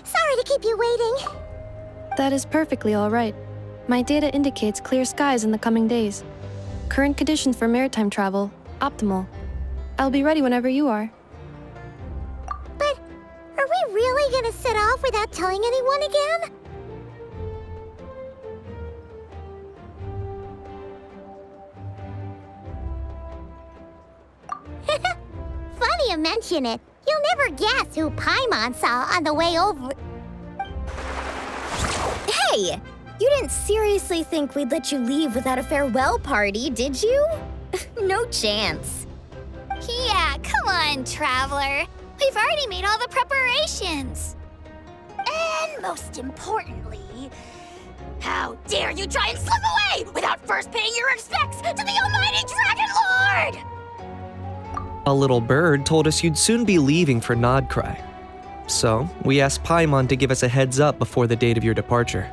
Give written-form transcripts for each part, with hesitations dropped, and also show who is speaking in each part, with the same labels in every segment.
Speaker 1: Sorry to keep you waiting.
Speaker 2: That is perfectly all right. My data indicates clear skies in the coming days. Current conditions for maritime travel, optimal. I'll be ready whenever you are.
Speaker 1: But are we really gonna set off without telling anyone again? Funny you mention it. You'll never guess who Paimon saw on the way over.
Speaker 3: Hey! You didn't seriously think we'd let you leave without a farewell party, did you? No chance.
Speaker 4: Yeah, come on, Traveler. We've already made all the preparations. And most importantly, how dare you try and slip away without first paying your respects to the almighty Dragon Lord!
Speaker 5: A little bird told us you'd soon be leaving for Nordkai. So, we asked Paimon to give us a heads up before the date of your departure.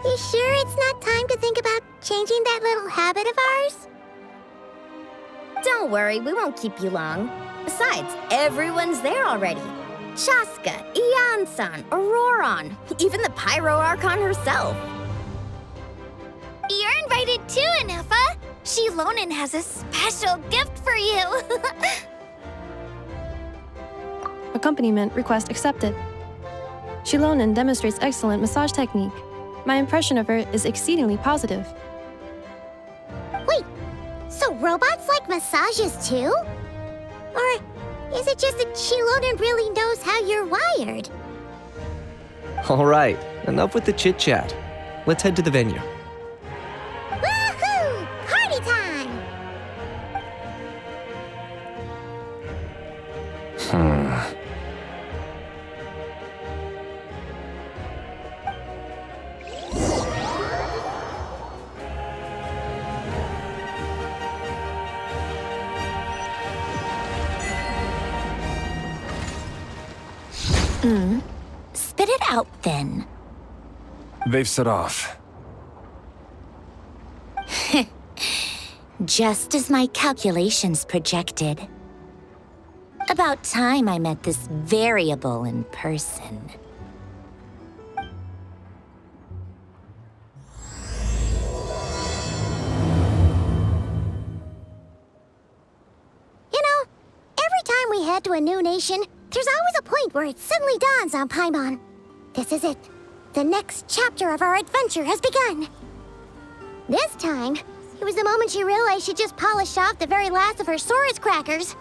Speaker 1: You sure it's not time to think about changing that little habit of ours?
Speaker 3: Don't worry, we won't keep you long. Besides, everyone's there already. Chaska, Ian-san, Auroron, even the Pyro Archon herself.
Speaker 4: You're invited too, Anefa. Shilonen has a special gift for you.
Speaker 2: Accompaniment request accepted. Shilonen demonstrates excellent massage technique. My impression of her is exceedingly positive.
Speaker 1: Wait, so robots like massages too? Or is it just that Shilonen really knows how you're wired?
Speaker 5: All right, enough with the chit-chat. Let's head to the venue.
Speaker 1: Woohoo! Party time!
Speaker 4: Spit it out, then.
Speaker 6: They've set off.
Speaker 4: Just as my calculations projected. About time I met this variable in person.
Speaker 1: You know, every time we head to a new nation, there's always a point where it suddenly dawns on Paimon. This is it. The next chapter of our adventure has begun. This time, it was the moment she realized she just polished off the very last of her Saurus crackers.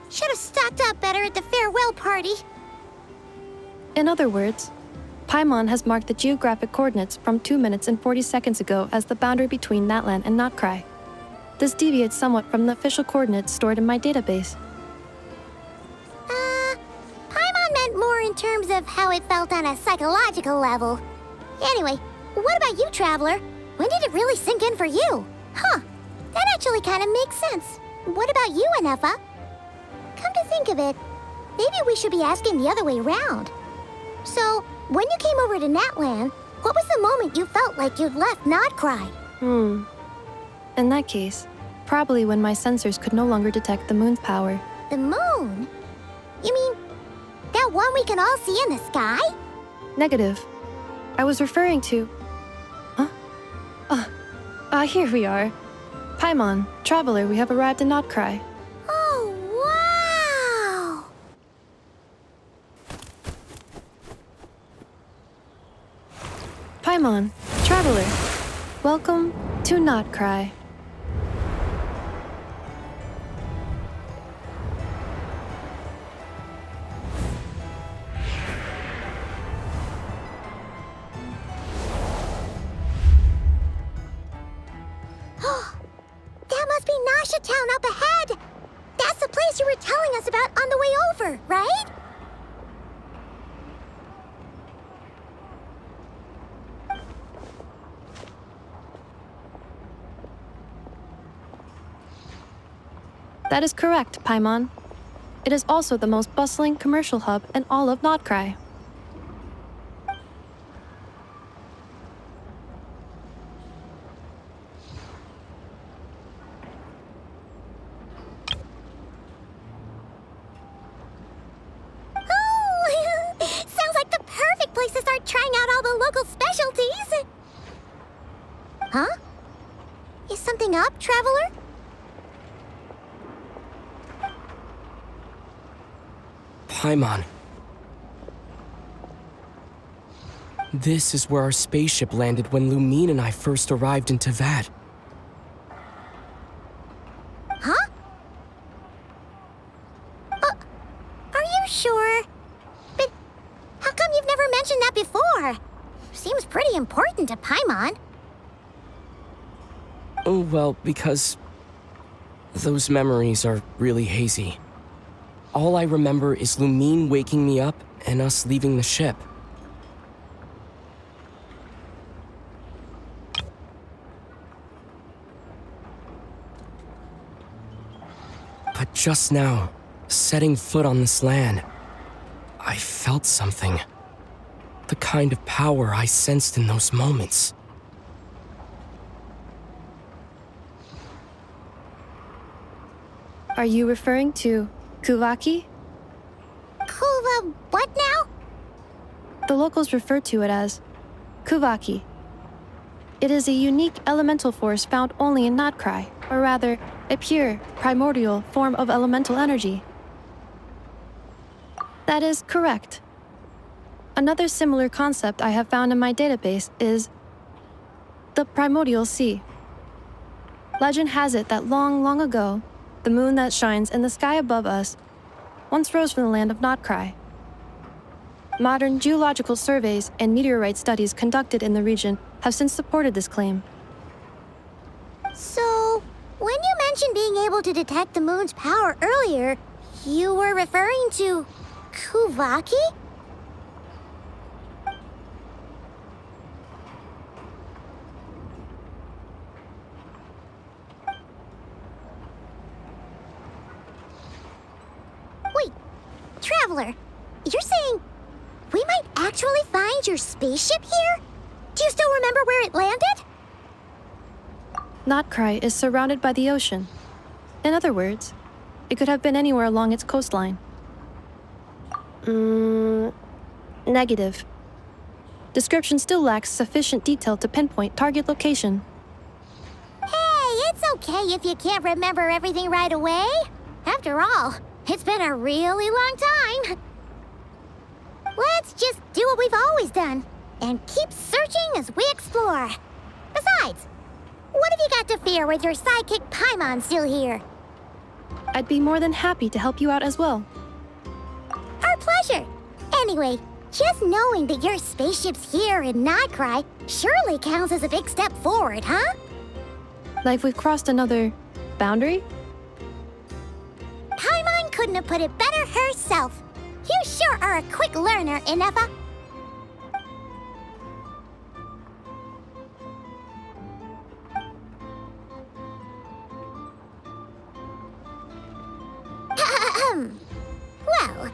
Speaker 1: Should have stocked up better at the farewell party.
Speaker 2: In other words, Paimon has marked the geographic coordinates from 2 minutes and 40 seconds ago as the boundary between Natlan and Nordkai. This deviates somewhat from the official coordinates stored in my database.
Speaker 1: Paimon meant more in terms of how it felt on a psychological level. Anyway, what about you, Traveler? When did it really sink in for you? That actually kind of makes sense. What about you, Anefa? Come to think of it, maybe we should be asking the other way around. So, when you came over to Natlan, what was the moment you felt like you'd left Nordkai?
Speaker 2: In that case, probably when my sensors could no longer detect the moon's power.
Speaker 1: The moon? You mean that one we can all see in the sky?
Speaker 2: Negative. I was referring to... here we are. Paimon, Traveler, we have arrived in Nordkai.
Speaker 1: Oh, wow!
Speaker 2: Paimon, Traveler, welcome to Nordkai.
Speaker 1: there's a town up ahead. That's the place you were telling us about on the way over, right?
Speaker 2: That is correct, Paimon. It is also the most bustling commercial hub in all of Nordkai.
Speaker 1: Oh, sounds like the perfect place to start trying out all the local specialties. Huh? Is something up, traveler?
Speaker 7: Paimon. This is where our spaceship landed when Lumine and I first arrived in Teyvat.
Speaker 1: Huh? Are you sure? But how come you've never mentioned that before? Seems pretty important to Paimon.
Speaker 7: Oh, well, because those memories are really hazy. All I remember is Lumine waking me up and us leaving the ship. But just now, setting foot on this land, I felt something. The kind of power I sensed in those moments.
Speaker 2: Are you referring to Kuvaki?
Speaker 1: Kuva, what now?
Speaker 2: The locals refer to it as Kuvaki. It is a unique elemental force found only in Nordkai, or rather, a pure, primordial form of elemental energy. That is correct. Another similar concept I have found in my database is the primordial sea. Legend has it that long, long ago, the moon that shines in the sky above us once rose from the land of Nordkai. Modern geological surveys and meteorite studies conducted in the region have since supported this claim.
Speaker 1: So, when you mentioned being able to detect the moon's power earlier, you were referring to Kuvaki? Wait, Traveler, you're saying we might actually find your spaceship here? Do you still remember where it landed?
Speaker 2: Nordkai is surrounded by the ocean. In other words, it could have been anywhere along its coastline. Negative. Description still lacks sufficient detail to pinpoint target location.
Speaker 1: Hey, it's okay if you can't remember everything right away. After all, it's been a really long time. Let's just do what we've always done and keep searching as we explore. Besides, what have you got to fear with your sidekick Paimon still here?
Speaker 2: I'd be more than happy to help you out as well.
Speaker 1: Our pleasure. Anyway, just knowing that your spaceship's here in Nordkai surely counts as a big step forward, huh?
Speaker 2: Like we've crossed another boundary?
Speaker 1: Paimon couldn't have put it better herself. You sure are a quick learner, Inefa. Well,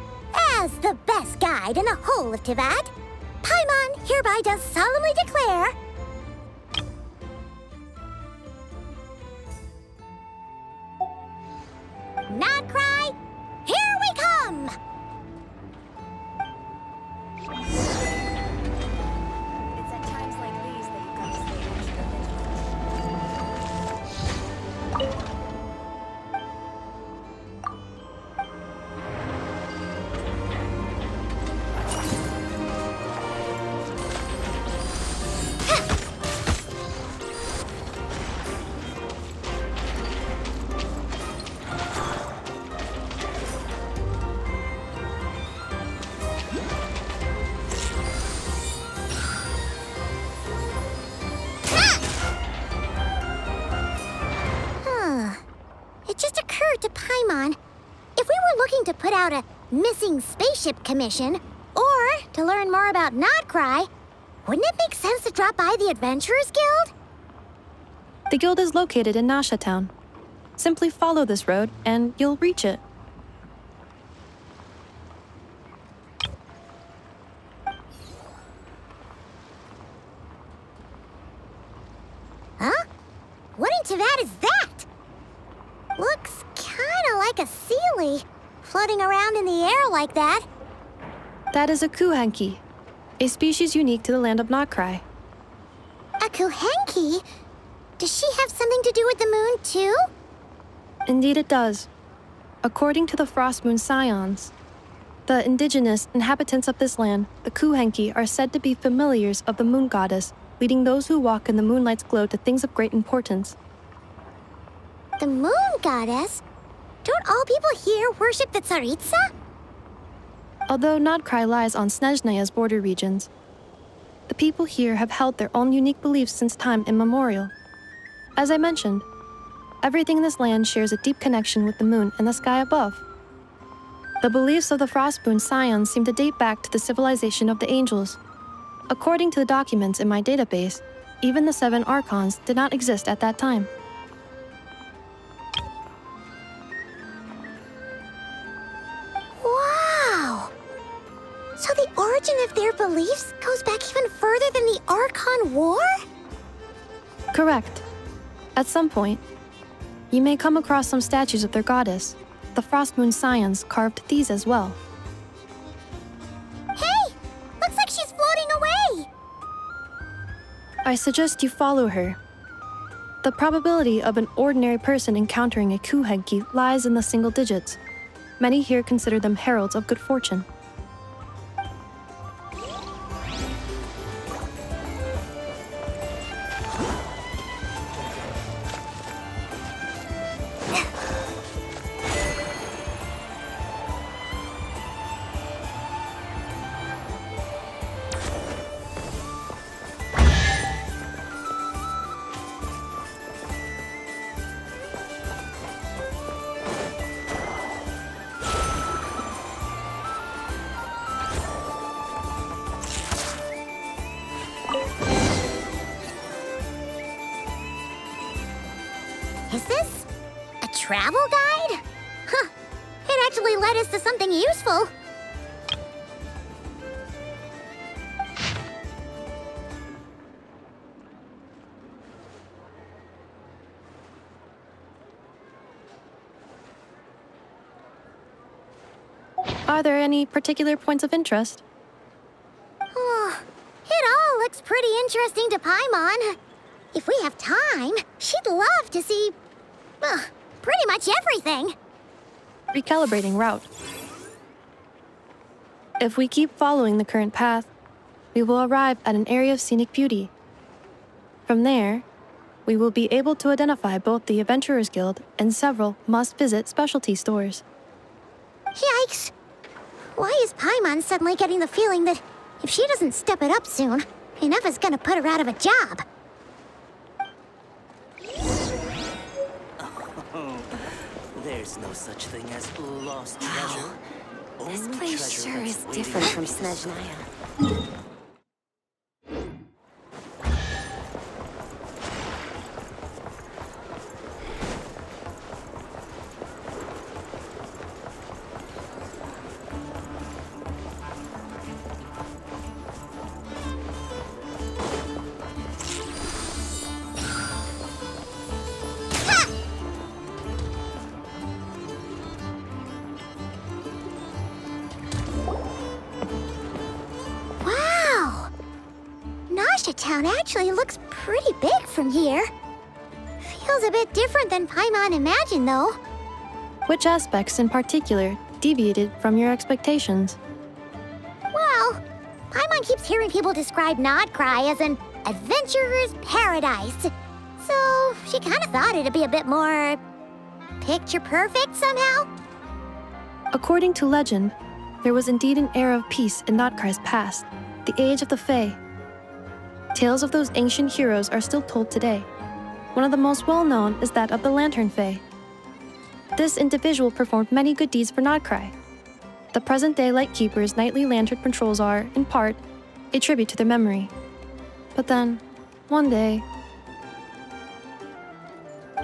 Speaker 1: as the best guide in the whole of Teyvat, Paimon hereby does solemnly declare Nordkai, here we come!
Speaker 3: It's at times like these that you come to stay extra vigilant.
Speaker 1: put out a missing spaceship commission, or to learn more about Nordkai, wouldn't it make sense to drop by the Adventurers Guild?
Speaker 2: The guild is located in Nasha Town. Simply follow this road and you'll reach it.
Speaker 1: Huh? What in Teyvat is that? Looks kinda like a Sealy, floating around in the air like that.
Speaker 2: That is a kuhenki, a species unique to the land of Nordkai.
Speaker 1: A Kuhenki? Does she have something to do with the moon, too?
Speaker 2: Indeed it does. According to the Frost Moon Scions, the indigenous inhabitants of this land, the kuhenki, are said to be familiars of the moon goddess, leading those who walk in the moonlight's glow to things of great importance.
Speaker 1: The moon goddess? Don't all people here worship the Tsaritsa?
Speaker 2: Although Nordkai lies on Snezhnaya's border regions, the people here have held their own unique beliefs since time immemorial. As I mentioned, everything in this land shares a deep connection with the moon and the sky above. The beliefs of the Frostmoon Scions seem to date back to the civilization of the angels. According to the documents in my database, even the 7 Archons did not exist at that time.
Speaker 1: Wow! So the origin of their beliefs goes back even further than the Archon War?
Speaker 2: Correct. At some point, you may come across some statues of their goddess. The Frostmoon Scions carved these as well.
Speaker 1: Hey! Looks like she's floating away!
Speaker 2: I suggest you follow her. The probability of an ordinary person encountering a kuhenki lies in the single digits. Many here consider them heralds of good fortune.
Speaker 1: Is this a travel guide? Huh, it actually led us to something useful.
Speaker 2: Are there any particular points of interest?
Speaker 1: Oh, it all looks pretty interesting to Paimon. If we have time, she'd love to see, pretty much everything.
Speaker 2: Recalibrating route. If we keep following the current path, we will arrive at an area of scenic beauty. From there, we will be able to identify both the Adventurers Guild and several must-visit specialty stores.
Speaker 1: Yikes! Why is Paimon suddenly getting the feeling that if she doesn't step it up soon, enough is gonna put her out of a job?
Speaker 8: There's no such thing as lost treasure.
Speaker 3: This
Speaker 8: Only
Speaker 3: place
Speaker 8: treasure
Speaker 3: sure
Speaker 8: that's
Speaker 3: is
Speaker 8: waiting
Speaker 3: different
Speaker 8: to
Speaker 3: from
Speaker 8: be
Speaker 3: Snezhnaya.
Speaker 1: Wow! Nasha Town actually looks pretty big from here. Feels a bit different than Paimon imagined, though.
Speaker 2: Which aspects in particular deviated from your expectations?
Speaker 1: Well, Paimon keeps hearing people describe Nordkai as an adventurer's paradise. So she kind of thought it'd be a bit more picture perfect somehow.
Speaker 2: According to legend, there was indeed an era of peace in Nordkai's past, the age of the Fae. Tales of those ancient heroes are still told today. One of the most well-known is that of the Lantern Fae. This individual performed many good deeds for Nordkai, The present-day Lightkeeper's nightly lantern patrols are, in part, a tribute to their memory. But then, one day,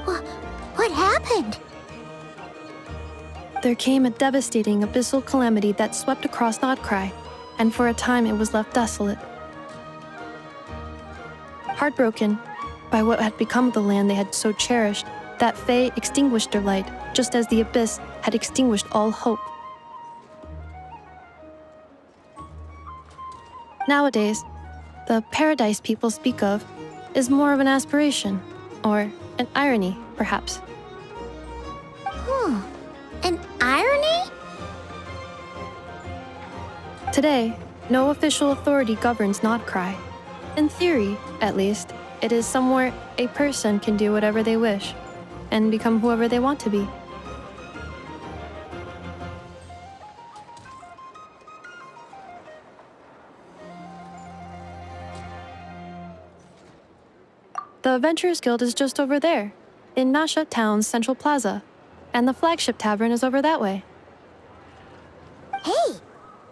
Speaker 1: What happened?
Speaker 2: there came a devastating abyssal calamity that swept across Nordkai, and for a time it was left desolate. Heartbroken by what had become of the land they had so cherished, that Fae extinguished their light, just as the abyss had extinguished all hope. Nowadays, the paradise people speak of is more of an aspiration, or an irony, perhaps.
Speaker 1: An irony?
Speaker 2: Today, no official authority governs Nordkai. In theory, at least, it is somewhere a person can do whatever they wish and become whoever they want to be. The Adventurers Guild is just over there, in Nasha Town's central plaza, and the flagship tavern is over that way.
Speaker 1: Hey,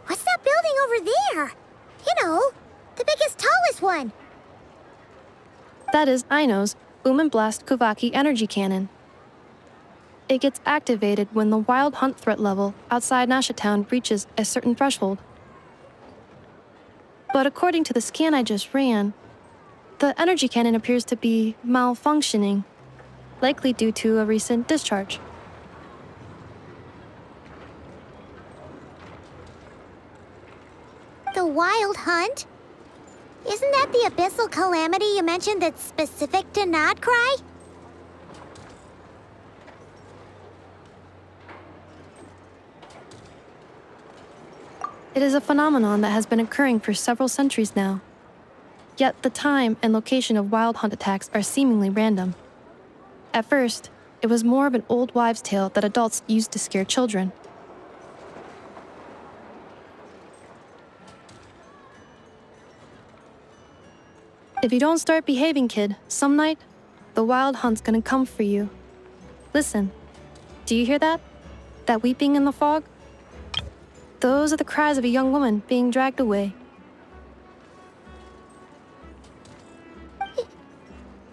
Speaker 1: what's that building over there? You know, the biggest, tallest one.
Speaker 2: That is Aino's Blast Kuvaki energy cannon. It gets activated when the wild hunt threat level outside Nasha Town reaches a certain threshold. But according to the scan I just ran, the energy cannon appears to be malfunctioning, likely due to a recent discharge.
Speaker 1: The wild hunt? Isn't that the abyssal calamity you mentioned that's specific to Nordkai?
Speaker 2: It is a phenomenon that has been occurring for several centuries now. Yet the time and location of wild hunt attacks are seemingly random. At first, it was more of an old wives' tale that adults used to scare children. If you don't start behaving, kid, some night, the wild hunt's gonna come for you. Listen, do you hear that? That weeping in the fog? Those are the cries of a young woman being dragged away.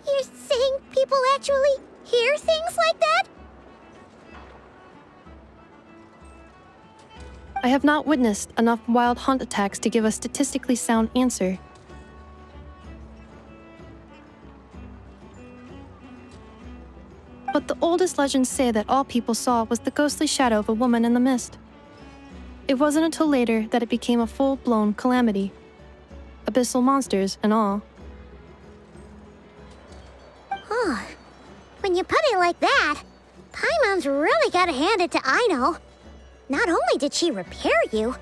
Speaker 1: You're saying people actually hear things like that?
Speaker 2: I have not witnessed enough wild hunt attacks to give a statistically sound answer. But the oldest legends say that all people saw was the ghostly shadow of a woman in the mist. It wasn't until later that it became a full-blown calamity. Abyssal monsters and all.
Speaker 1: Oh, when you put it like that, Paimon's really gotta hand it to Aino. Not only did she repair you,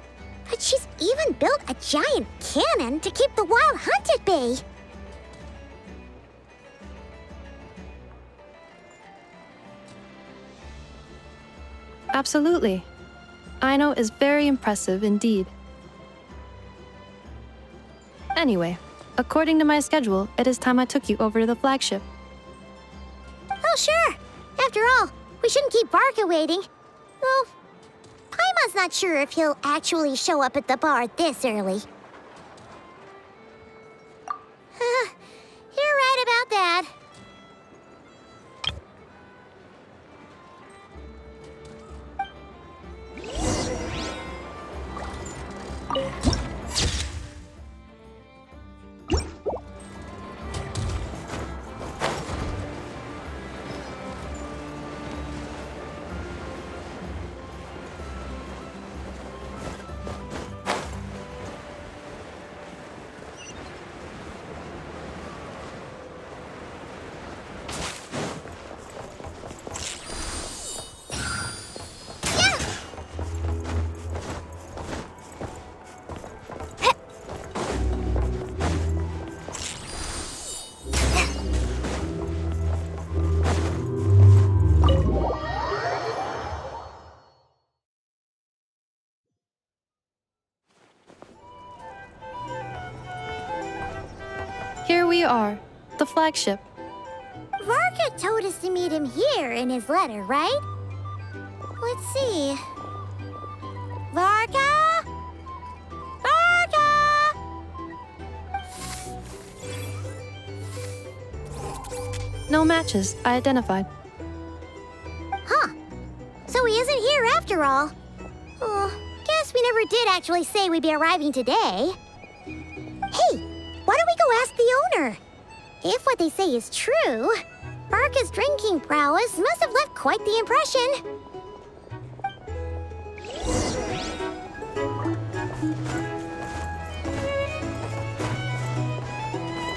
Speaker 1: but she's even built a giant cannon to keep the wild hunt at bay.
Speaker 2: Absolutely. Aino is very impressive indeed. Anyway, according to my schedule, it is time I took you over to the flagship.
Speaker 1: Oh, sure. After all, we shouldn't keep Barca waiting. Well, Paimon's not sure if he'll actually show up at the bar this early. You're right about that.
Speaker 2: Here we are, the flagship.
Speaker 1: Varka told us to meet him here in his letter, right? Let's see. Varka? Varka!
Speaker 2: No matches, I identified.
Speaker 1: Huh. So he isn't here after all. Oh, guess we never did actually say we'd be arriving today. Hey, why don't we go ask the owner? If what they say is true, Varka's drinking prowess must have left quite the impression.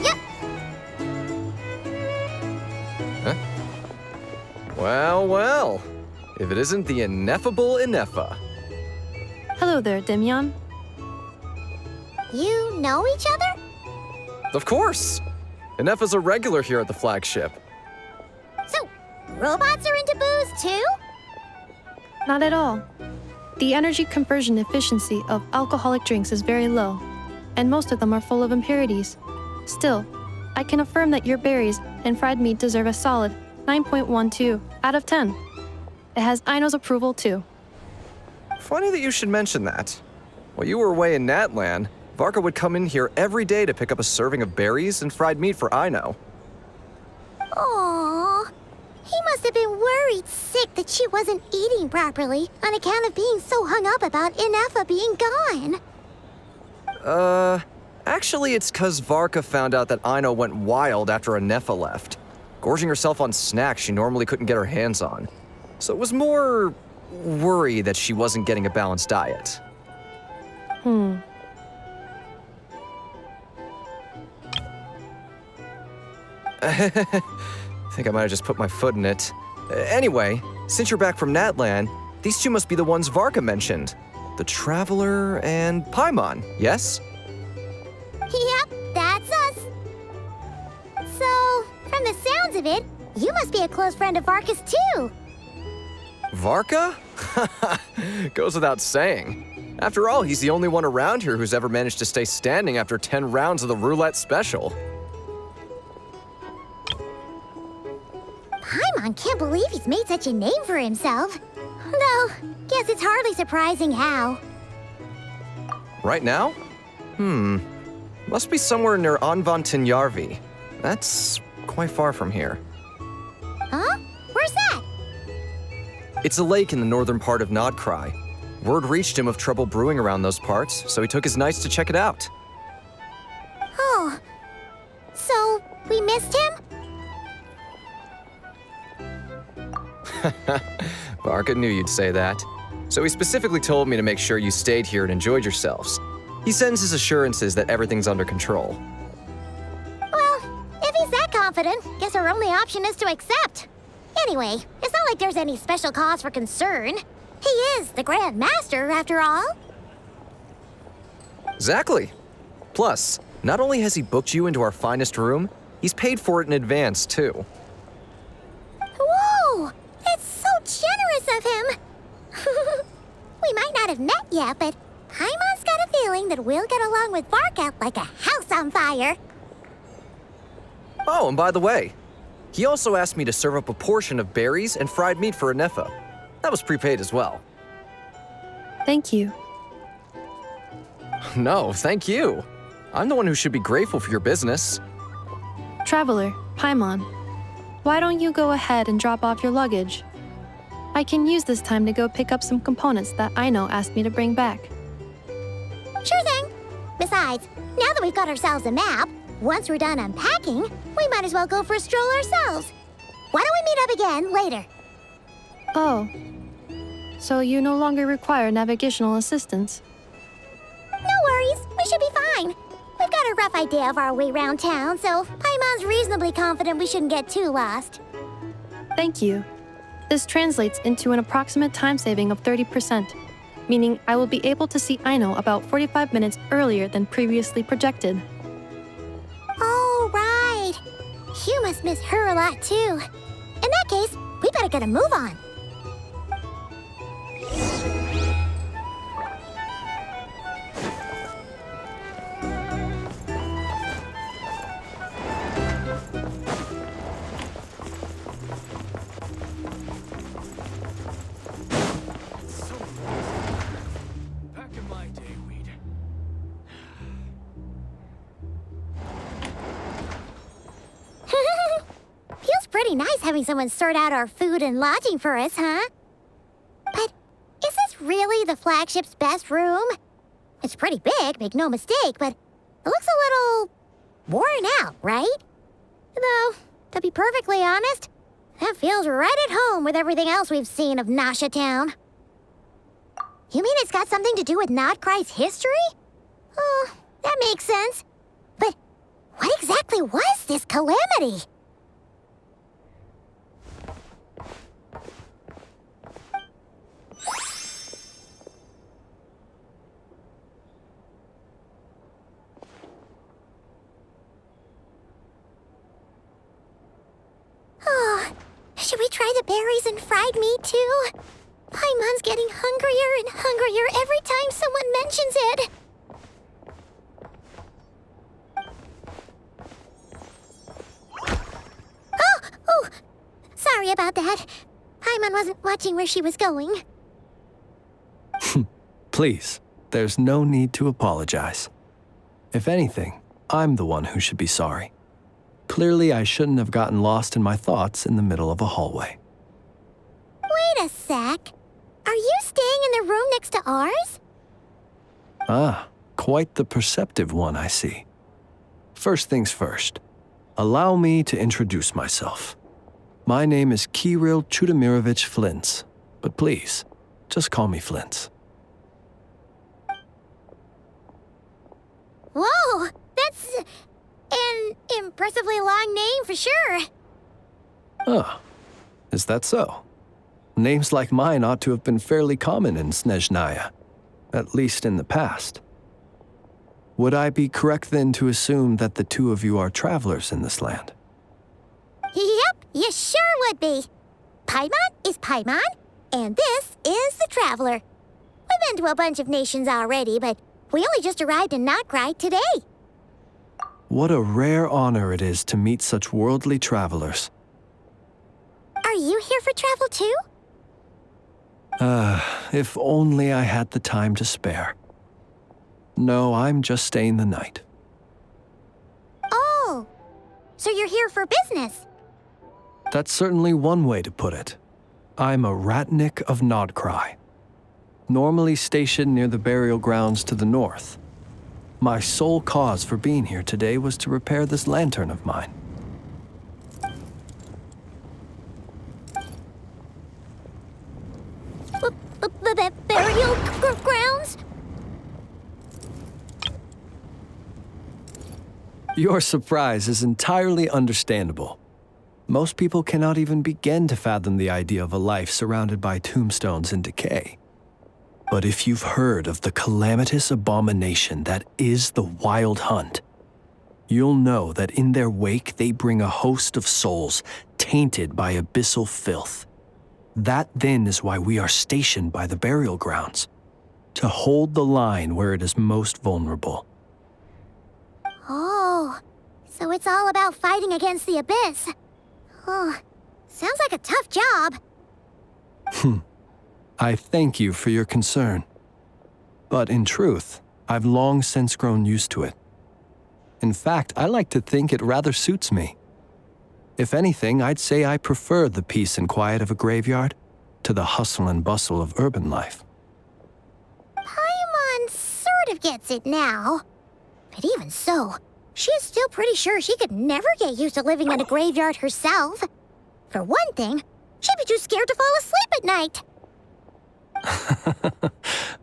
Speaker 1: Yep.
Speaker 9: Well, well. If it isn't the ineffable Inefa.
Speaker 2: Hello there, Dimyon.
Speaker 1: You know each other?
Speaker 9: Of course! Inefa's a regular here at the flagship.
Speaker 1: So, robots are into booze too?
Speaker 2: Not at all. The energy conversion efficiency of alcoholic drinks is very low, and most of them are full of impurities. Still, I can affirm that your berries and fried meat deserve a solid 9.12 out of 10. It has Aino's approval too.
Speaker 9: Funny that you should mention that. While you were away in Natlan, Varka would come in here every day to pick up a serving of berries and fried meat for Aino.
Speaker 1: Aww. He must have been worried sick that she wasn't eating properly on account of being so hung up about Inefa being gone.
Speaker 9: Actually it's 'cause Varka found out that Aino went wild after Inefa left, gorging herself on snacks she normally couldn't get her hands on. So it was more worry that she wasn't getting a balanced diet. I think I might have just put my foot in it. Anyway, since you're back from Natlan, these two must be the ones Varka mentioned. The Traveler and Paimon, yes?
Speaker 1: Yep, that's us. So, from the sounds of it, you must be a close friend of Varka's too.
Speaker 9: Varka? Goes without saying. After all, he's the only one around here who's ever managed to stay standing after 10 rounds of the roulette special.
Speaker 1: Paimon can't believe he's made such a name for himself. Though, guess it's hardly surprising how.
Speaker 9: Right now? Must be somewhere near Anvantinjarvi. That's quite far from here.
Speaker 1: Huh? Where's that?
Speaker 9: It's a lake in the northern part of Nordkai. Word reached him of trouble brewing around those parts, so he took his knights to check it out.
Speaker 1: Oh. So, we missed him?
Speaker 9: Varka knew you'd say that. So he specifically told me to make sure you stayed here and enjoyed yourselves. He sends his assurances that everything's under control.
Speaker 1: Well, if he's that confident, guess our only option is to accept. Anyway, it's not like there's any special cause for concern. He is the Grand Master, after all.
Speaker 9: Exactly. Plus, not only has he booked you into our finest room, he's paid for it in advance, too.
Speaker 1: Whoa! It's so generous of him! We might not have met yet, but Paimon's got a feeling that we'll get along with Varka like a house on fire.
Speaker 9: Oh, and by the way, he also asked me to serve up a portion of berries and fried meat for Inefa. That was prepaid as well.
Speaker 2: Thank you.
Speaker 9: No, thank you. I'm the one who should be grateful for your business.
Speaker 2: Traveler, Paimon, why don't you go ahead and drop off your luggage? I can use this time to go pick up some components that Aino asked me to bring back.
Speaker 1: Sure thing. Besides, now that we've got ourselves a map, once we're done unpacking, we might as well go for a stroll ourselves. Why don't we meet up again later?
Speaker 2: Oh. So you no longer require navigational assistance?
Speaker 1: No worries, we should be fine. We've got a rough idea of our way around town, so Paimon's reasonably confident we shouldn't get too lost.
Speaker 2: Thank you. This translates into an approximate time saving of 30%, meaning I will be able to see Aino about 45 minutes earlier than previously projected.
Speaker 1: Oh, right. You must miss her a lot, too. In that case, we better get a move on. pretty nice having someone sort out our food and lodging for us, huh? But is this really the flagship's best room? It's pretty big, make no mistake, but it looks a little worn out, right? Though, to be perfectly honest, that feels right at home with everything else we've seen of Nasha Town. You mean it's got something to do with Nordkai's history? Oh, that makes sense. But what exactly was this calamity? Oh, should we try the berries and fried meat too? Paimon's getting hungrier and hungrier every time someone mentions it. Oh, sorry about that. Paimon wasn't watching where she was going.
Speaker 10: Please, there's no need to apologize. If anything, I'm the one who should be sorry. Clearly, I shouldn't have gotten lost in my thoughts in the middle of a hallway.
Speaker 1: Wait a sec. Are you staying in the room next to ours?
Speaker 10: Ah, quite the perceptive one, I see. First things first, allow me to introduce myself. My name is Kirill Chudamirovich Flintz, but please, just call me Flintz.
Speaker 1: Whoa, that's an impressively long name for sure.
Speaker 10: Oh, is that so? Names like mine ought to have been fairly common in Snezhnaya, at least in the past. Would I be correct then to assume that the two of you are travelers in this land?
Speaker 1: Yep, you sure would be. Paimon is Paimon, and this is the Traveler. We've been to a bunch of nations already, but we only just arrived in Nordkai today.
Speaker 10: What a rare honor it is to meet such worldly travelers.
Speaker 1: Are you here for travel too?
Speaker 10: If only I had the time to spare. No, I'm just staying the night.
Speaker 1: Oh, so you're here for business?
Speaker 10: That's certainly one way to put it. I'm a Ratnik of Nordkai, normally stationed near the burial grounds to the north. My sole cause for being here today was to repair this lantern of mine.
Speaker 1: Burial grounds?
Speaker 10: Your surprise is entirely understandable. Most people cannot even begin to fathom the idea of a life surrounded by tombstones and decay. But if you've heard of the calamitous abomination that is the Wild Hunt, you'll know that in their wake they bring a host of souls tainted by abyssal filth. That then is why we are stationed by the burial grounds, to hold the line where it is most vulnerable.
Speaker 1: Oh, so it's all about fighting against the abyss. Oh, sounds like a tough job.
Speaker 10: I thank you for your concern. But in truth, I've long since grown used to it. In fact, I like to think it rather suits me. If anything, I'd say I prefer the peace and quiet of a graveyard to the hustle and bustle of urban life.
Speaker 1: Paimon sort of gets it now. But even so, she's still pretty sure she could never get used to living in a graveyard herself. For one thing, she'd be too scared to fall asleep at night.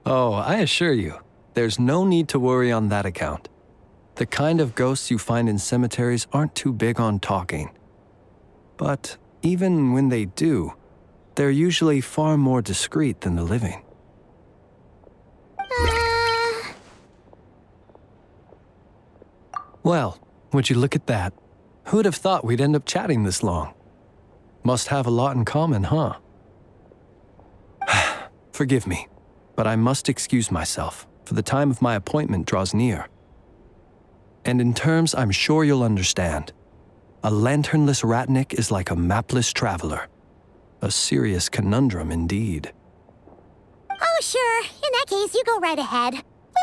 Speaker 10: Oh, I assure you, there's no need to worry on that account. The kind of ghosts you find in cemeteries aren't too big on talking. But even when they do, they're usually far more discreet than the living. Well, would you look at that? Who'd have thought we'd end up chatting this long? Must have a lot in common, huh? Forgive me, but I must excuse myself, for the time of my appointment draws near. And in terms I'm sure you'll understand, a lanternless Ratnik is like a mapless traveler. A serious conundrum indeed.
Speaker 1: Oh, sure. In that case, you go right ahead. We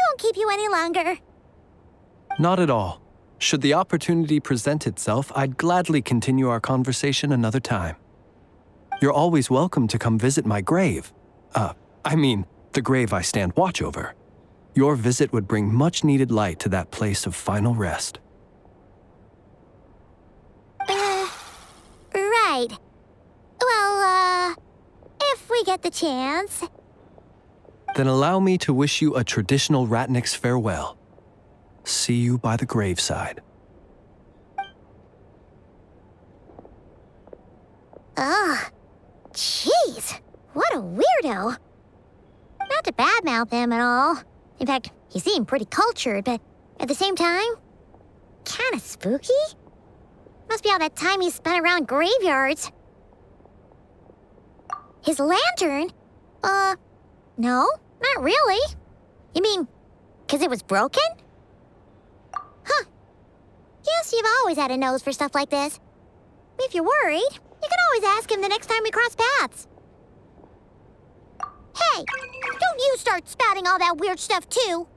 Speaker 1: won't keep you any longer.
Speaker 10: Not at all. Should the opportunity present itself, I'd gladly continue our conversation another time. You're always welcome to come visit my grave. The grave I stand watch over. Your visit would bring much-needed light to that place of final rest.
Speaker 1: Right. Well, if we get the chance.
Speaker 10: Then allow me to wish you a traditional Ratnik's farewell. See you by the graveside.
Speaker 1: Ugh. Jeez. What a weirdo. Not to badmouth him at all. In fact, he seemed pretty cultured, but at the same time, kinda spooky? Must be all that time he spent around graveyards. His lantern? No, not really. You mean, 'cause it was broken? Huh. Guess you've always had a nose for stuff like this. If you're worried, you can always ask him the next time we cross paths. Hey, don't you start spouting all that weird stuff too.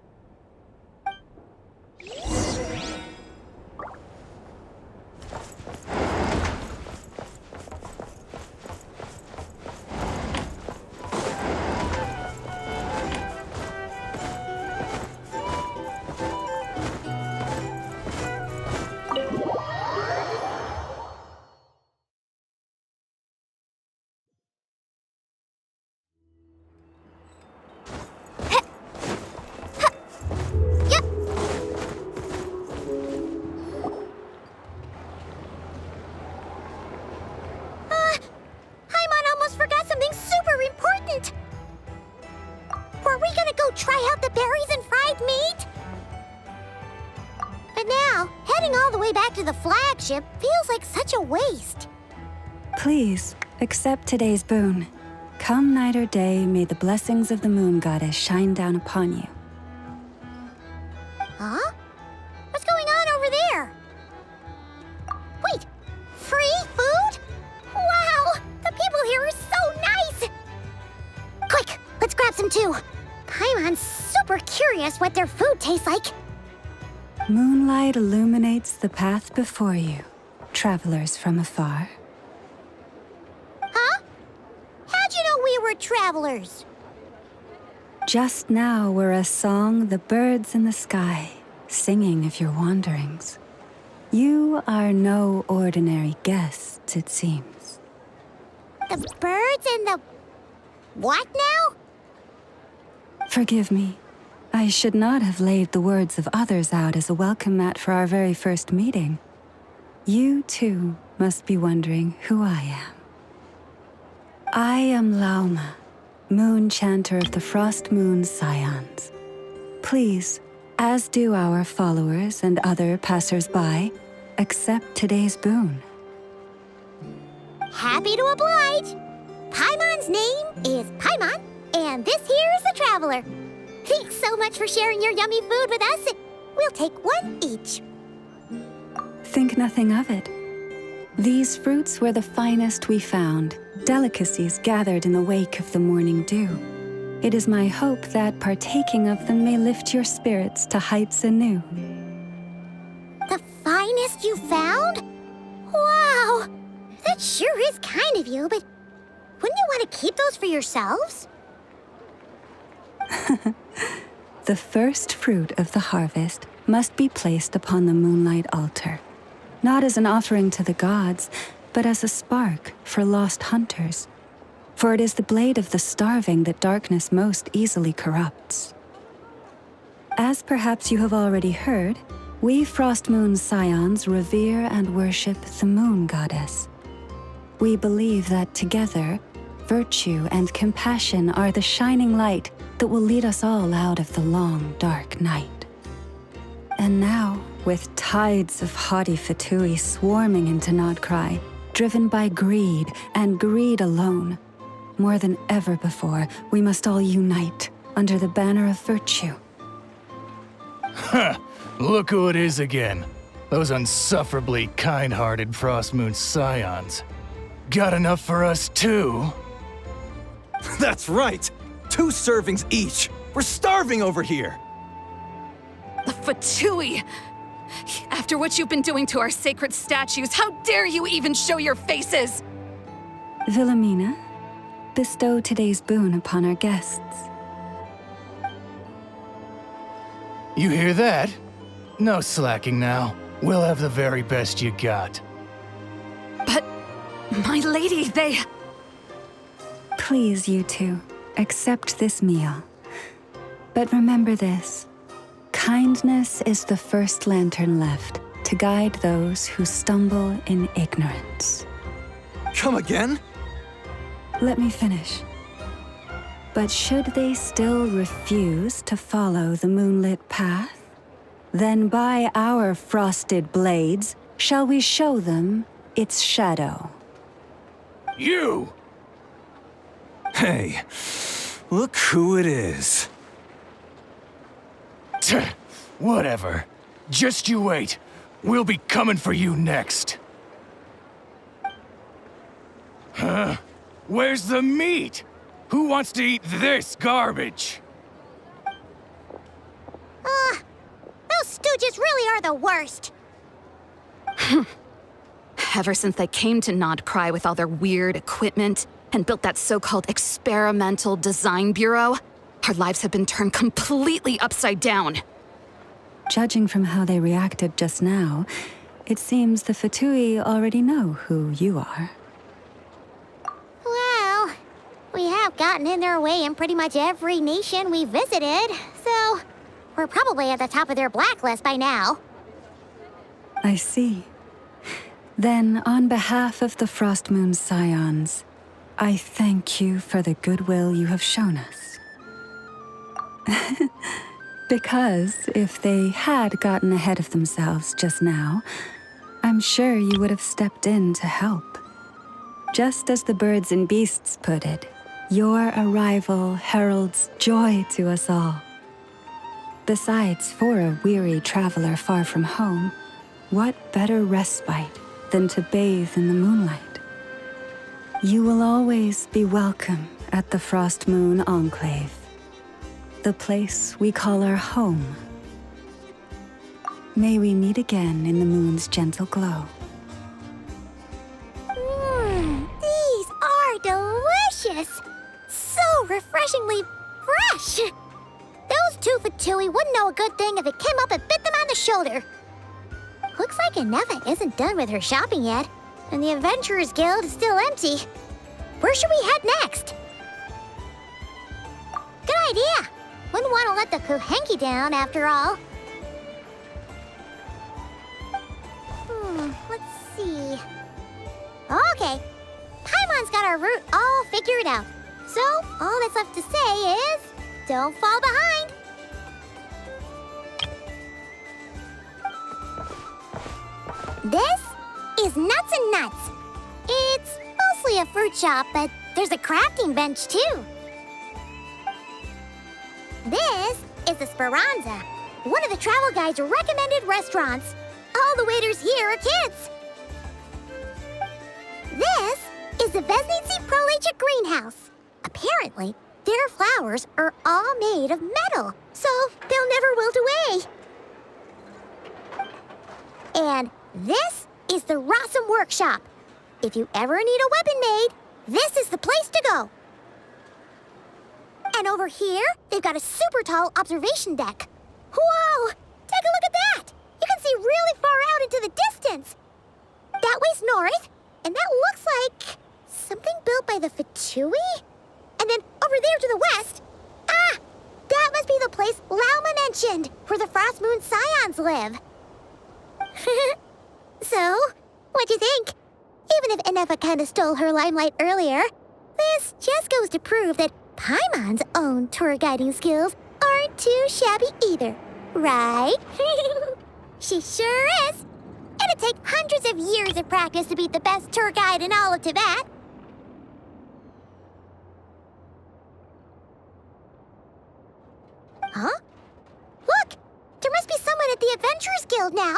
Speaker 1: Try out the berries and fried meat? But now, heading all the way back to the flagship feels like such a waste.
Speaker 11: Please, accept today's boon. Come night or day, may the blessings of the moon goddess shine down upon you.
Speaker 1: Huh? What's going on over there? Wait, free food? Wow, the people here are so nice! Quick, let's grab some too. Paimon's super curious what their food tastes like.
Speaker 11: Moonlight illuminates the path before you, travelers from afar.
Speaker 1: Huh? How'd you know we were travelers?
Speaker 11: Just now were a song the birds in the sky, singing of your wanderings. You are no ordinary guests, it seems.
Speaker 1: The birds and the... what now?
Speaker 11: Forgive me. I should not have laid the words of others out as a welcome mat for our very first meeting. You, too, must be wondering who I am. I am Lauma, moon chanter of the Frost Moon's Scions. Please, as do our followers and other passers-by, accept today's boon.
Speaker 1: Happy to oblige. Paimon's name is Paimon, and this here is the Traveler. Thanks so much for sharing your yummy food with us. We'll take one each.
Speaker 11: Think nothing of it. These fruits were the finest we found, delicacies gathered in the wake of the morning dew. It is my hope that partaking of them may lift your spirits to heights anew.
Speaker 1: The finest you found? Wow! That sure is kind of you, but wouldn't you want to keep those for yourselves?
Speaker 11: The first fruit of the harvest must be placed upon the moonlight altar, not as an offering to the gods, but as a spark for lost hunters. For it is the blade of the starving that darkness most easily corrupts. As perhaps you have already heard, we Frost Moon's Scions revere and worship the moon goddess. We believe that together, virtue and compassion are the shining light that will lead us all out of the long, dark night. And now, with tides of haughty Fatui swarming into Nordkai, driven by greed and greed alone, more than ever before, we must all unite under the banner of virtue.
Speaker 12: Ha! Look who it is again. Those unsufferably kind-hearted Frost Moon Scions. Got enough for us too?
Speaker 6: That's right! 2 servings each! We're starving over here!
Speaker 13: The Fatui! After what you've been doing to our sacred statues, how dare you even show your faces?
Speaker 11: Wilhelmina, bestow today's boon upon our guests.
Speaker 12: You hear that? No slacking now. We'll have the very best you got.
Speaker 13: But, my lady, they...
Speaker 11: Please, you two, accept this meal. But remember this. Kindness is the first lantern left to guide those who stumble in ignorance.
Speaker 6: Come again?
Speaker 11: Let me finish. But should they still refuse to follow the moonlit path, then by our frosted blades shall we show them its shadow.
Speaker 12: You!
Speaker 6: Hey, look who it is.
Speaker 12: Whatever. Just you wait. We'll be coming for you next. Huh? Where's the meat? Who wants to eat this garbage?
Speaker 1: Those stooges really are the worst.
Speaker 13: Ever since they came to Nordkai with all their weird equipment and built that so-called experimental design bureau, our lives have been turned completely upside down.
Speaker 11: Judging from how they reacted just now, it seems the Fatui already know who you are.
Speaker 1: Well, we have gotten in their way in pretty much every nation we visited, so we're probably at the top of their blacklist by now.
Speaker 11: I see. Then, on behalf of the Frost Moon Scions, I thank you for the goodwill you have shown us. Because if they had gotten ahead of themselves just now, I'm sure you would have stepped in to help. Just as the birds and beasts put it, your arrival heralds joy to us all. Besides, for a weary traveler far from home, what better respite than to bathe in the moonlight? You will always be welcome at the Frost Moon Enclave, the place we call our home. May we meet again in the moon's gentle glow.
Speaker 1: These are delicious! So refreshingly fresh! Those two Fatui wouldn't know a good thing if it came up and bit them on the shoulder. Looks like Inefa isn't done with her shopping yet, and the Adventurers Guild is still empty. Where should we head next? Good idea! Wouldn't want to let the Kuhenki down, after all. Let's see... Okay, Paimon's got our route all figured out. So, all that's left to say is... don't fall behind! This is Nuts and Nuts. It's mostly a fruit shop, but there's a crafting bench, too. This is the Speranza, one of the travel guide's recommended restaurants. All the waiters here are kids. This is the Vesnici Prolecha Greenhouse. Apparently, their flowers are all made of metal, so they'll never wilt away. And this is the Rossum Workshop. If you ever need a weapon made, this is the place to go. And over here, they've got a super tall observation deck. Whoa! Take a look at that! You can see really far out into the distance. That way's north, and that looks like something built by the Fatui? And then over there to the west, that must be the place Lauma mentioned, where the Frost Moon Scions live. So, what'd you think? Even if Inefa kinda stole her limelight earlier, this just goes to prove that Paimon's own tour guiding skills aren't too shabby either, right? She sure is. It'd take hundreds of years of practice to beat the best tour guide in all of Tibet. Huh? Look! There must be someone at the Adventurers Guild now.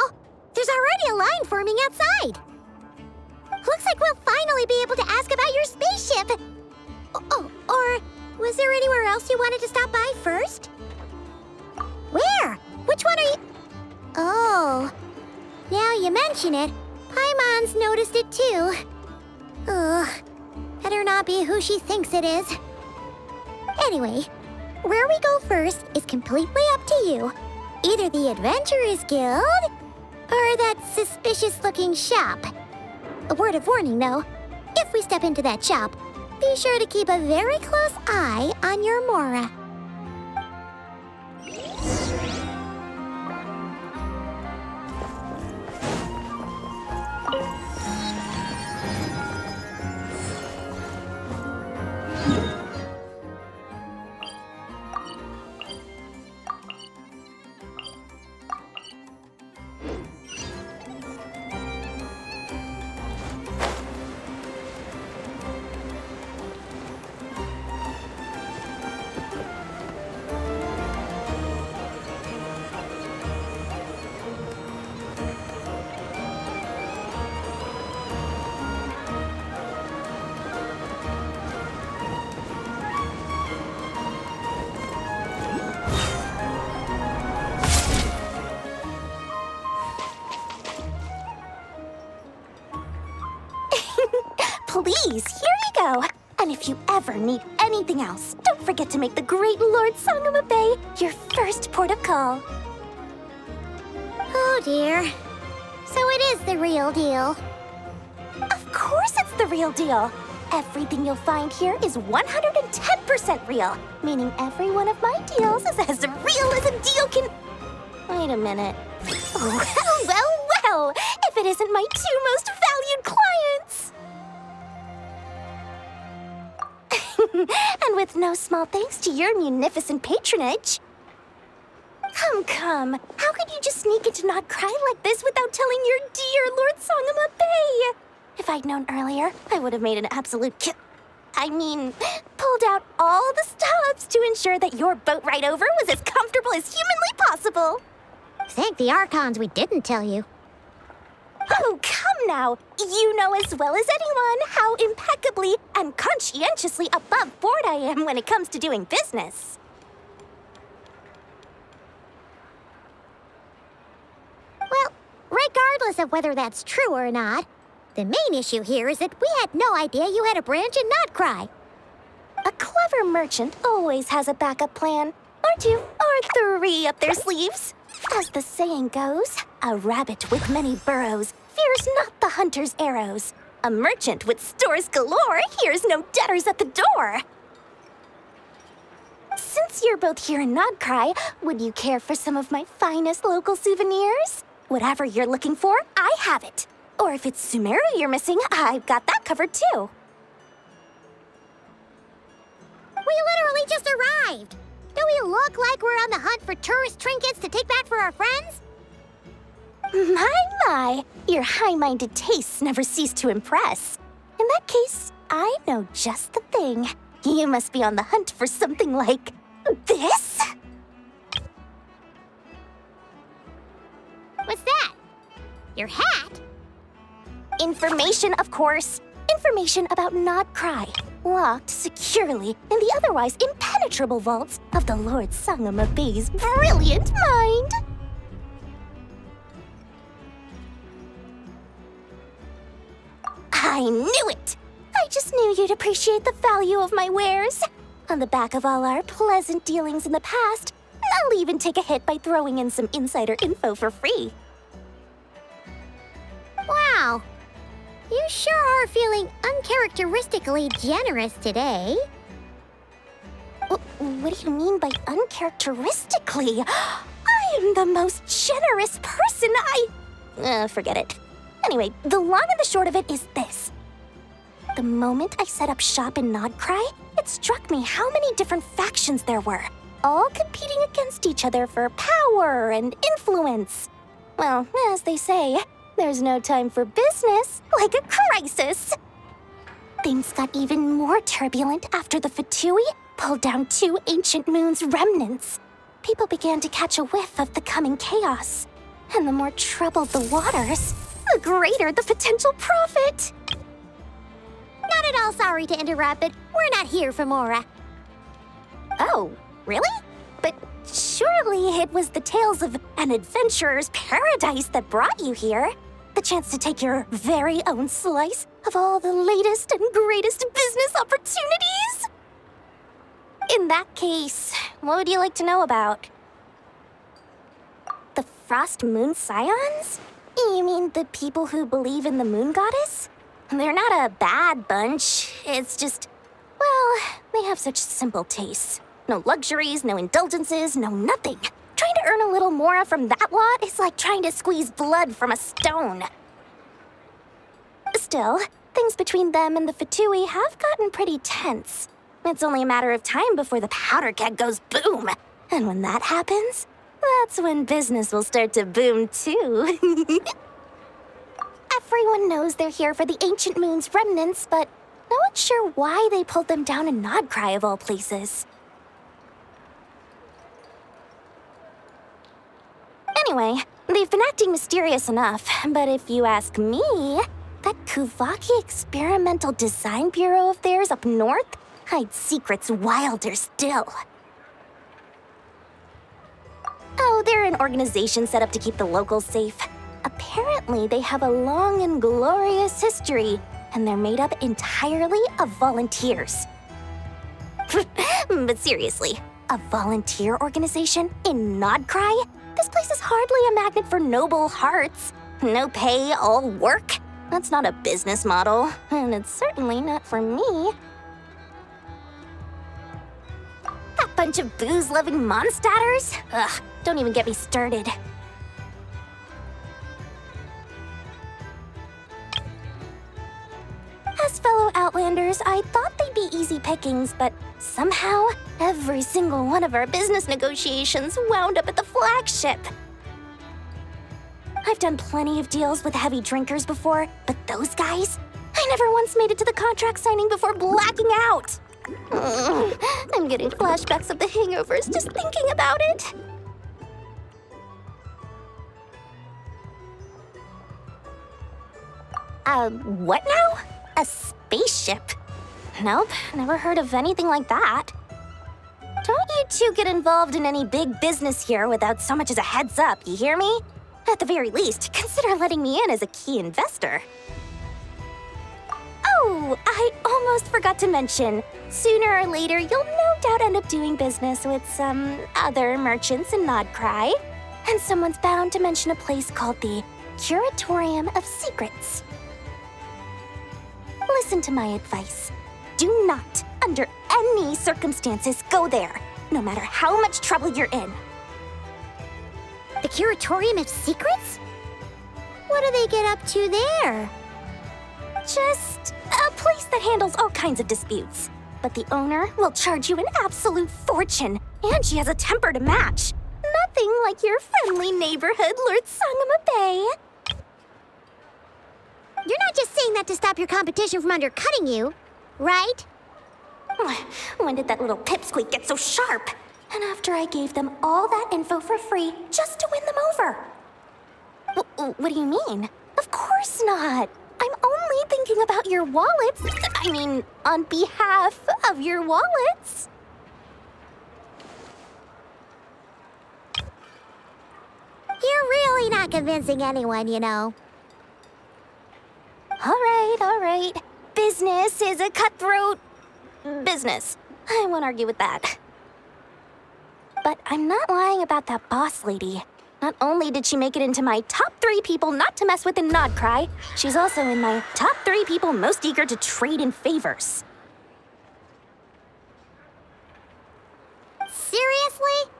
Speaker 1: There's already a line forming outside. Looks like we'll finally be able to ask about your spaceship. Oh, or was there anywhere else you wanted to stop by first? Where? Which one are you... Oh, now you mention it, Paimon's noticed it too. Ugh, better not be who she thinks it is. Anyway, where we go first is completely up to you. Either the Adventurers Guild, or that suspicious-looking shop. A word of warning, though. If we step into that shop, be sure to keep a very close eye on your Mora.
Speaker 14: Please, here you go. And if you ever need anything else, don't forget to make the great Lord Sangama Bay your first port of call.
Speaker 1: Oh dear. So it is the real deal.
Speaker 14: Of course it's the real deal. Everything you'll find here is 110% real, meaning every one of my deals is as real as a deal can... Wait a minute. Well, if it isn't my two most valued clients! And with no small thanks to your munificent patronage. Come. How could you just sneak into Nordkai like this without telling your dear Lord Sangama Bay? If I'd known earlier, I would have made an absolute pulled out all the stops to ensure that your boat ride over was as comfortable as humanly possible.
Speaker 1: Thank the Archons we didn't tell you.
Speaker 14: Oh, come now. You know as well as anyone how impeccably and conscientiously above board I am when it comes to doing business.
Speaker 1: Well, regardless of whether that's true or not, the main issue here is that we had no idea you had a branch in Nordkai.
Speaker 14: A clever merchant always has a backup plan, or two, or three up their sleeves. As the saying goes, a rabbit with many burrows fears not the hunter's arrows. A merchant with stores galore hears no debtors at the door. Since you're both here in Nordkai, would you care for some of my finest local souvenirs? Whatever you're looking for, I have it. Or if it's Sumeru you're missing, I've got that covered too.
Speaker 1: We literally just arrived. Do we look like we're on the hunt for tourist trinkets to take back for our friends?
Speaker 14: My, your high-minded tastes never cease to impress. In that case, I know just the thing. You must be on the hunt for something like this?
Speaker 1: What's that? Your hat?
Speaker 14: Information, of course. Information about Nordkai, locked securely in the otherwise impenetrable vaults of the Lord Sangama Bay's brilliant mind. I knew it! I just knew you'd appreciate the value of my wares. On the back of all our pleasant dealings in the past, I'll even take a hit by throwing in some insider info for free.
Speaker 1: Wow. You sure are feeling uncharacteristically generous today.
Speaker 14: What do you mean by uncharacteristically? I am the most generous person forget it. Anyway, the long and the short of it is this. The moment I set up shop in Nordkai, it struck me how many different factions there were, all competing against each other for power and influence. Well, as they say, there's no time for business like a crisis. Things got even more turbulent after the Fatui pulled down 2 ancient moon's remnants. People began to catch a whiff of the coming chaos. And the more troubled the waters, the greater the potential profit.
Speaker 1: Not at all sorry to interrupt, but we're not here for Mora.
Speaker 14: Oh, really? But surely it was the tales of an adventurer's paradise that brought you here. The chance to take your very own slice of all the latest and greatest business opportunities. In that case, what would you like to know about? The Frost Moon Scions? You mean the people who believe in the moon goddess? They're not a bad bunch. It's just, well, they have such simple tastes. No luxuries, no indulgences, no nothing. Trying to earn a little more from that lot is like trying to squeeze blood from a stone. Still, things between them and the Fatui have gotten pretty tense. It's only a matter of time before the powder keg goes boom. And when that happens, that's when business will start to boom too. Everyone knows they're here for the Ancient Moon's remnants, but no one's sure why they pulled them down in Nordkai of all places. Anyway, they've been acting mysterious enough, but if you ask me, that Kuvaki Experimental Design Bureau of theirs up north hides secrets wilder still. Oh, they're an organization set up to keep the locals safe. Apparently, they have a long and glorious history, and they're made up entirely of volunteers. But seriously, a volunteer organization in Nordkai? This place is hardly a magnet for noble hearts. No pay, all work. That's not a business model, and it's certainly not for me. That bunch of booze-loving monsters? Ugh, don't even get me started. As fellow Outlanders, I thought they'd be easy pickings, but somehow, every single one of our business negotiations wound up at the flagship. I've done plenty of deals with heavy drinkers before, but those guys? I never once made it to the contract signing before blacking out. I'm getting flashbacks of the hangovers just thinking about it. What now? A spaceship? Nope, never heard of anything like that. Don't you two get involved in any big business here without so much as a heads up, you hear me? At the very least, consider letting me in as a key investor. Oh, I almost forgot to mention. Sooner or later, you'll no doubt end up doing business with some other merchants in Nordkai. And someone's bound to mention a place called the Curatorium of Secrets. Listen to my advice. Do not, under any circumstances, go there, no matter how much trouble you're in.
Speaker 1: The Curatorium of Secrets? What do they get up to there?
Speaker 14: Just a place that handles all kinds of disputes. But the owner will charge you an absolute fortune, and she has a temper to match. Nothing like your friendly neighborhood Lord Sangama Bay.
Speaker 1: You're not just saying that to stop your competition from undercutting you, right?
Speaker 14: When did that little pipsqueak get so sharp? And after I gave them all that info for free just to win them over. What do you mean? Of course not. I'm only thinking about your wallets. I mean, on behalf of your wallets.
Speaker 1: You're really not convincing anyone, you know.
Speaker 14: All right. Business is a cutthroat business. I won't argue with that. But I'm not lying about that boss lady. Not only did she make it into my top 3 people not to mess with in Nordkai, she's also in my top 3 people most eager to trade in favors.
Speaker 1: Seriously?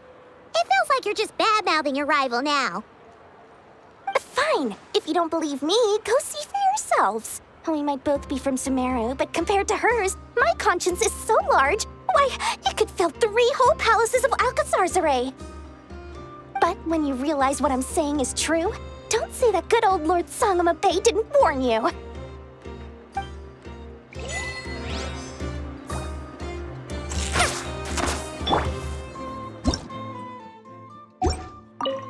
Speaker 1: It feels like you're just bad-mouthing your rival now.
Speaker 14: Fine. If you don't believe me, go see for yourselves. We might both be from Sumeru, but compared to hers, my conscience is so large, why, it could fill 3 whole palaces of Alcazar's. But when you realize what I'm saying is true, don't say that good old Lord Sangama Bay didn't warn you.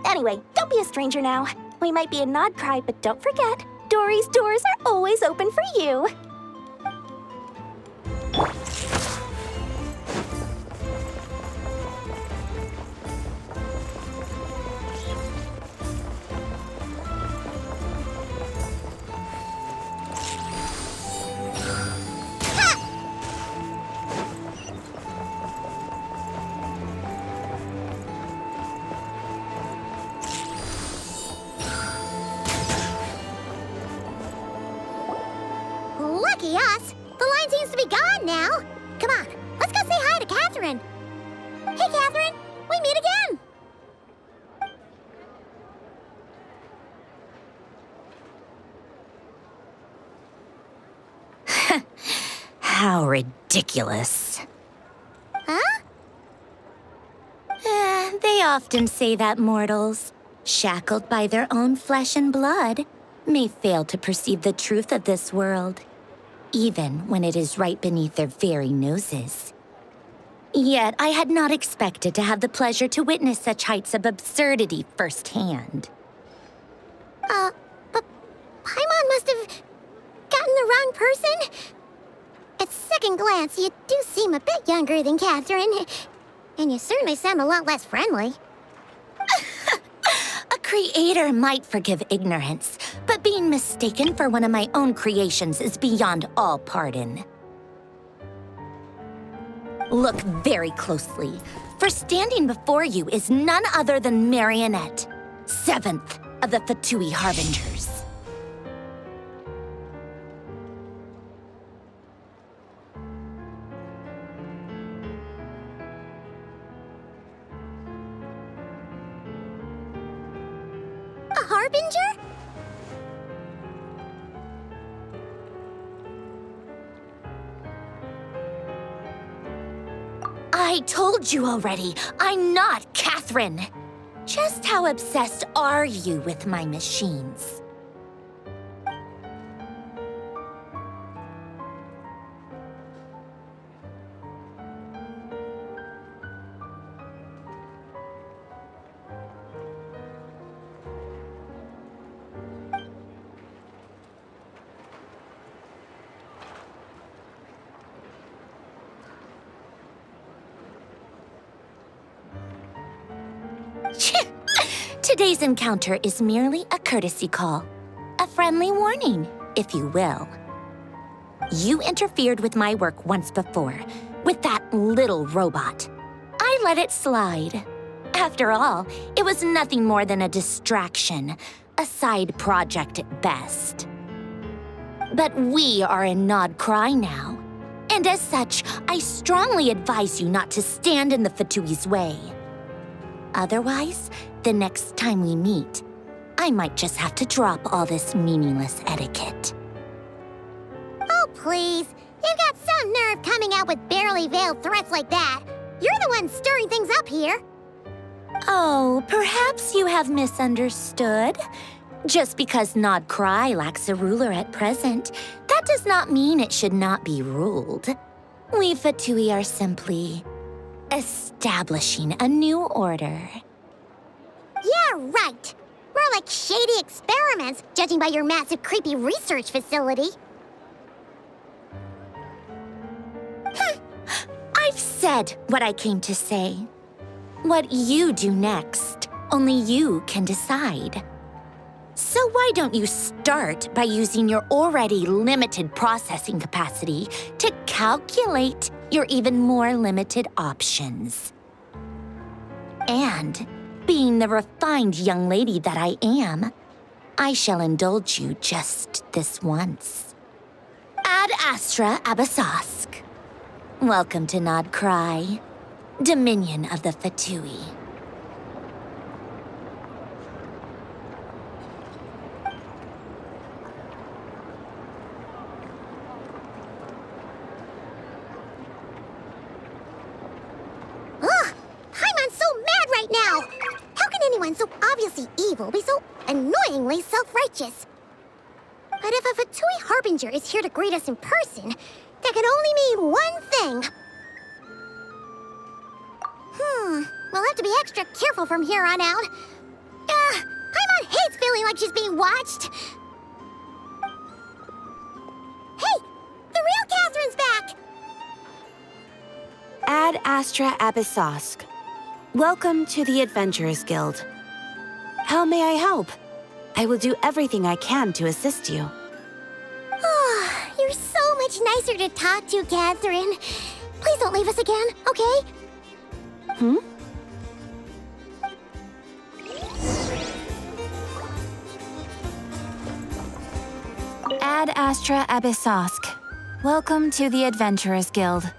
Speaker 14: Anyway, don't be a stranger now. We might be in Nordkai, but don't forget, Dory's doors are always open for you.
Speaker 1: lucky us. The line seems to be gone now. Come on, let's go say hi to Catherine. Hey, Catherine, we meet again.
Speaker 14: How ridiculous.
Speaker 1: Huh?
Speaker 14: They often say that mortals, shackled by their own flesh and blood, may fail to perceive the truth of this world, even when it is right beneath their very noses. Yet I had not expected to have the pleasure to witness such heights of absurdity firsthand.
Speaker 1: But Paimon must have gotten the wrong person. At second glance, you do seem a bit younger than Catherine, and you certainly sound a lot less friendly.
Speaker 14: A creator might forgive ignorance, but being mistaken for one of my own creations is beyond all pardon. Look very closely, for standing before you is none other than Marionette, 7th of the Fatui Harbingers.
Speaker 1: A Harbinger?
Speaker 14: I told you already, I'm not Catherine. Just how obsessed are you with my machines? Today's encounter is merely a courtesy call. A friendly warning, if you will. You interfered with my work once before, with that little robot. I let it slide. After all, it was nothing more than a distraction, a side project at best. But we are in Nordkai now, and as such, I strongly advise you not to stand in the Fatui's way. Otherwise, the next time we meet, I might just have to drop all this meaningless etiquette.
Speaker 1: Oh, please. You've got some nerve coming out with barely veiled threats like that. You're the one stirring things up here.
Speaker 14: Oh, perhaps you have misunderstood. Just because Nordkai lacks a ruler at present, that does not mean it should not be ruled. We Fatui are simply establishing a new order.
Speaker 1: Yeah, right. More like shady experiments, judging by your massive, creepy research facility.
Speaker 14: I've said what I came to say. What you do next, only you can decide. So why don't you start by using your already limited processing capacity to calculate your even more limited options? And, being the refined young lady that I am, I shall indulge you just this once. Ad Astra Abyssosque. Welcome to Nordkai, Dominion of the Fatui.
Speaker 1: Ugh! Paimon's so mad right now! How can anyone so obviously evil be so annoyingly self-righteous? But if a Fatui Harbinger is here to greet us in person, that can only mean one thing. We'll have to be extra careful from here on out. Paimon hates feeling like she's being watched. Hey! The real Catherine's back!
Speaker 15: Ad Astra Abyssosque. Welcome to the Adventurers Guild. How may I help? I will do everything I can to assist you.
Speaker 1: You're so much nicer to talk to, Catherine. Please don't leave us again, okay?
Speaker 15: Ad Astra Abyssosque. Welcome to the Adventurers Guild.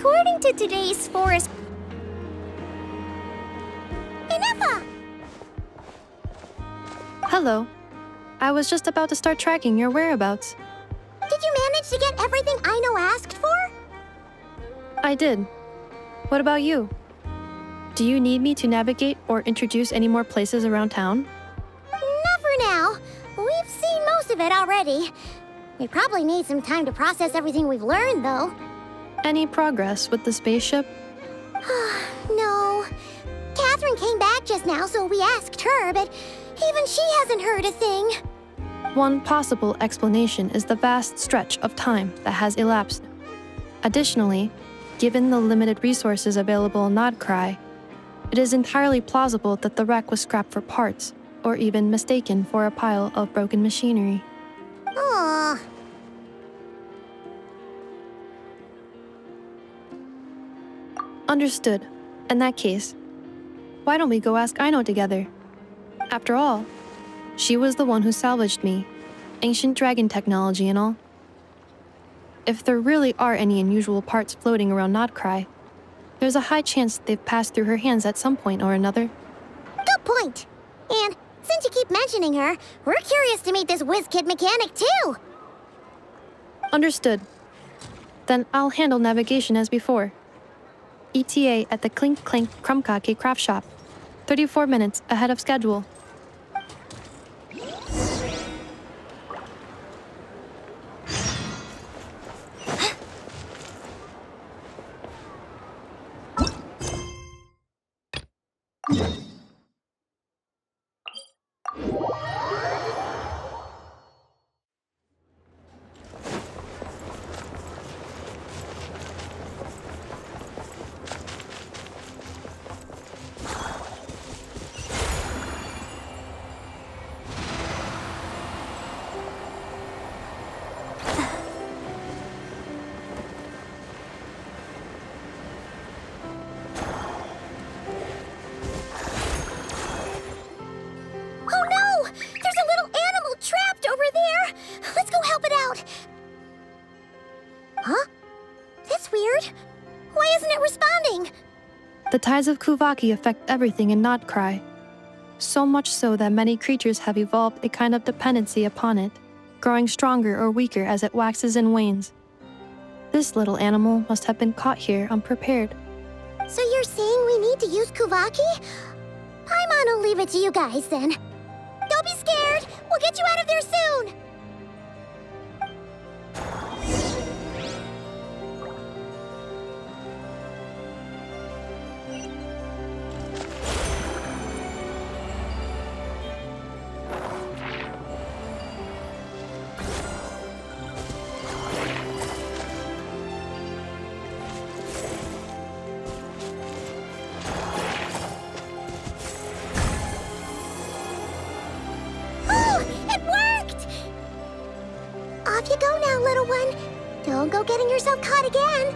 Speaker 1: According to today's forest... Inepa!
Speaker 2: Hello. I was just about to start tracking your whereabouts.
Speaker 1: Did you manage to get everything Ino asked for?
Speaker 2: I did. What about you? Do you need me to navigate or introduce any more places around town?
Speaker 1: Not for now. We've seen most of it already. We probably need some time to process everything we've learned, though.
Speaker 2: Any progress with the spaceship?
Speaker 1: No. Catherine came back just now, so we asked her, but even she hasn't heard a thing.
Speaker 2: One possible explanation is the vast stretch of time that has elapsed. Additionally, given the limited resources available in Nordkai, it is entirely plausible that the wreck was scrapped for parts, or even mistaken for a pile of broken machinery.
Speaker 1: Aww.
Speaker 2: Understood. In that case, why don't we go ask Ino together? After all, she was the one who salvaged me, ancient dragon technology and all. If there really are any unusual parts floating around Nordkai, there's a high chance they've passed through her hands at some point or another.
Speaker 1: Good point. And since you keep mentioning her, we're curious to meet this whiz-kid mechanic too.
Speaker 2: Understood. Then I'll handle navigation as before. ETA at the Clink Clink Krumkake craft shop. 34 minutes ahead of schedule. The tides of Kuvaki affect everything in Nordkai, so much so that many creatures have evolved a kind of dependency upon it, growing stronger or weaker as it waxes and wanes. This little animal must have been caught here unprepared.
Speaker 1: So you're saying we need to use Kuvaki? Paimon will leave it to you guys then. Don't be scared! We'll get you out of there soon! Off you go now, little one. Don't go getting yourself caught again.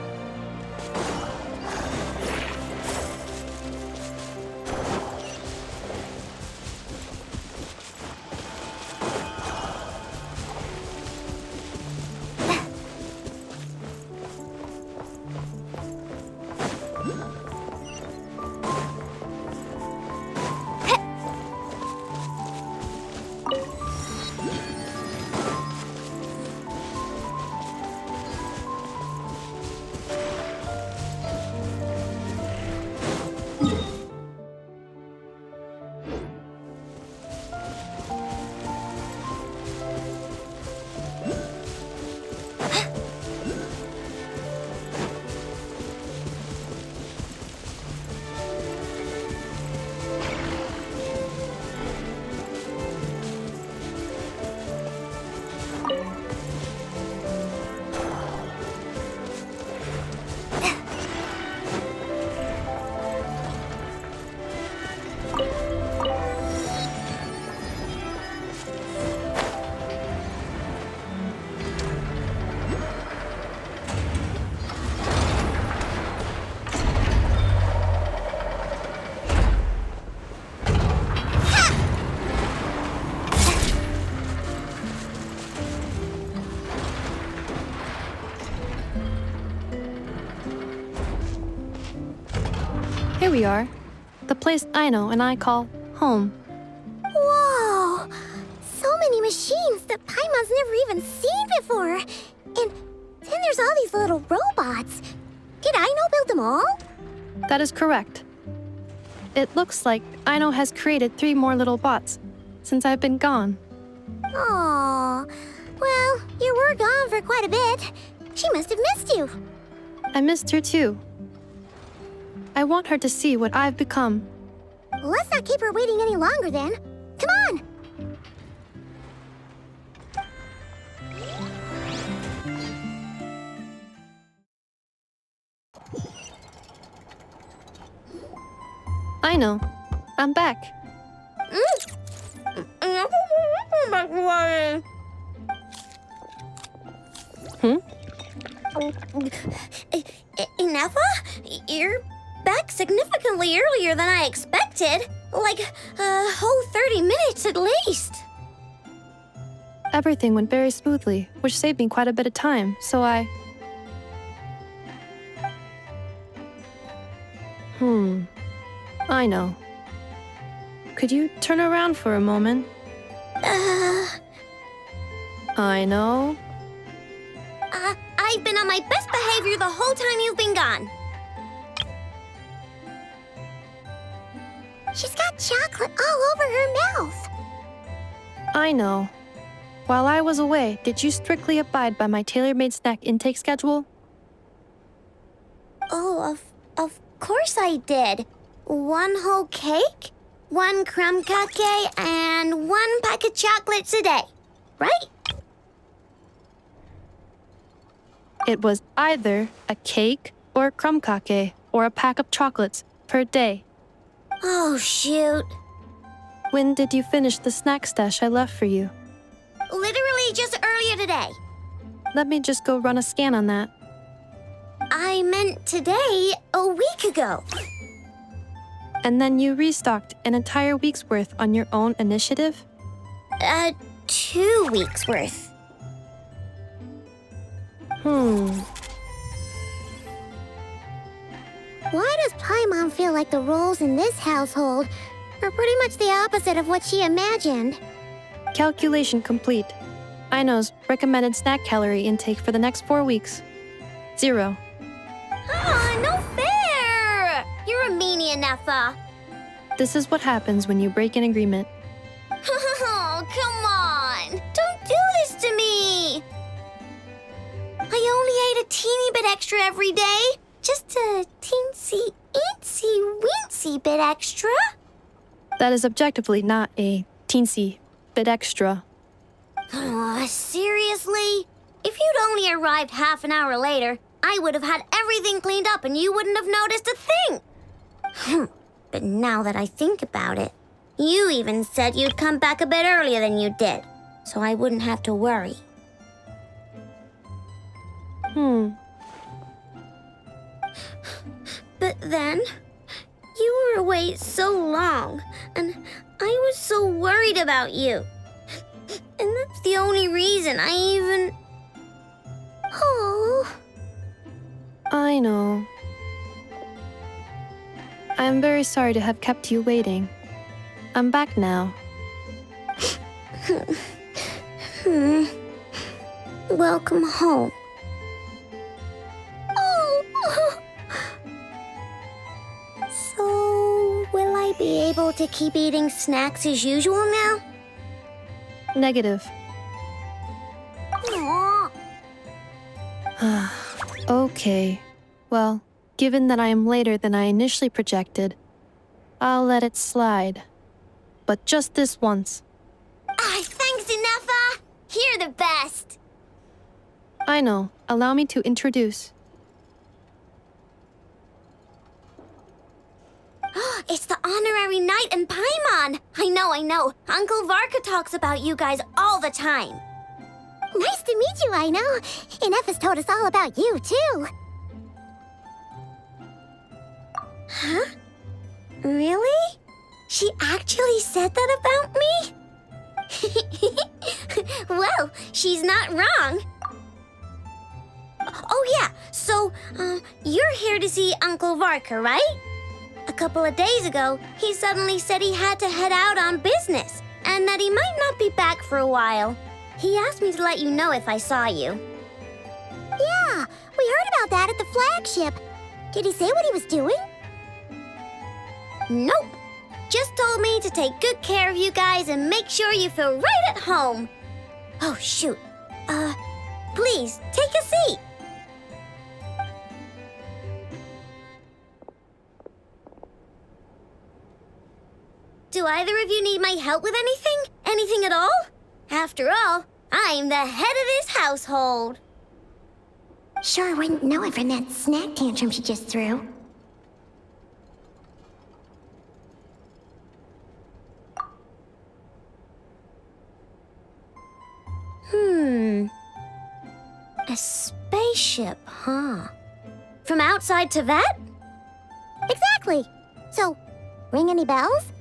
Speaker 2: Here we are. The place Aino and I call home.
Speaker 1: Whoa! So many machines that Paimon's never even seen before. And then there's all these little robots. Did Aino build them all?
Speaker 2: That is correct. It looks like Aino has created 3 more little bots since I've been gone.
Speaker 1: Aw. Well, you were gone for quite a bit. She must have missed you.
Speaker 2: I missed her too. I want her to see what I've become.
Speaker 1: Let's not keep her waiting any longer then. Come on!
Speaker 2: Aino, I'm back.
Speaker 3: Ineffa? You're back significantly earlier than I expected. Like a whole 30 minutes at least.
Speaker 2: Everything went very smoothly, which saved me quite a bit of time, so I... Aino. Could you turn around for a moment? Aino.
Speaker 3: I've been on my best behavior the whole time you've been gone.
Speaker 1: She's got chocolate all over her mouth.
Speaker 2: Aino. While I was away, did you strictly abide by my tailor-made snack intake schedule?
Speaker 3: Oh, of course I did. 1 whole cake, 1 crumb cake, and 1 pack of chocolates a day, right?
Speaker 2: It was either a cake or a crumb cake or a pack of chocolates per day.
Speaker 3: Oh, shoot.
Speaker 2: When did you finish the snack stash I left for you?
Speaker 3: Literally just earlier today.
Speaker 2: Let me just go run a scan on that.
Speaker 3: I meant today, a week ago.
Speaker 2: And then you restocked an entire week's worth on your own initiative?
Speaker 3: 2 weeks worth.
Speaker 1: Why does Paimon feel like the roles in this household are pretty much the opposite of what she imagined?
Speaker 2: Calculation complete. Aino's recommended snack calorie intake for the next 4 weeks. 0.
Speaker 3: No fair! You're a meanie, Ineffa.
Speaker 2: This is what happens when you break an agreement.
Speaker 3: Oh, come on! Don't do this to me! I only ate a teeny bit extra every day. Just a teensy, eensy bit extra.
Speaker 2: That is objectively not a teensy bit extra.
Speaker 3: Seriously? If you'd only arrived half an hour later, I would have had everything cleaned up and you wouldn't have noticed a thing. But now that I think about it, you even said you'd come back a bit earlier than you did, so I wouldn't have to worry. But then, you were away so long, and I was so worried about you. And that's the only reason I even... Oh.
Speaker 2: I know. I am very sorry to have kept you waiting. I'm back now.
Speaker 3: Welcome home. Oh. So, will I be able to keep eating snacks as usual now?
Speaker 2: Negative. Okay. Well, given that I am later than I initially projected, I'll let it slide. But just this once.
Speaker 3: Thanks, Ineffa! You're the best!
Speaker 2: I know. Allow me to introduce.
Speaker 3: It's the honorary knight and Paimon! I know. Uncle Varka talks about you guys all the time.
Speaker 1: Nice to meet you, Aino. Ineffa's told us all about you, too.
Speaker 3: Huh? Really? She actually said that about me? Well, she's not wrong. Oh yeah, so, you're here to see Uncle Varka, right? couple of days ago, he suddenly said he had to head out on business and that he might not be back for a while. He asked me to let you know if I saw you.
Speaker 1: Yeah, we heard about that at the flagship. Did he say what he was doing?
Speaker 3: Nope. Just told me to take good care of you guys and make sure you feel right at home. Oh, shoot. Please, take a seat. Do either of you need my help with anything? Anything at all? After all, I'm the head of this household.
Speaker 1: Sure wouldn't know it from that snack tantrum she just threw.
Speaker 3: A spaceship, huh? From outside to that?
Speaker 1: Exactly. So, ring any bells?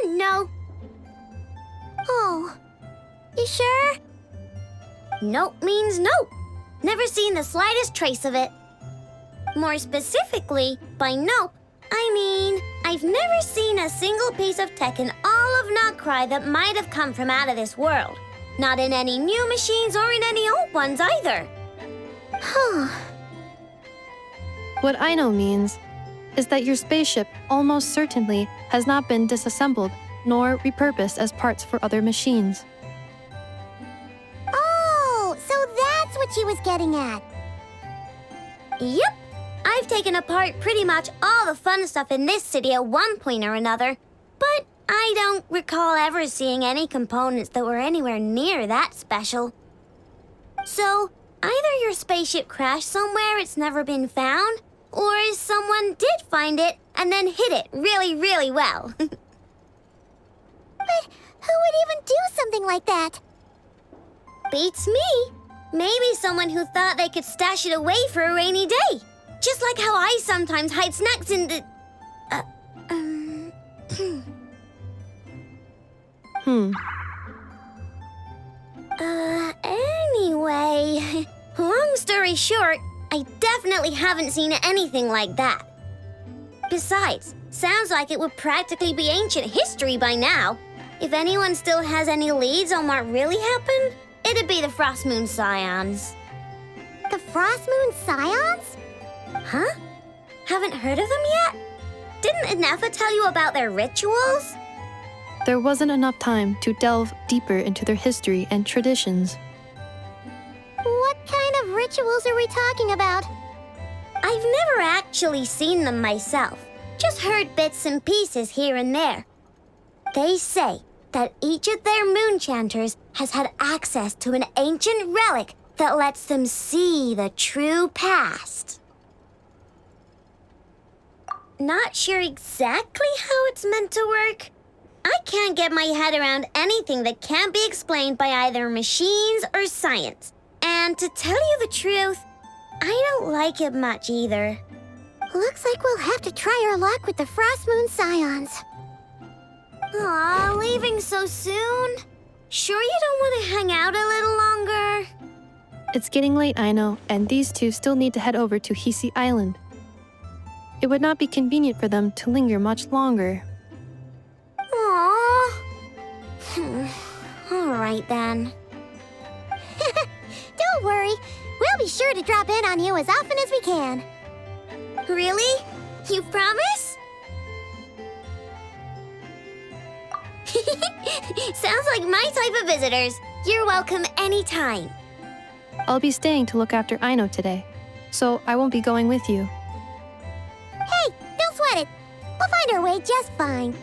Speaker 3: No.
Speaker 1: Oh, you sure?
Speaker 3: Nope means nope. Never seen the slightest trace of it. More specifically, by nope, I mean, I've never seen a single piece of tech in all of Nordkai that might have come from out of this world. Not in any new machines or in any old ones either.
Speaker 1: Huh.
Speaker 2: What I know means is that your spaceship almost certainly has not been disassembled nor repurposed as parts for other machines.
Speaker 1: Oh, so that's what she was getting at.
Speaker 3: Yep. I've taken apart pretty much all the fun stuff in this city at one point or another, but I don't recall ever seeing any components that were anywhere near that special. So, either your spaceship crashed somewhere it's never been found, or someone did find it and then hid it really, really well.
Speaker 1: But who would even do something like that?
Speaker 3: Beats me. Maybe someone who thought they could stash it away for a rainy day. Just like how I sometimes hide snacks in the... Anyway, long story short, I definitely haven't seen anything like that. Besides, sounds like it would practically be ancient history by now. If anyone still has any leads on what really happened, it'd be the Frost Moon Scions.
Speaker 1: The Frost Moon Scions?
Speaker 3: Huh? Haven't heard of them yet? Didn't Inefa tell you about their rituals?
Speaker 2: There wasn't enough time to delve deeper into their history and traditions.
Speaker 1: What kind of rituals are we talking about?
Speaker 3: I've never actually seen them myself, just heard bits and pieces here and there. They say that each of their moon chanters has had access to an ancient relic that lets them see the true past. Not sure exactly how it's meant to work. I can't get my head around anything that can't be explained by either machines or science. And to tell you the truth, I don't like it much either.
Speaker 1: Looks like we'll have to try our luck with the Frost Moon Scions.
Speaker 3: Aw, leaving so soon? Sure you don't want to hang out a little longer?
Speaker 2: It's getting late, I know, and these two still need to head over to Hisi Island. It would not be convenient for them to linger much longer.
Speaker 3: Aww. All right then.
Speaker 1: Don't worry. We'll be sure to drop in on you as often as we can.
Speaker 3: Really? You promise? Sounds like my type of visitors. You're welcome anytime.
Speaker 2: I'll be staying to look after Aino today, so I won't be going with you.
Speaker 1: Hey, don't sweat it. We'll find our way just fine.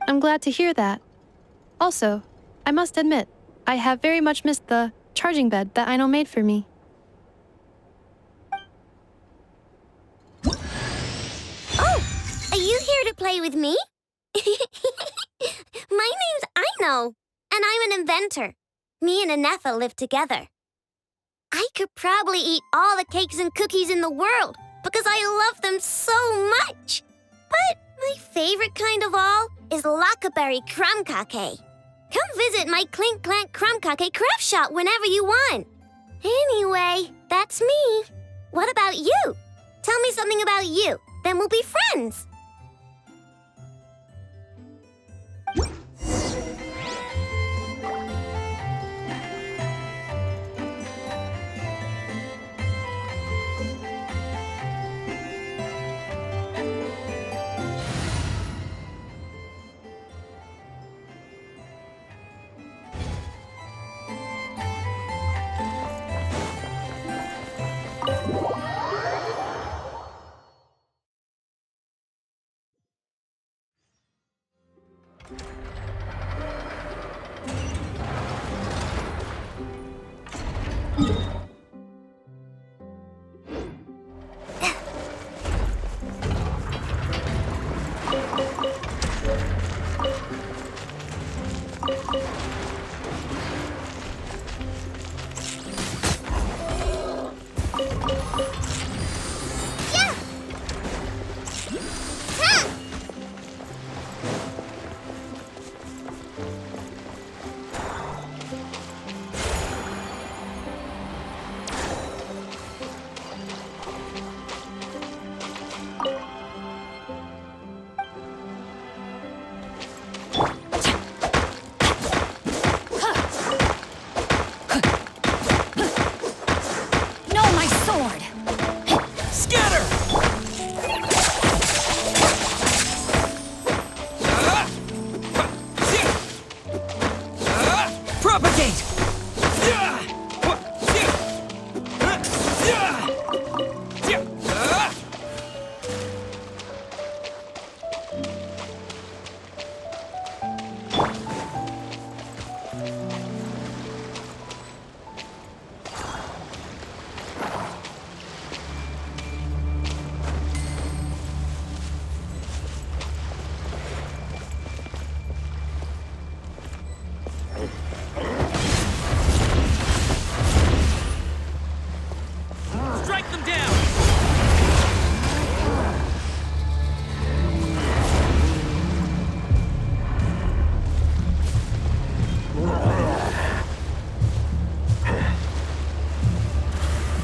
Speaker 2: I'm glad to hear that. Also, I must admit, I have very much missed the charging bed that Aino made for me.
Speaker 3: Oh, are you here to play with me? My name's Aino, and I'm an inventor. Me and Inefa live together. I could probably eat all the cakes and cookies in the world because I love them so much. But my favorite kind of all is Lackaberry Crumb Cake. Come visit my Clink Clank Crumb Cake craft shop whenever you want. Anyway, that's me. What about you? Tell me something about you. Then we'll be friends.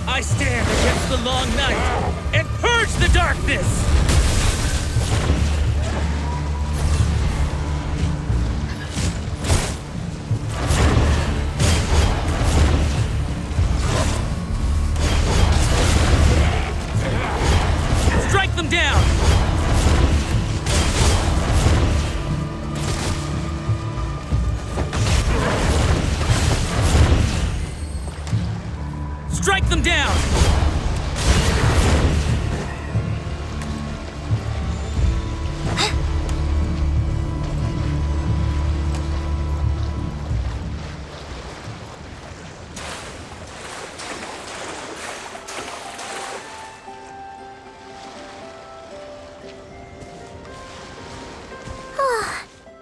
Speaker 16: I stand against the long night and purge the darkness! Strike them down! Strike them down!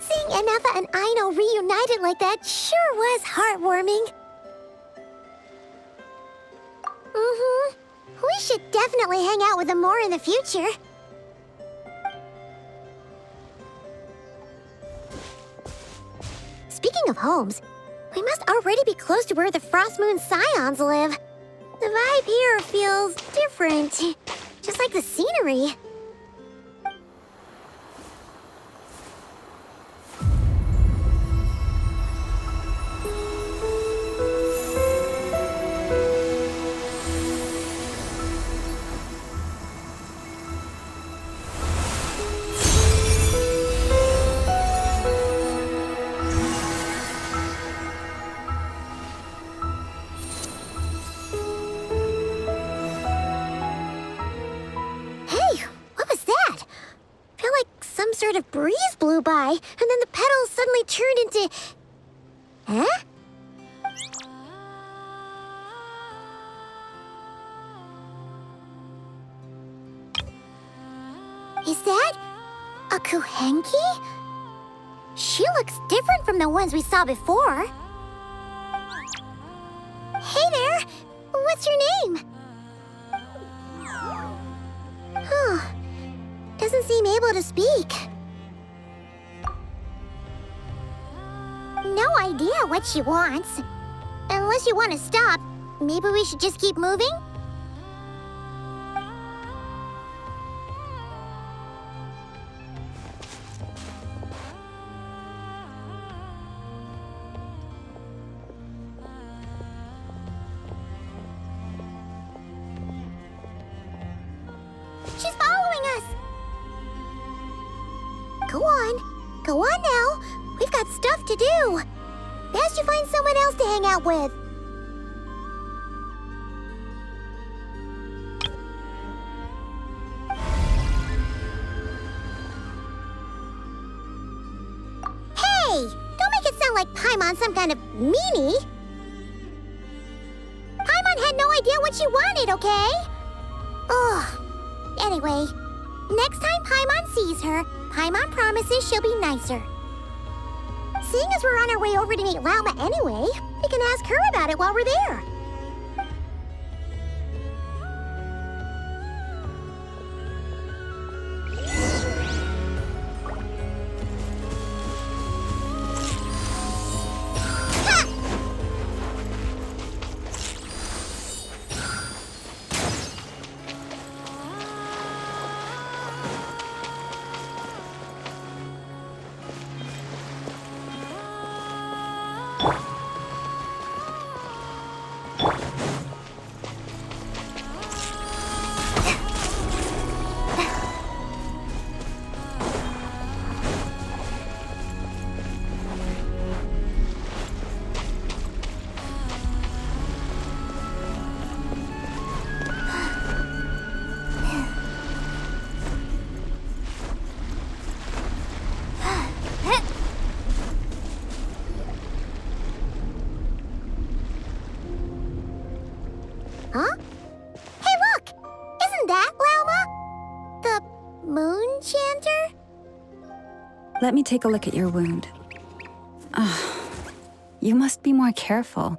Speaker 1: Seeing Anafa and Aino reunited like that sure was heartwarming. We should definitely hang out with them more in the future. Speaking of homes, we must already be close to where the Frost Moon Scions live. The vibe here feels different, just like the scenery. Sort of breeze blew by, and then the petals suddenly turned into... Huh? Is that a Kuhenki? She looks different from the ones we saw before. Hey there! What's your name? Huh. Doesn't seem able to speak. No idea what she wants. Unless you want to stop, maybe we should just keep moving? Go on. Go on now. We've got stuff to do. Best you find someone else to hang out with. Hey! Don't make it sound like Paimon's some kind of meanie. Paimon had no idea what she wanted, okay? Ugh. Anyway, next time Paimon sees her, Paimon promises she'll be nicer. Seeing as we're on our way over to meet Lauma anyway, we can ask her about it while we're there. Huh? Hey, look! Isn't that Lauma? The moon chanter?
Speaker 11: Let me take a look at your wound. You must be more careful.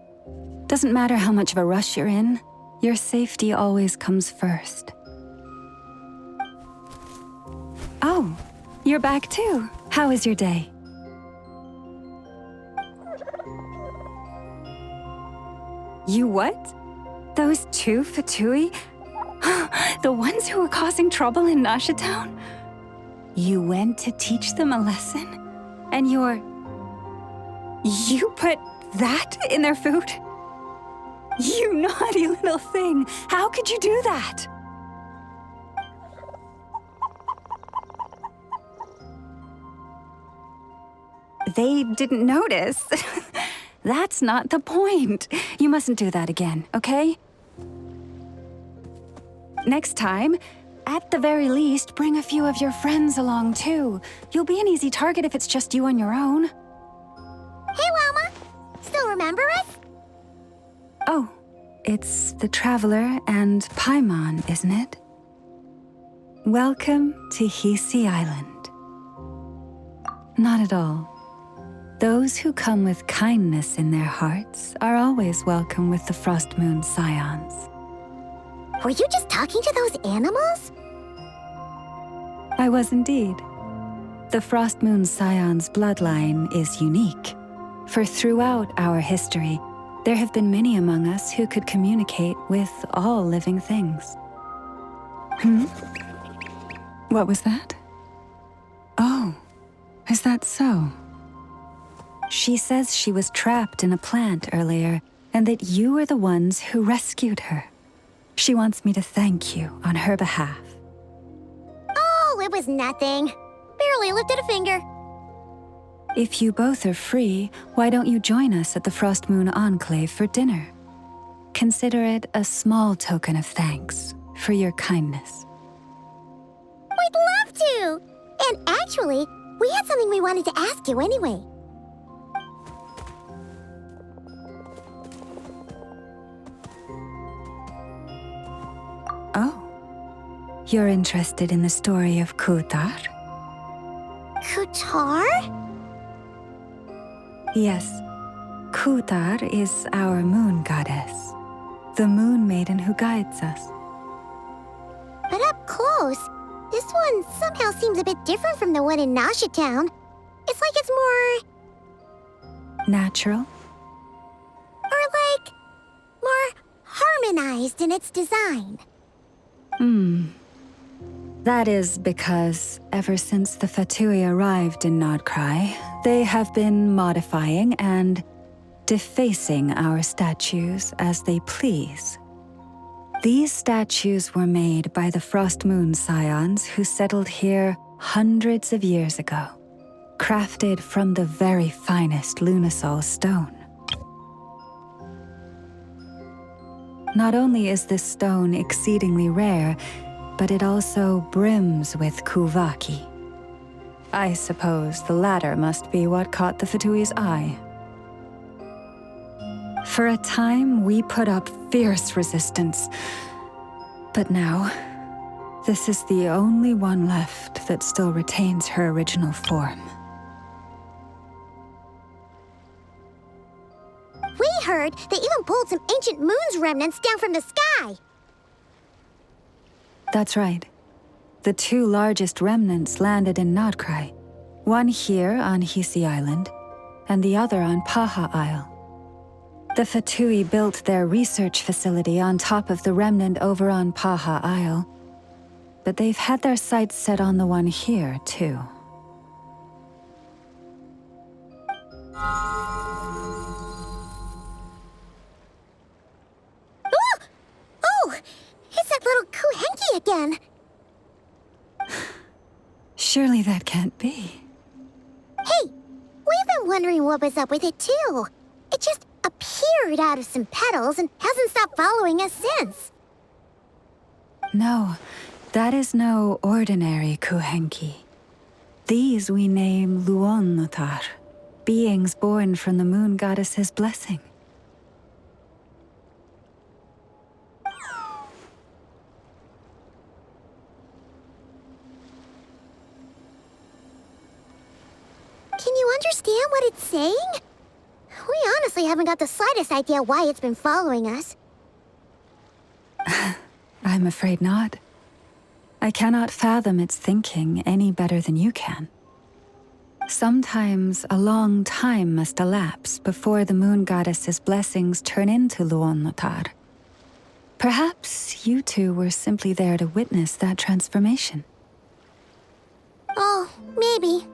Speaker 11: Doesn't matter how much of a rush you're in, your safety always comes first. Oh, you're back too. How was your day? You what? Those two Fatui? The ones who were causing trouble in Nasha Town? You went to teach them a lesson? And you put that in their food? You naughty little thing! How could you do that? They didn't notice. That's not the point. You mustn't do that again, okay? Next time, at the very least, bring a few of your friends along too. You'll be an easy target if it's just you on your own.
Speaker 1: Hey, Lauma! Still remember us?
Speaker 11: Oh, it's the Traveler and Paimon, isn't it? Welcome to Hisi Island. Not at all. Those who come with kindness in their hearts are always welcome with the Frost Moon Scions.
Speaker 1: Were you just talking to those animals?
Speaker 11: I was indeed. The Frost Moon Scions bloodline is unique, for throughout our history, there have been many among us who could communicate with all living things. What was that? Oh, is that so? She says she was trapped in a plant earlier, and that you were the ones who rescued her. She wants me to thank you on her behalf.
Speaker 1: Oh, it was nothing. Barely lifted a finger.
Speaker 11: If you both are free, why don't you join us at the Frost Moon Enclave for dinner? Consider it a small token of thanks for your kindness.
Speaker 1: We'd love to! And actually, we had something we wanted to ask you anyway.
Speaker 11: Oh. You're interested in the story of Kutar?
Speaker 1: Kutar?
Speaker 11: Yes. Kutar is our moon goddess, the moon maiden who guides us.
Speaker 1: But up close, this one somehow seems a bit different from the one in Nasha Town. It's like it's more...
Speaker 11: natural?
Speaker 1: Or like... more harmonized in its design.
Speaker 11: That is because ever since the Fatui arrived in Nordkai, they have been modifying and defacing our statues as they please. These statues were made by the Frost Moon Scions who settled here hundreds of years ago, crafted from the very finest lunasol stone. Not only is this stone exceedingly rare, but it also brims with kuvaki. I suppose the latter must be what caught the Fatui's eye. For a time, we put up fierce resistance, but now, this is the only one left that still retains her original form.
Speaker 1: We heard they even pulled some ancient moon's remnants down from the sky.
Speaker 11: That's right. The two largest remnants landed in Nordkai. One here on Hisi Island, and the other on Paha Isle. The Fatui built their research facility on top of the remnant over on Paha Isle, but they've had their sights set on the one here, too.
Speaker 1: Oh! It's that little Kuhenki again!
Speaker 11: Surely that can't be.
Speaker 1: Hey! We've been wondering what was up with it, too. It just appeared out of some petals and hasn't stopped following us since.
Speaker 11: No, that is no ordinary Kuhenki. These we name Luonnotar, beings born from the moon goddess's blessing.
Speaker 1: Can you understand what it's saying? We honestly haven't got the slightest idea why it's been following us.
Speaker 11: I'm afraid not. I cannot fathom its thinking any better than you can. Sometimes a long time must elapse before the moon goddess's blessings turn into Luonnotar. Perhaps you two were simply there to witness that transformation.
Speaker 1: Oh, maybe.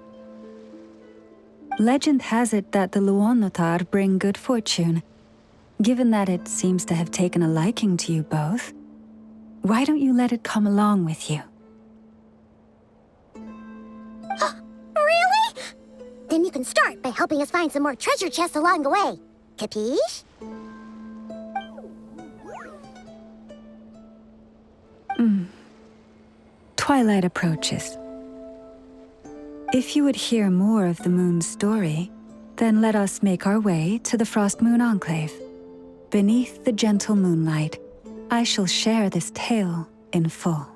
Speaker 11: Legend has it that the Luonnotar bring good fortune. Given that it seems to have taken a liking to you both, why don't you let it come along with you?
Speaker 1: Really? Then you can start by helping us find some more treasure chests along the way. Capiche?
Speaker 11: Twilight approaches. If you would hear more of the moon's story, then let us make our way to the Frost Moon Enclave. Beneath the gentle moonlight, I shall share this tale in full.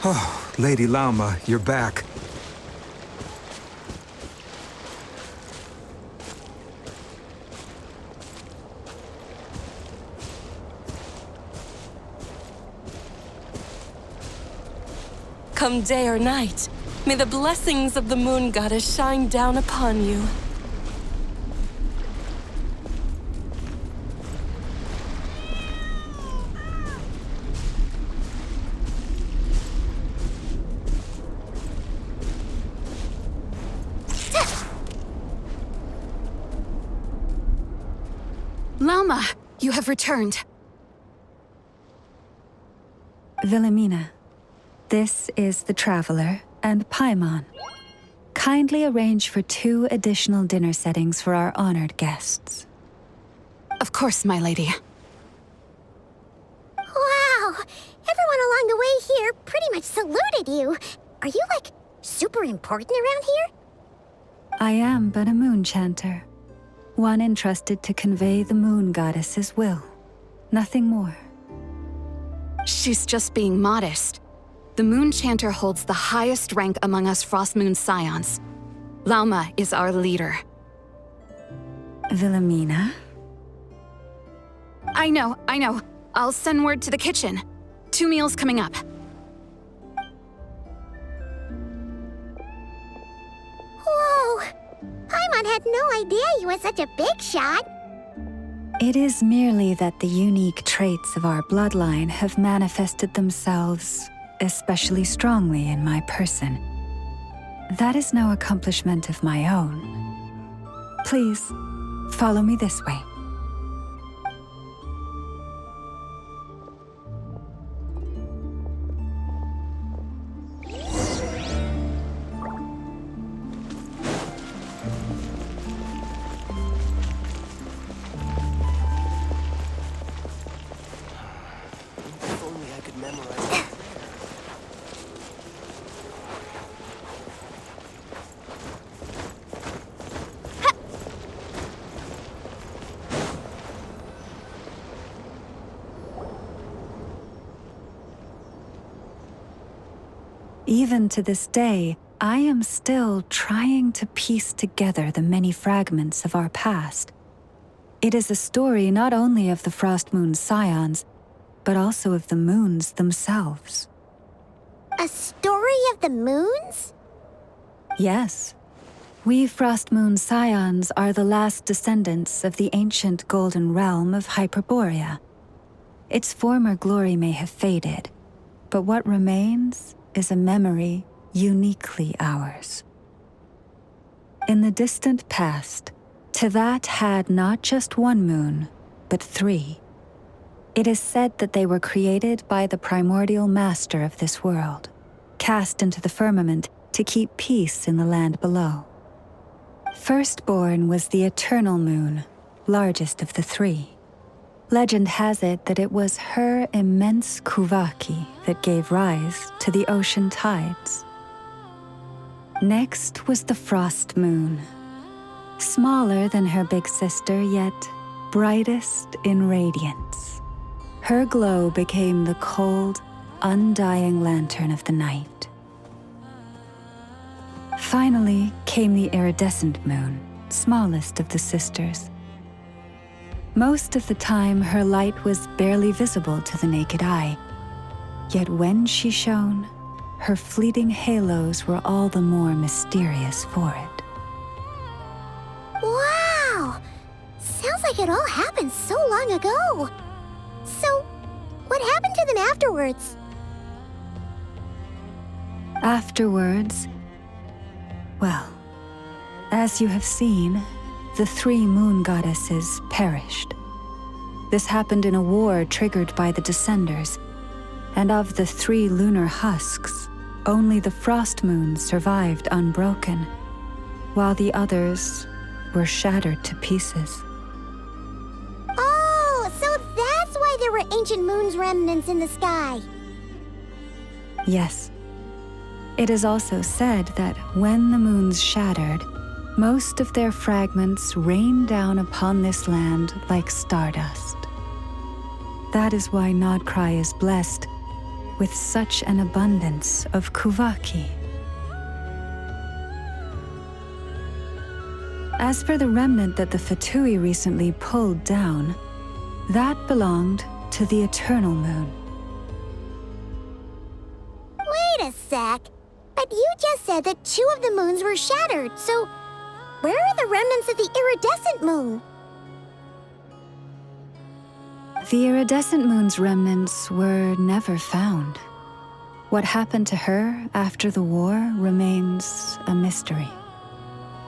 Speaker 6: Oh, Lady Lauma, you're back.
Speaker 17: Come day or night, may the blessings of the moon goddess shine down upon you.
Speaker 13: Lauma, you have returned.
Speaker 11: Wilhelmina, this is the Traveler and Paimon. Kindly arrange for 2 additional dinner settings for our honored guests.
Speaker 13: Of course, my lady.
Speaker 1: Wow! Everyone along the way here pretty much saluted you. Are you, like, super important around here?
Speaker 11: I am but a moon chanter, one entrusted to convey the moon goddess's will. Nothing more.
Speaker 13: She's just being modest. The Moon Chanter holds the highest rank among us Frost Moon Scions. Lauma is our leader.
Speaker 11: Wilhelmina?
Speaker 13: I know. I'll send word to the kitchen. 2 meals coming up.
Speaker 1: Whoa! Paimon had no idea you were such a big shot.
Speaker 11: It is merely that the unique traits of our bloodline have manifested themselves especially strongly in my person. That is no accomplishment of my own. Please, follow me this way.
Speaker 8: If only I could memorize it.
Speaker 11: Even to this day, I am still trying to piece together the many fragments of our past. It is a story not only of the Frost Moon Scions, but also of the moons themselves.
Speaker 1: A story of the moons?
Speaker 11: Yes. We Frost Moon Scions are the last descendants of the ancient golden realm of Hyperborea. Its former glory may have faded, but what remains is a memory uniquely ours. In the distant past, Teyvat had not just 1 moon, but 3. It is said that they were created by the primordial master of this world, cast into the firmament to keep peace in the land below. Firstborn was the eternal moon, largest of the 3. Legend has it that it was her immense kuvaki that gave rise to the ocean tides. Next was the frost moon. Smaller than her big sister, yet brightest in radiance. Her glow became the cold, undying lantern of the night. Finally came the iridescent moon, smallest of the sisters. Most of the time, her light was barely visible to the naked eye. Yet when she shone, her fleeting halos were all the more mysterious for it.
Speaker 1: Wow! Sounds like it all happened so long ago. So, what happened to them afterwards?
Speaker 11: Afterwards, well, as you have seen, the 3 moon goddesses perished. This happened in a war triggered by the Descenders, and of the 3 lunar husks, only the frost moon survived unbroken, while the others were shattered to pieces.
Speaker 1: Oh, so that's why there were ancient moon's remnants in the sky.
Speaker 11: Yes. It is also said that when the moons shattered, most of their fragments rained down upon this land like stardust. That is why Nordkai is blessed with such an abundance of kuvaki. As for the remnant that the Fatui recently pulled down, that belonged to the eternal moon.
Speaker 1: Wait a sec. But you just said that 2 of the moons were shattered, so where are the remnants of the iridescent moon?
Speaker 11: The iridescent moon's remnants were never found. What happened to her after the war remains a mystery.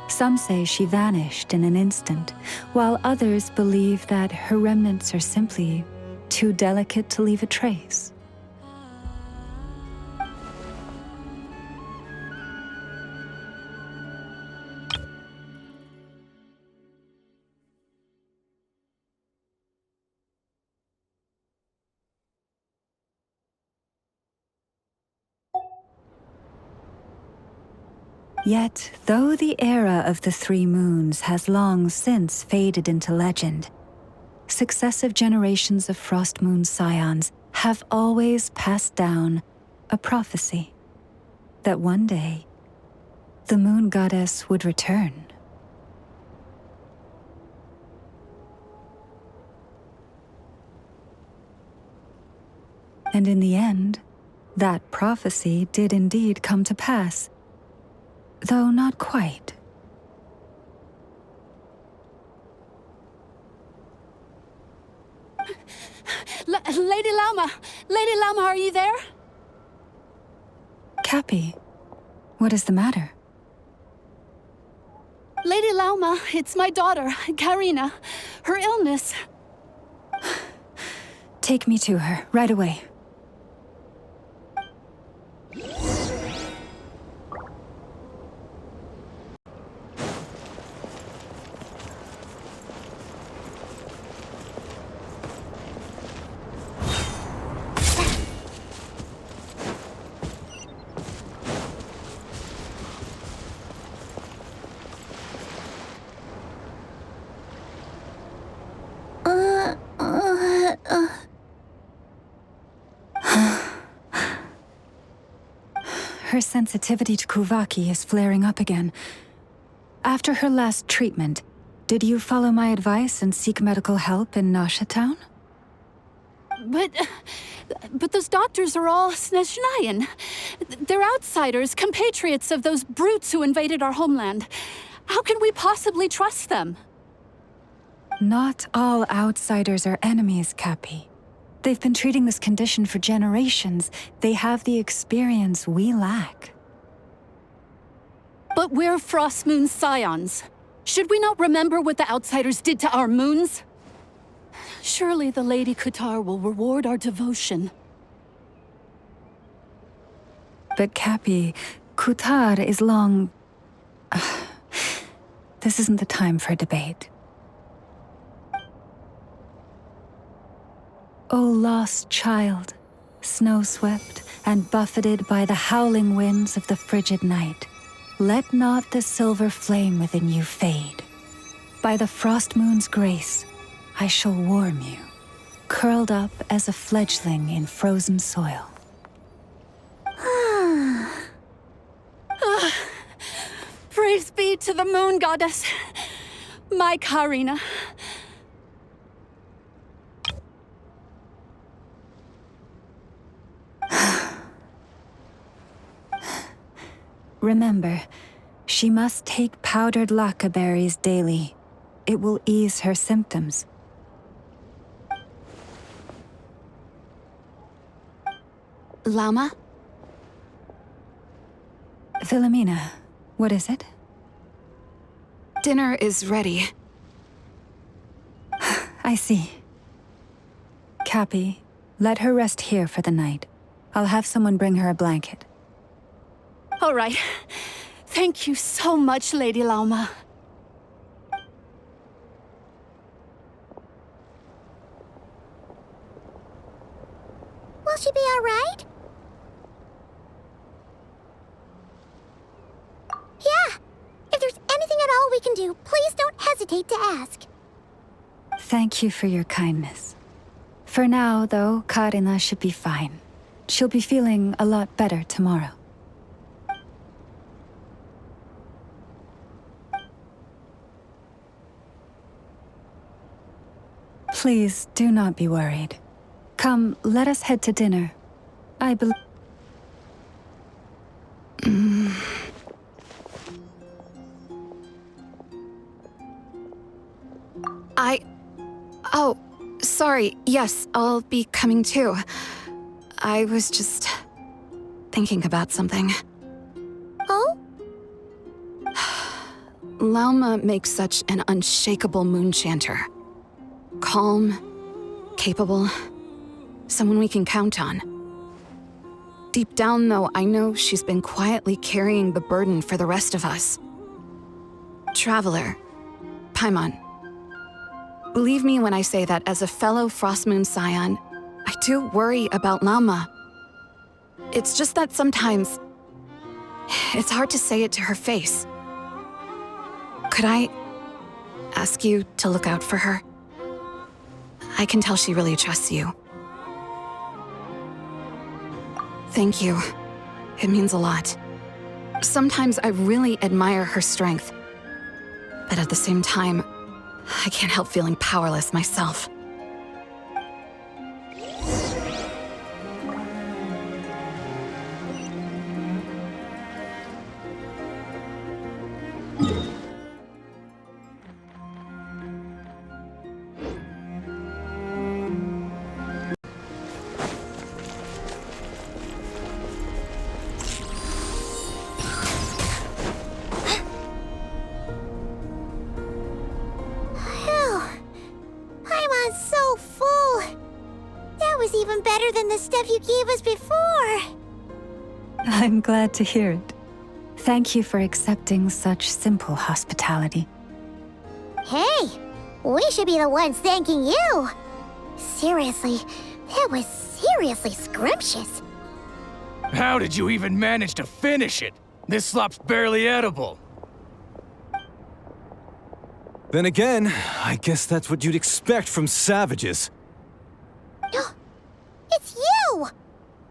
Speaker 11: Some say she vanished in an instant, while others believe that her remnants are simply too delicate to leave a trace. Yet, though the era of the three moons has long since faded into legend, successive generations of Frost Moon Scions have always passed down a prophecy that one day the Moon Goddess would return. And in the end, that prophecy did indeed come to pass, though not quite.
Speaker 18: Lady Lauma! Lady Lauma, are you there?
Speaker 11: Cappy, what is the matter?
Speaker 18: Lady Lauma, it's my daughter, Karina. Her illness.
Speaker 11: Take me to her, right away. Her sensitivity to Kuvaki is flaring up again. After her last treatment, did you follow my advice and seek medical help in Nasha Town?
Speaker 18: But those doctors are all Snezhnayan. They're outsiders, compatriots of those brutes who invaded our homeland. How can we possibly trust them?
Speaker 11: Not all outsiders are enemies, Cappy. They've been treating this condition for generations. They have the experience we lack.
Speaker 18: But we're Frost Moon Scions. Should we not remember what the outsiders did to our moons? Surely the Lady Kutar will reward our devotion.
Speaker 11: But Cappy, Kutar is long... This isn't the time for a debate. O lost child, snow-swept and buffeted by the howling winds of the frigid night, let not the silver flame within you fade. By the frost moon's grace, I shall warm you, curled up as a fledgling in frozen soil.
Speaker 18: Praise be to the Moon Goddess, my Karina.
Speaker 11: Remember, she must take powdered laka berries daily. It will ease her symptoms.
Speaker 13: Lauma?
Speaker 11: Philomena, what is it?
Speaker 13: Dinner is ready.
Speaker 11: I see. Cappy, let her rest here for the night. I'll have someone bring her a blanket.
Speaker 18: All right. Thank you so much, Lady Lauma.
Speaker 1: Will she be all right? Yeah. If there's anything at all we can do, please don't hesitate to ask.
Speaker 11: Thank you for your kindness. For now, though, Karina should be fine. She'll be feeling a lot better tomorrow. Please, do not be worried. Come, let us head to dinner. I believe...
Speaker 13: Oh, sorry. Yes, I'll be coming too. I was just thinking about something.
Speaker 1: Oh?
Speaker 13: Lauma makes such an unshakable moon chanter. Calm, capable, someone we can count on. Deep down, though, I know she's been quietly carrying the burden for the rest of us. Traveler, Paimon, believe me when I say that as a fellow Frost Moon Scion, I do worry about Lauma. It's just that sometimes It's hard to say it to her face. Could I ask you to look out for her? I can tell she really trusts you. Thank you. It means a lot. Sometimes I really admire her strength. But at the same time, I can't help feeling powerless myself.
Speaker 1: Even better than the stuff you gave us before.
Speaker 11: I'm glad to hear it. Thank you for accepting such simple hospitality.
Speaker 1: Hey, we should be the ones thanking you. Seriously, that was seriously scrumptious.
Speaker 12: How did you even manage to finish it? This slop's barely edible.
Speaker 19: Then again, I guess that's what you'd expect from savages.
Speaker 1: It's you!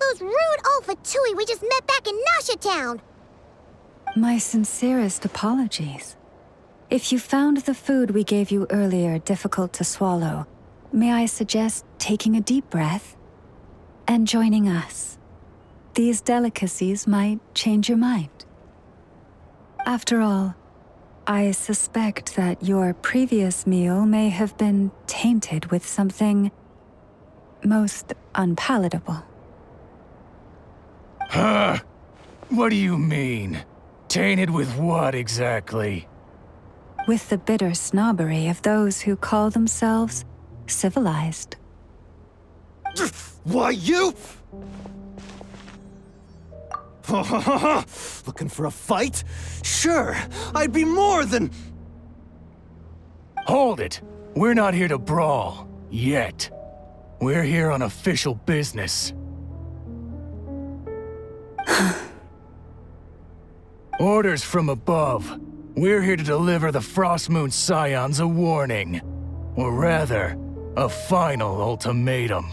Speaker 1: Those rude old Fatui we just met back in Nasha Town!
Speaker 11: My sincerest apologies. If you found the food we gave you earlier difficult to swallow, may I suggest taking a deep breath and joining us? These delicacies might change your mind. After all, I suspect that your previous meal may have been tainted with something most unpalatable.
Speaker 12: Huh? What do you mean? Tainted with what exactly?
Speaker 11: With the bitter snobbery of those who call themselves civilized.
Speaker 19: Why, you? Looking for a fight? Sure, I'd be more than...
Speaker 12: Hold it! We're not here to brawl. Yet. We're here on official business. Orders from above. We're here to deliver the Frostmoon Scions a warning. Or rather, a final ultimatum.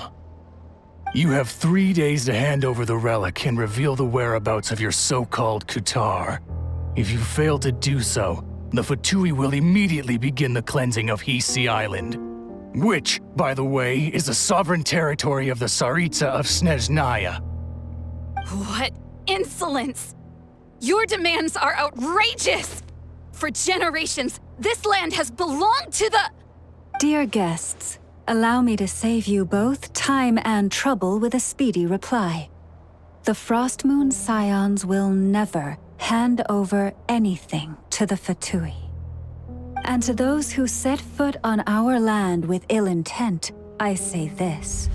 Speaker 12: You have 3 days to hand over the relic and reveal the whereabouts of your so-called Kutar. If you fail to do so, the Fatui will immediately begin the cleansing of Hisi Island. Which, by the way, is the sovereign territory of the Tsaritsa of Snezhnaya.
Speaker 18: What insolence! Your demands are outrageous! For generations, this land has belonged to the...
Speaker 11: Dear guests, allow me to save you both time and trouble with a speedy reply. The Frostmoon Scions will never hand over anything to the Fatui. And to those who set foot on our land with ill intent, I say this.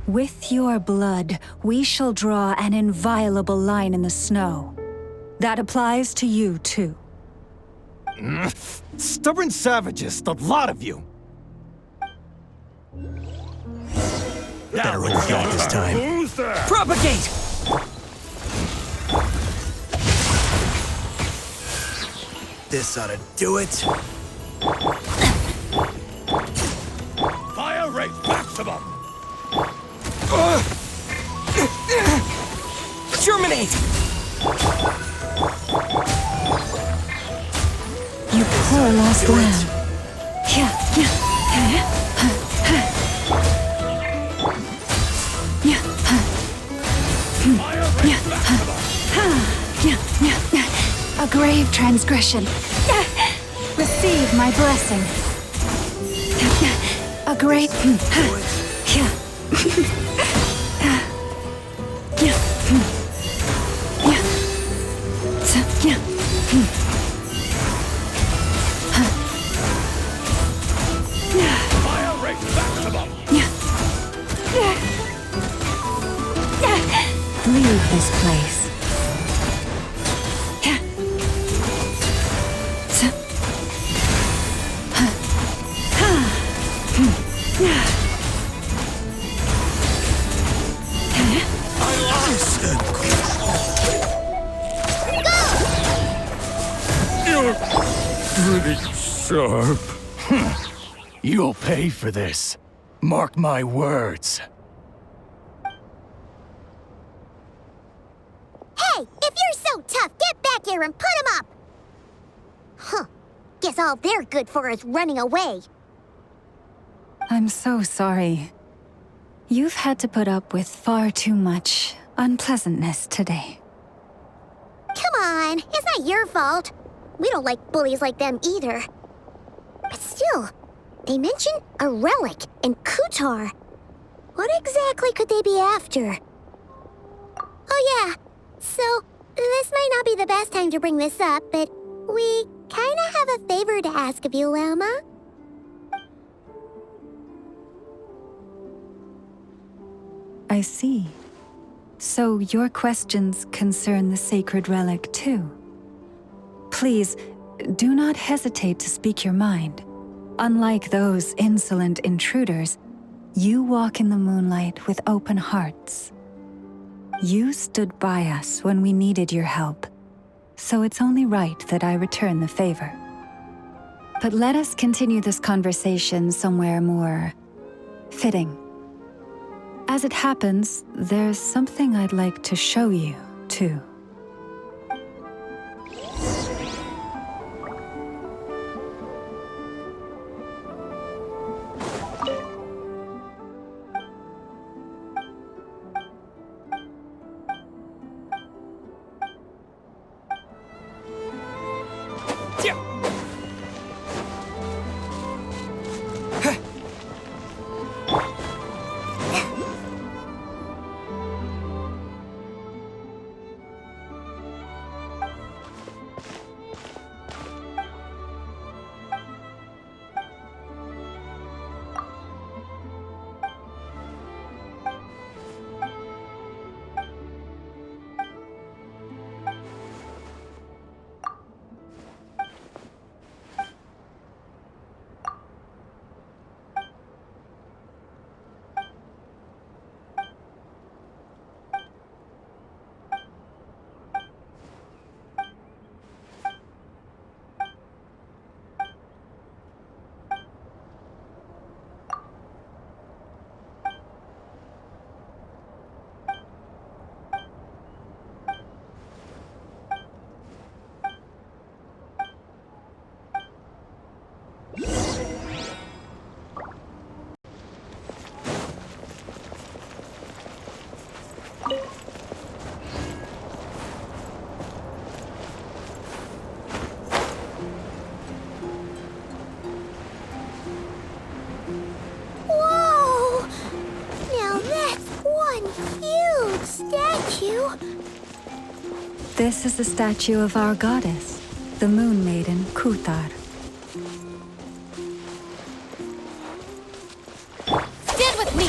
Speaker 11: With your blood, we shall draw an inviolable line in the snow. That applies to you, too.
Speaker 19: Stubborn savages, the lot of you!
Speaker 16: Better run your guard this time.
Speaker 19: Who's there?
Speaker 16: Propagate! This ought to do it.
Speaker 20: Fire rate maximum!
Speaker 16: Germinate!
Speaker 11: You poor lost lamb. A grave transgression. Receive my blessing. A grave...
Speaker 20: Fire rate maximum!
Speaker 11: Leave this place.
Speaker 12: sharp. You'll pay for this. Mark my words.
Speaker 1: Hey, if you're so tough, get back here and put him up! Huh. Guess all they're good for is running away.
Speaker 11: I'm so sorry. You've had to put up with far too much unpleasantness today.
Speaker 1: Come on, it's not your fault. We don't like bullies like them either. But still, they mentioned a relic and Kutar. What exactly could they be after? Oh yeah, so this might not be the best time to bring this up, but we kinda have a favor to ask of you, Lama.
Speaker 11: I see. So your questions concern the sacred relic too. Please, do not hesitate to speak your mind. Unlike those insolent intruders, you walk in the moonlight with open hearts. You stood by us when we needed your help, so it's only right that I return the favor. But let us continue this conversation somewhere more fitting. As it happens, there's something I'd like to show you, too. This is the statue of our goddess, the Moon Maiden Kutar.
Speaker 4: Stand with me!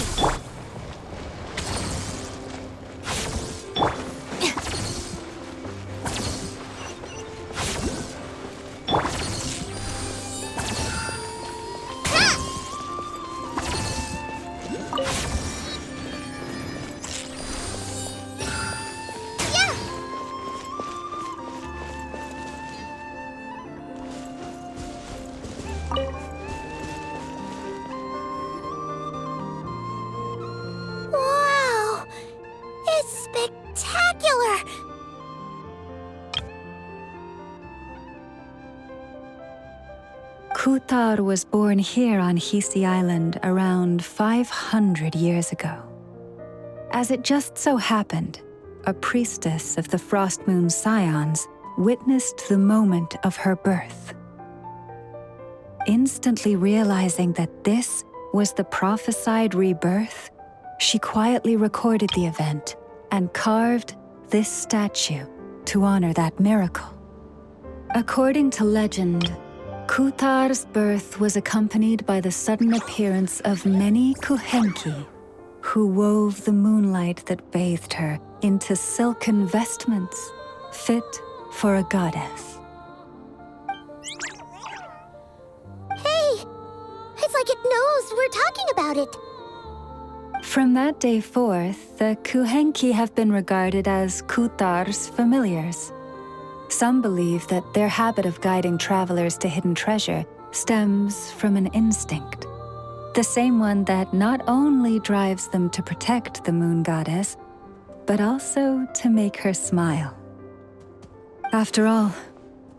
Speaker 11: Kutar was born here on Hisi Island around 500 years ago. As it just so happened, a priestess of the Frost Moon Scions witnessed the moment of her birth. Instantly realizing that this was the prophesied rebirth, she quietly recorded the event and carved this statue to honor that miracle. According to legend, Kutar's birth was accompanied by the sudden appearance of many Kuhenki, who wove the moonlight that bathed her into silken vestments fit for a goddess.
Speaker 1: Hey! It's like it knows we're talking about it.
Speaker 11: From that day forth, the Kuhenki have been regarded as Kutar's familiars. Some believe that their habit of guiding travelers to hidden treasure stems from an instinct. The same one that not only drives them to protect the moon goddess, but also to make her smile. After all,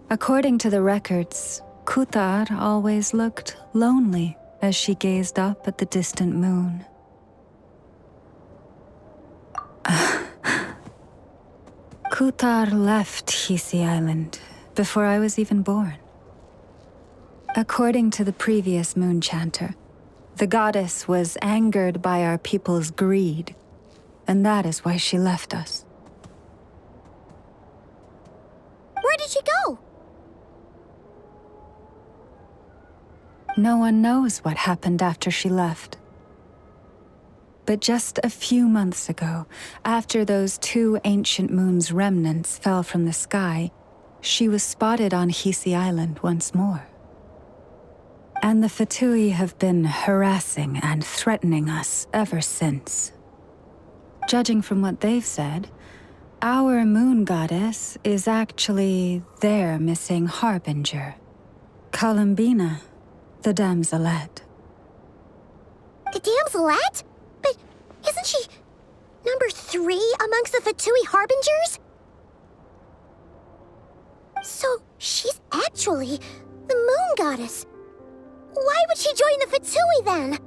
Speaker 11: according to the records, Kutar always looked lonely as she gazed up at the distant moon. Kutar left Hisi Island before I was even born. According to the previous moon chanter, the goddess was angered by our people's greed, and that is why she left us.
Speaker 1: Where did she go?
Speaker 11: No one knows what happened after she left. But just a few months ago, after those 2 ancient moon's remnants fell from the sky, she was spotted on Hisi Island once more. And the Fatui have been harassing and threatening us ever since. Judging from what they've said, our moon goddess is actually their missing harbinger, Columbina, the damselette.
Speaker 1: The damselette? But isn't she number 3 amongst the Fatui harbingers? So she's actually the moon goddess. Why would she join the Fatui then?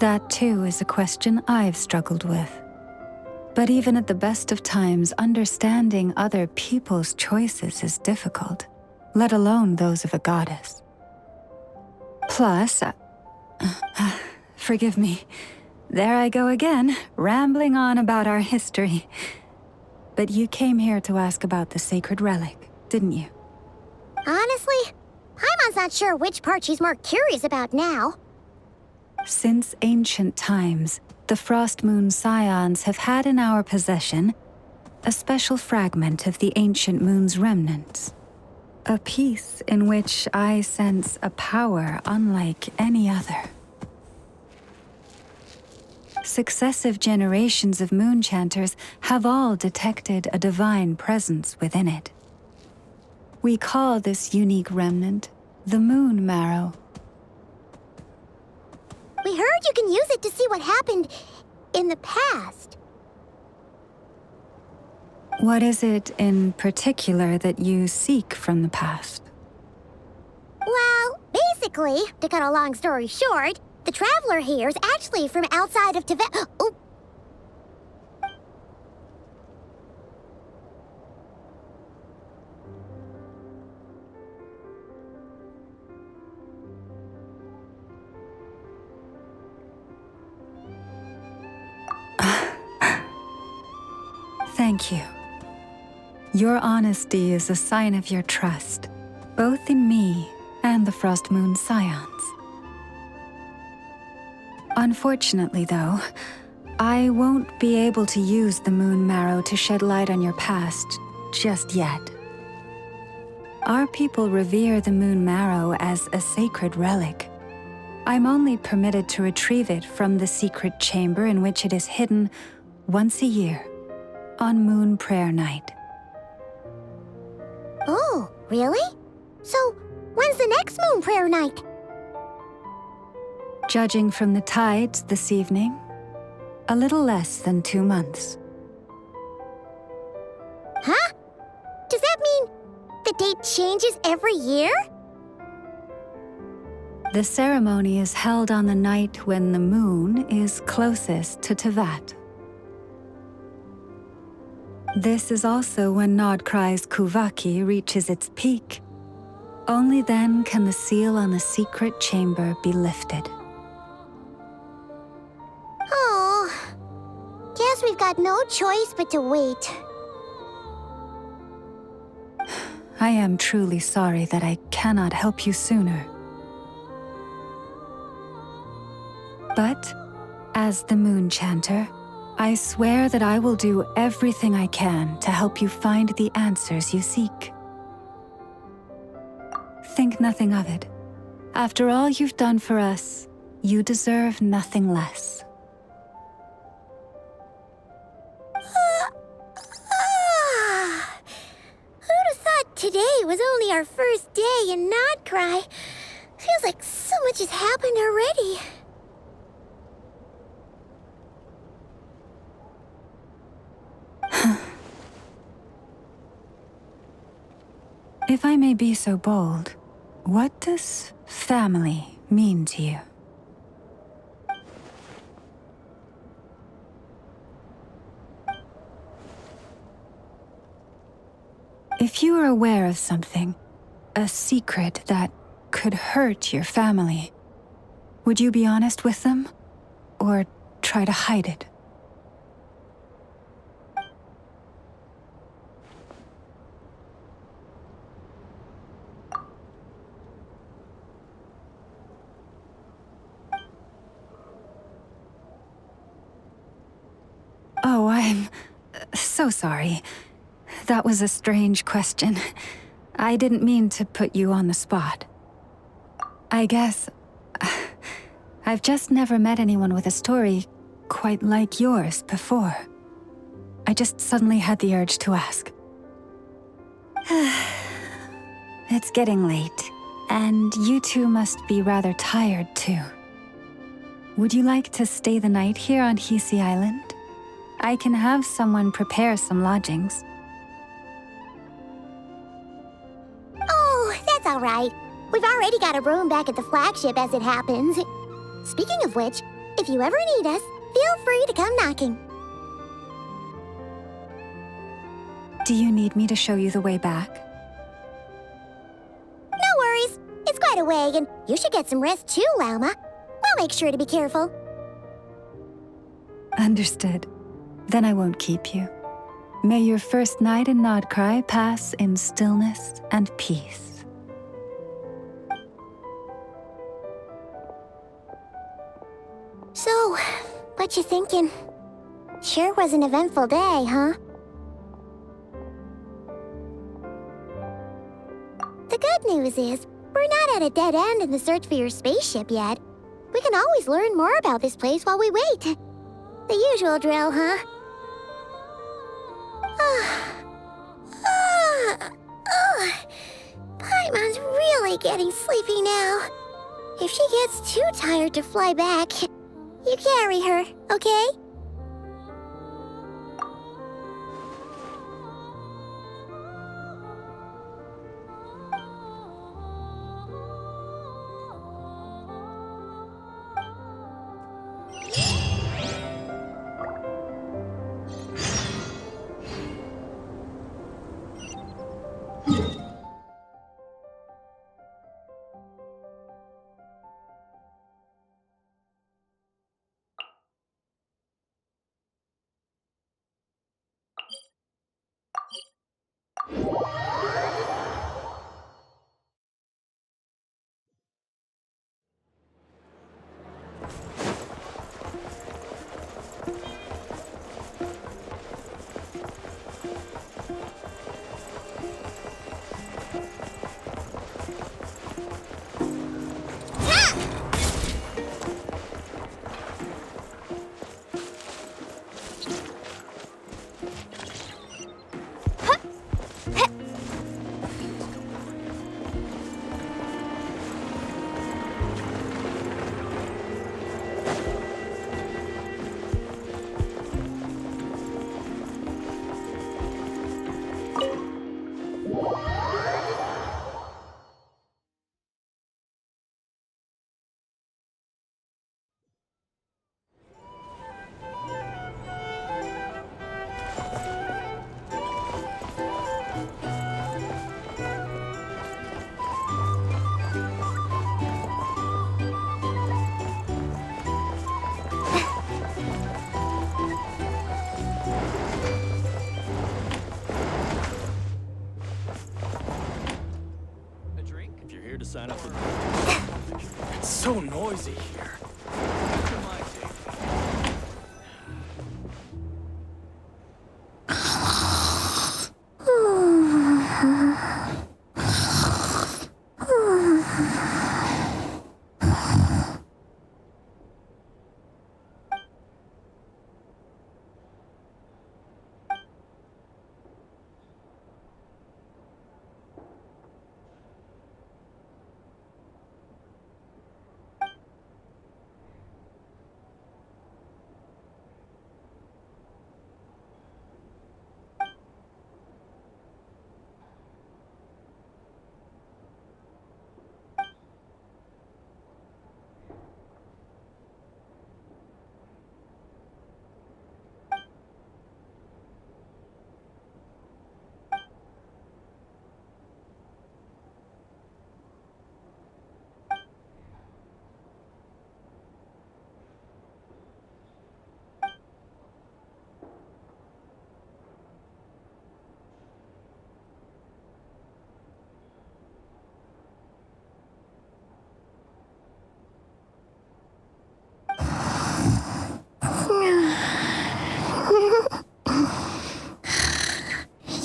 Speaker 11: That too is a question I've struggled with. But even at the best of times, understanding other people's choices is difficult, let alone those of a goddess. Plus, forgive me, there I go again, rambling on about our history. But you came here to ask about the sacred relic, didn't you?
Speaker 1: Honestly, Paimon's not sure which part she's more curious about now.
Speaker 11: Since ancient times, the Frost Moon Scions have had in our possession a special fragment of the ancient moon's remnants. A piece in which I sense a power unlike any other. Successive generations of moon chanters have all detected a divine presence within it. We call this unique remnant the Moon Marrow.
Speaker 1: We heard you can use it to see what happened in the past.
Speaker 11: What is it in particular that you seek from the past?
Speaker 1: Well, basically, to cut a long story short, the traveler here is actually from outside of Tibet. Oh.
Speaker 11: Thank you. Your honesty is a sign of your trust, both in me and the Frost Moon Scions. Unfortunately, though, I won't be able to use the Moon Marrow to shed light on your past just yet. Our people revere the Moon Marrow as a sacred relic. I'm only permitted to retrieve it from the secret chamber in which it is hidden once a year, on Moon Prayer Night.
Speaker 1: Oh, really? So, when's the next Moon Prayer Night?
Speaker 11: Judging from the tides this evening, a little less than 2 months.
Speaker 1: Huh? Does that mean the date changes every year?
Speaker 11: The ceremony is held on the night when the moon is closest to Tevat. This is also when Nordkai's Kuvaki reaches its peak. Only then can the seal on the secret chamber be lifted.
Speaker 1: Oh, guess we've got no choice but to wait.
Speaker 11: I am truly sorry that I cannot help you sooner. But, as the Moon Chanter, I swear that I will do everything I can to help you find the answers you seek. Think nothing of it. After all you've done for us, you deserve nothing less.
Speaker 1: today was only our first day in Nordkai. Feels like so much has happened already.
Speaker 11: If I may be so bold, what does family mean to you? If you are aware of something, a secret that could hurt your family, would you be honest with them? Or try to hide it? Oh, I'm so sorry. That was a strange question. I didn't mean to put you on the spot. I guess I've just never met anyone with a story quite like yours before. I just suddenly had the urge to ask. It's getting late, and you two must be rather tired too. Would you like to stay the night here on Hisi Island? I can have someone prepare some lodgings.
Speaker 1: Oh, that's all right. We've already got a room back at the flagship as it happens. Speaking of which, if you ever need us, feel free to come knocking.
Speaker 11: Do you need me to show you the way back?
Speaker 1: No worries. It's quite a way, and you should get some rest too, Lauma. We'll make sure to be careful.
Speaker 11: Understood. Then I won't keep you. May your first night in Nordkai pass in stillness and peace.
Speaker 1: So, what you thinking? Sure was an eventful day, huh? The good news is, we're not at a dead end in the search for your spaceship yet. We can always learn more about this place while we wait. The usual drill, huh? Paimon's really getting sleepy now. If she gets too tired to fly back, you carry her, okay?
Speaker 16: To sign up for It's so noisy here.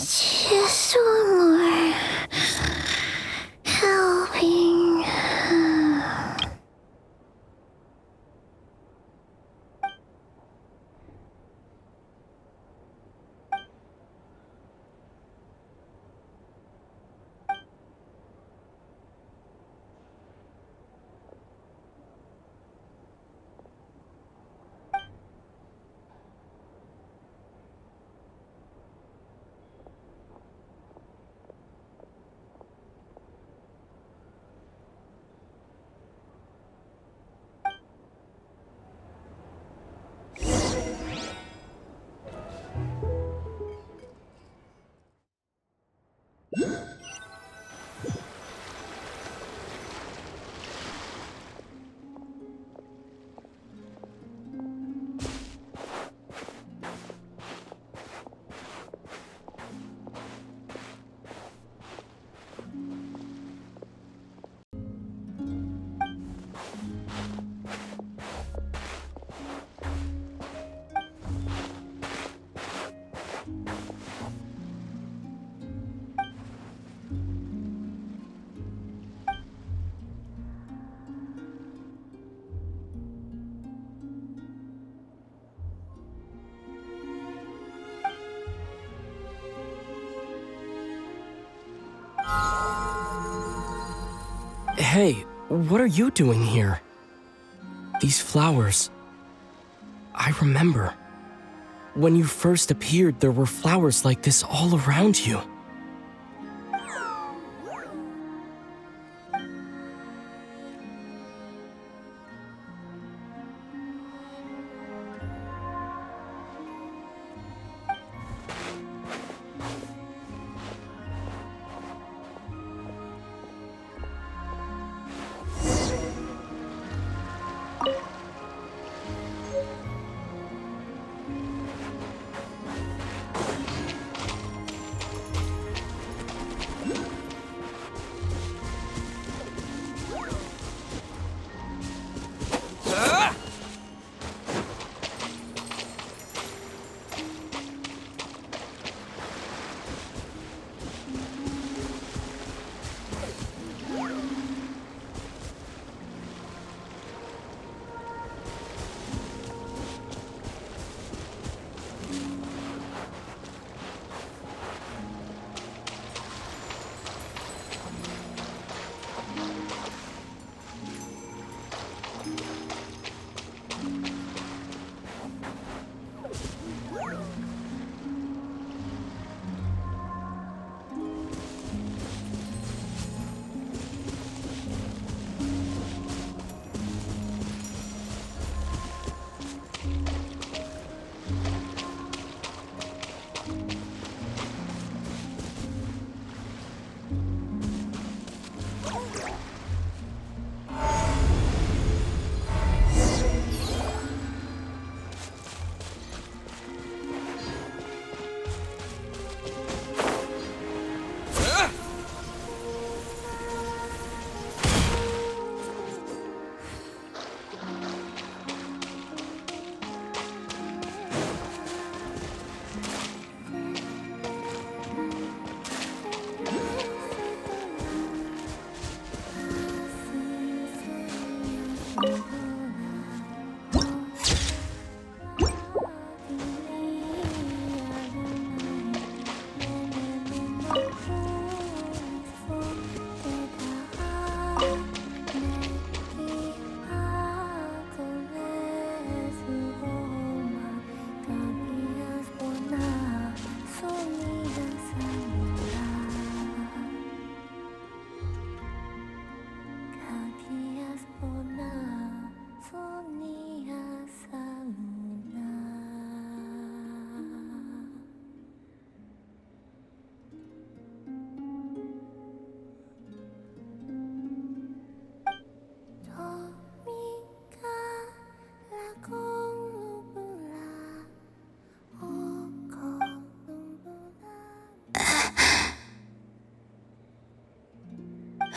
Speaker 1: Just one more helping.
Speaker 7: Hey, what are you doing here? These flowers. I remember. When you first appeared, there were flowers like this all around you.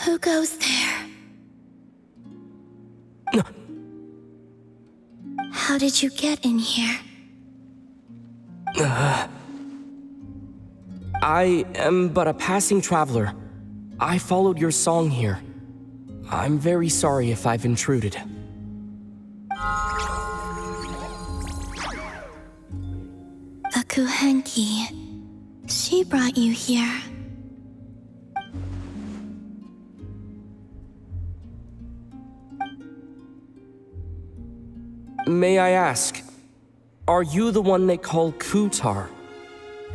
Speaker 4: Who goes there? How did you get in here?
Speaker 7: I am but a passing traveler. I followed your song here. I'm very sorry if I've intruded.
Speaker 21: The Kuhenki. She brought you here.
Speaker 7: May I ask, are you the one they call Kutar?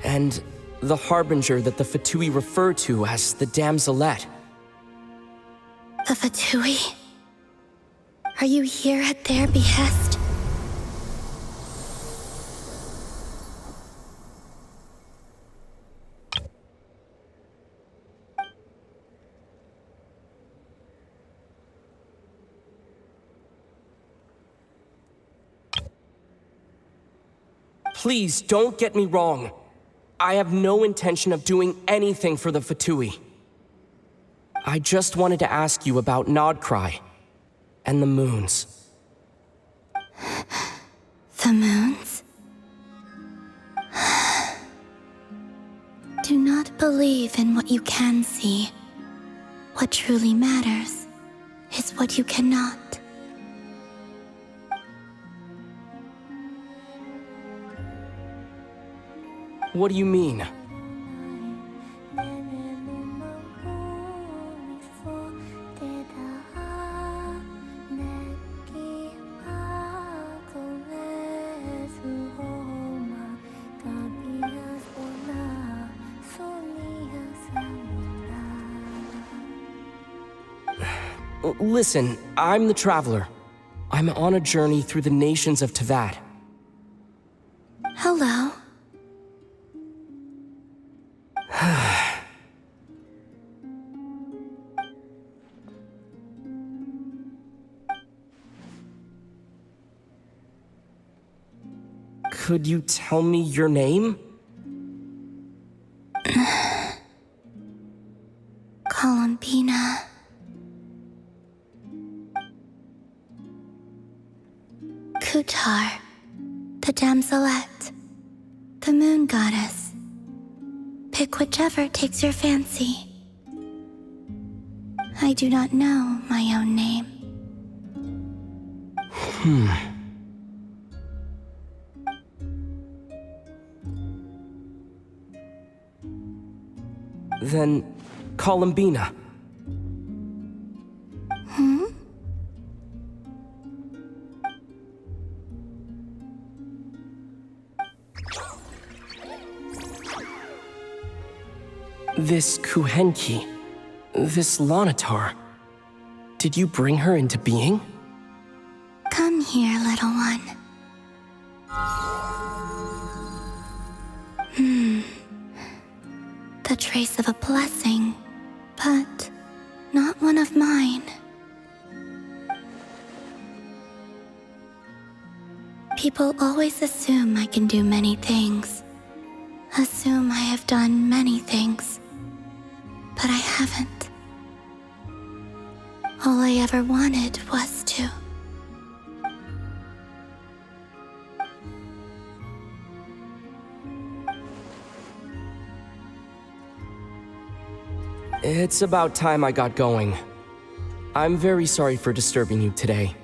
Speaker 7: And the harbinger that the Fatui refer to as the Damselette?
Speaker 21: The Fatui? Are you here at their behest?
Speaker 7: Please, don't get me wrong. I have no intention of doing anything for the Fatui. I just wanted to ask you about Nordkai and the moons.
Speaker 21: The moons? Do not believe in what you can see. What truly matters is what you cannot.
Speaker 7: What do you mean? Listen, I'm the Traveler. I'm on a journey through the nations of Teyvat.
Speaker 21: Hello.
Speaker 7: Could you tell me your name?
Speaker 21: Columbina. Kutar, the Damselette, the moon goddess. Pick whichever takes your fancy. I do not know my own name.
Speaker 7: Then, Columbina. This Kuhenki, this Lanatar, did you bring her into being?
Speaker 21: Come here, little one. The trace of a blessing, but not one of mine. People always assume I can do many things. Assume I have done many things. But I haven't. All I ever wanted was to.
Speaker 7: It's about time I got going. I'm very sorry for disturbing you today.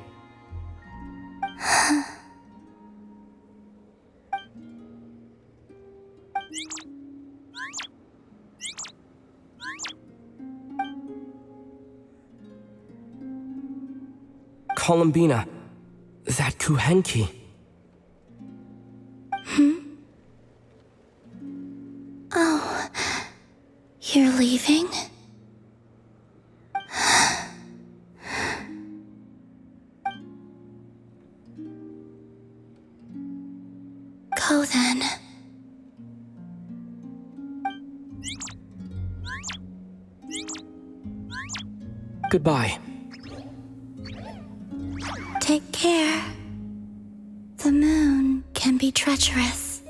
Speaker 7: Columbina, that Kuhenki.
Speaker 21: Oh, you're leaving? Go then.
Speaker 7: Goodbye.
Speaker 21: Take care. The moon can be treacherous.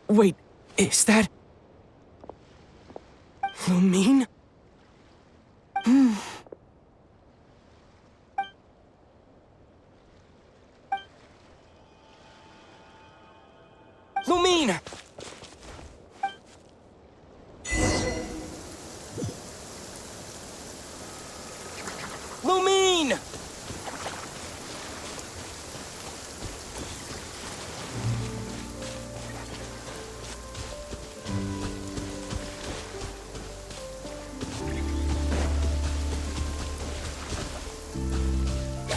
Speaker 7: Wait, is that... Lumine? Lumine! Lumine!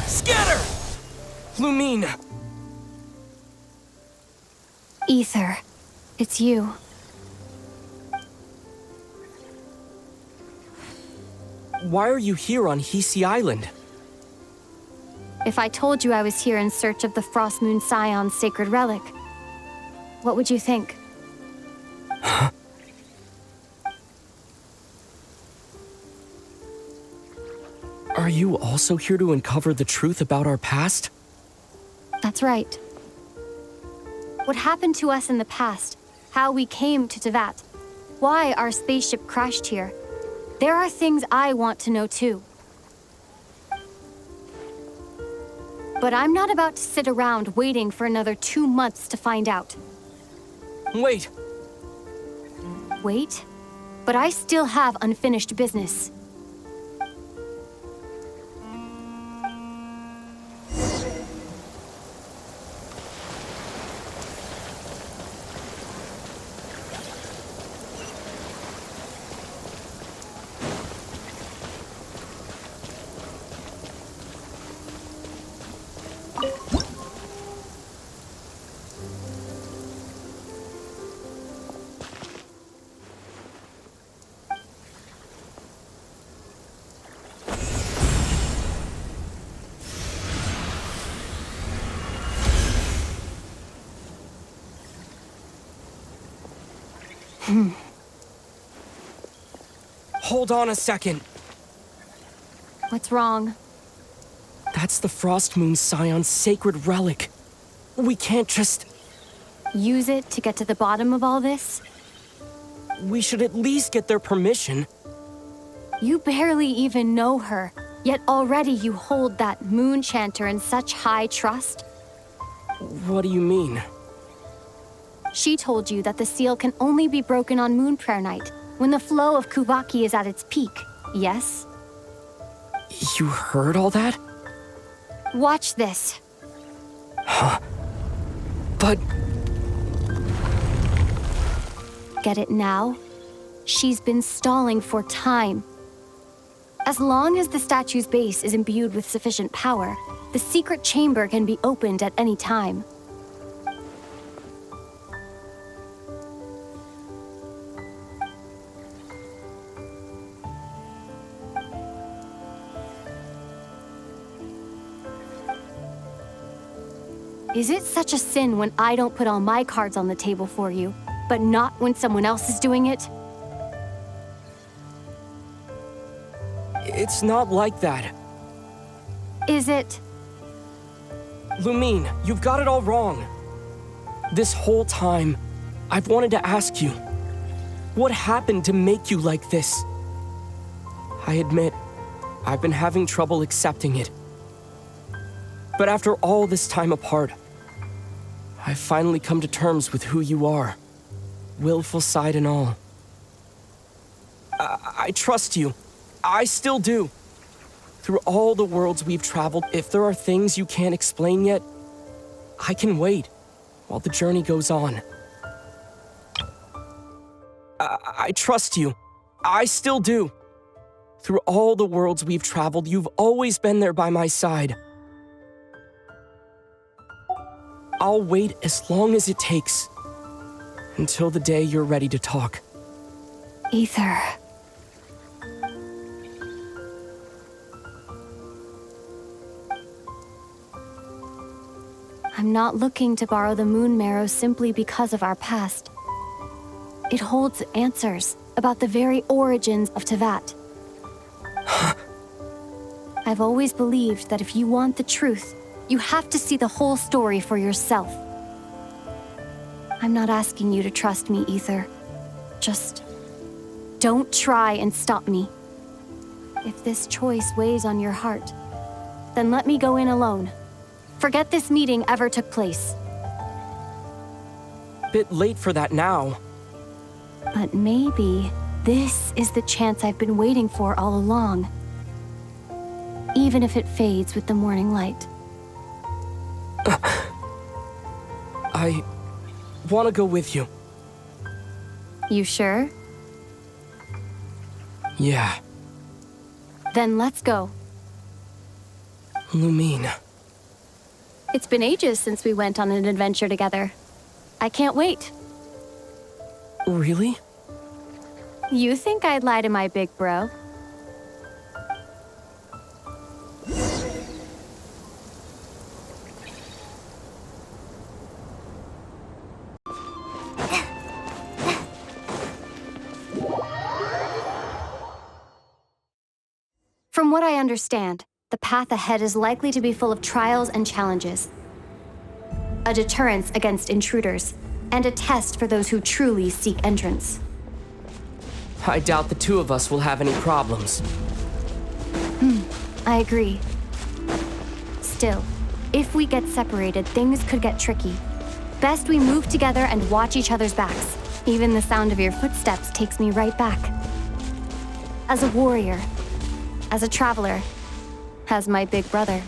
Speaker 7: Scatter! Lumine!
Speaker 2: Ether, it's you.
Speaker 7: Why are you here on Hisi Island?
Speaker 2: If I told you I was here in search of the Frost Moon Scion's sacred relic, what would you think?
Speaker 7: Are you also here to uncover the truth about our past?
Speaker 2: That's right. What happened to us in the past, how we came to Teyvat, why our spaceship crashed here. There are things I want to know too. But I'm not about to sit around waiting for another 2 months to find out.
Speaker 7: Wait!
Speaker 2: Wait? But I still have unfinished business.
Speaker 7: Hold on a second.
Speaker 2: What's wrong?
Speaker 7: That's the Frost Moon Scion's sacred relic. We can't just...
Speaker 2: Use it to get to the bottom of all this?
Speaker 7: We should at least get their permission.
Speaker 2: You barely even know her, yet already you hold that moon chanter in such high trust?
Speaker 7: What do you mean?
Speaker 2: She told you that the seal can only be broken on Moon Prayer Night, when the flow of Kuvaki is at its peak, yes?
Speaker 7: You heard all that?
Speaker 2: Watch this.
Speaker 7: Huh? But...
Speaker 2: Get it now? She's been stalling for time. As long as the statue's base is imbued with sufficient power, the secret chamber can be opened at any time. Is it such a sin when I don't put all my cards on the table for you, but not when someone else is doing it?
Speaker 7: It's not like that.
Speaker 2: Is it?
Speaker 7: Lumine, you've got it all wrong. This whole time, I've wanted to ask you, what happened to make you like this? I admit, I've been having trouble accepting it. But after all this time apart, I've finally come to terms with who you are, willful side and all. I trust you. I still do. Through all the worlds we've traveled, if there are things you can't explain yet, I can wait while the journey goes on. I trust you. I still do. Through all the worlds we've traveled, you've always been there by my side. I'll wait as long as it takes, until the day you're ready to talk.
Speaker 2: Ether. I'm not looking to borrow the moon marrow simply because of our past. It holds answers about the very origins of Teyvat. I've always believed that if you want the truth, you have to see the whole story for yourself. I'm not asking you to trust me either. Just don't try and stop me. If this choice weighs on your heart, then let me go in alone. Forget this meeting ever took place.
Speaker 7: Bit late for that now.
Speaker 2: But maybe this is the chance I've been waiting for all along. Even if it fades with the morning light.
Speaker 7: I want to go with you.
Speaker 2: You sure?
Speaker 7: Yeah.
Speaker 2: Then let's go.
Speaker 7: Lumine.
Speaker 2: It's been ages since we went on an adventure together. I can't wait.
Speaker 7: Really?
Speaker 2: You think I'd lie to my big bro? From what I understand, the path ahead is likely to be full of trials and challenges. A deterrence against intruders, and a test for those who truly seek entrance.
Speaker 7: I doubt the two of us will have any problems.
Speaker 2: I agree. Still, if we get separated, things could get tricky. Best we move together and watch each other's backs. Even the sound of your footsteps takes me right back. As a warrior, as a traveler, as my big brother.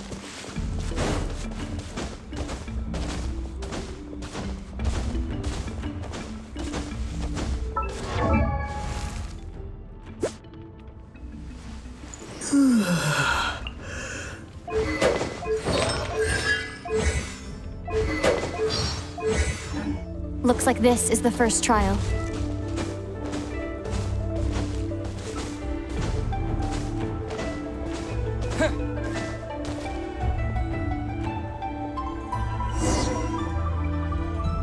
Speaker 2: Looks like this is the first trial.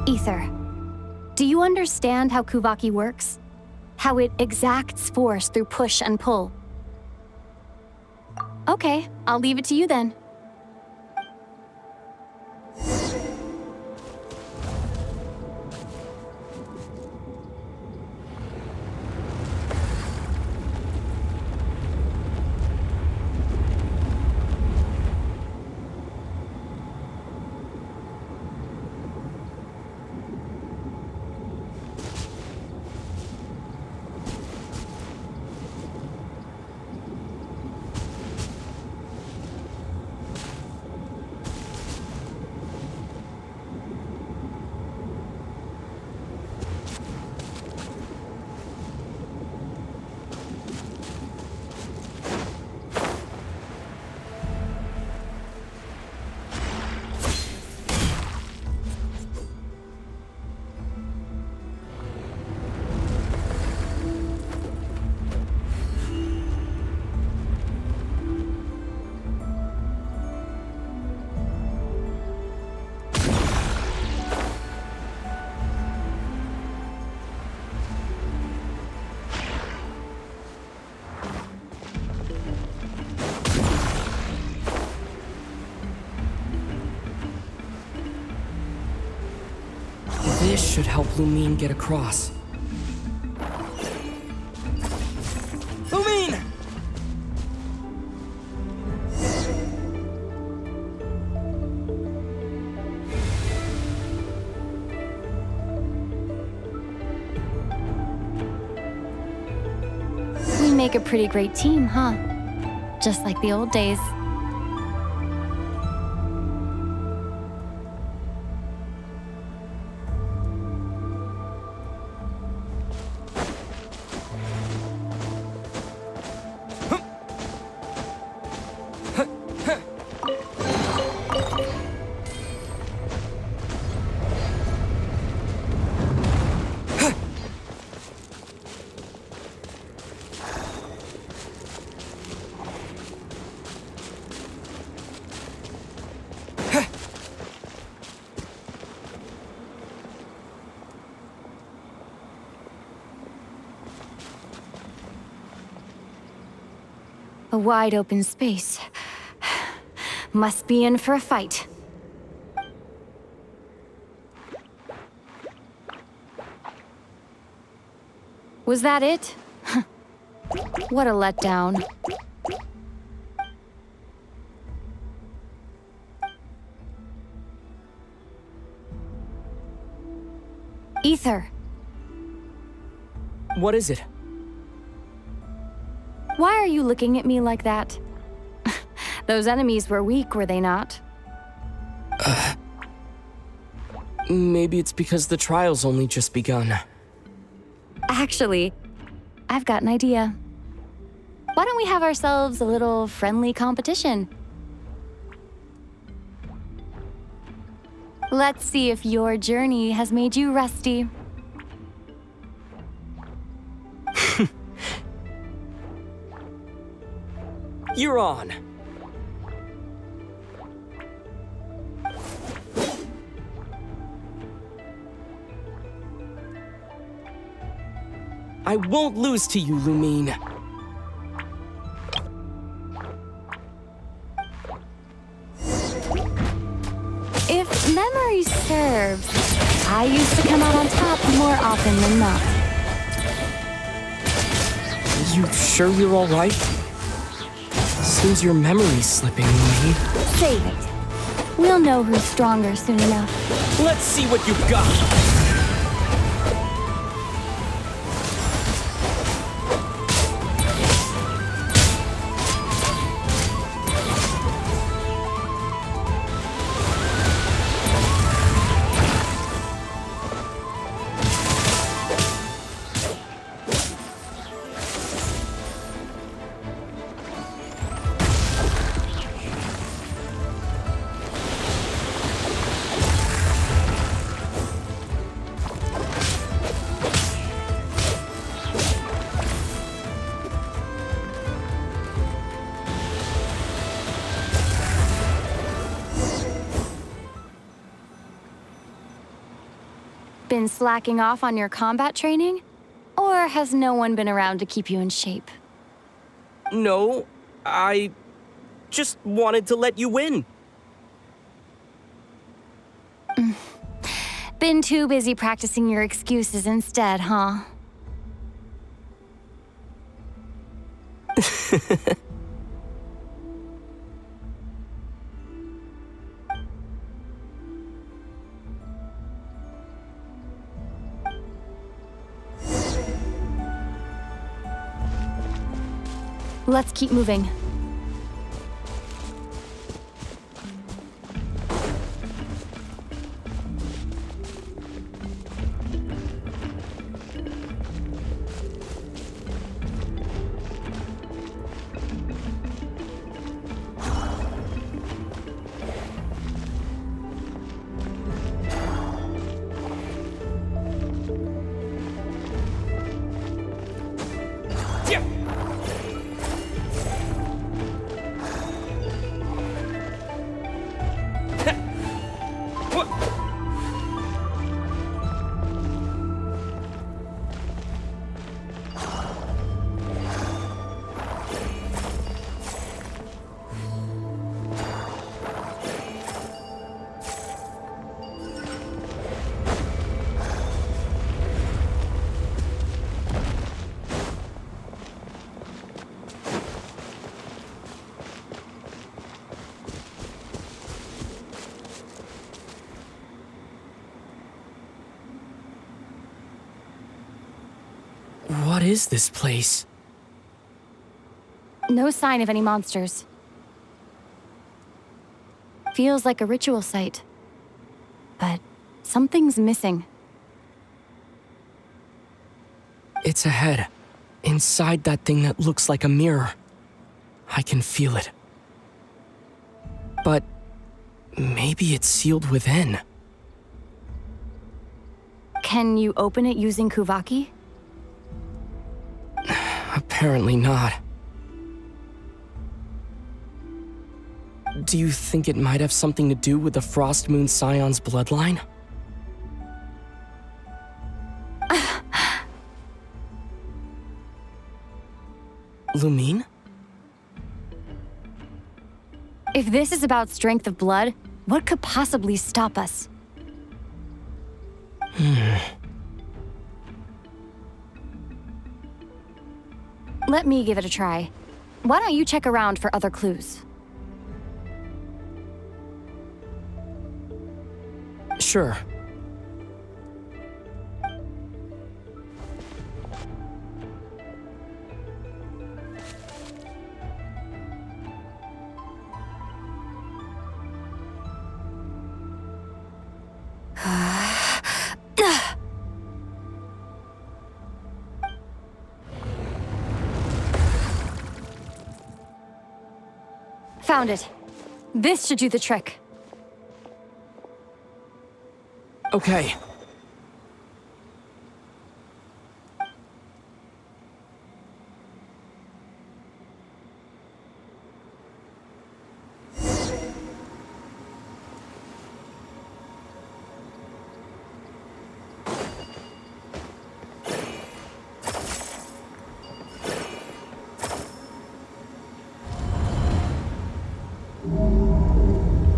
Speaker 2: Ether, do you understand how Kuvaki works? How it exacts force through push and pull? Okay, I'll leave it to you then.
Speaker 7: This should help Lumine get across. Lumine!
Speaker 2: We make a pretty great team, huh? Just like the old days. A wide open space. Must be in for a fight.
Speaker 5: Was that it? What a letdown. Ether.
Speaker 7: What is it?
Speaker 5: Why are you looking at me like that? Those enemies were weak, were they not?
Speaker 7: Maybe it's because the trial's only just begun.
Speaker 5: Actually, I've got an idea. Why don't we have ourselves a little friendly competition? Let's see if your journey has made you rusty.
Speaker 7: You're on. I won't lose to you, Lumine.
Speaker 5: If memory serves, I used to come out on top more often than not.
Speaker 7: You sure you're all right? Seems your memory's slipping, Lumine.
Speaker 5: Save it. We'll know who's stronger soon enough.
Speaker 7: Let's see what you've got.
Speaker 5: Been slacking off on your combat training? Or has no one been around to keep you in shape?
Speaker 7: No, I just wanted to let you win.
Speaker 5: Been too busy practicing your excuses instead, huh? Let's keep moving.
Speaker 7: What is this place?
Speaker 5: No sign of any monsters. Feels like a ritual site. But something's missing.
Speaker 7: It's ahead. Inside that thing that looks like a mirror. I can feel it. But maybe it's sealed within.
Speaker 5: Can you open it using Kuvaki?
Speaker 7: Apparently not. Do you think it might have something to do with the Frost Moon Scion's bloodline? Lumine?
Speaker 5: If this is about strength of blood, what could possibly stop us? Let me give it a try. Why don't you check around for other clues?
Speaker 7: Sure.
Speaker 5: Found it. This should do the trick.
Speaker 7: Okay.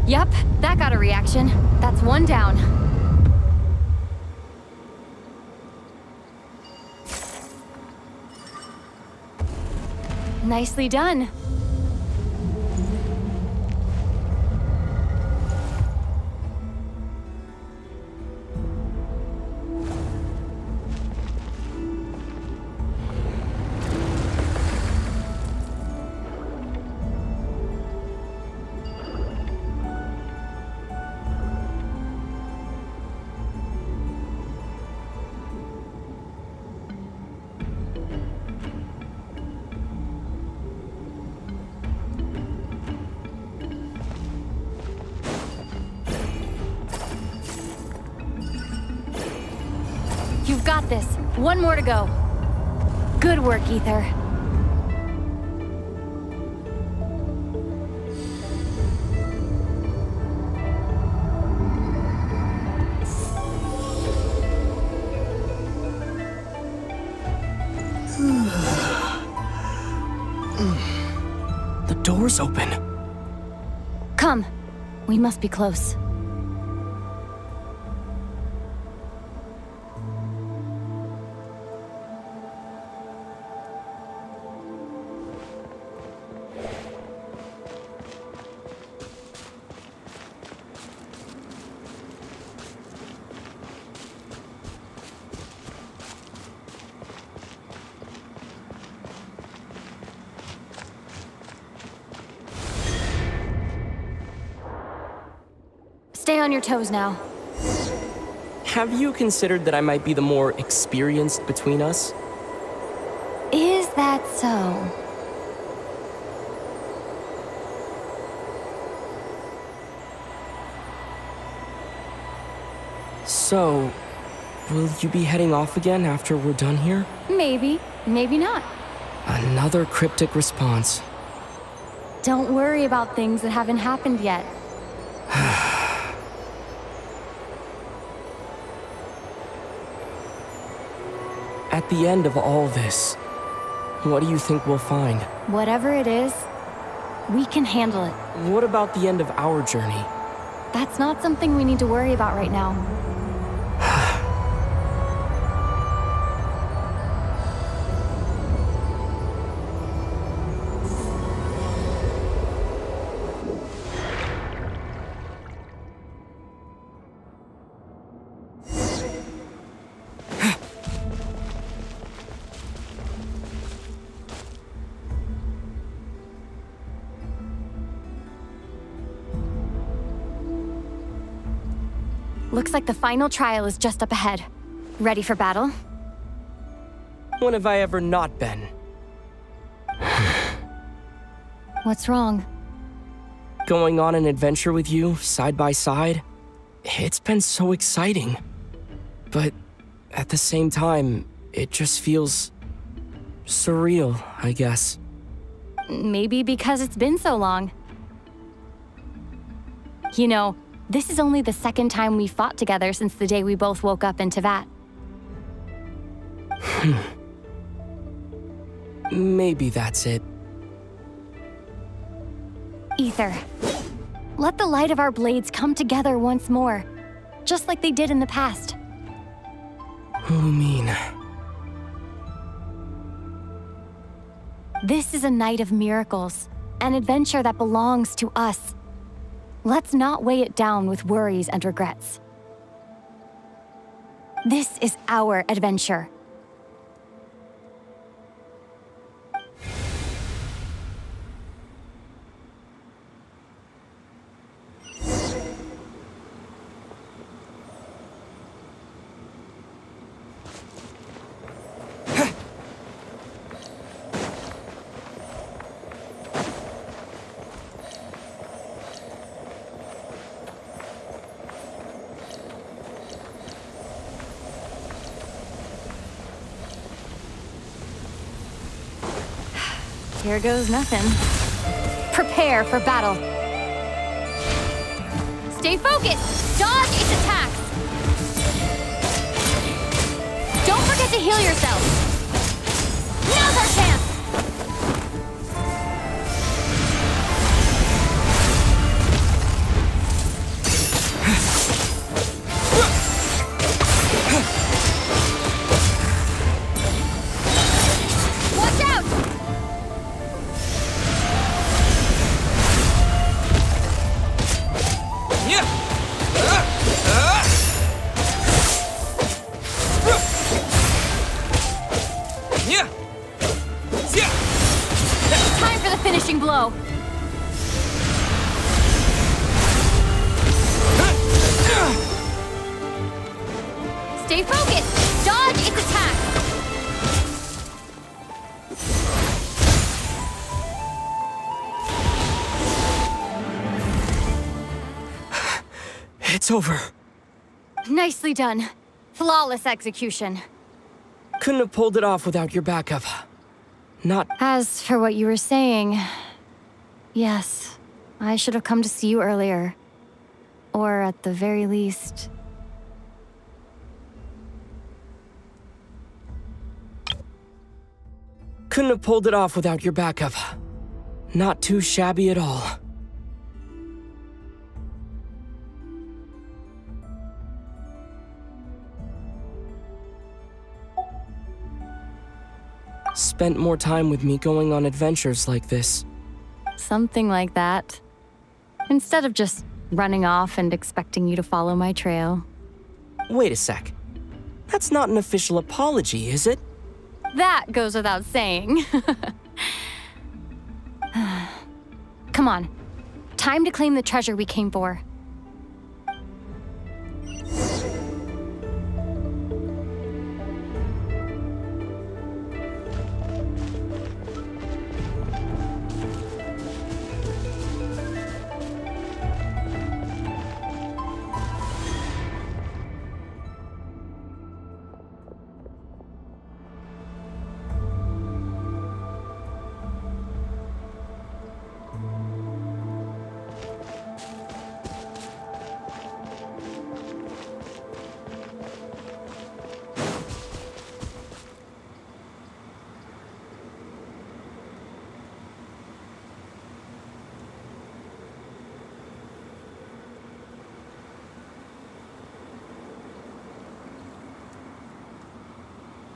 Speaker 5: Yep, that got a reaction. That's one down. Nicely done. You've got this. One more to go. Good work, Ether.
Speaker 7: The door's open.
Speaker 5: Come. We must be close. Stay on your toes now.
Speaker 7: Have you considered that I might be the more experienced between us?
Speaker 5: Is that so?
Speaker 7: So, will you be heading off again after we're done here?
Speaker 5: Maybe, maybe not.
Speaker 7: Another cryptic response.
Speaker 5: Don't worry about things that haven't happened yet.
Speaker 7: At the end of all this, what do you think we'll find?
Speaker 5: Whatever it is, we can handle it.
Speaker 7: What about the end of our journey?
Speaker 5: That's not something we need to worry about right now. Looks like the final trial is just up ahead. Ready for battle?
Speaker 7: When have I ever not been?
Speaker 5: What's wrong?
Speaker 7: Going on an adventure with you, side by side, it's been so exciting. But at the same time, it just feels surreal, I guess.
Speaker 5: Maybe because it's been so long. You know, this is only the second time we fought together since the day we both woke up in Teyvat.
Speaker 7: Maybe that's it.
Speaker 5: Ether, let the light of our blades come together once more, just like they did in the past.
Speaker 7: What do you mean?
Speaker 5: This is a night of miracles, an adventure that belongs to us. Let's not weigh it down with worries and regrets. This is our adventure. Here goes nothing. Prepare for battle. Stay focused! Dodge its attacks! Don't forget to heal yourself! Now's our chance! Watch out! Time for the finishing blow. Stay focused. Dodge its attack.
Speaker 7: It's over.
Speaker 5: Nicely done. Flawless execution.
Speaker 7: Couldn't have pulled it off without your backup. Not...
Speaker 5: As for what you were saying, yes, I should have come to see you earlier. Or at the very least...
Speaker 7: Couldn't have pulled it off without your backup. Not too shabby at all. Spent more time with me going on adventures like this.
Speaker 5: Something like that. Instead of just running off and expecting you to follow my trail.
Speaker 7: Wait a sec. That's not an official apology, is it?
Speaker 5: That goes without saying. Come on. Time to claim the treasure we came for.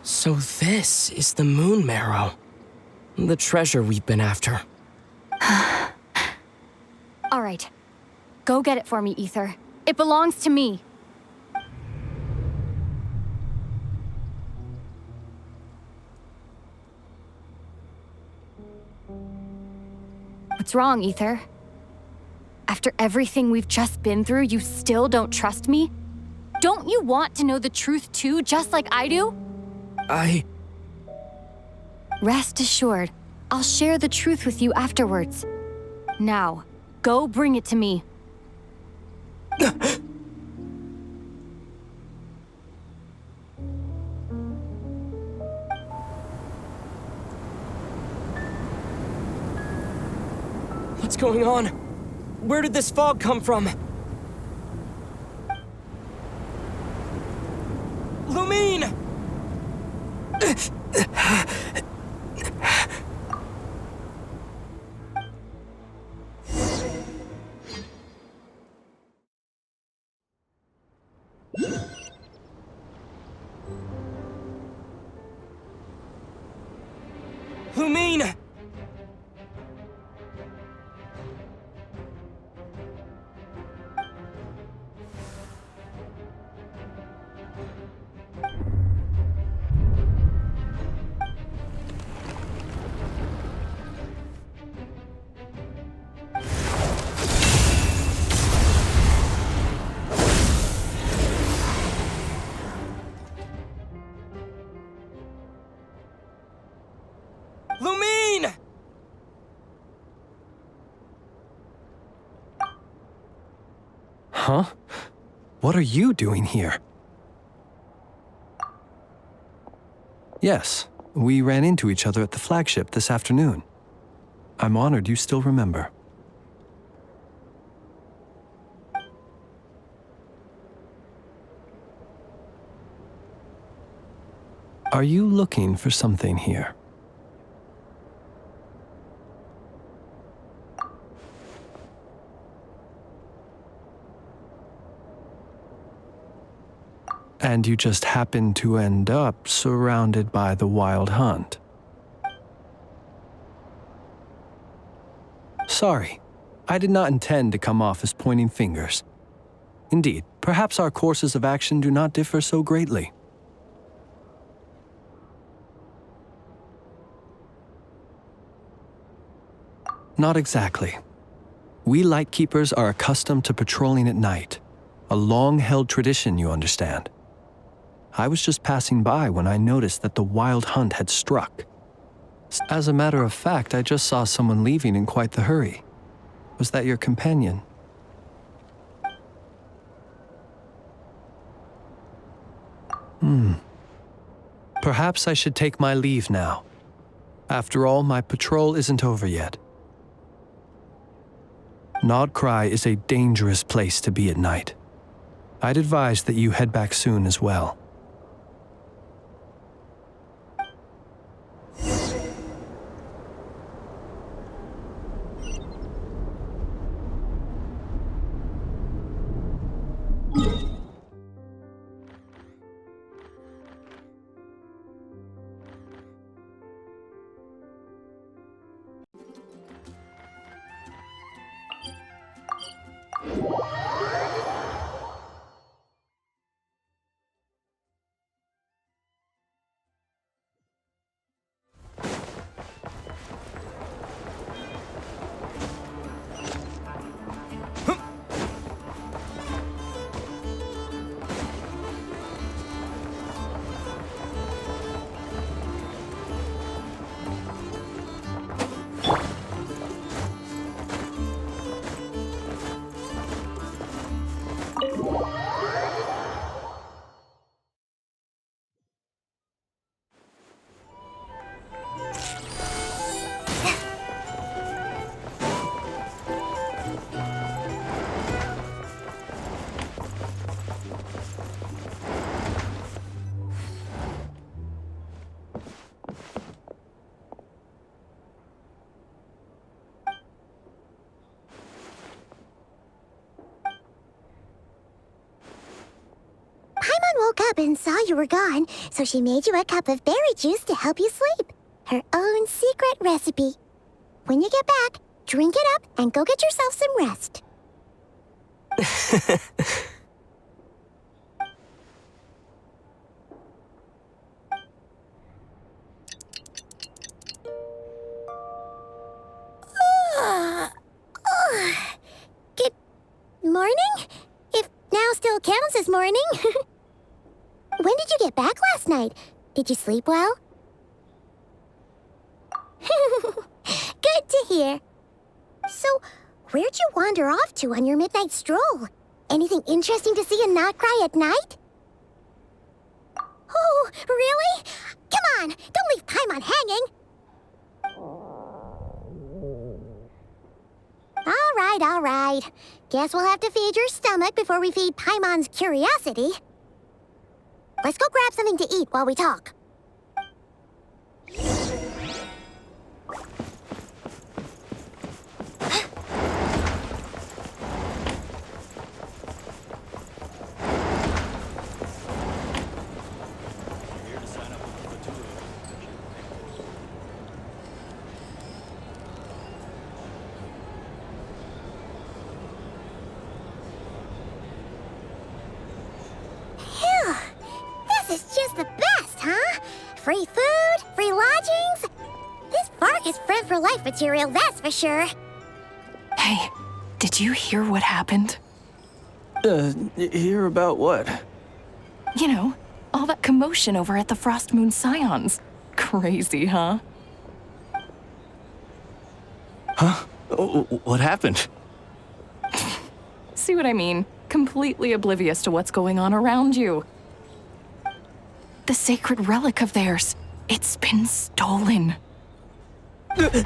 Speaker 7: So this is the moon marrow. The treasure we've been after.
Speaker 5: All right. Go get it for me, Ether. It belongs to me. What's wrong, Ether? After everything we've just been through, you still don't trust me? Don't you want to know the truth too, just like I do? Rest assured, I'll share the truth with you afterwards. Now, go bring it to me.
Speaker 7: What's going on? Where did this fog come from? Lumine! Lumine!
Speaker 10: Huh? What are you doing here? Yes, we ran into each other at the flagship this afternoon. I'm honored you still remember. Are you looking for something here? And you just happen to end up surrounded by the Wild Hunt. Sorry, I did not intend to come off as pointing fingers. Indeed, perhaps our courses of action do not differ so greatly. Not exactly. We Lightkeepers are accustomed to patrolling at night. A long-held tradition, you understand. I was just passing by when I noticed that the Wild Hunt had struck. As a matter of fact, I just saw someone leaving in quite the hurry. Was that your companion? Perhaps I should take my leave now. After all, my patrol isn't over yet. Nordkai is a dangerous place to be at night. I'd advise that you head back soon as well.
Speaker 1: Woke up and saw you were gone, so she made you a cup of berry juice to help you sleep. Her own secret recipe. When you get back, drink it up and go get yourself some rest. Good morning? If now still counts as morning. When did you get back last night? Did you sleep well? Good to hear. So, where'd you wander off to on your midnight stroll? Anything interesting to see in Nordkai at night? Oh, really? Come on, don't leave Paimon hanging. All right. Guess we'll have to feed your stomach before we feed Paimon's curiosity. Let's go grab something to eat while we talk. This is just the best, huh? Free food, free lodgings. This bark is friend for life material, that's for sure.
Speaker 13: Hey, did you hear what happened?
Speaker 7: Hear about what?
Speaker 13: You know, all that commotion over at the Frost Moon Scions. Crazy, huh?
Speaker 7: Huh? What happened?
Speaker 13: See what I mean? completely oblivious to what's going on around you. The sacred relic of theirs, it's been stolen.
Speaker 1: Hey,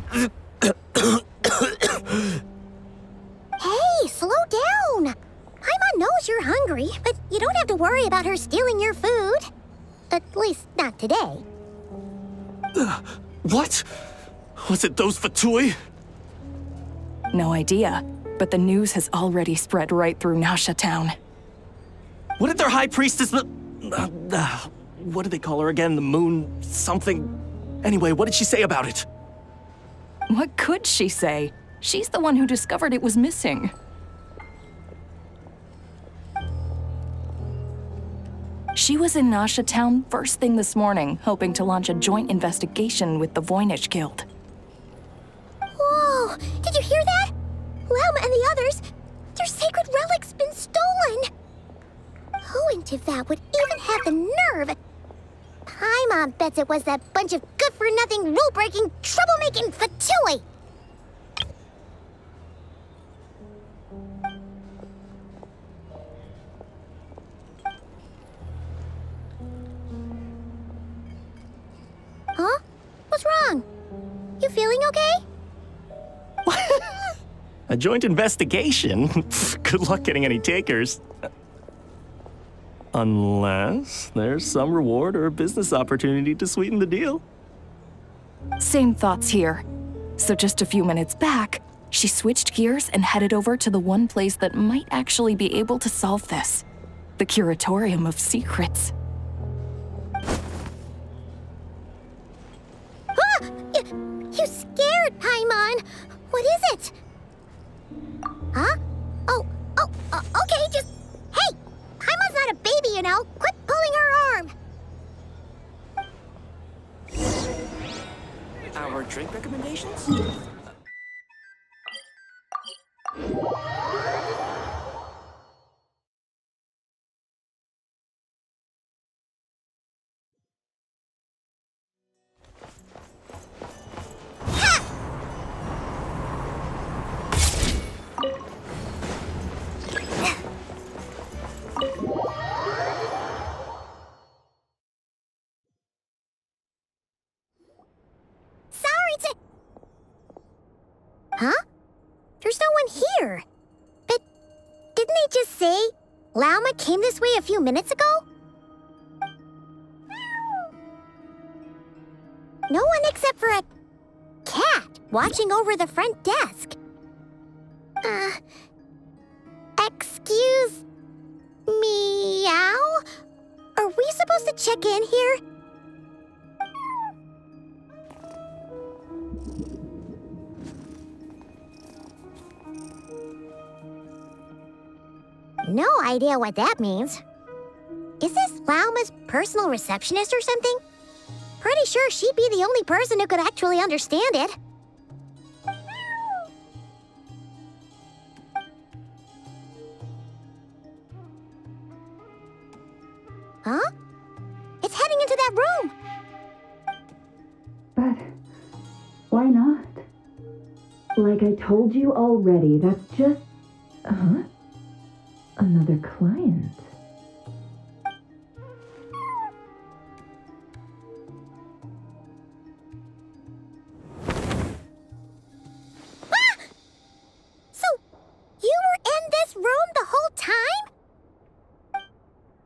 Speaker 1: slow down! Paimon knows you're hungry, but you don't have to worry about her stealing your food. At least, not today.
Speaker 16: What? Was it those Fatui?
Speaker 13: No idea, but the news has already spread right through Nasha town.
Speaker 16: What did their high priestess... what did they call her again? The moon... something... Anyway, what did she say about it?
Speaker 13: What could she say? She's the one who discovered it was missing. She was in Nasha town first thing this morning, hoping to launch a joint investigation with the Voynich Guild.
Speaker 1: Whoa! Did you hear that? Lauma and the others, their sacred relic's been stolen! Who in Tivat would even have the nerve? Paimon bets it was that bunch of good-for-nothing, rule-breaking, troublemaking Fatui! Huh? What's wrong? You feeling okay?
Speaker 16: A joint investigation? Good luck getting any takers. Unless there's some reward or a business opportunity to sweeten the deal.
Speaker 13: Same thoughts here. So just a few minutes back, she switched gears and headed over to the one place that might actually be able to solve this. The Curatorium of Secrets.
Speaker 1: Ah! You scared, Paimon! What is it? Huh? Okay, just... Hey! Paimon's not a baby, you know! Quit pulling her arm!
Speaker 8: Our drink recommendations?
Speaker 1: Huh? There's no one here. But didn't they just say Lauma came this way a few minutes ago? No one except for a cat watching over the front desk. Excuse... meow? Are we supposed to check in here? No idea what that means. Is this Lauma's personal receptionist or something? Pretty sure she'd be the only person who could actually understand it. Huh? It's heading into that room!
Speaker 11: But why not? Like I told you already, that's just... Huh? Another client.
Speaker 1: Ah! So, you were in this room the whole time?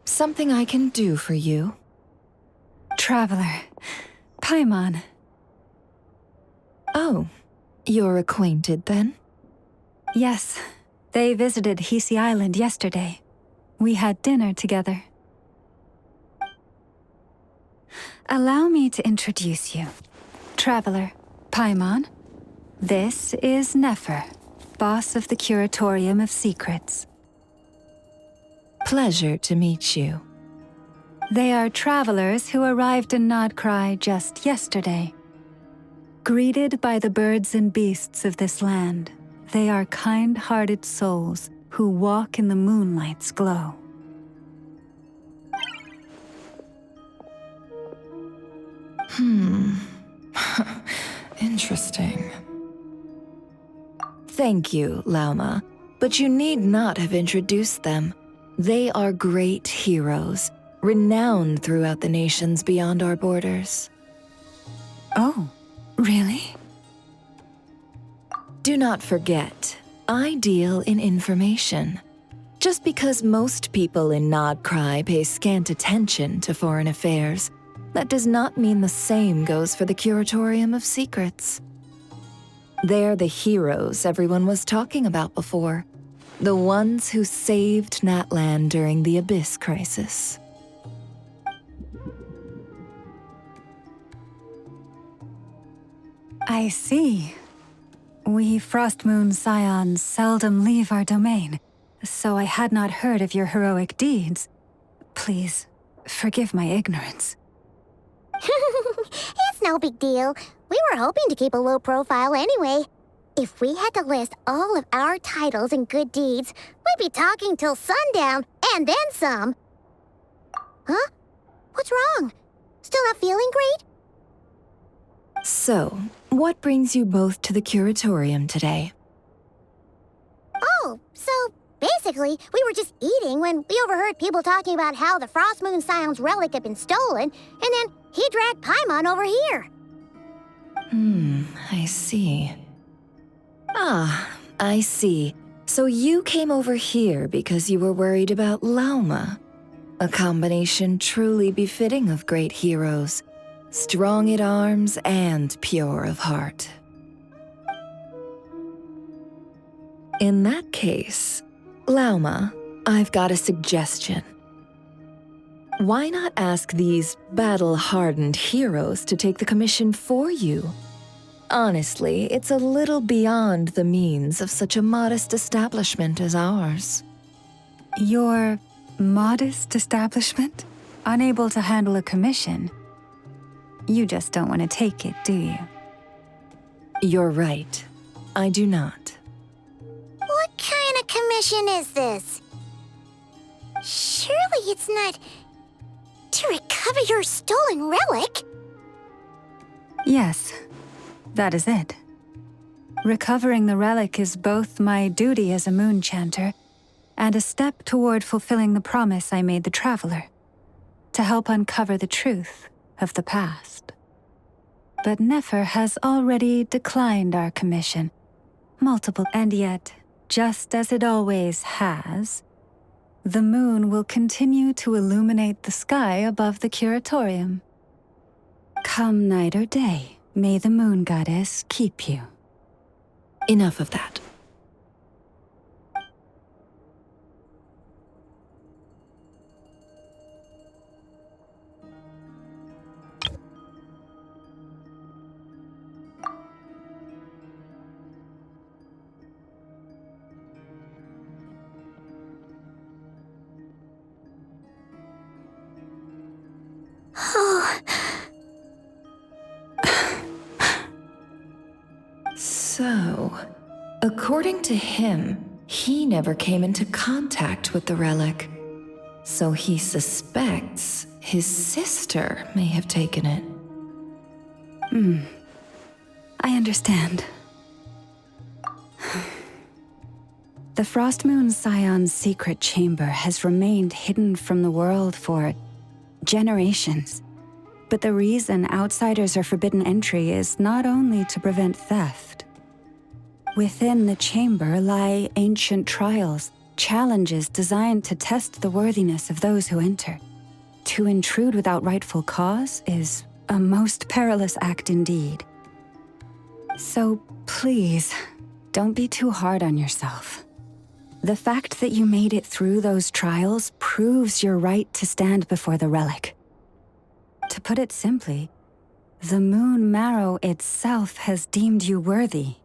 Speaker 11: Something I can do for you. Traveler. Paimon. Oh, you're acquainted then? Yes. They visited Hisi Island yesterday. We had dinner together. Allow me to introduce you. Traveler, Paimon. This is Nefer, boss of the Curatorium of Secrets. Pleasure to meet you. They are travelers who arrived in Nordkai just yesterday. Greeted by the birds and beasts of this land, they are kind-hearted souls who walk in the moonlight's glow.
Speaker 9: Interesting. Thank you, Lauma, But you need not have introduced them. They are great heroes, renowned throughout the nations beyond our borders.
Speaker 11: Oh, really?
Speaker 9: Do not forget, I deal in information. Just because most people in Nordkai pay scant attention to foreign affairs, that does not mean the same goes for the Curatorium of Secrets. They're the heroes everyone was talking about before. The ones who saved Natlan during the Abyss crisis.
Speaker 11: I see. We Frostmoon Scions seldom leave our domain, so I had not heard of your heroic deeds. Please, forgive my ignorance.
Speaker 1: It's no big deal. We were hoping to keep a low profile anyway. If we had to list all of our titles and good deeds, we'd be talking till sundown, and then some. Huh? What's wrong? Still not feeling great?
Speaker 9: So, what brings you both to the Curatorium today?
Speaker 1: Oh, so basically, we were just eating when we overheard people talking about how the Frostmoon Scion's relic had been stolen, and then he dragged Paimon over here.
Speaker 9: I see. Ah, I see. So you came over here because you were worried about Lauma. A combination truly befitting of great heroes. Strong at arms and pure of heart. In that case, Lauma, I've got a suggestion. Why not ask these battle-hardened heroes to take the commission for you? Honestly, it's a little beyond the means of such a modest establishment as ours.
Speaker 11: Your modest establishment? Unable to handle a commission? You just don't want to take it, do you?
Speaker 9: You're right. I do not.
Speaker 1: What kind of commission is this? Surely it's not to recover your stolen relic?
Speaker 11: Yes, that is it. Recovering the relic is both my duty as a moon chanter and a step toward fulfilling the promise I made the traveler, to help uncover the truth of the past. But Nefer has already declined our commission, multiple, and yet, just as it always has, the moon will continue to illuminate the sky above the Curatorium. Come night or day, may the moon goddess keep you.
Speaker 9: Enough of that. So, according to him, he never came into contact with the relic. So he suspects his sister may have taken it.
Speaker 11: I understand. The Frostmoon Scion's secret chamber has remained hidden from the world for generations. But the reason outsiders are forbidden entry is not only to prevent theft. Within the chamber lie ancient trials, challenges designed to test the worthiness of those who enter. To intrude without rightful cause is a most perilous act indeed. So please, don't be too hard on yourself. The fact that you made it through those trials proves your right to stand before the relic. To put it simply, the moon marrow itself has deemed you worthy.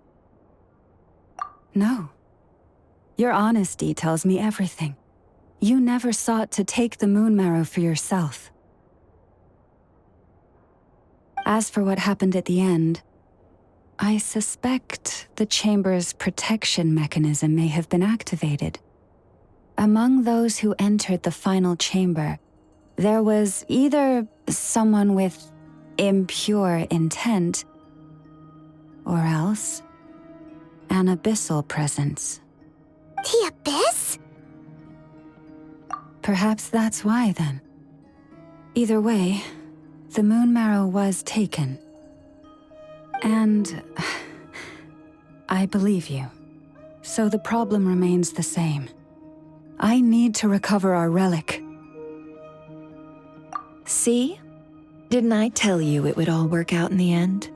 Speaker 11: No. Your honesty tells me everything. You never sought to take the moon marrow for yourself. As for what happened at the end, I suspect the chamber's protection mechanism may have been activated. Among those who entered the final chamber, there was either someone with impure intent, or else an abyssal presence.
Speaker 1: The Abyss?
Speaker 11: Perhaps that's why, then. Either way, the moon marrow was taken. And I believe you. So the problem remains the same. I need to recover our relic.
Speaker 9: See? Didn't I tell you it would all work out in the end?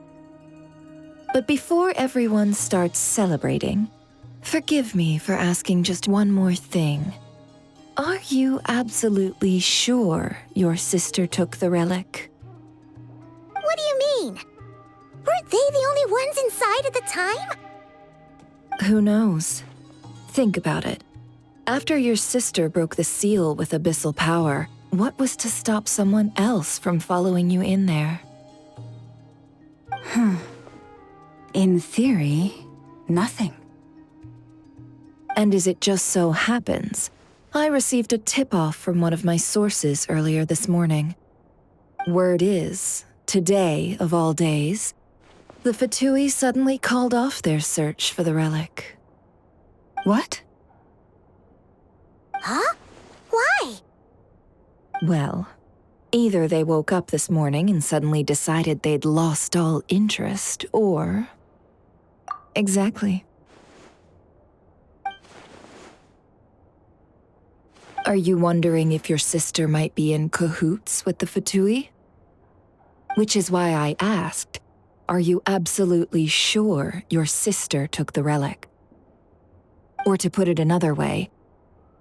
Speaker 9: But before everyone starts celebrating, forgive me for asking just one more thing. Are you absolutely sure your sister took the relic?
Speaker 1: What do you mean? Weren't they the only ones inside at the time?
Speaker 9: Who knows? Think about it. After your sister broke the seal with abyssal power, what was to stop someone else from following you in there?
Speaker 11: In theory, nothing.
Speaker 9: And as it just so happens, I received a tip-off from one of my sources earlier this morning. Word is, today of all days, the Fatui suddenly called off their search for the relic.
Speaker 11: What?
Speaker 1: Huh? Why?
Speaker 9: Well, either they woke up this morning and suddenly decided they'd lost all interest, or... Exactly. Are you wondering if your sister might be in cahoots with the Fatui? Which is why I asked, are you absolutely sure your sister took the relic? Or to put it another way,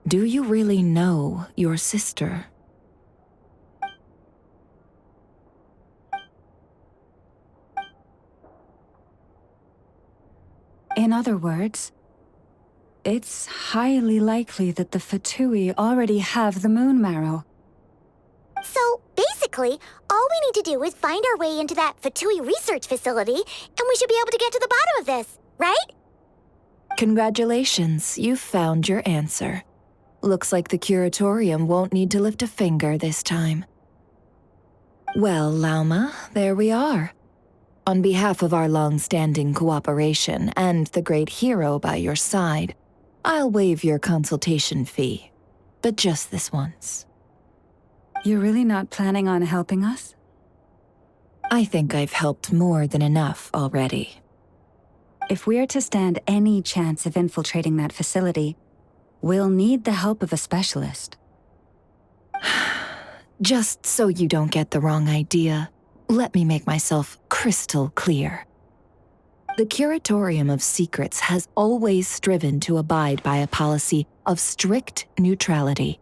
Speaker 9: do you really know your sister?
Speaker 11: In other words, it's highly likely that the Fatui already have the moon marrow.
Speaker 1: So, basically, all we need to do is find our way into that Fatui research facility, and we should be able to get to the bottom of this, right?
Speaker 9: Congratulations, you've found your answer. Looks like the curatorium won't need to lift a finger this time. Well, Lauma, there we are. On behalf of our long-standing cooperation and the great hero by your side, I'll waive your consultation fee, but just this once.
Speaker 11: You're really not planning on helping us?
Speaker 9: I think I've helped more than enough already.
Speaker 11: If we're to stand any chance of infiltrating that facility, we'll need the help of a specialist.
Speaker 9: Just so you don't get the wrong idea, let me make myself crystal clear. The Curatorium of Secrets has always striven to abide by a policy of strict neutrality.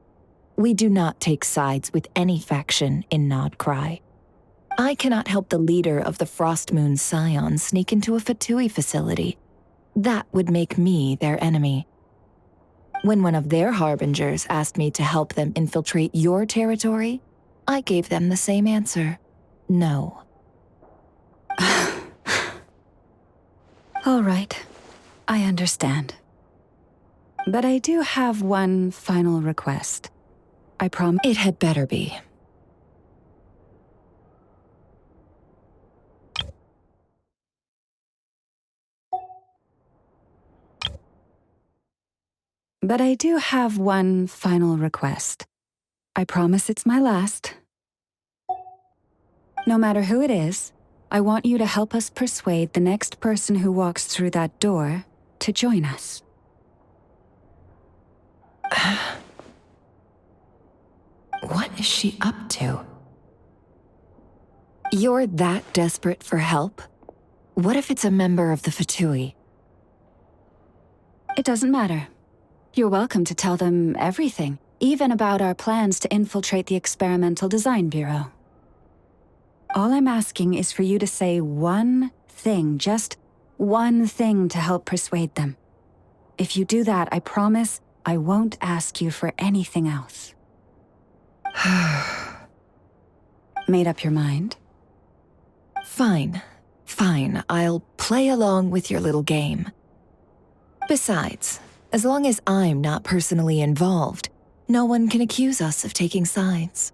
Speaker 9: We do not take sides with any faction in Nordkai. I cannot help the leader of the Frostmoon Scions sneak into a Fatui facility. That would make me their enemy. When one of their harbingers asked me to help them infiltrate your territory, I gave them the same answer. No.
Speaker 11: All right, I understand. But I do have one final request. I promise.
Speaker 9: It had better be.
Speaker 11: But I do have one final request. I promise it's my last. No matter who it is, I want you to help us persuade the next person who walks through that door to join us.
Speaker 9: What is she up to? You're that desperate for help? What if it's a member of the Fatui?
Speaker 11: It doesn't matter. You're welcome to tell them everything, even about our plans to infiltrate the Experimental Design Bureau. All I'm asking is for you to say one thing, just one thing to help persuade them. If you do that, I promise I won't ask you for anything else. Made up your mind?
Speaker 9: Fine. Fine, I'll play along with your little game. Besides, as long as I'm not personally involved, no one can accuse us of taking sides.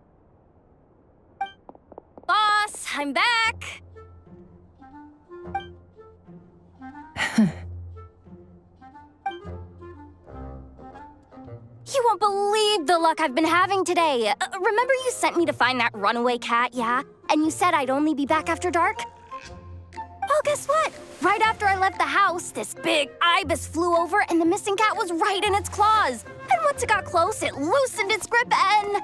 Speaker 5: Boss, I'm back! You won't believe the luck I've been having today. Remember you sent me to find that runaway cat, yeah? And you said I'd only be back after dark? Well, guess what? Right after I left the house, this big ibis flew over and the missing cat was right in its claws. And once it got close, it loosened its grip and...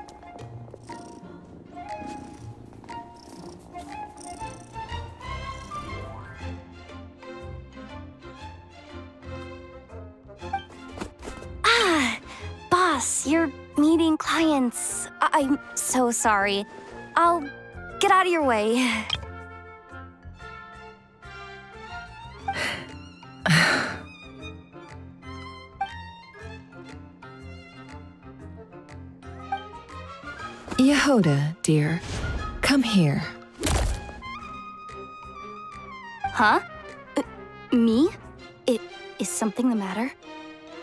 Speaker 5: Boss, you're meeting clients. I'm so sorry. I'll get out of your way.
Speaker 9: Yehoda, dear, come here.
Speaker 5: Huh? Me? Is something the matter?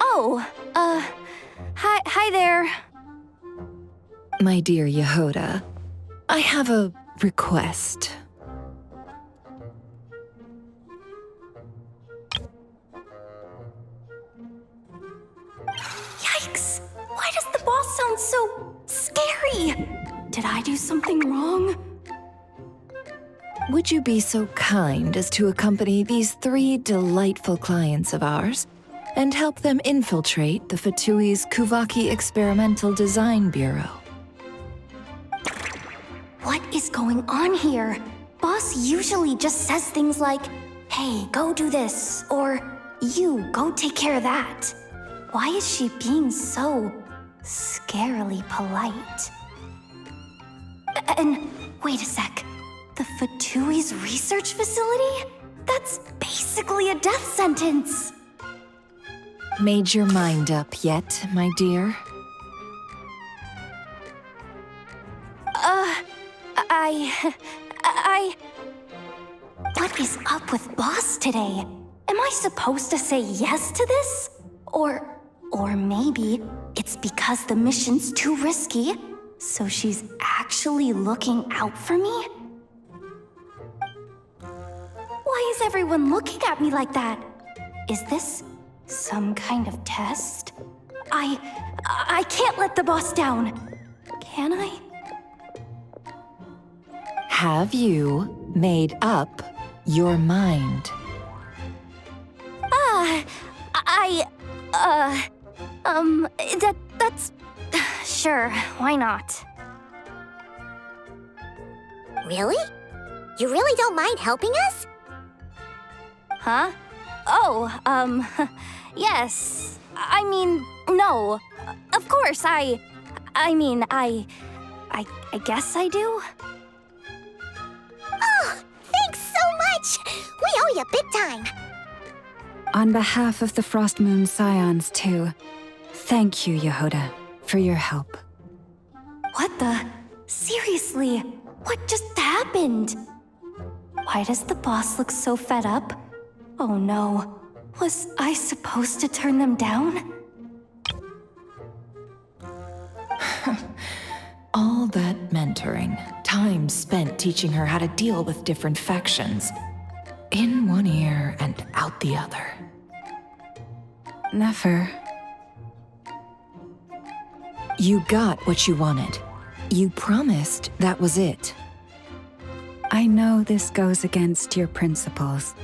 Speaker 5: Oh, hi there.
Speaker 9: My dear Yehoda, I have a request.
Speaker 5: Yikes! Why does the boss sound so scary? Did I do something wrong?
Speaker 9: Would you be so kind as to accompany these 3 delightful clients of ours and help them infiltrate the Fatui's Kuvaki Experimental Design Bureau?
Speaker 5: What is going on here? Boss usually just says things like, hey, go do this, or you, go take care of that. Why is she being so scarily polite? And wait a sec, the Fatui's research facility? That's basically a death sentence.
Speaker 9: Made your mind up yet, my dear?
Speaker 5: What is up with Boss today? Am I supposed to say yes to this? Or maybe it's because the mission's too risky, so she's actually looking out for me? Why is everyone looking at me like that? Is this some kind of test? I can't let the boss down. Can I?
Speaker 9: Have you made up your mind?
Speaker 5: That's... Sure, why not?
Speaker 1: Really? You really don't mind helping us?
Speaker 5: Huh? Oh, yes. I mean, no. Of course, I guess I do.
Speaker 1: Oh, thanks so much! We owe you big time!
Speaker 11: On behalf of the Frost Moon Scions, too, thank you, Yehoda, for your help.
Speaker 5: What the? Seriously, what just happened? Why does the boss look so fed up? Oh no, was I supposed to turn them down?
Speaker 9: All that mentoring, time spent teaching her how to deal with different factions. In one ear and out the other.
Speaker 11: Never.
Speaker 9: You got what you wanted. You promised that was it.
Speaker 11: I know this goes against your principles.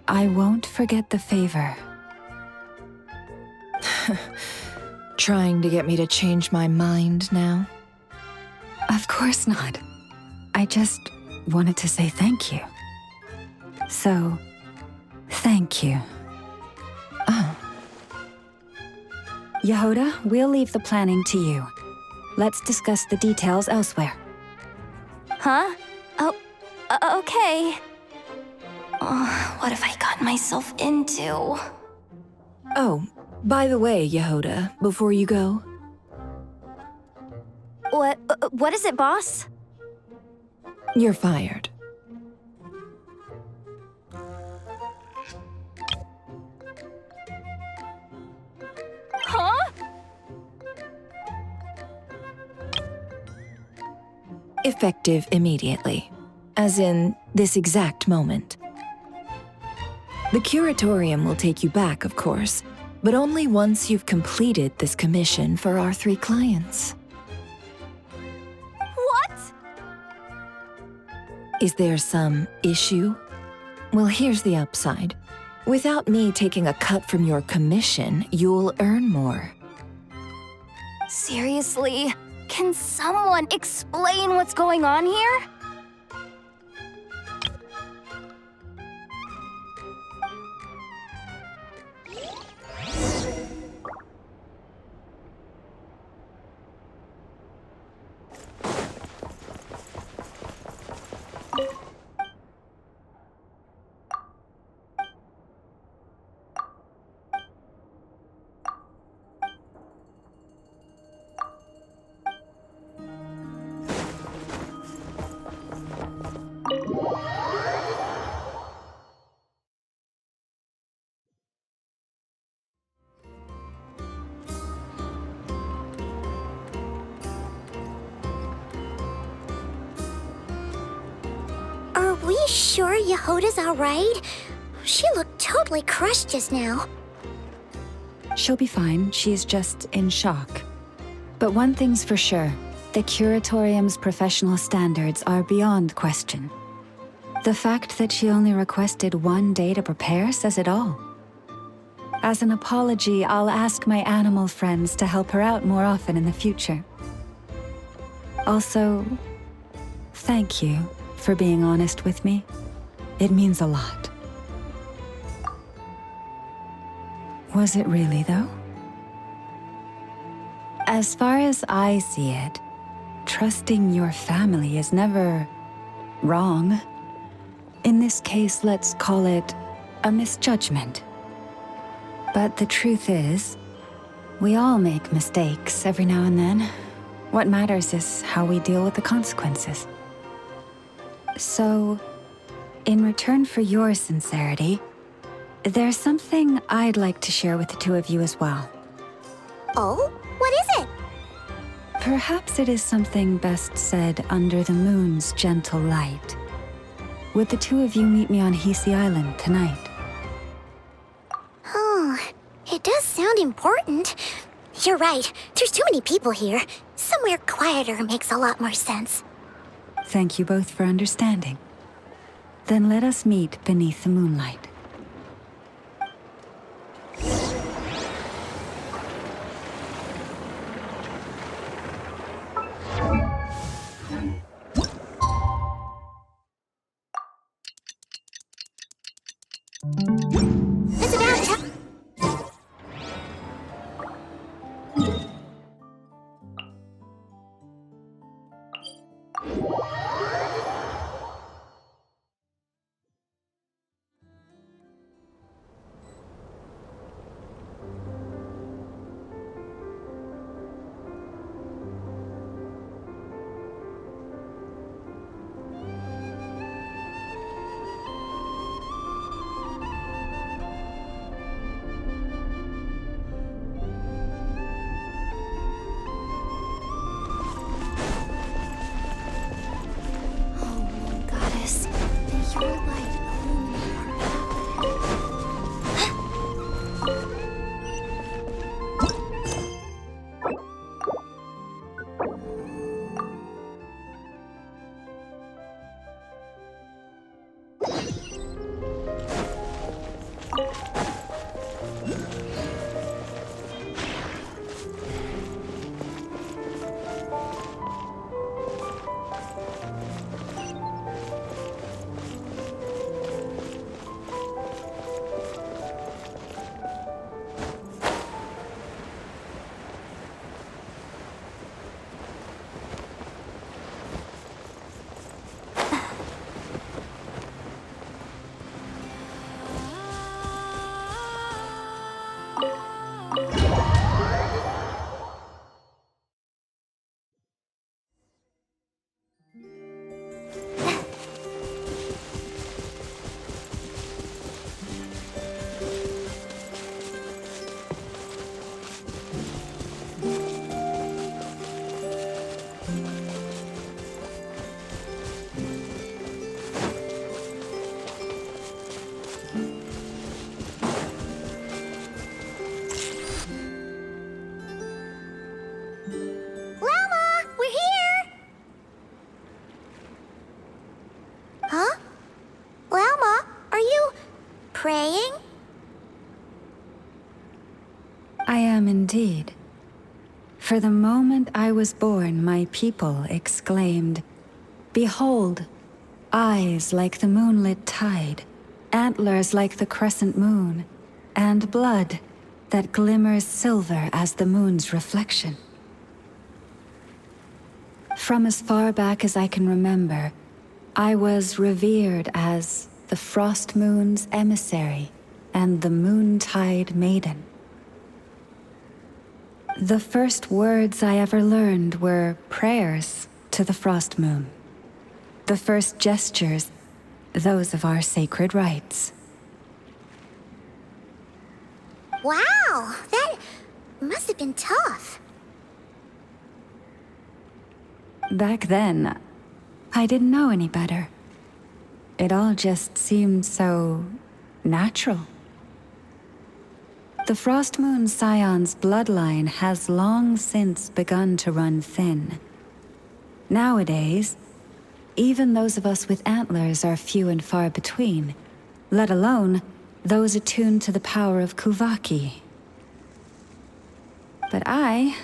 Speaker 11: I won't forget the favor.
Speaker 9: Trying to get me to change my mind now?
Speaker 11: Of course not. I just wanted to say thank you. So, thank you.
Speaker 9: Oh.
Speaker 11: Yehoda, we'll leave the planning to you. Let's discuss the details elsewhere.
Speaker 5: Huh? Oh, okay. Oh, what have I gotten myself into?
Speaker 9: Oh, by the way, Yehoda, before you go.
Speaker 5: What is it, boss?
Speaker 9: You're fired.
Speaker 5: Huh?
Speaker 9: Effective immediately. As in, this exact moment. The curatorium will take you back, of course, but only once you've completed this commission for our 3 clients.
Speaker 5: What?
Speaker 9: Is there some issue? Well, here's the upside. Without me taking a cut from your commission, you'll earn more.
Speaker 5: Seriously? Can someone explain what's going on here?
Speaker 1: Are we sure Yehoda's alright? She looked totally crushed just now.
Speaker 11: She'll be fine. She's just in shock. But one thing's for sure. The Curatorium's professional standards are beyond question. The fact that she only requested 1 day to prepare says it all. As an apology, I'll ask my animal friends to help her out more often in the future. Also, thank you for being honest with me. It means a lot. Was it really, though? As far as I see it, trusting your family is never wrong. In this case, let's call it a misjudgment. But the truth is, we all make mistakes every now and then. What matters is how we deal with the consequences. So, in return for your sincerity, there's something I'd like to share with the 2 of you as well.
Speaker 1: Oh? What is it?
Speaker 11: Perhaps it is something best said under the moon's gentle light. Would the 2 of you meet me on Hisi Island tonight?
Speaker 1: Oh, it does sound important. You're right, there's too many people here. Somewhere quieter makes a lot more sense.
Speaker 11: Thank you both for understanding. Then let us meet beneath the moonlight.
Speaker 1: It's about time.
Speaker 11: I am indeed. For the moment I was born, my people exclaimed, "Behold, eyes like the moonlit tide, antlers like the crescent moon, and blood that glimmers silver as the moon's reflection." From as far back as I can remember, I was revered as the Frost Moon's emissary and the Moontide Maiden. The first words I ever learned were prayers to the Frost Moon. The first gestures, those of our sacred rites.
Speaker 1: Wow, that must have been tough.
Speaker 11: Back then, I didn't know any better. It all just seemed so natural. The Frost Moon Scion's bloodline has long since begun to run thin. Nowadays, even those of us with antlers are few and far between, let alone those attuned to the power of Kuvaki. But I...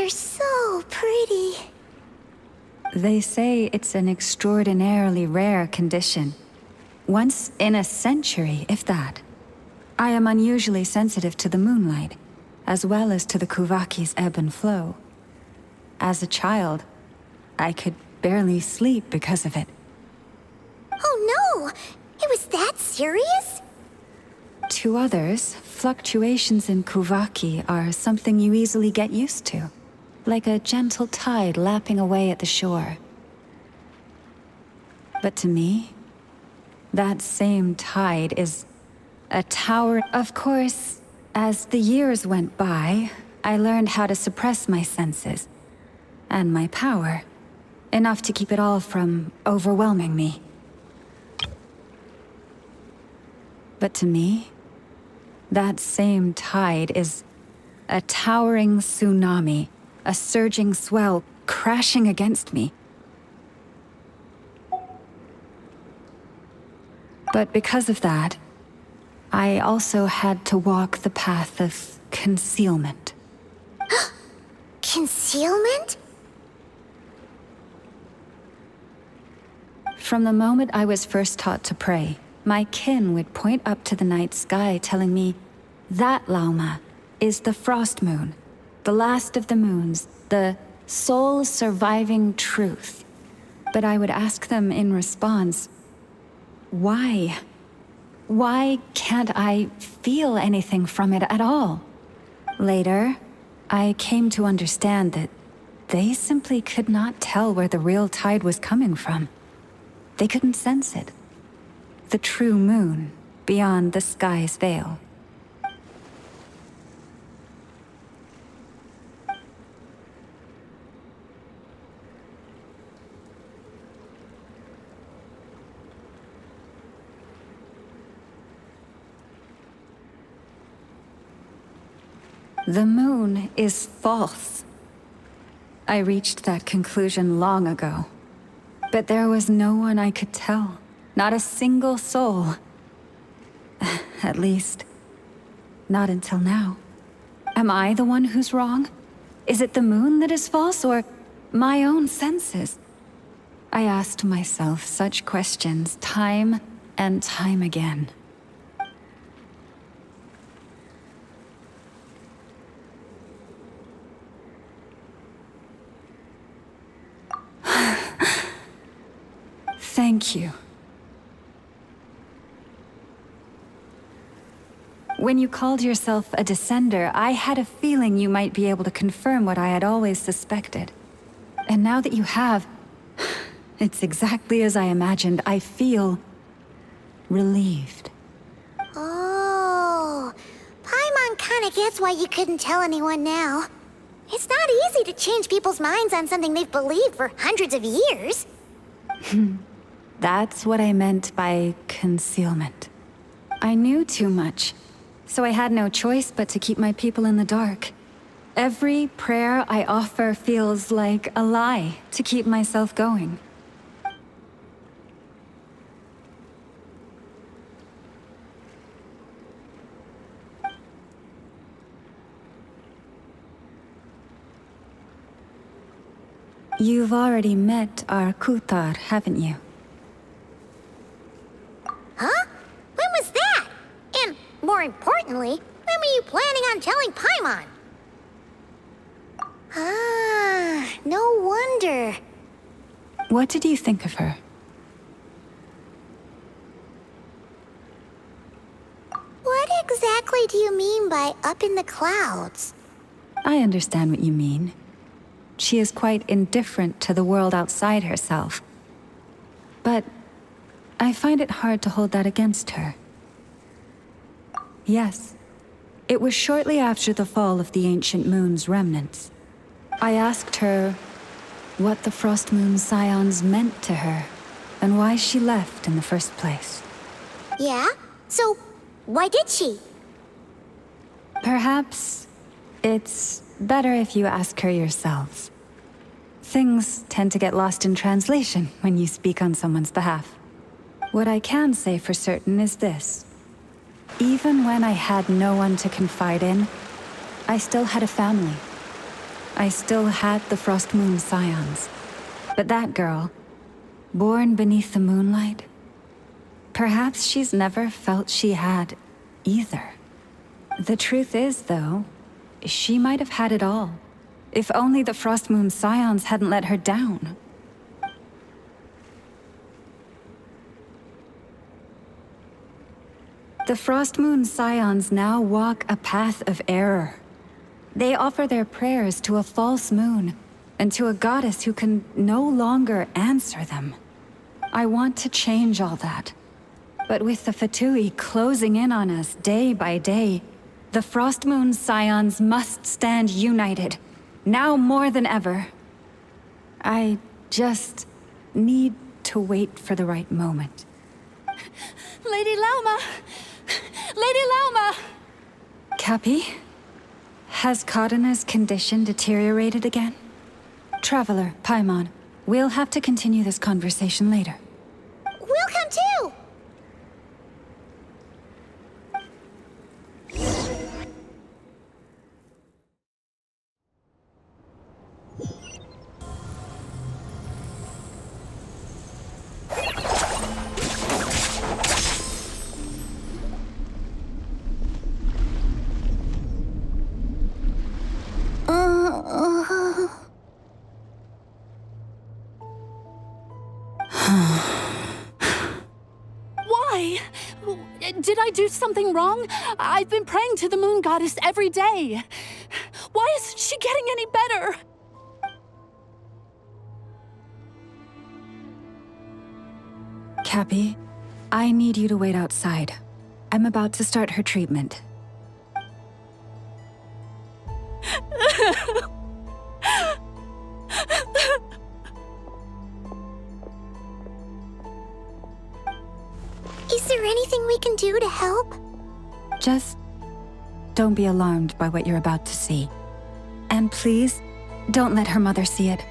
Speaker 1: Are so pretty.
Speaker 11: They say it's an extraordinarily rare condition. Once in a century, if that. I am unusually sensitive to the moonlight, as well as to the Kuvaki's ebb and flow. As a child, I could barely sleep because of it.
Speaker 1: Oh no! It was that serious?
Speaker 11: To others, fluctuations in Kuvaki are something you easily get used to. Like a gentle tide lapping away at the shore. But to me, that same tide is a tower. Of course, as the years went by, I learned how to suppress my senses and my power, enough to keep it all from overwhelming me. But to me, that same tide is a towering tsunami. A surging swell crashing against me. But because of that, I also had to walk the path of concealment.
Speaker 1: Concealment?
Speaker 11: From the moment I was first taught to pray, my kin would point up to the night sky telling me, "That, Lauma, is the Frost Moon. The last of the moons, the sole surviving truth." But I would ask them in response, why? Why can't I feel anything from it at all? Later, I came to understand that they simply could not tell where the real tide was coming from. They couldn't sense it. The true moon, beyond the sky's veil. The moon is false. I reached that conclusion long ago. But there was no one I could tell. Not a single soul. At least, not until now. Am I the one who's wrong? Is it the moon that is false, or my own senses? I asked myself such questions time and time again. Thank you. When you called yourself a descender, I had a feeling you might be able to confirm what I had always suspected. And now that you have, it's exactly as I imagined. I feel relieved.
Speaker 1: Oh, kinda gets why you couldn't tell anyone now. It's not easy to change people's minds on something they've believed for hundreds of years.
Speaker 11: That's what I meant by concealment. I knew too much, so I had no choice but to keep my people in the dark. Every prayer I offer feels like a lie to keep myself going. You've already met our Kutar, haven't you?
Speaker 1: Huh? When was that? And more importantly, when were you planning on telling Paimon? Ah, no wonder.
Speaker 11: What did you think of her?
Speaker 1: What exactly do you mean by up in the clouds?
Speaker 11: I understand what you mean. She is quite indifferent to the world outside herself. But I find it hard to hold that against her. Yes, it was shortly after the fall of the ancient moon's remnants. I asked her what the Frost Moon Scions meant to her, and why she left in the first place.
Speaker 1: Yeah? So, why did she?
Speaker 11: Perhaps it's better if you ask her yourselves. Things tend to get lost in translation when you speak on someone's behalf. What I can say for certain is this. Even when I had no one to confide in, I still had a family. I still had the Frost Moon Scions. But that girl, born beneath the moonlight, perhaps she's never felt she had either. The truth is, though, she might have had it all. If only the Frost Moon Scions hadn't let her down. The Frost Moon Scions now walk a path of error. They offer their prayers to a false moon, and to a goddess who can no longer answer them. I want to change all that. But with the Fatui closing in on us day by day, the Frost Moon Scions must stand united, now more than ever. I just need to wait for the right moment.
Speaker 18: Lady Lauma! Lady Lauma!
Speaker 11: Cappy? Has Kadena's condition deteriorated again? Traveler, Paimon, we'll have to continue this conversation later.
Speaker 1: We'll come too!
Speaker 18: Why? Did I do something wrong? I've been praying to the moon goddess every day. Why isn't she getting any better?
Speaker 11: Cappy, I need you to wait outside. I'm about to start her treatment.
Speaker 1: Is there anything we can do to help?
Speaker 11: Just don't be alarmed by what you're about to see. And please, don't let her mother see it.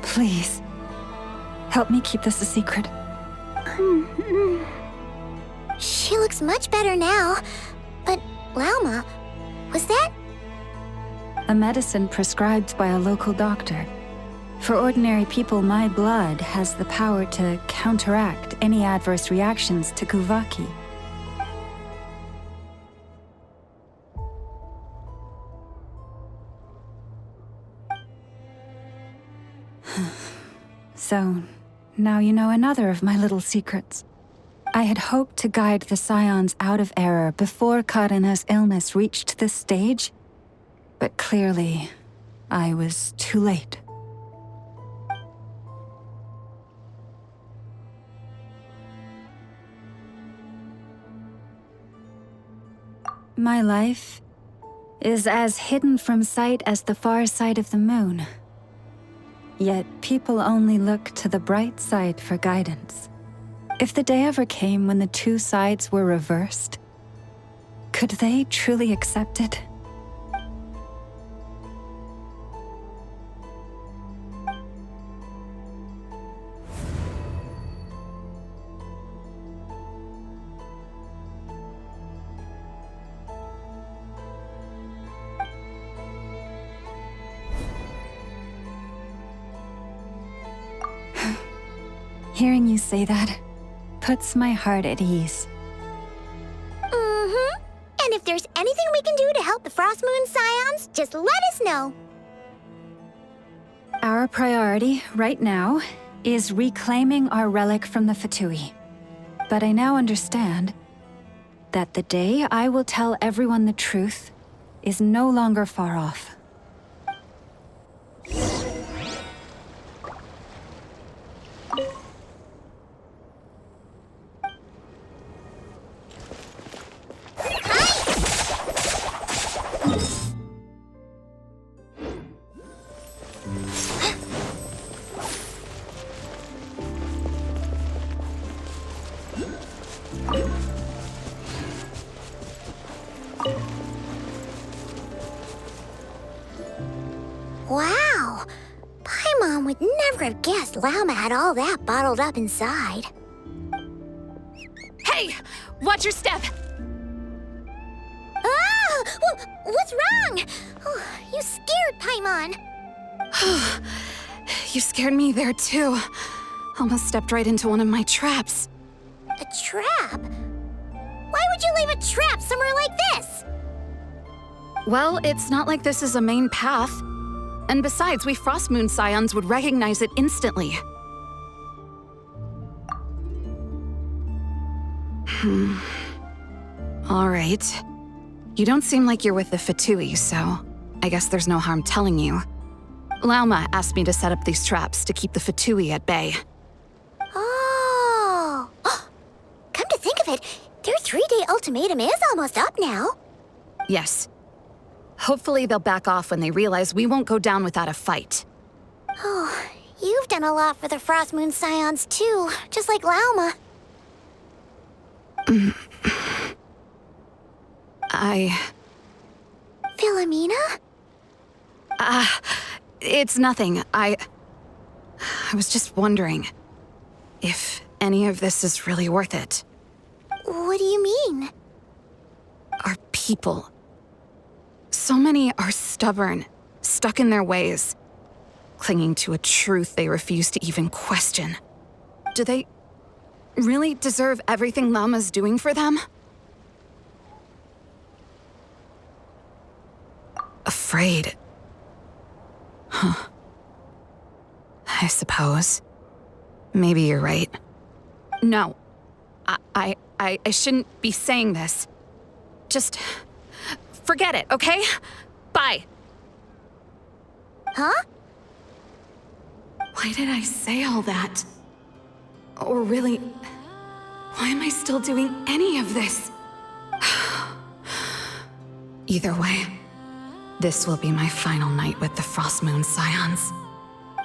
Speaker 11: Please, help me keep this a secret.
Speaker 1: She looks much better now. But, Lauma, was that?
Speaker 11: A medicine prescribed by a local doctor. For ordinary people, my blood has the power to counteract any adverse reactions to Kuvaki. So, now you know another of my little secrets. I had hoped to guide the Scions out of error before Karina's illness reached this stage, but clearly, I was too late. My life is as hidden from sight as the far side of the moon. Yet people only look to the bright side for guidance. If the day ever came when the two sides were reversed, could they truly accept it? Hearing you say that puts my heart at ease.
Speaker 1: Mm-hmm. And if there's anything we can do to help the Frost Moon Scions, just let us know.
Speaker 11: Our priority right now is reclaiming our relic from the Fatui. But I now understand that the day I will tell everyone the truth is no longer far off.
Speaker 1: Wow! Paimon would never have guessed Lauma had all that bottled up inside.
Speaker 13: Hey! Watch your step!
Speaker 1: Ah! What's wrong? Oh, you scared Paimon.
Speaker 13: You scared me there too. Almost stepped right into one of my traps.
Speaker 1: A trap? Why would you leave a trap somewhere like this?
Speaker 13: Well, it's not like this is a main path. And besides, we Frost Moon Scions would recognize it instantly. All right. You don't seem like you're with the Fatui, so I guess there's no harm telling you. Lauma asked me to set up these traps to keep the Fatui at bay.
Speaker 1: Oh! Come to think of it, their 3-day ultimatum is almost up now.
Speaker 13: Yes. Hopefully they'll back off when they realize we won't go down without a fight.
Speaker 1: Oh, you've done a lot for the Frost Moon Scions too, just like Lauma. Philomena?
Speaker 13: It's nothing. I was just wondering if any of this is really worth it.
Speaker 1: What do you mean?
Speaker 13: Our people. So many are stubborn, stuck in their ways, clinging to a truth they refuse to even question. Do they really deserve everything Lauma's doing for them? Afraid. Huh. I suppose. Maybe you're right. No. I shouldn't be saying this. Just forget it, okay? Bye.
Speaker 1: Huh?
Speaker 13: Why did I say all that? Or really, why am I still doing any of this? Either way, this will be my final night with the Frost Moon Scions.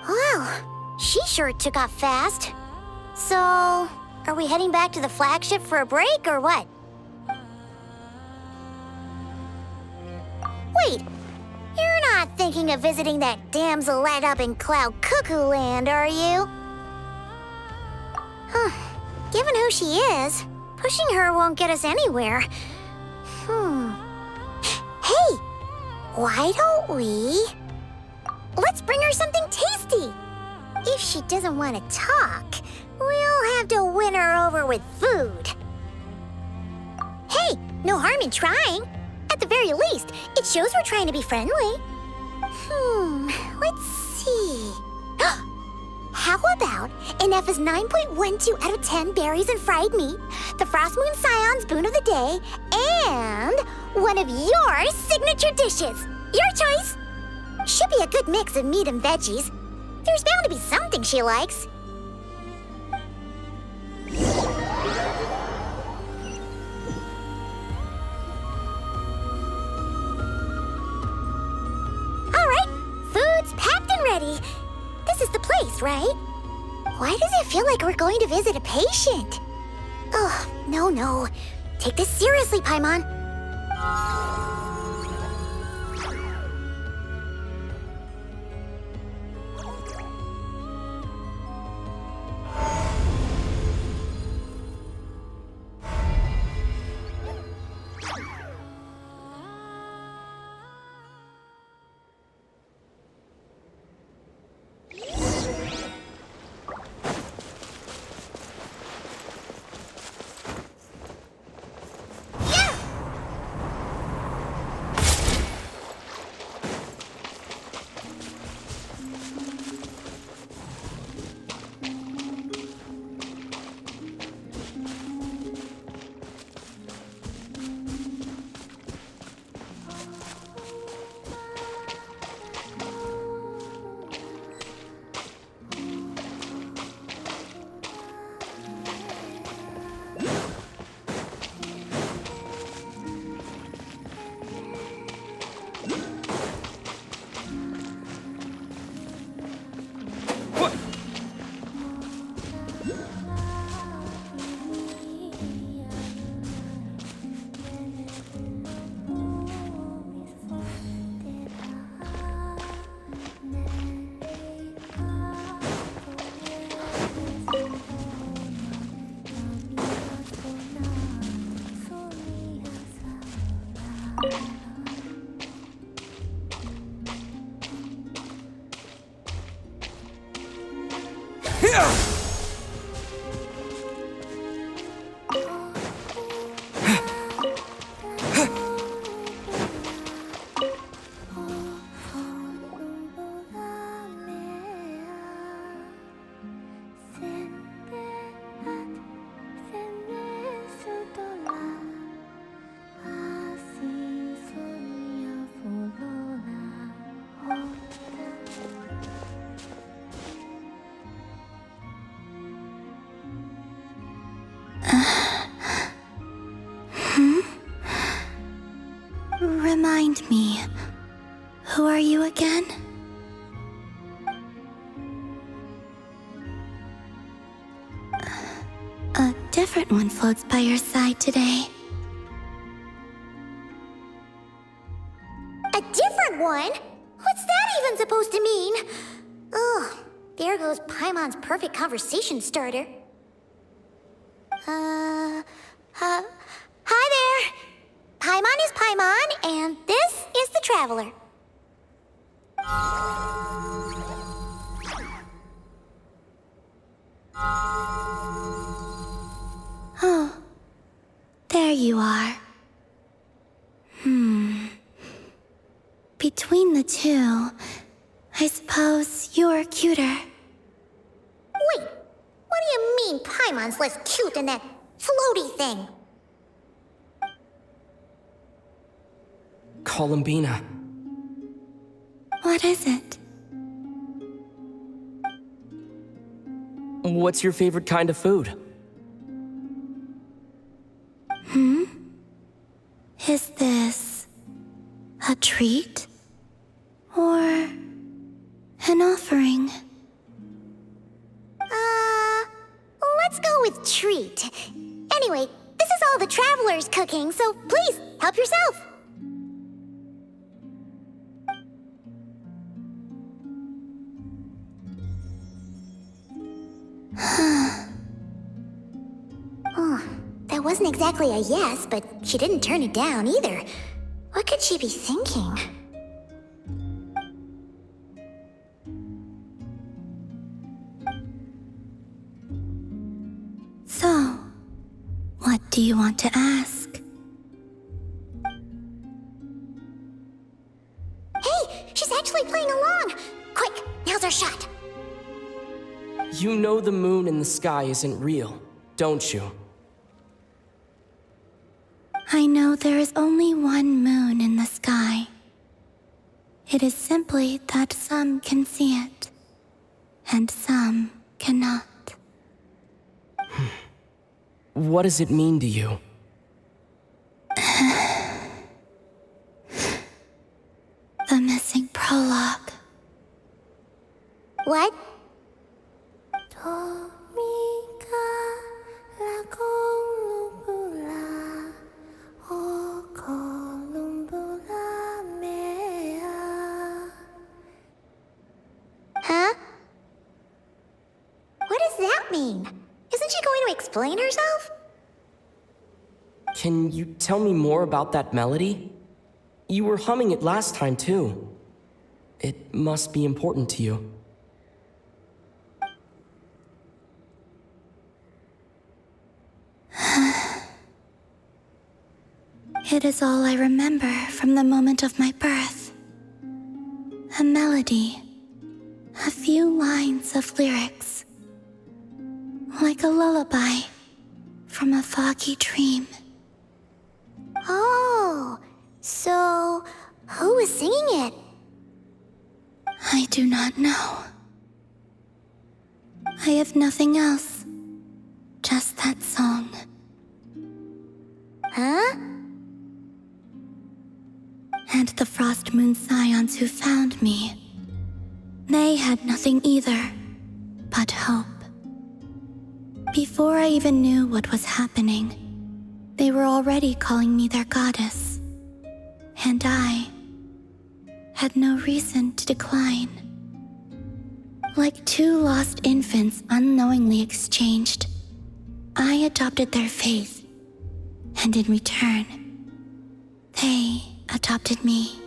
Speaker 1: Wow, she sure took off fast. So, are we heading back to the flagship for a break or what? Wait, you're not thinking of visiting that damsel light up in Cloud Cuckoo Land, are you? Huh, given who she is, pushing her won't get us anywhere. Hey, why don't we... Let's bring her something tasty. If she doesn't want to talk, we'll have to win her over with food. Hey, no harm in trying. At the very least, it shows we're trying to be friendly. Let's see. how about Inef's 9.12 out of 10 berries and fried meat, the Frost Moon Scion's boon of the day, and one of your signature dishes? Your choice. Should be a good mix of meat and veggies. There's bound to be something she likes. All right, food's packed and ready. This is the place, right? Why does it feel like we're going to visit a patient? Oh, no. Take this seriously, Paimon. Remind me, who are you again? A different one floats by your side today. A different one? What's that even supposed to mean? Ugh, there goes Paimon's perfect conversation starter. Hi there! Paimon is Paimon, and this is the Traveler. Oh, there you are. Between the two, I suppose you're cuter. Wait, what do you mean Paimon's less cute than that floaty thing?
Speaker 7: Columbina.
Speaker 21: What is it?
Speaker 7: What's your favorite kind of food?
Speaker 21: Is this a treat? Or an offering?
Speaker 1: Let's go with treat. Anyway, this is all the Traveler's cooking, so please, help yourself. Oh, that wasn't exactly a yes, but she didn't turn it down either. What could she be thinking?
Speaker 21: So, what do you want to ask?
Speaker 1: Hey, she's actually playing along! Quick, now's our shot.
Speaker 7: You know the moon in the sky isn't real, don't you?
Speaker 21: I know there is only one moon in the sky. It is simply that some can see it, and some cannot.
Speaker 7: What does it mean to you?
Speaker 21: The missing prologue.
Speaker 1: What? Huh? What does that mean? Isn't she going to explain herself?
Speaker 7: Can you tell me more about that melody? You were humming it last time, too. It must be important to you.
Speaker 21: It is all I remember from the moment of my birth. A melody. A few lines of lyrics. Like a lullaby from a foggy dream.
Speaker 1: Oh, so who was singing it?
Speaker 21: I do not know. I have nothing else. Just that song.
Speaker 1: Huh?
Speaker 21: And the Frost Moon Scions who found me. They had nothing either, but hope. Before I even knew what was happening, they were already calling me their goddess. And I had no reason to decline. Like two lost infants unknowingly exchanged, I adopted their faith, and in return, they adopted me.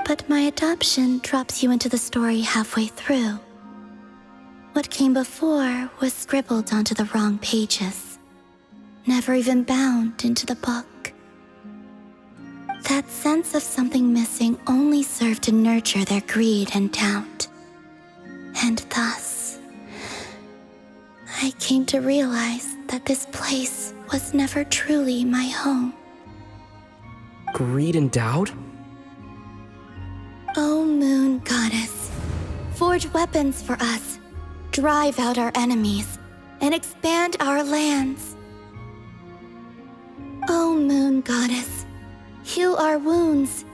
Speaker 21: But my adoption drops you into the story halfway through. What came before was scribbled onto the wrong pages, never even bound into the book. That sense of something missing only served to nurture their greed and doubt. And thus, I came to realize that this place was never truly my home.
Speaker 7: Greed and doubt?
Speaker 21: O Moon Goddess, forge weapons for us, drive out our enemies, and expand our lands. O Moon Goddess, heal our wounds,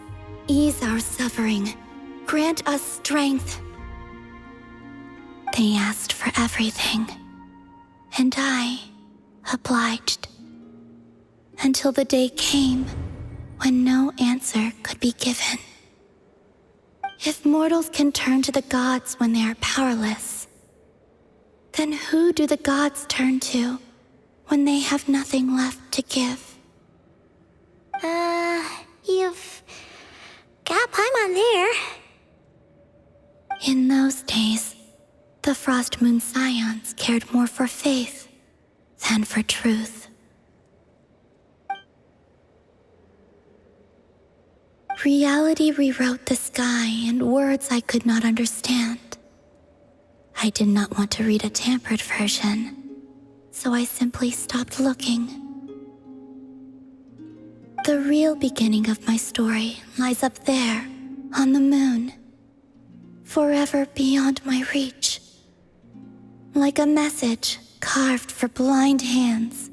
Speaker 21: ease our suffering, grant us strength. They asked for everything, and I obliged. Until the day came when no answer could be given. If mortals can turn to the gods when they are powerless, then who do the gods turn to when they have nothing left to give?
Speaker 1: You've got Paimon there.
Speaker 21: In those days, the Frost Moon Scions cared more for faith than for truth. Reality rewrote the sky in words I could not understand. I did not want to read a tampered version, so I simply stopped looking. The real beginning of my story lies up there, on the moon, forever beyond my reach. Like a message carved for blind hands,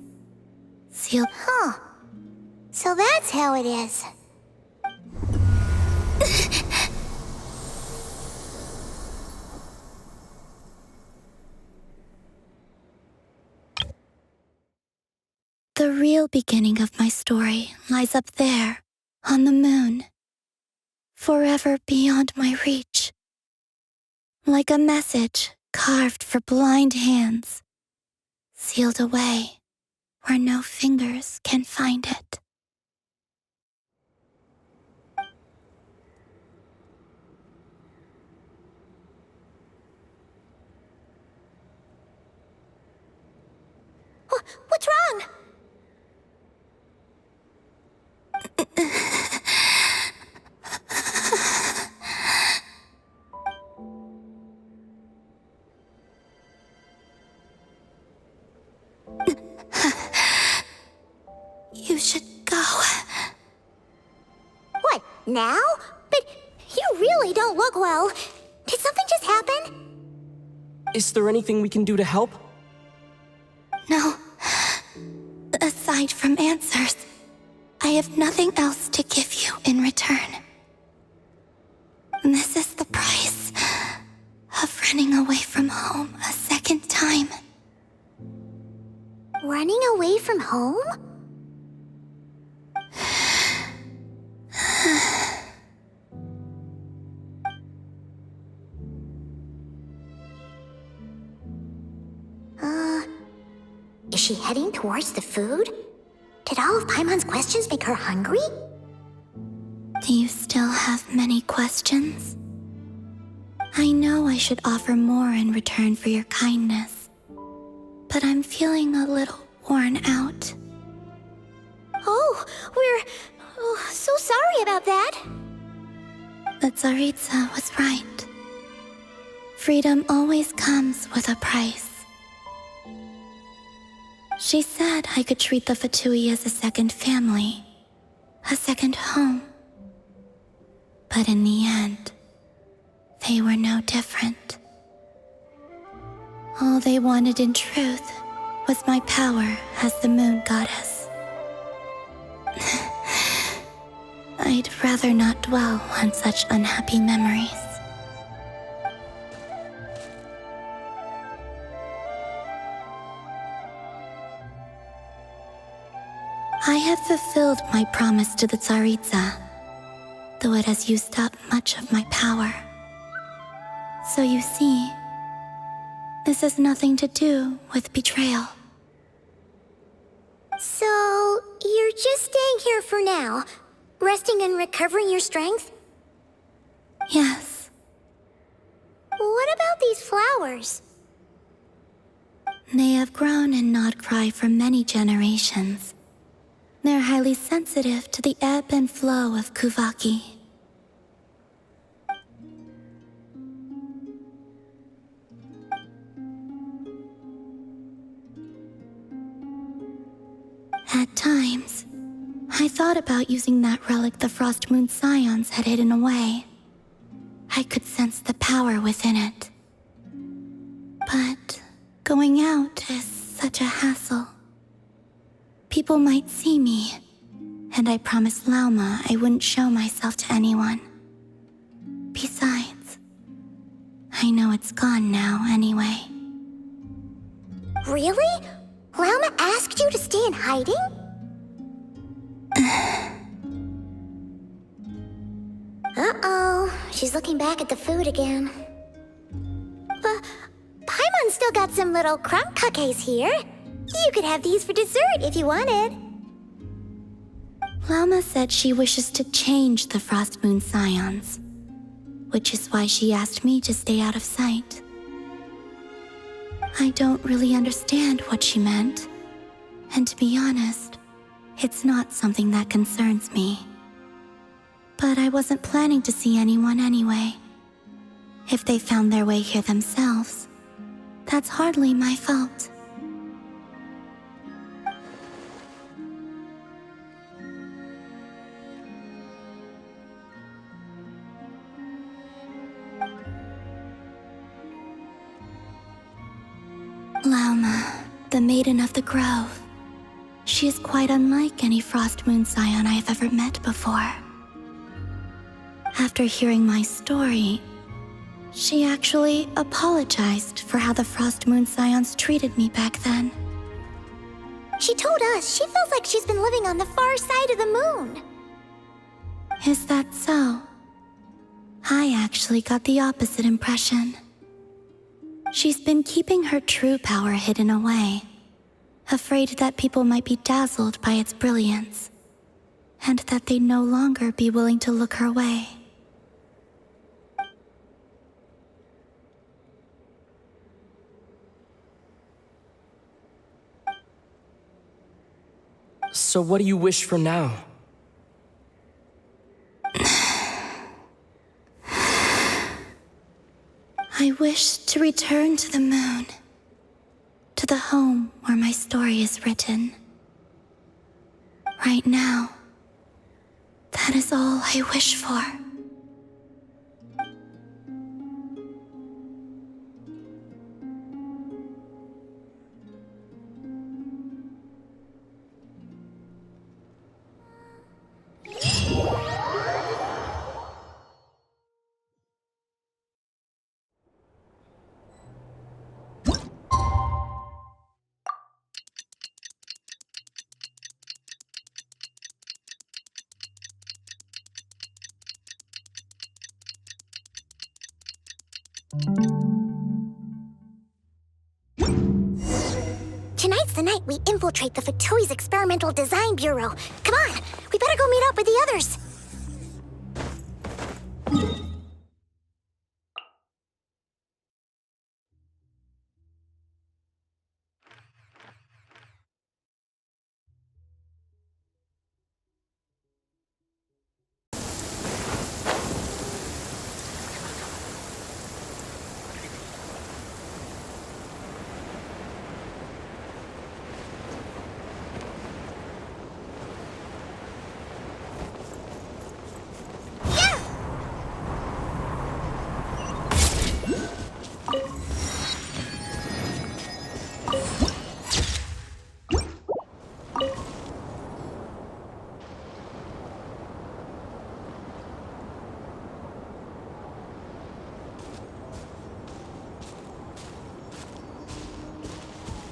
Speaker 21: sealed.
Speaker 1: Huh. So that's how it is.
Speaker 21: The real beginning of my story lies up there, on the moon, forever beyond my reach. Like a message carved for blind hands, sealed away where no fingers can find it.
Speaker 1: What's wrong?
Speaker 21: You should go.
Speaker 1: What, now? But you really don't look well. Did something just happen?
Speaker 7: Is there anything we can do to help?
Speaker 21: No. Aside from answers, I have nothing else to give you in return. This is the price of running away from home a second time.
Speaker 1: Running away from home? Is she heading towards the food? Did all of Paimon's questions make her hungry?
Speaker 21: Do you still have many questions? I know I should offer more in return for your kindness, but I'm feeling a little worn out.
Speaker 1: Oh, we're so sorry about that.
Speaker 21: But Tsaritsa was right. Freedom always comes with a price. She said I could treat the Fatui as a second family, a second home. But in the end, they were no different. All they wanted in truth was my power as the moon goddess. I'd rather not dwell on such unhappy memories. I have fulfilled my promise to the Tsaritsa, though it has used up much of my power. So you see, this has nothing to do with betrayal.
Speaker 1: So, you're just staying here for now, resting and recovering your strength?
Speaker 21: Yes.
Speaker 1: What about these flowers?
Speaker 21: They have grown in Nordkai for many generations. They're highly sensitive to the ebb and flow of Kuvaki. At times, I thought about using that relic the Frost Moon Scions had hidden away. I could sense the power within it. But going out is such a hassle. People might see me, and I promised Lauma I wouldn't show myself to anyone. Besides, I know it's gone now anyway.
Speaker 1: Really? Lauma asked you to stay in hiding? Uh-oh, she's looking back at the food again. Paimon's still got some little crumb cookies here. You could have these for dessert if you wanted.
Speaker 21: Lauma said she wishes to change the Frost Moon Scions, which is why she asked me to stay out of sight. I don't really understand what she meant, and to be honest, it's not something that concerns me. But I wasn't planning to see anyone anyway. If they found their way here themselves, that's hardly my fault. Lauma, the Maiden of the Grove. She is quite unlike any Frost Moon Scion I have ever met before. After hearing my story, she actually apologized for how the Frost Moon Scions treated me back then.
Speaker 1: She told us she feels like she's been living on the far side of the moon.
Speaker 21: Is that so? I actually got the opposite impression. She's been keeping her true power hidden away, afraid that people might be dazzled by its brilliance, and that they'd no longer be willing to look her way.
Speaker 7: So what do you wish for now?
Speaker 21: I wish to return to the moon, to the home where my story is written. Right now, that is all I wish for.
Speaker 1: Tonight's the night we infiltrate the Fatui's Experimental Design Bureau. Come on, we better go meet up with the others.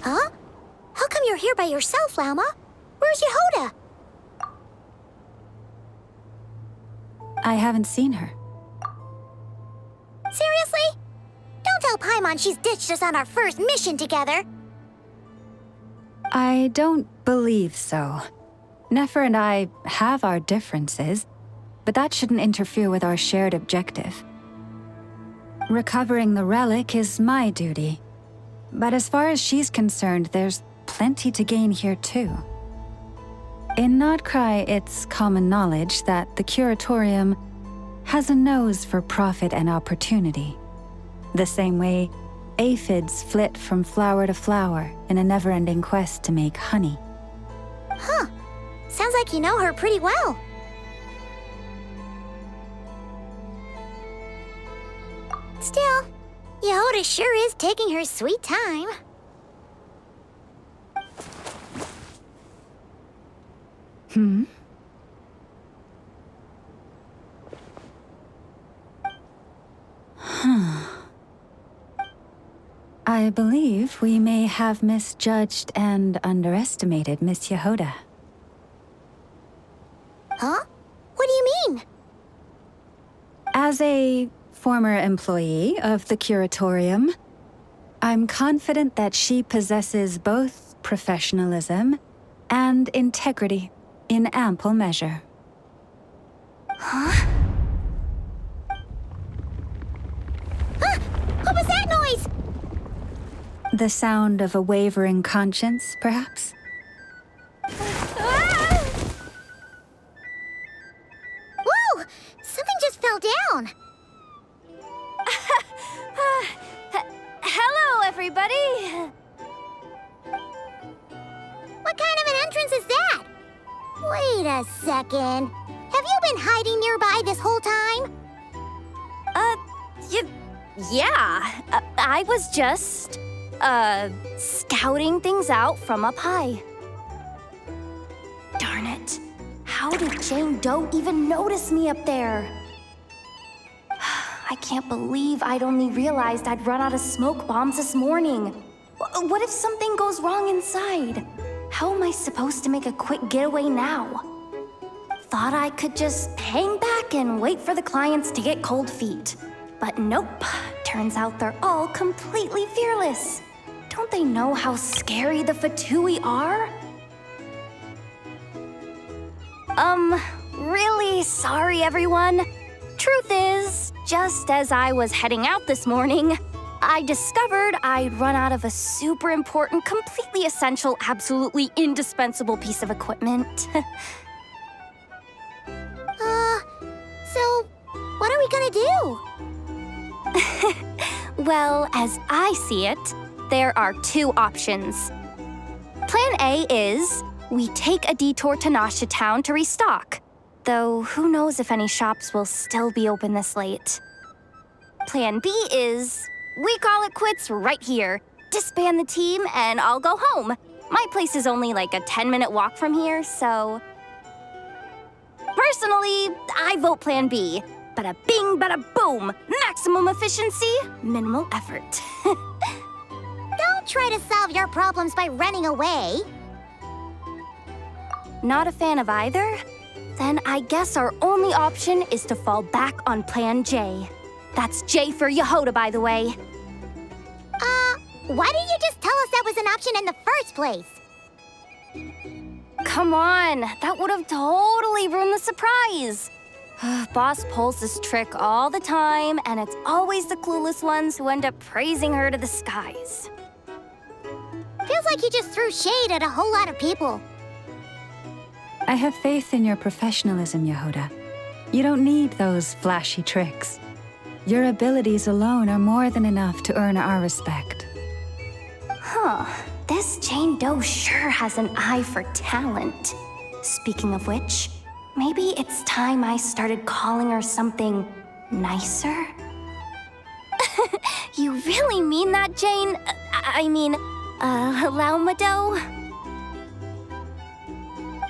Speaker 1: Huh? How come you're here by yourself, Lama? Where's Yehoda?
Speaker 11: I haven't seen her.
Speaker 1: Seriously? Don't tell Paimon she's ditched us on our first mission together.
Speaker 11: I don't believe so. Nefer and I have our differences, but that shouldn't interfere with our shared objective. Recovering the relic is my duty. But as far as she's concerned, there's plenty to gain here too. In Nordkai, it's common knowledge that the Curatorium has a nose for profit and opportunity. The same way aphids flit from flower to flower in a never-ending quest to make honey.
Speaker 1: Huh. Sounds like you know her pretty well. Still, Yehoda sure is taking her sweet time.
Speaker 11: I believe we may have misjudged and underestimated Miss Yehoda.
Speaker 1: Huh? What do you mean?
Speaker 11: As a former employee of the Curatorium, I'm confident that she possesses both professionalism and integrity in ample measure.
Speaker 1: Huh? Huh? What was that noise?
Speaker 11: The sound of a wavering conscience, perhaps?
Speaker 1: Whoa! Something just fell down.
Speaker 5: Hello, everybody!
Speaker 1: What kind of an entrance is that? Wait a second. Have you been hiding nearby this whole time?
Speaker 5: Yeah. I was just, scouting things out from up high. Darn it. How did Jane Doe even notice me up there? I can't believe I'd only realized I'd run out of smoke bombs this morning. What if something goes wrong inside? How am I supposed to make a quick getaway now? Thought I could just hang back and wait for the clients to get cold feet. But nope, turns out they're all completely fearless. Don't they know how scary the Fatui are? Really sorry, everyone. Truth is, just as I was heading out this morning, I discovered I'd run out of a super important, completely essential, absolutely indispensable piece of equipment.
Speaker 1: So, what are we gonna do?
Speaker 5: Well, as I see it, there are two options. Plan A is we take a detour to Nasha Town to restock, though who knows if any shops will still be open this late. Plan B is we call it quits right here, disband the team, and I'll go home. My place is only like a 10-minute walk from here, so... Personally, I vote Plan B. Bada bing, bada boom. Maximum efficiency, minimal effort.
Speaker 1: Don't try to solve your problems by running away.
Speaker 5: Not a fan of either? Then I guess our only option is to fall back on Plan J. That's J for Yehoda, by the way.
Speaker 1: Why didn't you just tell us that was an option in the first place?
Speaker 5: Come on, that would have totally ruined the surprise. Boss pulls this trick all the time, and it's always the clueless ones who end up praising her to the skies.
Speaker 1: Feels like you just threw shade at a whole lot of people.
Speaker 11: I have faith in your professionalism, Yehoda. You don't need those flashy tricks. Your abilities alone are more than enough to earn our respect.
Speaker 5: Huh, this Jane Doe sure has an eye for talent. Speaking of which, maybe it's time I started calling her something nicer? You really mean that, Jane? Hello, Mado?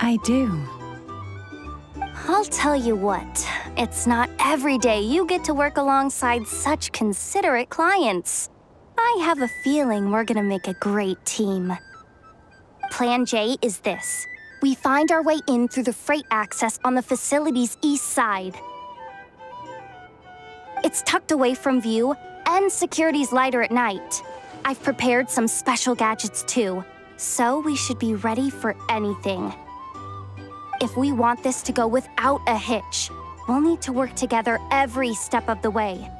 Speaker 11: I do.
Speaker 5: I'll tell you what, it's not every day you get to work alongside such considerate clients. I have a feeling we're gonna make a great team. Plan J is this. We find our way in through the freight access on the facility's east side. It's tucked away from view, and security's lighter at night. I've prepared some special gadgets too, so we should be ready for anything. If we want this to go without a hitch, we'll need to work together every step of the way.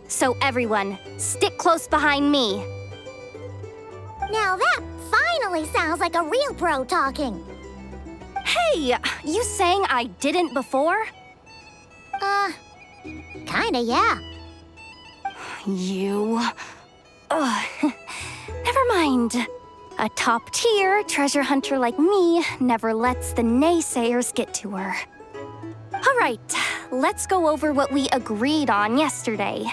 Speaker 5: So everyone, stick close behind me.
Speaker 1: Now that finally sounds like a real pro talking.
Speaker 5: Hey, you saying I didn't before?
Speaker 1: Kinda, yeah.
Speaker 5: You... Never mind. A top-tier treasure hunter like me never lets the naysayers get to her. All right, let's go over what we agreed on yesterday.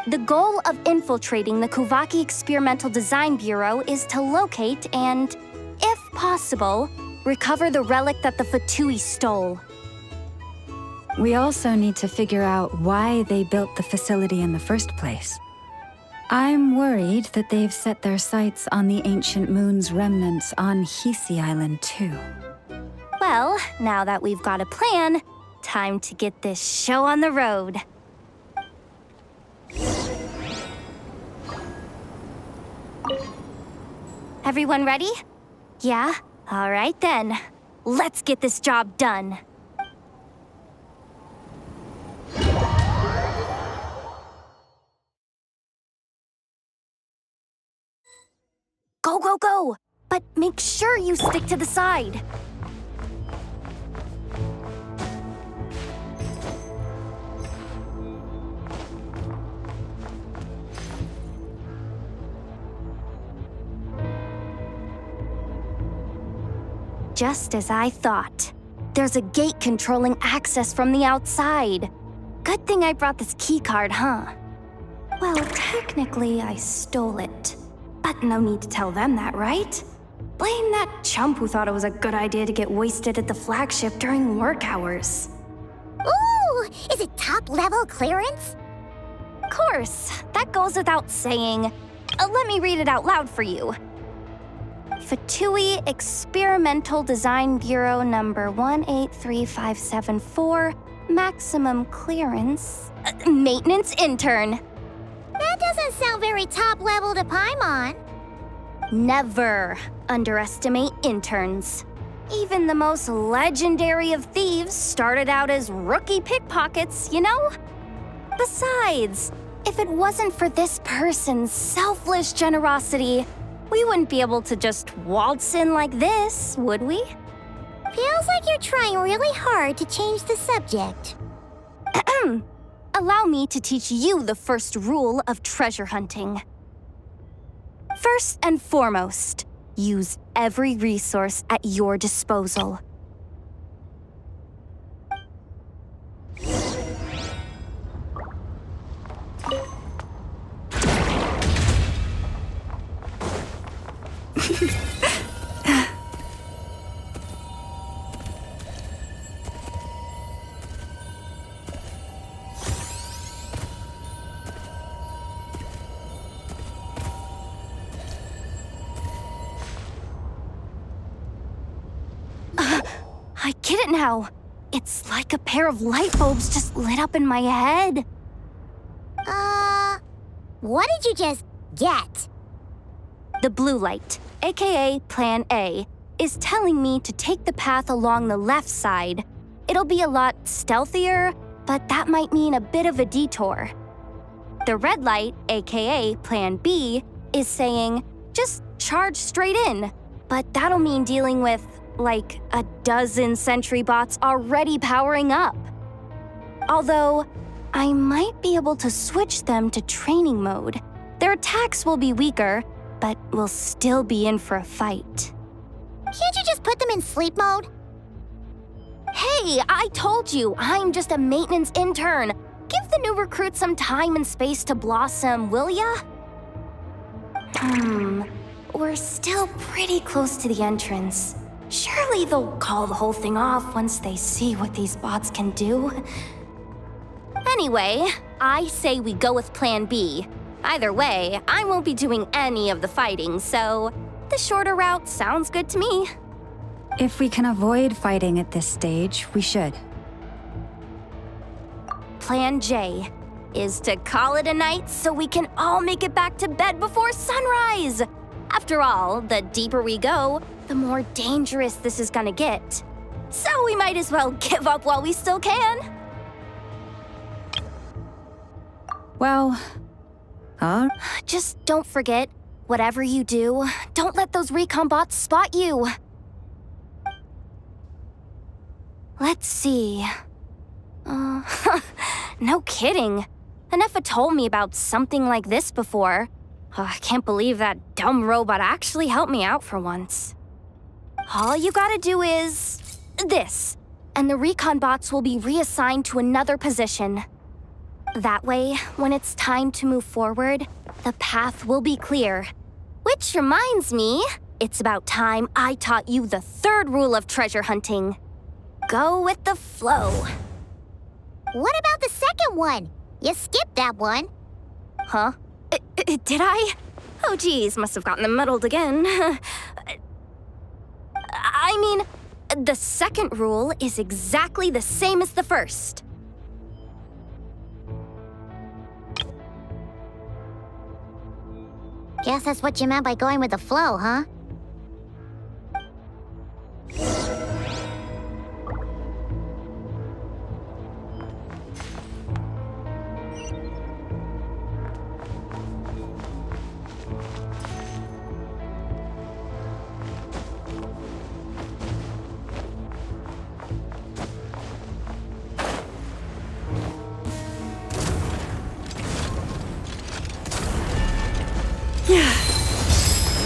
Speaker 5: The goal of infiltrating the Kuvaki Experimental Design Bureau is to locate and, if possible, recover the relic that the Fatui stole.
Speaker 11: We also need to figure out why they built the facility in the first place. I'm worried that they've set their sights on the ancient moon's remnants on Hisi Island too.
Speaker 5: Well, now that we've got a plan, time to get this show on the road. Everyone ready? Yeah? All right then. Let's get this job done. Go, go, go! But make sure you stick to the side. Just as I thought. There's a gate controlling access from the outside. Good thing I brought this keycard, huh? Well, technically, I stole it. But no need to tell them that, right? Blame that chump who thought it was a good idea to get wasted at the flagship during work hours.
Speaker 1: Ooh! Is it top-level clearance?
Speaker 5: Of course, that goes without saying. Let me read it out loud for you. Fatui Experimental Design Bureau number 183574, maximum clearance, maintenance intern.
Speaker 1: That doesn't sound very top-level to Paimon.
Speaker 5: Never underestimate interns. Even the most legendary of thieves started out as rookie pickpockets, you know? Besides, if it wasn't for this person's selfless generosity, we wouldn't be able to just waltz in like this, would we?
Speaker 1: Feels like you're trying really hard to change the subject.
Speaker 5: Allow me to teach you the first rule of treasure hunting. First and foremost, use every resource at your disposal. I get it now. It's like a pair of light bulbs just lit up in my head.
Speaker 1: What did you just get?
Speaker 5: The blue light, aka Plan A, is telling me to take the path along the left side. It'll be a lot stealthier, but that might mean a bit of a detour. The red light, aka Plan B, is saying, just charge straight in, but that'll mean dealing with, like, a dozen sentry bots already powering up. Although, I might be able to switch them to training mode. Their attacks will be weaker, but we'll still be in for a fight.
Speaker 1: Can't you just put them in sleep mode?
Speaker 5: Hey, I told you, I'm just a maintenance intern. Give the new recruits some time and space to blossom, will ya? We're still pretty close to the entrance. Surely they'll call the whole thing off once they see what these bots can do. Anyway, I say we go with Plan B. Either way, I won't be doing any of the fighting, so the shorter route sounds good to me.
Speaker 11: If we can avoid fighting at this stage, we should.
Speaker 5: Plan J is to call it a night so we can all make it back to bed before sunrise. After all, the deeper we go, the more dangerous this is gonna get. So we might as well give up while we still can.
Speaker 11: Well,
Speaker 5: just don't forget, whatever you do, don't let those recon bots spot you. Let's see. No kidding. Anefa told me about something like this before. I can't believe that dumb robot actually helped me out for once. All you gotta do is this, and the recon bots will be reassigned to another position. That way, when it's time to move forward, the path will be clear. Which reminds me, it's about time I taught you the third rule of treasure hunting. Go with the flow.
Speaker 1: What about the second one? You skipped that one.
Speaker 5: Huh? Did I? Oh geez, must have gotten them muddled again. I mean, the second rule is exactly the same as the first.
Speaker 1: Guess that's what you meant by going with the flow, huh?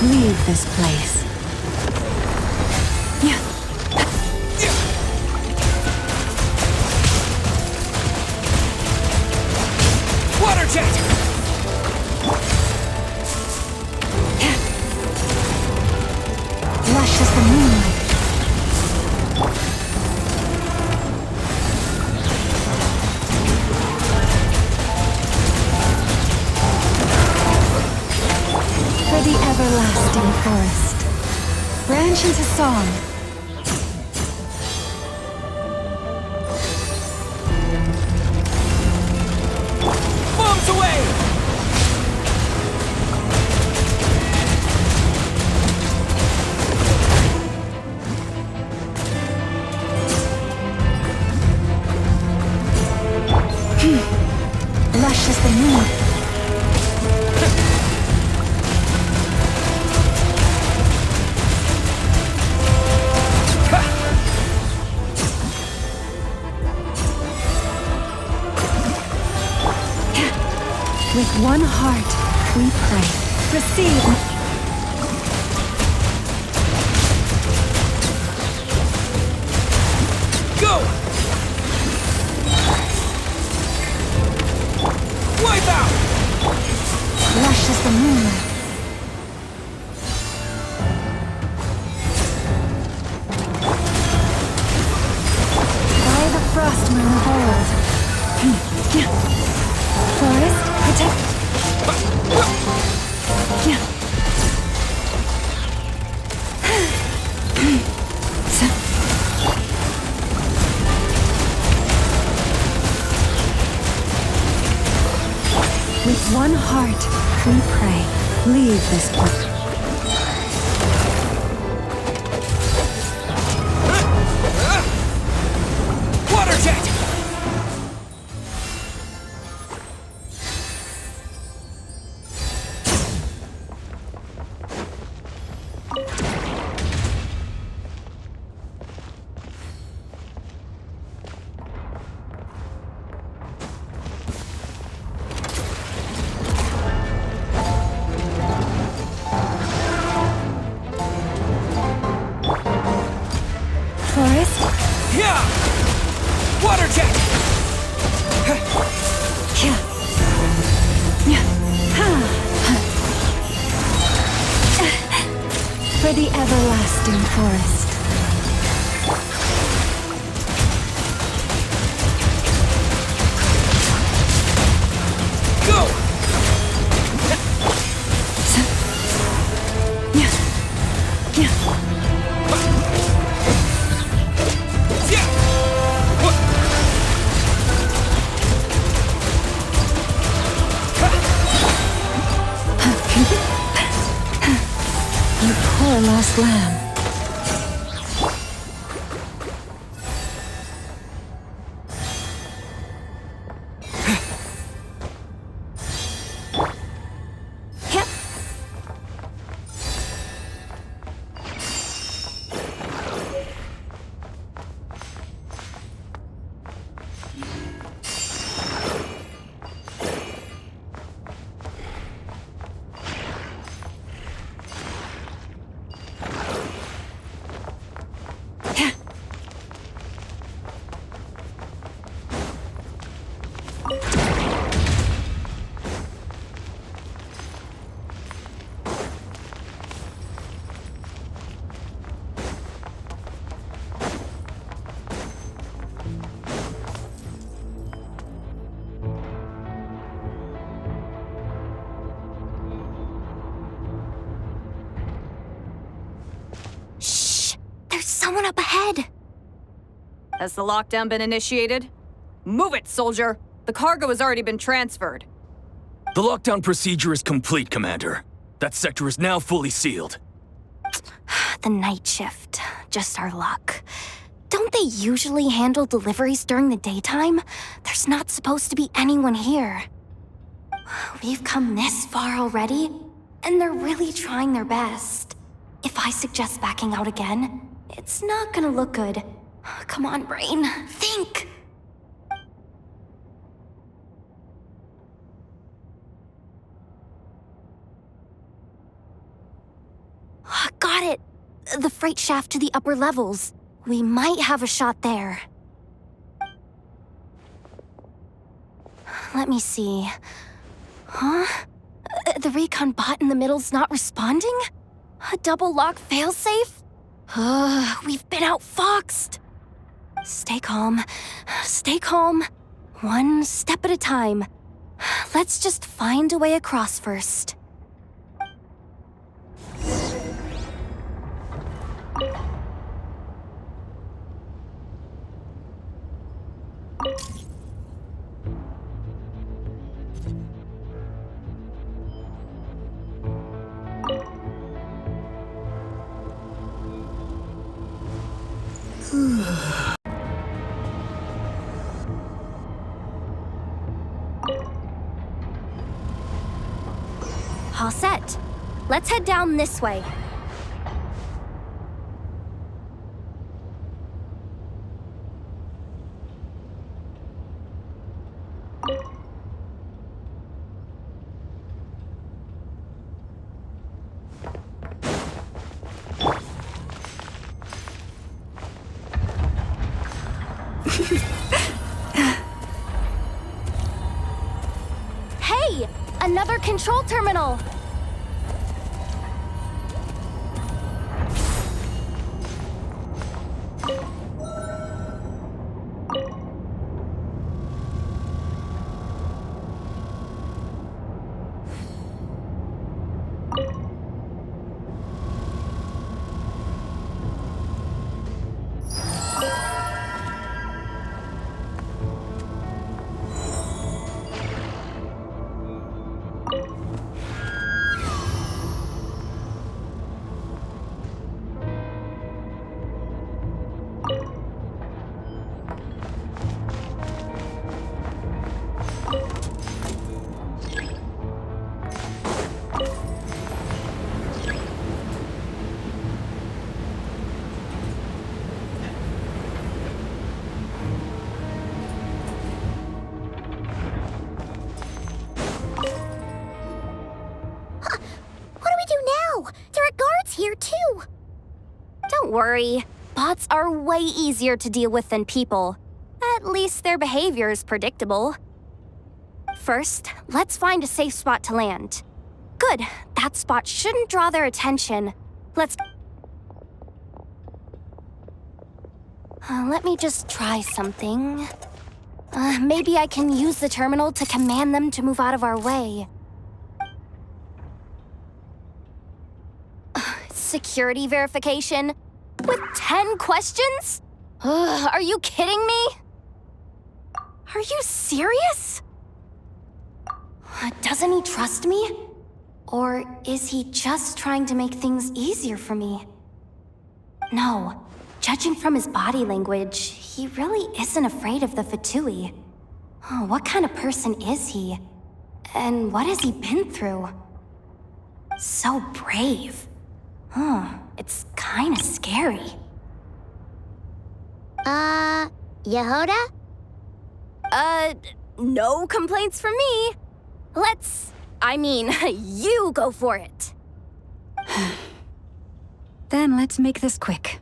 Speaker 11: Leave this place.
Speaker 20: Water jet!
Speaker 11: Lush as the moonlight. For the everlasting forest. Branch into song.
Speaker 20: Bombs away!
Speaker 11: Lush as the moon. With one heart, we pray. Receive. the moonlight. By the frost moon of old. Forest, protect. With one heart, we pray. Leave this place.
Speaker 20: Water jet!
Speaker 11: Forest?
Speaker 20: Yeah! Water jet!
Speaker 11: For the everlasting forest.
Speaker 20: Go!
Speaker 11: You poor lost lamb.
Speaker 5: Someone up ahead!
Speaker 14: Has the lockdown been initiated? Move it, soldier! The cargo has already been transferred.
Speaker 22: The lockdown procedure is complete, Commander. That sector is now fully sealed.
Speaker 5: The night shift. Just our luck. Don't they usually handle deliveries during the daytime? There's not supposed to be anyone here. We've come this far already, and they're really trying their best. If I suggest backing out again, it's not gonna look good. Come on, brain. Think! Got it! The freight shaft to the upper levels. We might have a shot there. Let me see. Huh? The recon bot in the middle's not responding? A double lock failsafe? We've been outfoxed. Stay calm. Stay calm. One step at a time. Let's just find a way across first. All set. Let's head down this way. Hey! Another control terminal!
Speaker 1: here too.
Speaker 5: Don't worry. Bots are way easier to deal with than people. At least their behavior is predictable. First, let's find a safe spot to land. Good. That spot shouldn't draw their attention. Let's... let me just try something. Maybe I can use the terminal to command them to move out of our way. Security verification? With 10 questions? Are you kidding me? Are you serious? Doesn't he trust me? Or is he just trying to make things easier for me? No. Judging from his body language, he really isn't afraid of the Fatui. What kind of person is he? And what has he been through? So brave. It's kinda scary.
Speaker 1: Yehoda?
Speaker 5: No complaints from me. You go for it.
Speaker 11: Then let's make this quick.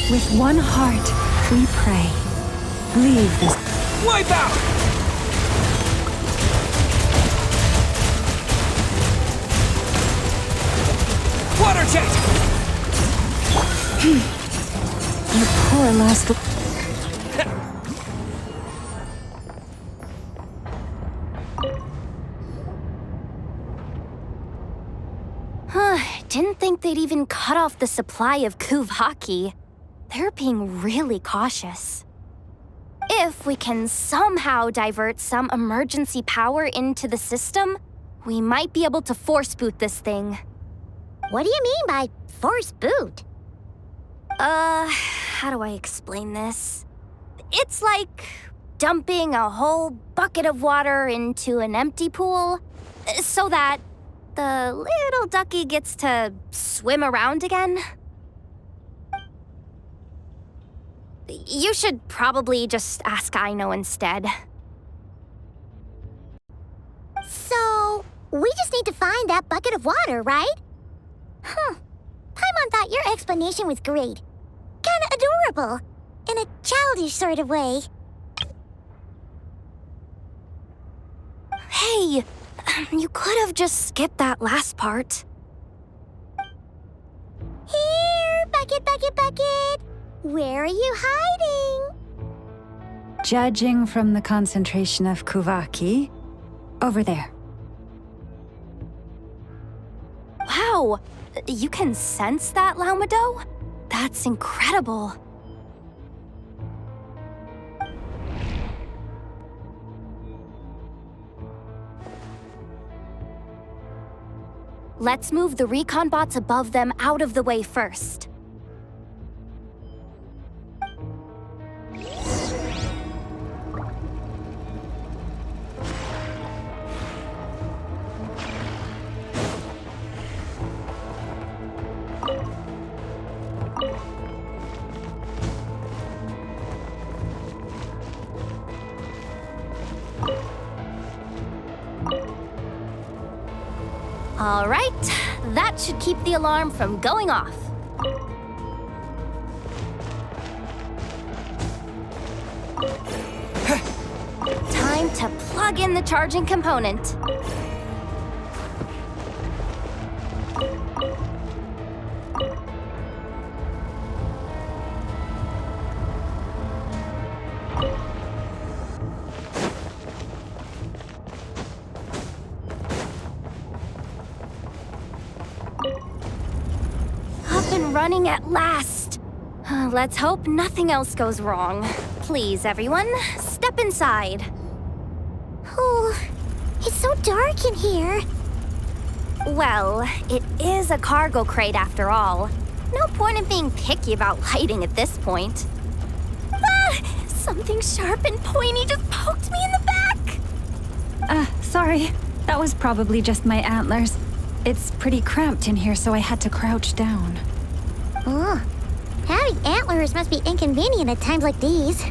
Speaker 11: With one heart, we pray. Leave this.
Speaker 20: Wipe out! Water jet!
Speaker 11: Your poor last.
Speaker 5: Didn't think they'd even cut off the supply of Kuvaki. They're being really cautious. If we can somehow divert some emergency power into the system, we might be able to force boot this thing.
Speaker 1: What do you mean by force boot?
Speaker 5: How do I explain this? It's like dumping a whole bucket of water into an empty pool, so that the little ducky gets to swim around again. You should probably just ask Aino instead.
Speaker 1: So, we just need to find that bucket of water, right? Paimon thought your explanation was great. Kinda adorable. In a childish sort of way.
Speaker 5: Hey, you could have just skipped that last part.
Speaker 1: Here, bucket, bucket, bucket. Where are you hiding?
Speaker 11: Judging from the concentration of Kuvaki, over there.
Speaker 5: Wow, you can sense that, Laumado? That's incredible. Let's move the recon bots above them out of the way first. All right, that should keep the alarm from going off. Time to plug in the charging component. Running at last. Let's hope nothing else goes wrong. Please, everyone, step inside.
Speaker 1: Oh, it's so dark in here.
Speaker 5: Well, it is a cargo crate after all. No point in being picky about lighting at this point. Ah! Something sharp and pointy just poked me in the back!
Speaker 11: Sorry. That was probably just my antlers. It's pretty cramped in here, so I had to crouch down.
Speaker 1: Ugh. Having antlers must be inconvenient at times like these.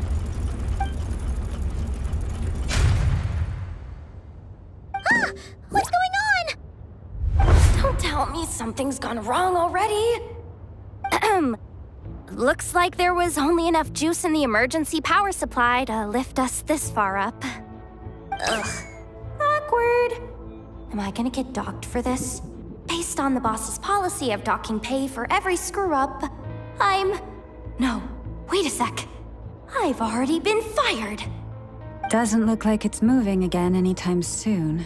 Speaker 1: Ah! What's going on?
Speaker 5: Don't tell me something's gone wrong already. Looks like there was only enough juice in the emergency power supply to lift us this far up. Ugh. Awkward. Am I gonna get docked for this? Based on the boss's policy of docking pay for every screw-up, No, wait a sec. I've already been fired.
Speaker 11: Doesn't look like it's moving again anytime soon.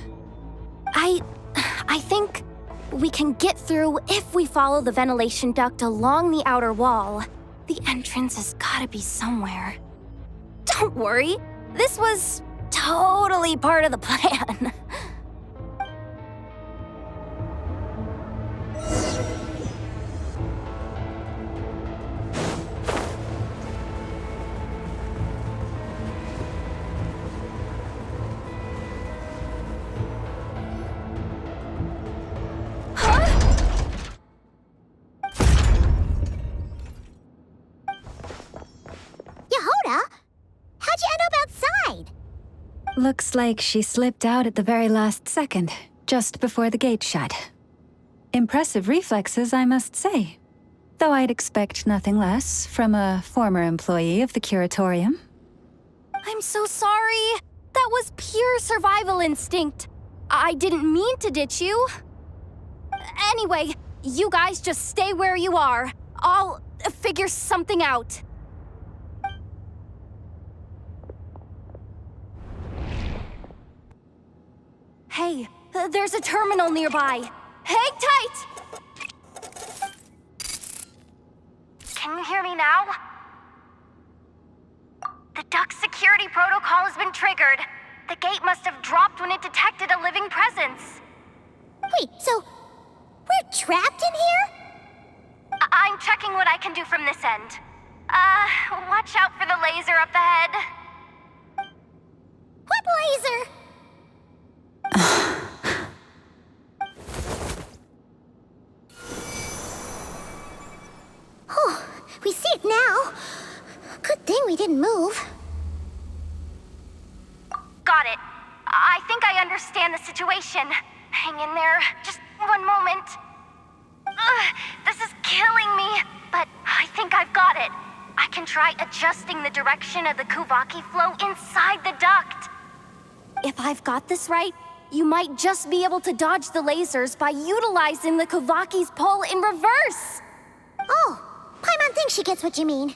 Speaker 5: I think we can get through if we follow the ventilation duct along the outer wall. The entrance has gotta be somewhere. Don't worry, this was totally part of the plan.
Speaker 1: How'd you end up outside?
Speaker 11: Looks like she slipped out at the very last second, just before the gate shut. Impressive reflexes, I must say. Though I'd expect nothing less from a former employee of the Curatorium.
Speaker 5: I'm so sorry. That was pure survival instinct. I didn't mean to ditch you. Anyway, you guys just stay where you are. I'll figure something out. Hey, there's a terminal nearby. Hang tight! Can you hear me now? The duct security protocol has been triggered. The gate must have dropped when it detected a living presence.
Speaker 1: Wait, so we're trapped in here?
Speaker 5: I'm checking what I can do from this end. Watch out for the laser up ahead.
Speaker 1: What laser? Oh, we see it now. Good thing we didn't move.
Speaker 5: Got it. I think I understand the situation. Hang in there. Just one moment. This is killing me, but I think I've got it. I can try adjusting the direction of the Kuvaki flow inside the duct. If I've got this right, you might just be able to dodge the lasers by utilizing the Kuvaki's pull in reverse.
Speaker 1: Oh, Paimon thinks she gets what you mean.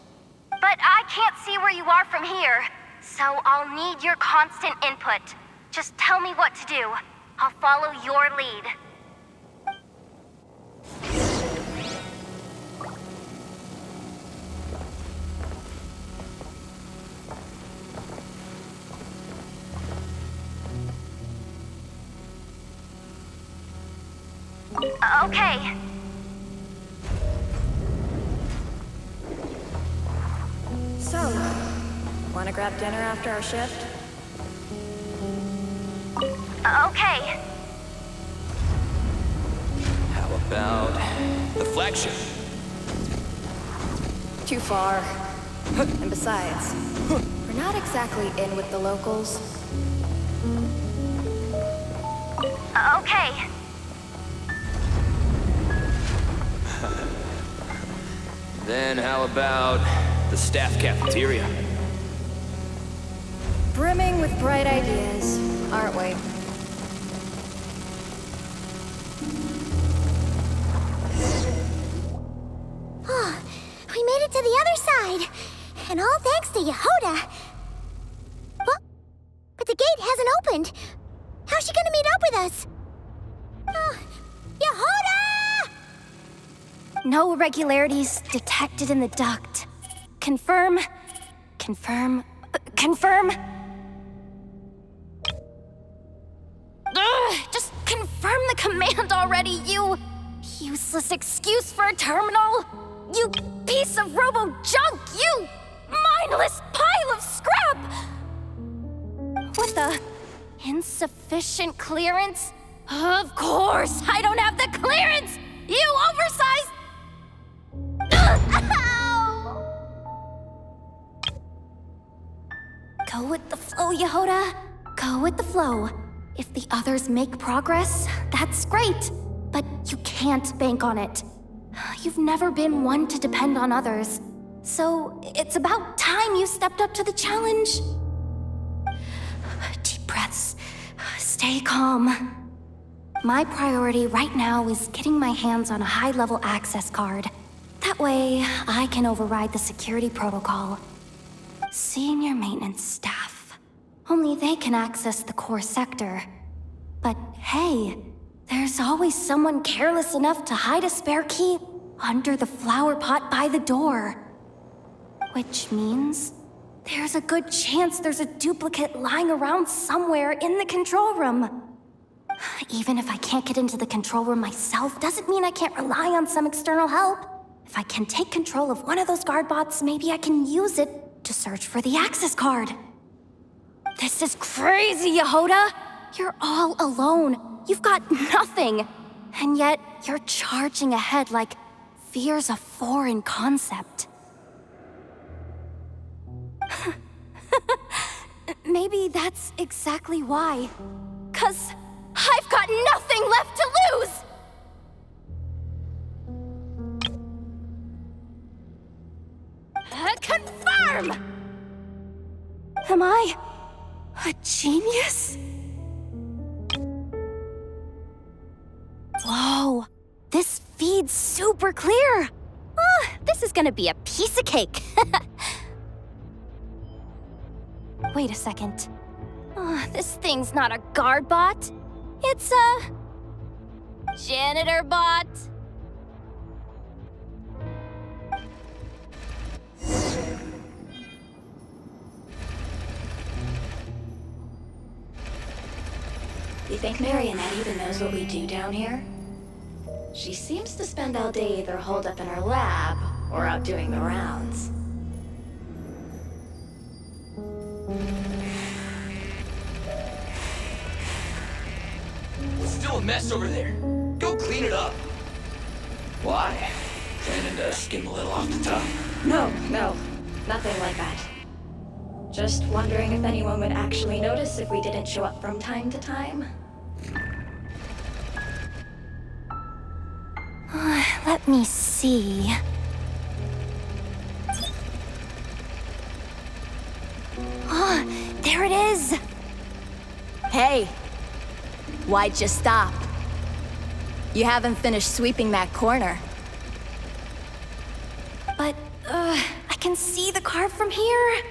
Speaker 5: But I can't see where you are from here, so I'll need your constant input. Just tell me what to do. I'll follow your lead. Okay.
Speaker 3: So, wanna grab dinner after our shift?
Speaker 5: Okay.
Speaker 15: How about the flagship?
Speaker 3: Too far. And besides, we're not exactly in with the locals.
Speaker 5: Okay.
Speaker 15: Then how about the staff cafeteria?
Speaker 3: Brimming with bright ideas, aren't we?
Speaker 1: Oh, we made it to the other side. And all thanks to Yehoda. But the gate hasn't opened. How's she gonna meet up with us? Yehoda!
Speaker 5: No irregularities detected in the duct. Confirm. Confirm. Confirm. Just confirm the the command already, you useless excuse for a terminal! You piece of robo-junk! You mindless pile of scrap! What the? Insufficient clearance? Of course, I don't have the clearance! You oversized... Ow! Go with the flow, Yehoda. Go with the flow. If the others make progress, that's great. But you can't bank on it. You've never been one to depend on others. So it's about time you stepped up to the challenge. Deep breaths. Stay calm. My priority right now is getting my hands on a high-level access card. That way, I can override the security protocol. Senior maintenance staff. Only they can access the core sector. But hey, there's always someone careless enough to hide a spare key under the flower pot by the door. Which means there's a good chance there's a duplicate lying around somewhere in the control room. Even if I can't get into the control room myself, doesn't mean I can't rely on some external help. If I can take control of one of those guard bots, maybe I can use it to search for the access card. This is crazy, Yehoda! You're all alone. You've got nothing. And yet, you're charging ahead like fear's a foreign concept. Maybe that's exactly why. 'Cause I've got nothing left to lose! Confirm! Am I a genius? Whoa, this feed's super clear. Oh, this is gonna be a piece of cake. Wait a second. Oh, this thing's not a guard bot. It's a janitor bot.
Speaker 6: You think Marionette even knows what we do down here? She seems to spend all day either holed up in her lab or out doing the rounds.
Speaker 15: It's still a mess over there. Go clean it up. Why? Planning to skim a little off the top?
Speaker 6: No, nothing like that. Just wondering if anyone would actually notice if we didn't show up from time to time.
Speaker 5: Let me see. Oh, there it is!
Speaker 3: Hey, why'd you stop? You haven't finished sweeping that corner.
Speaker 5: But, I can see the car from here.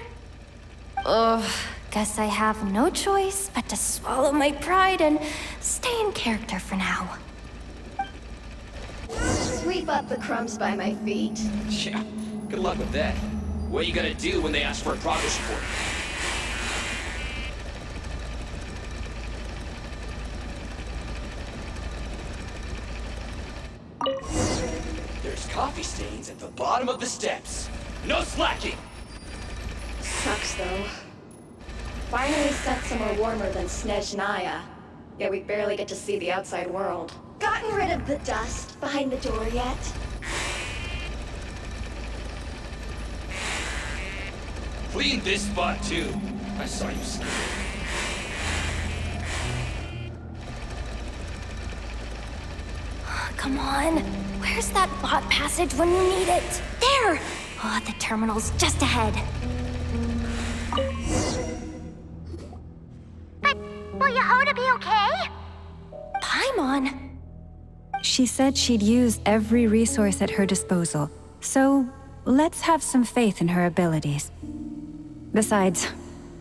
Speaker 5: Guess I have no choice but to swallow my pride and stay in character for now.
Speaker 6: Sweep up the crumbs by my feet.
Speaker 15: Yeah, good luck with that. What are you gonna do when they ask for a progress report? There's coffee stains at the bottom of the steps. No slacking!
Speaker 6: Sucks though. Finally sent somewhere warmer than Snezhnaya. Yet we barely get to see the outside world. Gotten rid of the dust behind the door yet?
Speaker 15: Clean this spot too. I saw you skip it.
Speaker 5: Come on. Where's that bot passage when you need it? There! Oh, the terminal's just ahead.
Speaker 1: But will Yehoda be okay?
Speaker 5: Paimon?
Speaker 11: She said she'd use every resource at her disposal, so let's have some faith in her abilities. Besides,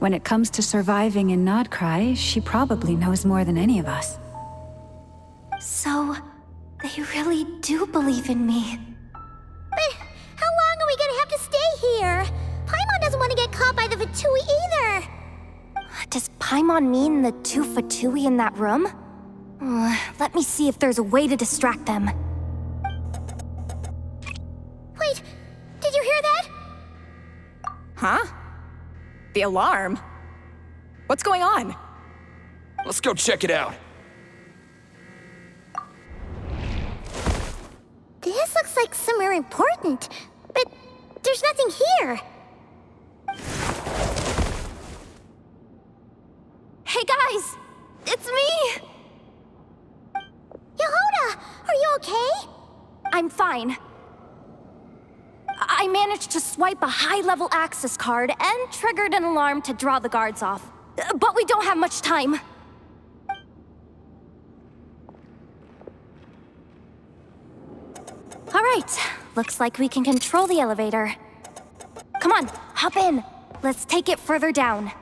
Speaker 11: when it comes to surviving in Nordkai, she probably knows more than any of us.
Speaker 5: So, they really do believe in me.
Speaker 1: But how long are we gonna have to stay here? Paimon doesn't want to get caught by the Fatui either.
Speaker 5: Does Paimon mean the two Fatui in that room? Let me see if there's a way to distract them.
Speaker 1: Wait, did you hear that?
Speaker 14: Huh? The alarm? What's going on?
Speaker 20: Let's go check it out.
Speaker 1: This looks like somewhere important, but there's nothing here.
Speaker 5: Hey guys! It's me!
Speaker 1: Yehuda, are you okay?
Speaker 5: I'm fine. I managed to swipe a high-level access card and triggered an alarm to draw the guards off. But we don't have much time. All right, looks like we can control the elevator. Come on, hop in. Let's take it further down.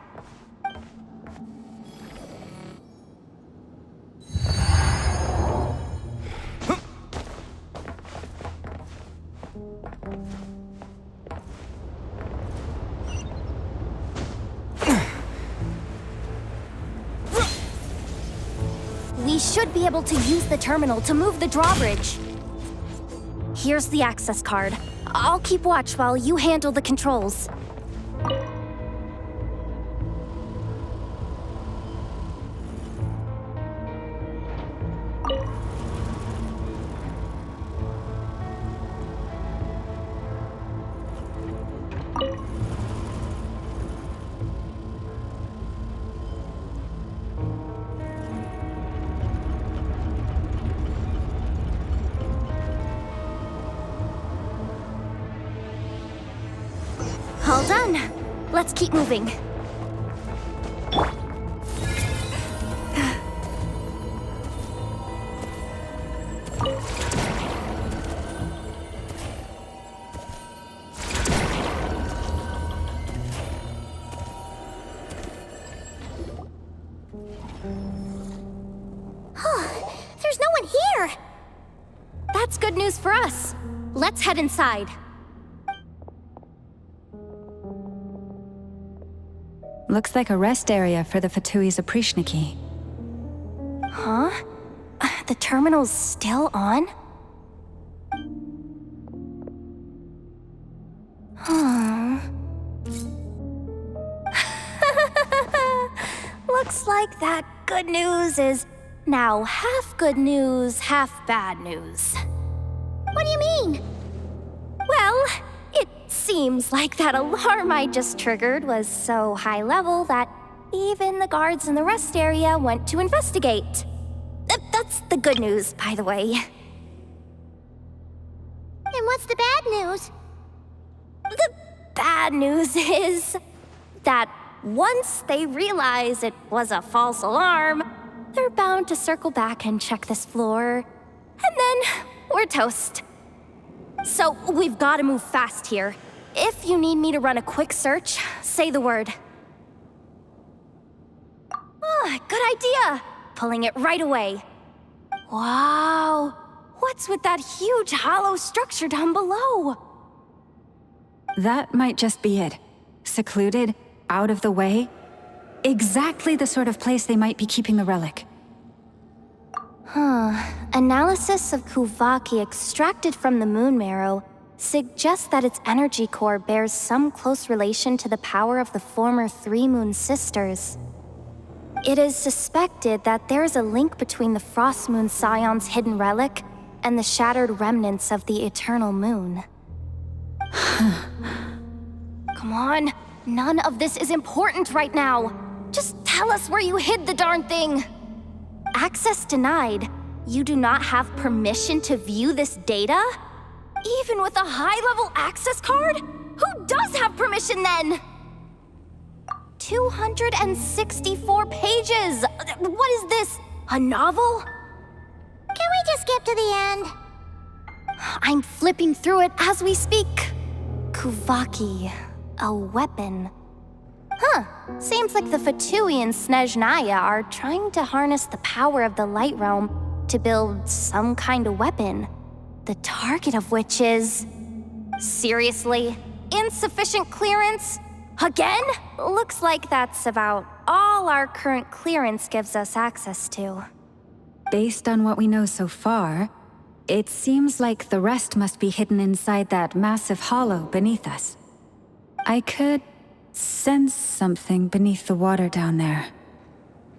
Speaker 5: We should be able to use the terminal to move the drawbridge. Here's the access card. I'll keep watch while you handle the controls. All done. Let's keep moving.
Speaker 1: There's no one here.
Speaker 5: That's good news for us. Let's head inside.
Speaker 11: Looks like a rest area for the Fatui's Oprishniki.
Speaker 5: Huh? The terminal's still on? Huh. Looks like that good news is now half good news, half bad news.
Speaker 1: What do you mean?
Speaker 5: Well, it seems like that alarm I just triggered was so high level that even the guards in the rest area went to investigate. That's the good news, by the way.
Speaker 1: And what's the bad news?
Speaker 5: The bad news is that once they realize it was a false alarm, they're bound to circle back and check this floor. And then we're toast. So we've got to move fast here. If you need me to run a quick search, say the word. Good idea. Pulling it right away. Wow. What's with that huge hollow structure down below?
Speaker 11: That might just be it. Secluded, out of the way. Exactly the sort of place they might be keeping the relic.
Speaker 5: Analysis of Kuvaki extracted from the moon marrow suggests that its energy core bears some close relation to the power of the former Three Moon Sisters. It is suspected that there is a link between the Frost Moon Scion's hidden relic and the shattered remnants of the Eternal Moon. Come on, none of this is important right now. Just tell us where you hid the darn thing. Access denied. You do not have permission to view this data? Even with a high-level access card? Who does have permission then? 264 pages! What is this? A novel?
Speaker 1: Can we just skip to the end?
Speaker 5: I'm flipping through it as we speak. Kuvaki, a weapon. Seems like the Fatui and Snezhnaya are trying to harness the power of the Light Realm to build some kind of weapon, the target of which is... Seriously? Insufficient clearance? Again? Looks like that's about all our current clearance gives us access to.
Speaker 11: Based on what we know so far, it seems like the rest must be hidden inside that massive hollow beneath us. I could sense something beneath the water down there.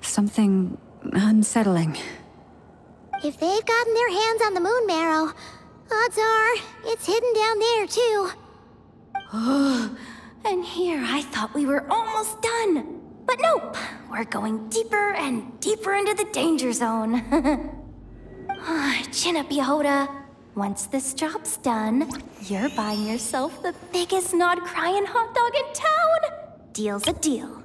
Speaker 11: Something unsettling.
Speaker 1: If they've gotten their hands on the moon marrow, odds are it's hidden down there too.
Speaker 5: Oh, and here I thought we were almost done. But nope, we're going deeper and deeper into the danger zone. Chin up, Yehoda. Once this job's done, you're buying yourself the biggest Nordkai hot dog in town. Deal's a deal.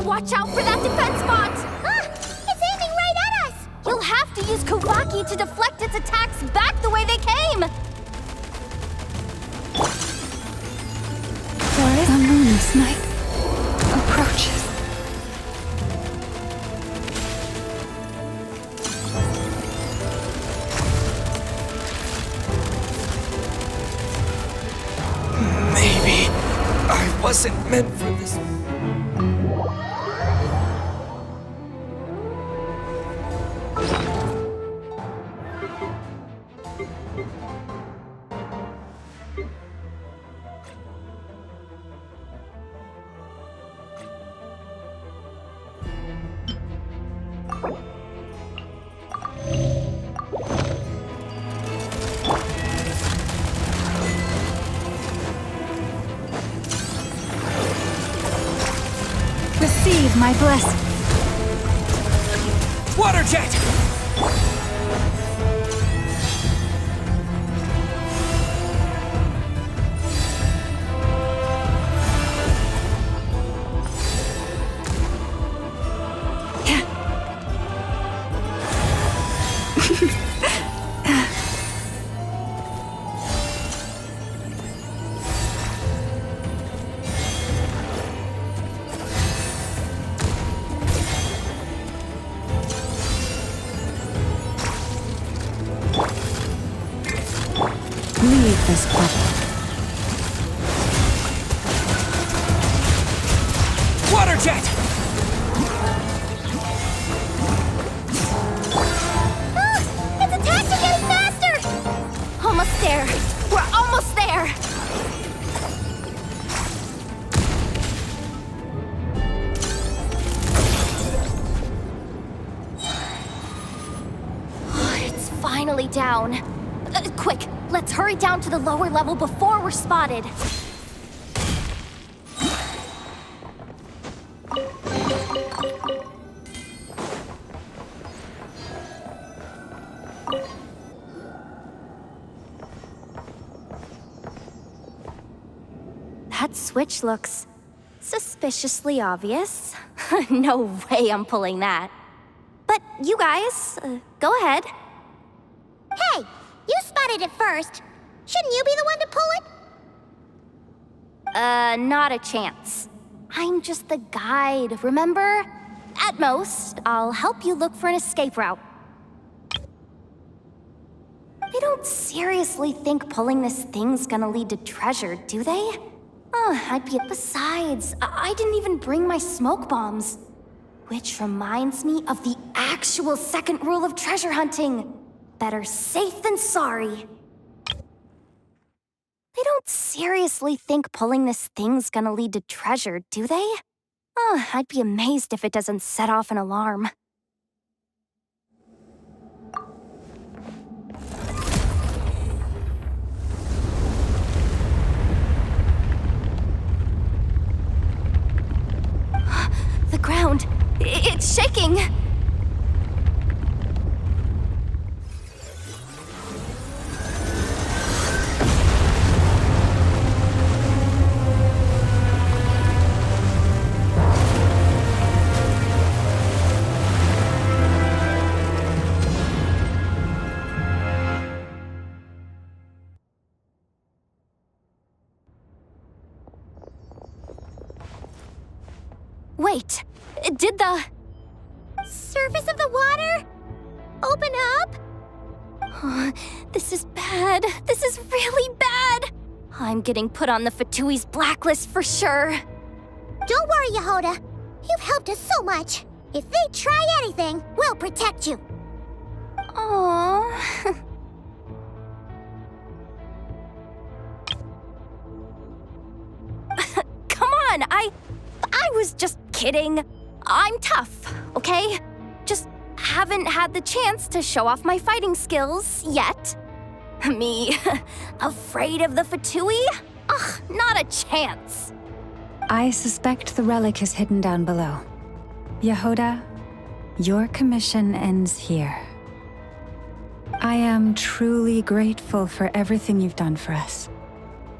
Speaker 5: Watch out for that defense bot!
Speaker 1: Ah! It's aiming right at us!
Speaker 5: You'll have to use Kovaki to deflect its attacks back the way they came!
Speaker 11: The moon's night approaches.
Speaker 20: Maybe I wasn't meant for this.
Speaker 11: Receive my blessing.
Speaker 20: Water jet!
Speaker 11: Leave this bubble.
Speaker 20: Water jet!
Speaker 1: Its attacks are getting faster!
Speaker 5: Almost there. We're almost there. It's finally down. Quick, let's hurry down to the lower level before we're spotted. That switch looks suspiciously obvious. No way I'm pulling that. But you guys, go ahead.
Speaker 1: Hey, you spotted it first. Shouldn't you be the one to pull it?
Speaker 5: Not a chance. I'm just the guide, remember? At most, I'll help you look for an escape route. They don't seriously think pulling this thing's gonna lead to treasure, do they? Besides, I didn't even bring my smoke bombs. Which reminds me of the actual second rule of treasure hunting. Better safe than sorry. They don't seriously think pulling this thing's gonna lead to treasure, do they? I'd be amazed if it doesn't set off an alarm. The ground, it's shaking! Wait, did the...
Speaker 1: Surface of the water? Open up?
Speaker 5: This is bad. This is really bad. I'm getting put on the Fatui's blacklist for sure.
Speaker 1: Don't worry, Yehoda. You've helped us so much. If they try anything, we'll protect you.
Speaker 5: Aww. Come on, I was just kidding. I'm tough, okay? Just haven't had the chance to show off my fighting skills yet. Me, afraid of the Fatui? Ugh, not a chance.
Speaker 11: I suspect the relic is hidden down below. Yehoda, your commission ends here. I am truly grateful for everything you've done for us.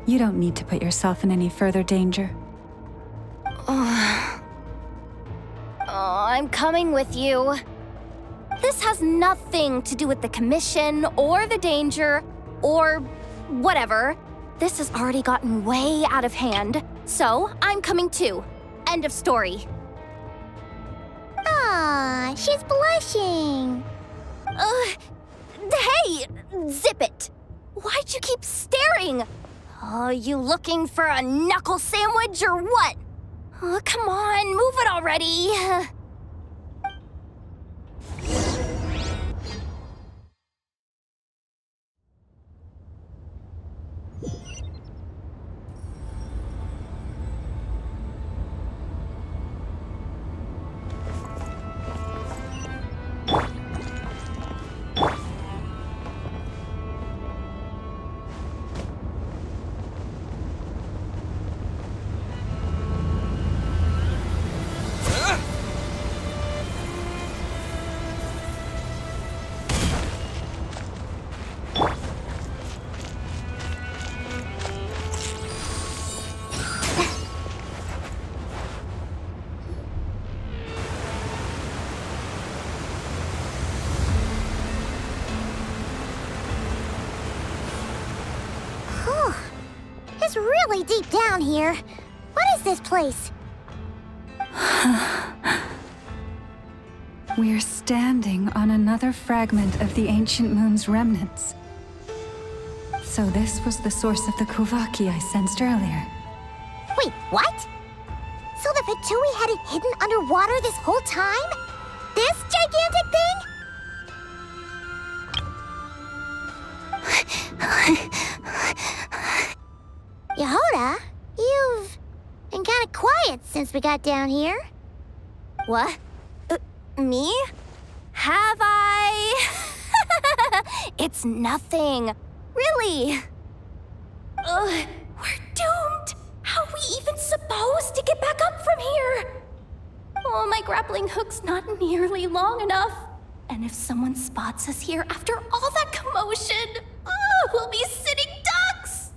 Speaker 11: You don't need to put yourself in any further danger.
Speaker 5: I'm coming with you. This has nothing to do with the commission or the danger or whatever. This has already gotten way out of hand, so I'm coming too. End of story.
Speaker 1: Ah, she's blushing.
Speaker 5: Hey, zip it. Why'd you keep staring? Oh, you looking for a knuckle sandwich or what? Oh, come on, move it already.
Speaker 1: It's really deep down here. What is this place?
Speaker 11: We're standing on another fragment of the ancient moon's remnants. So this was the source of the Kuvaki I sensed earlier.
Speaker 1: Wait, what? So the Fatui had it hidden underwater this whole time? This gigantic thing? Yehoda, you've been kind of quiet since we got down here.
Speaker 5: What? Me? Have I? It's nothing. Really. We're doomed. How are we even supposed to get back up from here? Oh, my grappling hook's not nearly long enough. And if someone spots us here after all that commotion, we'll be sitting ducks.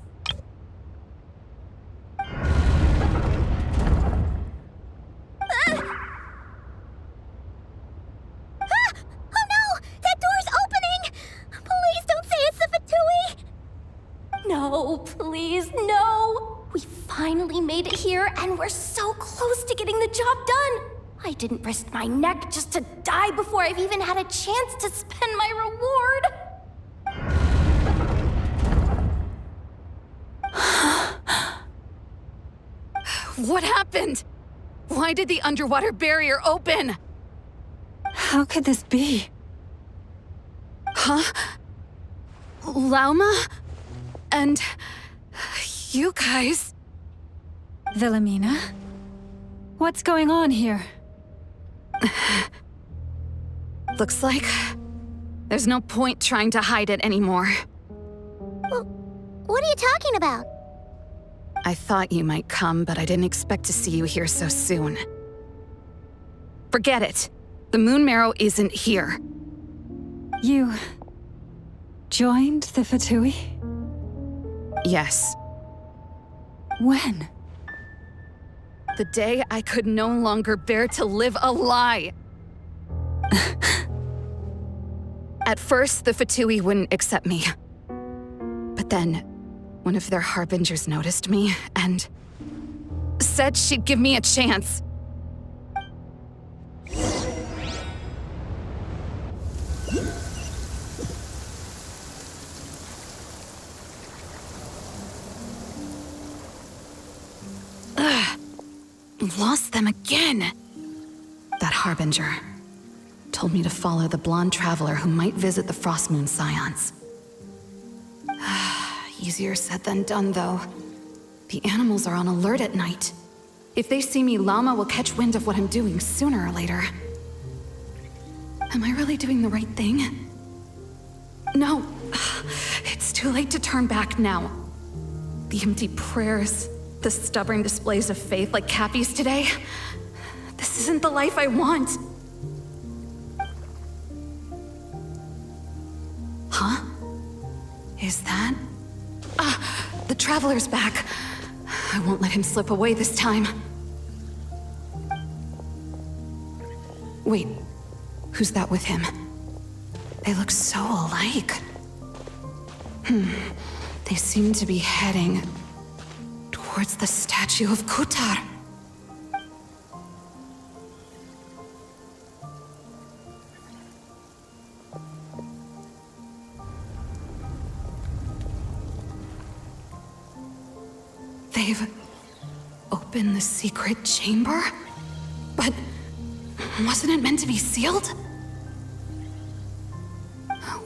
Speaker 5: No, please, no! We finally made it here, and we're so close to getting the job done! I didn't risk my neck just to die before I've even had a chance to spend my reward!
Speaker 13: What happened? Why did the underwater barrier open?
Speaker 11: How could this be?
Speaker 13: Huh? Lauma? And you guys...
Speaker 11: Wilhelmina? What's going on here?
Speaker 13: Looks like there's no point trying to hide it anymore.
Speaker 1: Well, what are you talking about?
Speaker 13: I thought you might come, but I didn't expect to see you here so soon. Forget it. The Moon Marrow isn't here.
Speaker 11: You... joined the Fatui?
Speaker 13: Yes.
Speaker 11: When?
Speaker 13: The day I could no longer bear to live a lie. At first, the Fatui wouldn't accept me. But then, one of their harbingers noticed me and said she'd give me a chance. Ugh. Lost them again. That Harbinger told me to follow the blonde traveler who might visit the Frostmoon Scions. Easier said than done, though. The animals are on alert at night. If they see me, Llama will catch wind of what I'm doing sooner or later. Am I really doing the right thing? No. It's too late to turn back now. The empty prayers, the stubborn displays of faith like Cappy's today. This isn't the life I want. Huh? Is that? The Traveler's back. I won't let him slip away this time. Wait, who's that with him? They look so alike. They seem to be heading towards the statue of Kutar. They've opened the secret chamber? But wasn't it meant to be sealed?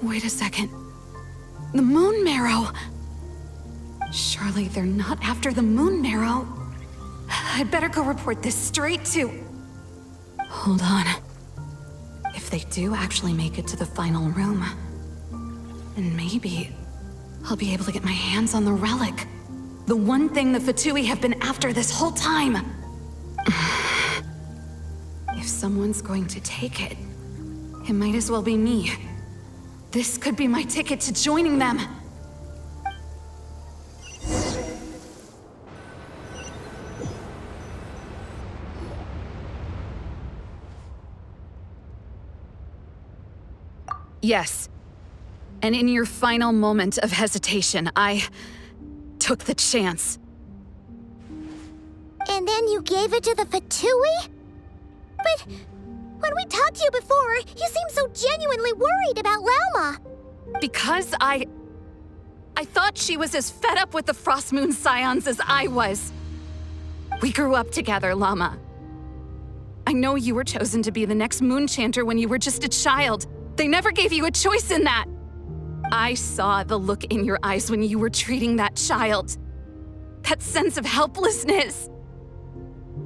Speaker 13: Wait a second. The Moon Marrow! Surely they're not after the Moon Marrow. I'd better go report this straight to... Hold on. If they do actually make it to the final room, then maybe I'll be able to get my hands on the relic. The one thing the Fatui have been after this whole time. If someone's going to take it, it might as well be me. This could be my ticket to joining them. Yes. And in your final moment of hesitation, I took the chance.
Speaker 1: And then you gave it to the Fatui? But when we talked to you before, you seemed so genuinely worried about Lauma.
Speaker 13: Because I thought she was as fed up with the Frostmoon Scions as I was. We grew up together, Llama. I know you were chosen to be the next Moon Chanter when you were just a child. They never gave you a choice in that. I saw the look in your eyes when you were treating that child. That sense of helplessness.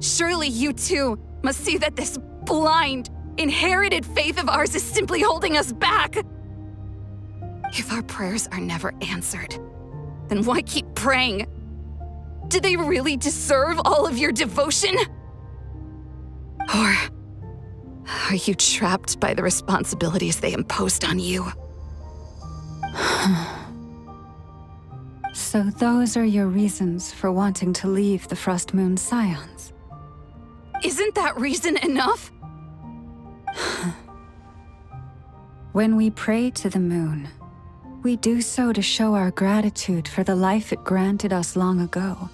Speaker 13: Surely you too must see that this blind, inherited faith of ours is simply holding us back. If our prayers are never answered, then why keep praying? Do they really deserve all of your devotion? Or are you trapped by the responsibilities they imposed on you?
Speaker 11: So those are your reasons for wanting to leave the Frostmoon Scions?
Speaker 13: Isn't that reason enough?
Speaker 11: When we pray to the moon, we do so to show our gratitude for the life it granted us long ago.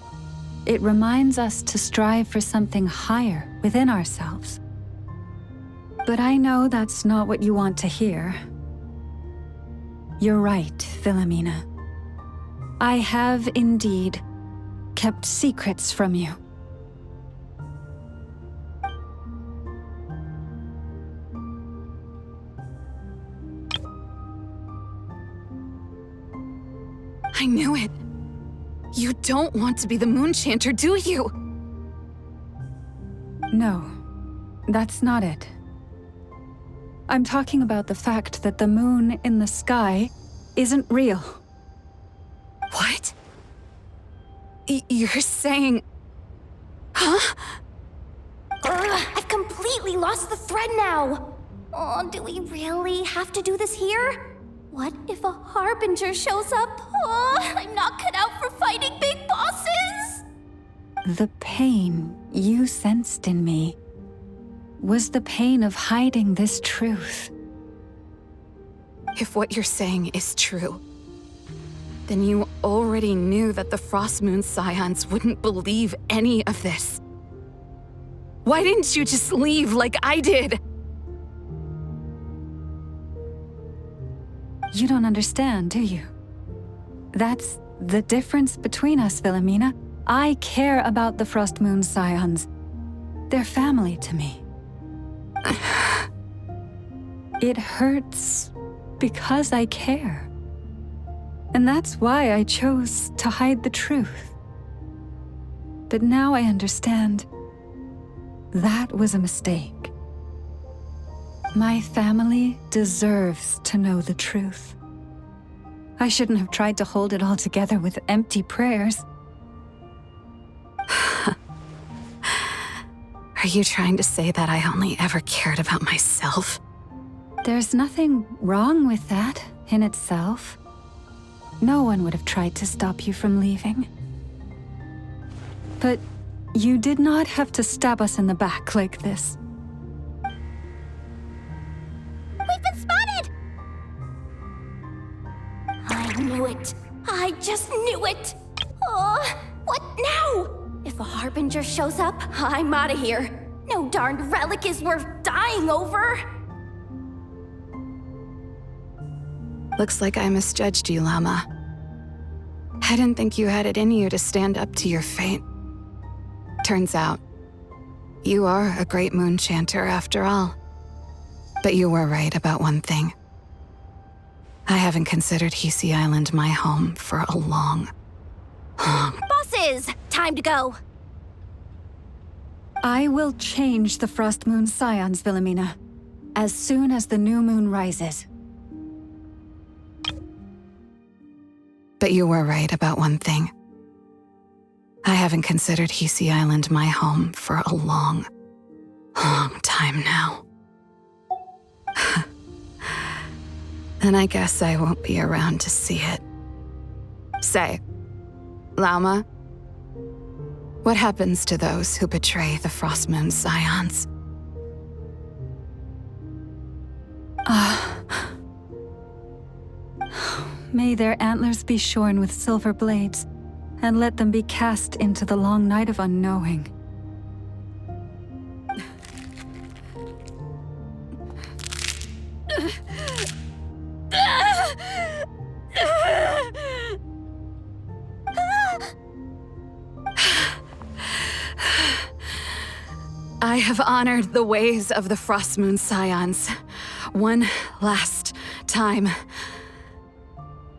Speaker 11: It reminds us to strive for something higher within ourselves. But I know that's not what you want to hear. You're right, Philomena. I have indeed kept secrets from you.
Speaker 13: I knew it. You don't want to be the Moon Chanter, do you?
Speaker 11: No, that's not it. I'm talking about the fact that the moon in the sky isn't real.
Speaker 13: What? You're saying... Huh?
Speaker 5: I've completely lost the thread now. Oh, do we really have to do this here? What if a Harbinger shows up? Oh, I'm not cut out for fighting big bosses!
Speaker 11: The pain you sensed in me was the pain of hiding this truth.
Speaker 13: If what you're saying is true, then you already knew that the Frostmoon Scions wouldn't believe any of this. Why didn't you just leave like I did?
Speaker 11: You don't understand, do you? That's the difference between us, Wilhelmina. I care about the Frost Moon Scions. They're family to me. It hurts because I care. And that's why I chose to hide the truth. But now I understand that was a mistake. My family deserves to know the truth. I shouldn't have tried to hold it all together with empty prayers.
Speaker 13: Are you trying to say that I only ever cared about myself?
Speaker 11: There's nothing wrong with that in itself. No one would have tried to stop you from leaving. But you did not have to stab us in the back like this.
Speaker 1: We've been spotted!
Speaker 5: I knew it. I just knew it. Oh, what now? If a Harbinger shows up, I'm out of here. No darned relic is worth dying over.
Speaker 13: Looks like I misjudged you, Llama. I didn't think you had it in you to stand up to your fate. Turns out, you are a great moon chanter after all. But you were right about one thing. I haven't considered Hisi Island my home for a long.
Speaker 5: Bosses, time to go.
Speaker 11: I will change the Frost Moon Scions, Wilhelmina, as soon as the new moon rises.
Speaker 13: But you were right about one thing. I haven't considered Hisi Island my home for a long, long time now. And I guess I won't be around to see it. Say, Llama, what happens to those who betray the Frost Moon Scions?
Speaker 11: May their antlers be shorn with silver blades, and let them be cast into the long night of unknowing.
Speaker 13: I have honored the ways of the Frost Moon Scions one last time.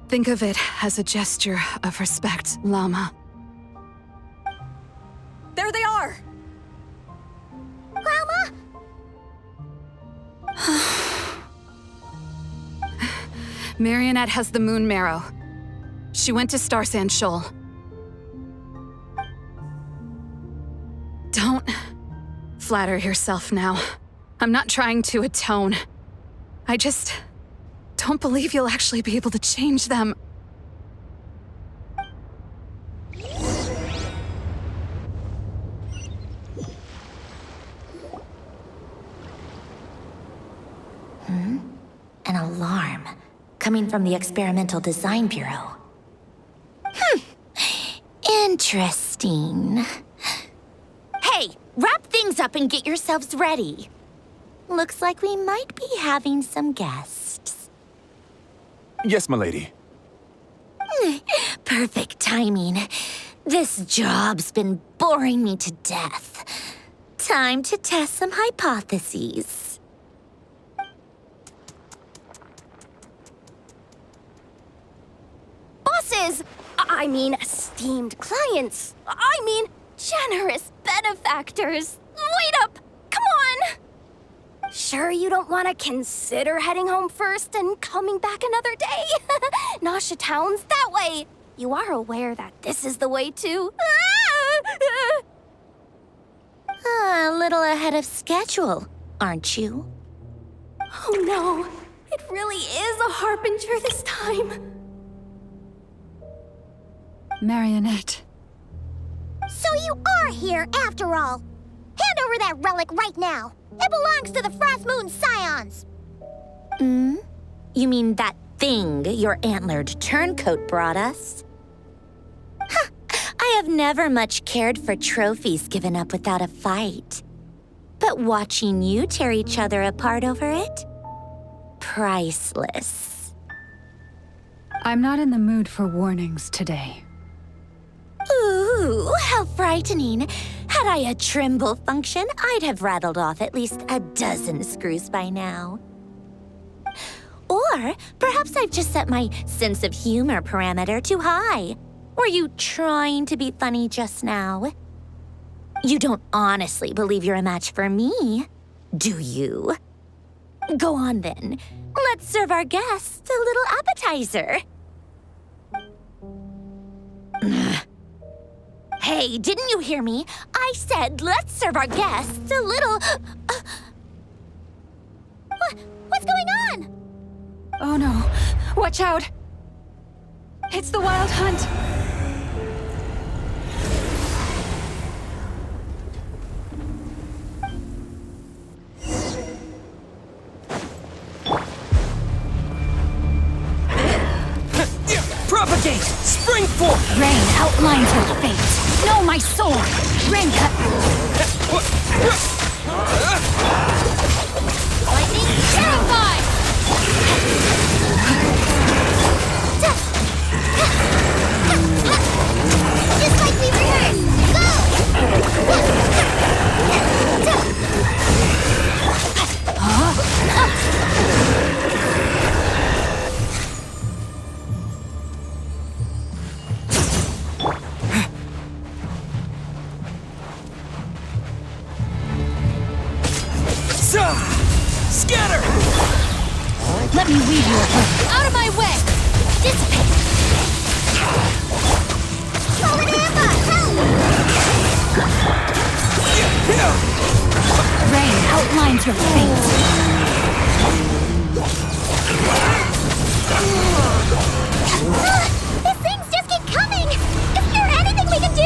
Speaker 13: Think of it as a gesture of respect, Llama.
Speaker 5: There they are!
Speaker 1: Grandma?
Speaker 13: Marionette has the moon marrow. She went to Star Sand Shoal. Don't flatter yourself now. I'm not trying to atone. I just don't believe you'll actually be able to change them.
Speaker 17: An alarm coming from the Experimental Design Bureau. Interesting. Hey, wrap things up and get yourselves ready. Looks like we might be having some guests.
Speaker 19: Yes, milady.
Speaker 17: Perfect timing. This job's been boring me to death. Time to test some hypotheses.
Speaker 5: Bosses! I mean, esteemed clients. I mean, generous benefactors. Wait up! Come on! Sure you don't want to consider heading home first and coming back another day? Nasha Town's that way. You are aware that this is the way too.
Speaker 17: A little ahead of schedule, aren't you?
Speaker 5: Oh no, it really is a harbinger this time.
Speaker 11: Marionette.
Speaker 1: So you are here after all. Hand over that relic right now. It belongs to the Frost Moon Scions.
Speaker 17: You mean that thing your antlered turncoat brought us? Huh. I have never much cared for trophies given up without a fight. But watching you tear each other apart over it? Priceless.
Speaker 11: I'm not in the mood for warnings today.
Speaker 17: Ooh, how frightening. Had I a Trimble function, I'd have rattled off at least a dozen screws by now. Or perhaps I've just set my sense of humor parameter too high. Were you trying to be funny just now? You don't honestly believe you're a match for me, do you? Go on then. Let's serve our guests a little appetizer. Hey, didn't you hear me? I said let's serve our guests a little...
Speaker 1: What's going on?
Speaker 11: Oh no, watch out! It's the Wild Hunt!
Speaker 7: Propagate! Spring forth!
Speaker 18: Rain outlines your fate. Know my sword! Rain cut! Lightning terrified!
Speaker 1: Just like we rehearsed!
Speaker 7: Scatter!
Speaker 18: Let me weave you a web. Out of my way! Dissipate! Rain outlines your fate.
Speaker 1: These things just keep coming! Is there anything we can do?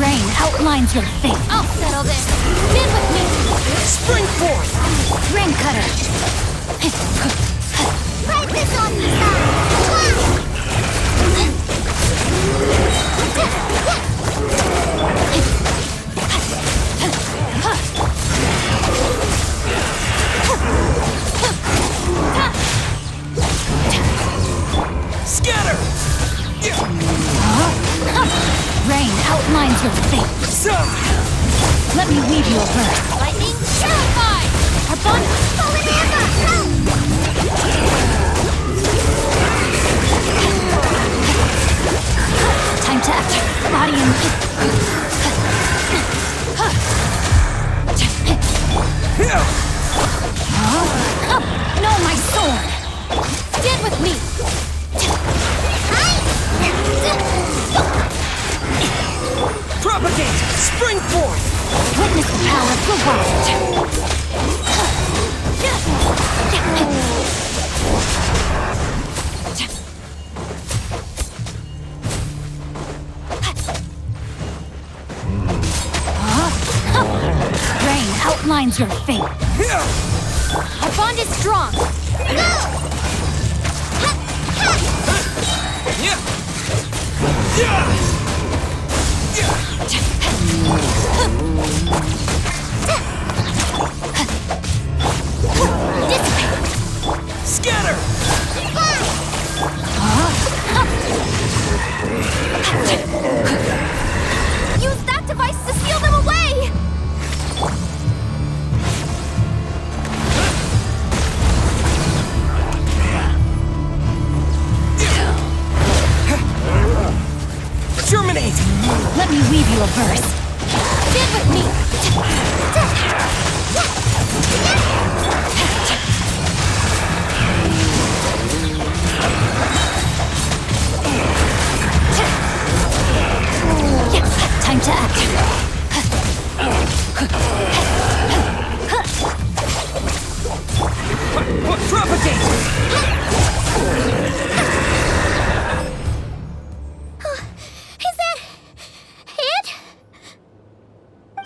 Speaker 18: Rain outlines your fate. I'll settle this. Stand with me.
Speaker 7: Spring forth!
Speaker 18: Rain cutter.
Speaker 1: Try this on me,
Speaker 7: Scatter!
Speaker 18: Rain outlines your fate. Let me weave you a verse.
Speaker 1: Lightning terrified!
Speaker 18: Our bond...
Speaker 1: Fallen Amber!
Speaker 18: Time to act. Body and... No, my sword! Stand with me!
Speaker 7: Propagate! Spring forth!
Speaker 18: Witness the power of the wild! Rain outlines your fate. Our bond is strong.
Speaker 7: Scatter!
Speaker 5: Use that device to steal them away!
Speaker 7: Germinate!
Speaker 18: Let me weave you a verse. Stand with me! Time to act.
Speaker 7: Propagate!
Speaker 1: Is that it?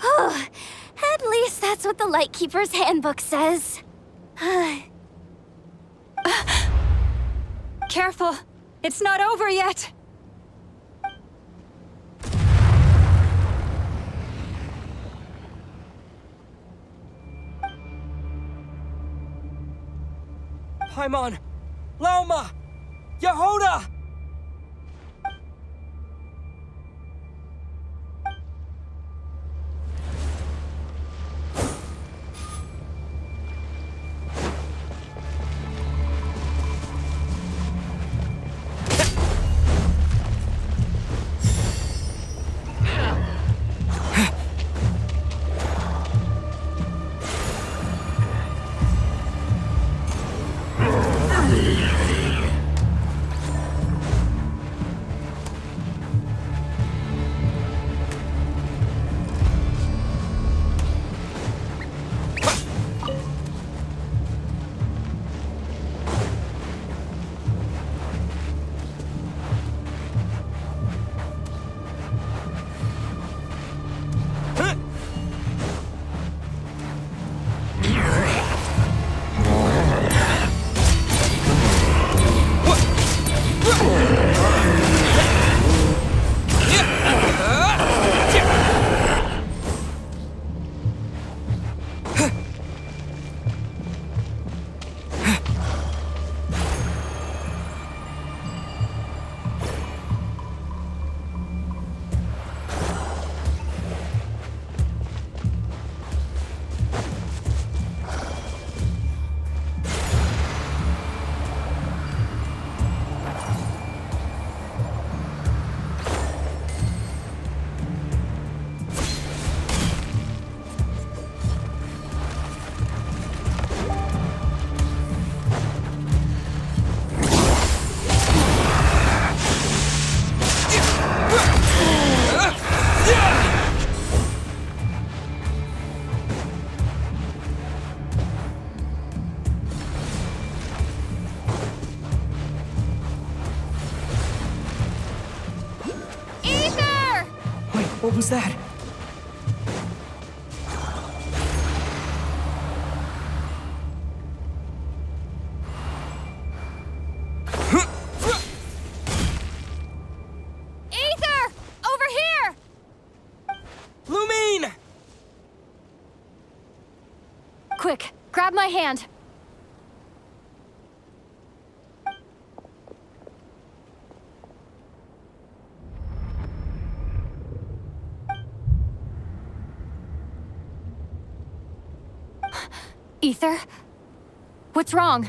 Speaker 5: Oh, at least that's what the Lightkeeper's handbook says.
Speaker 18: Careful! It's not over yet!
Speaker 7: Paimon! Laoma! Yehoda! What was that?
Speaker 5: Ether! Over here!
Speaker 7: Lumine!
Speaker 2: Quick, grab my hand. Ether? What's wrong?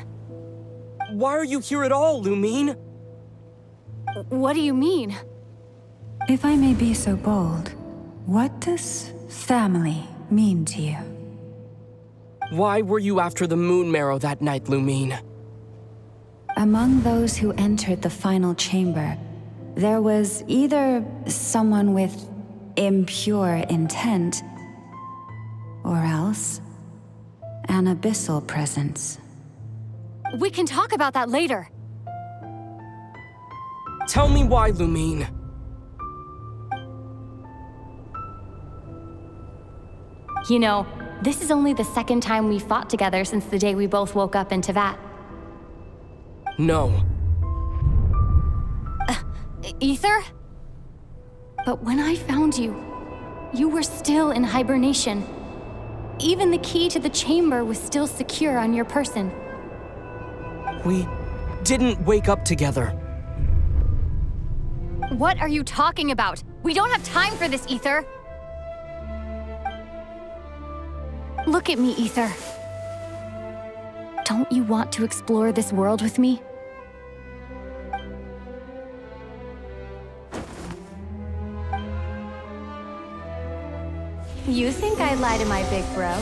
Speaker 7: Why are you here at all, Lumine?
Speaker 2: What do you mean?
Speaker 11: If I may be so bold, what does family mean to you?
Speaker 7: Why were you after the Moon Marrow that night, Lumine?
Speaker 11: Among those who entered the final chamber, there was either someone with impure intent, or else an abyssal presence.
Speaker 2: We can talk about that later.
Speaker 7: Tell me why, Lumine.
Speaker 2: You know, this is only the second time we fought together since the day we both woke up in Teyvat.
Speaker 7: No.
Speaker 2: Ether? But when I found you, you were still in hibernation. Even the key to the chamber was still secure on your person.
Speaker 7: We didn't wake up together.
Speaker 2: What are you talking about? We don't have time for this, Ether. Look at me, Ether. Don't you want to explore this world with me? You think I'd lie to my big bro?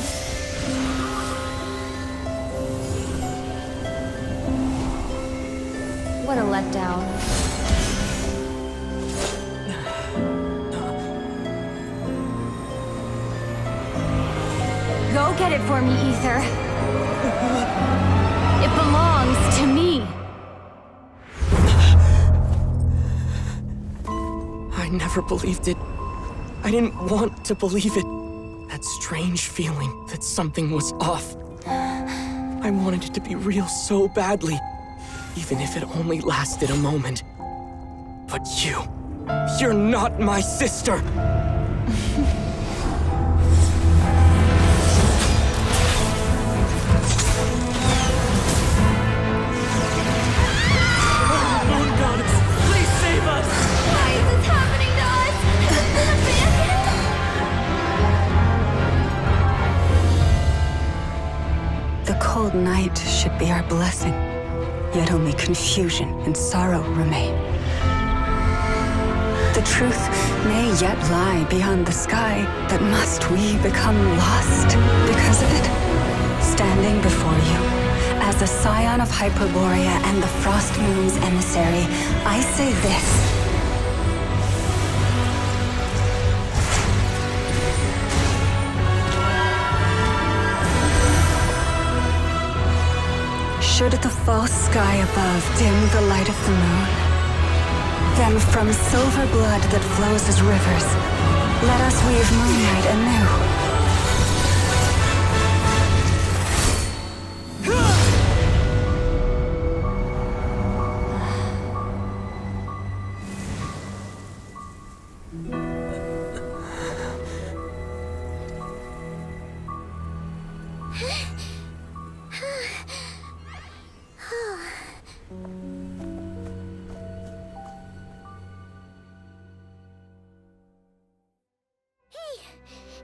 Speaker 2: What a letdown. Go get it for me, Ether. It belongs to me.
Speaker 7: I never believed it. I didn't want to believe it. That strange feeling that something was off. I wanted it to be real so badly, even if it only lasted a moment. But you're not my sister!
Speaker 15: Moon goddess, please save us!
Speaker 5: Why is this happening to us?
Speaker 11: The cold night should be our blessing, yet only confusion and sorrow remain. The truth may yet lie beyond the sky, but must we become lost because of it? Standing before you, as a scion of Hyperborea and the Frost Moon's emissary, I say this. Should the false sky above dim the light of the moon, then from silver blood that flows as rivers, let us weave moonlight anew.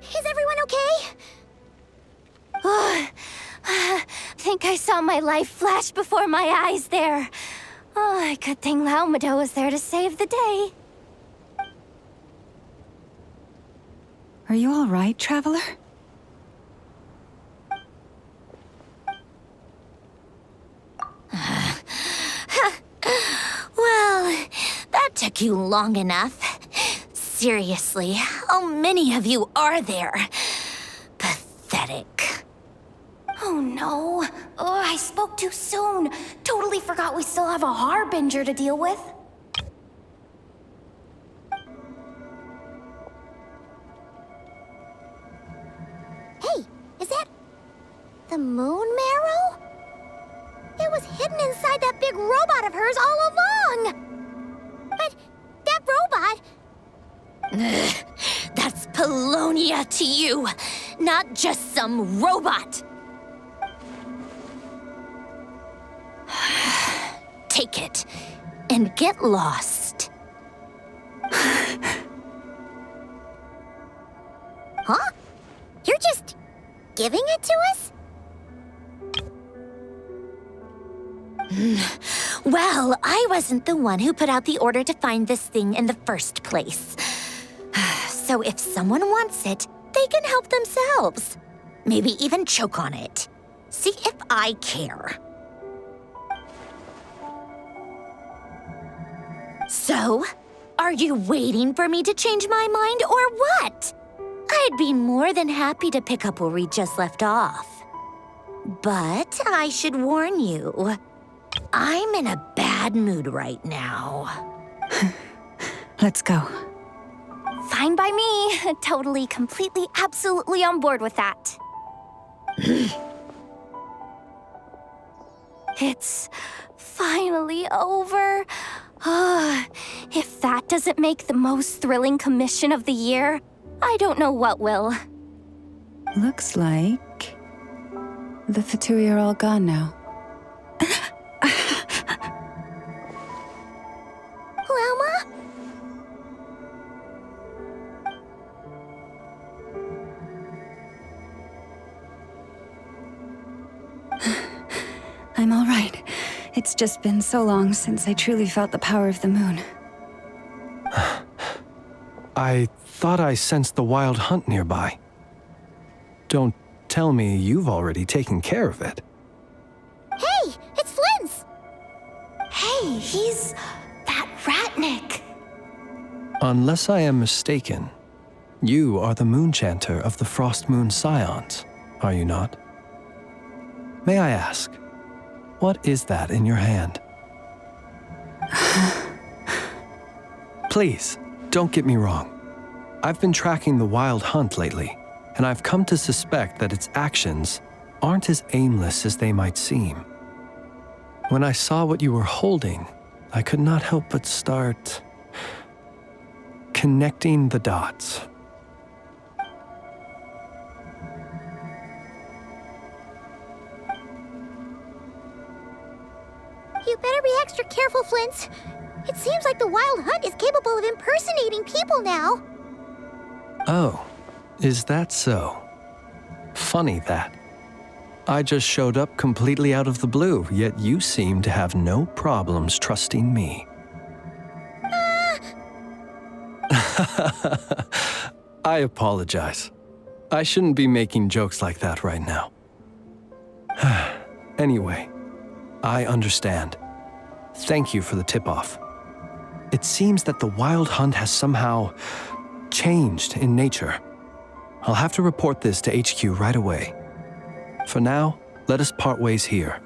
Speaker 1: Is everyone okay?
Speaker 5: I think I saw my life flash before my eyes there. Oh, good thing Laumado was there to save the day.
Speaker 11: Are you all right, traveler?
Speaker 17: Well, that took you long enough. Seriously, how many of you are there? Pathetic.
Speaker 5: Oh no. Oh, I spoke too soon. Totally forgot we still have a harbinger to deal with.
Speaker 1: Hey, is that the moon marrow? It was hidden inside that big robot of hers all along. But that robot...
Speaker 17: That's Polonia to you, not just some robot. Take it and get lost.
Speaker 1: Huh? You're just giving it to us?
Speaker 17: Well, I wasn't the one who put out the order to find this thing in the first place. So if someone wants it, they can help themselves. Maybe even choke on it. See if I care. So, are you waiting for me to change my mind or what? I'd be more than happy to pick up where we just left off. But I should warn you, I'm in a bad mood right now.
Speaker 11: Let's go.
Speaker 5: Fine by me. Totally, completely, absolutely on board with that. It's finally over. If that doesn't make the most thrilling commission of the year, I don't know what will.
Speaker 11: Looks like the Fatui are all gone now.
Speaker 1: Lauma?
Speaker 11: I'm all right. It's just been so long since I truly felt the power of the moon.
Speaker 10: I thought I sensed the wild hunt nearby. Don't tell me you've already taken care of it.
Speaker 1: Hey, it's Flint's!
Speaker 5: Hey, he's that Ratnik.
Speaker 10: Unless I am mistaken, you are the moon chanter of the Frost Moon Scions, are you not? May I ask, what is that in your hand? Please, don't get me wrong. I've been tracking the wild hunt lately, and I've come to suspect that its actions aren't as aimless as they might seem. When I saw what you were holding, I could not help but start connecting the dots.
Speaker 1: You better be extra careful, Flint. It seems like the Wild Hunt is capable of impersonating people now.
Speaker 10: Oh, is that so? Funny that. I just showed up completely out of the blue, yet you seem to have no problems trusting me. I apologize. I shouldn't be making jokes like that right now. Anyway, I understand. Thank you for the tip-off. It seems that the Wild Hunt has somehow changed in nature. I'll have to report this to HQ right away. For now, let us part ways here.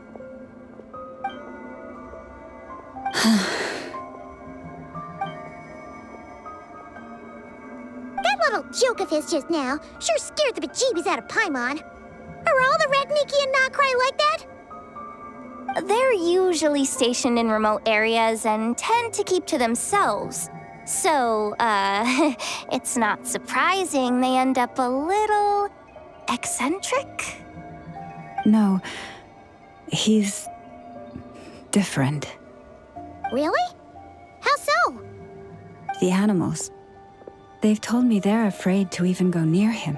Speaker 1: That little joke of his just now sure scared the bejeebies out of Paimon. Are all the Redniki and Nordkai like that?
Speaker 5: They're usually stationed in remote areas and tend to keep to themselves. So, it's not surprising they end up a little eccentric.
Speaker 11: No, he's different.
Speaker 1: Really? How so?
Speaker 11: The animals. They've told me they're afraid to even go near him.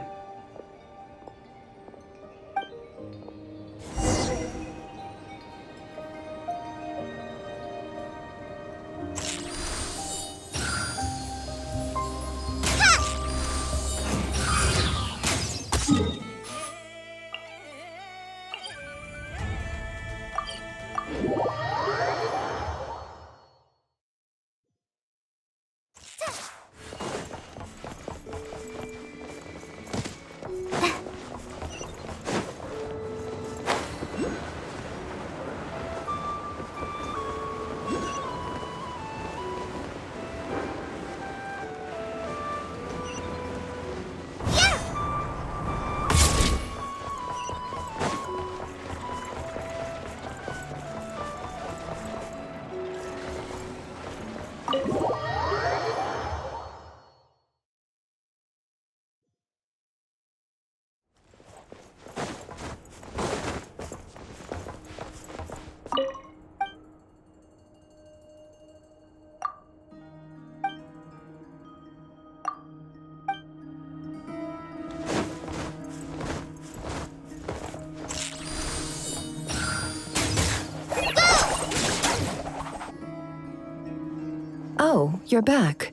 Speaker 9: Oh, you're back.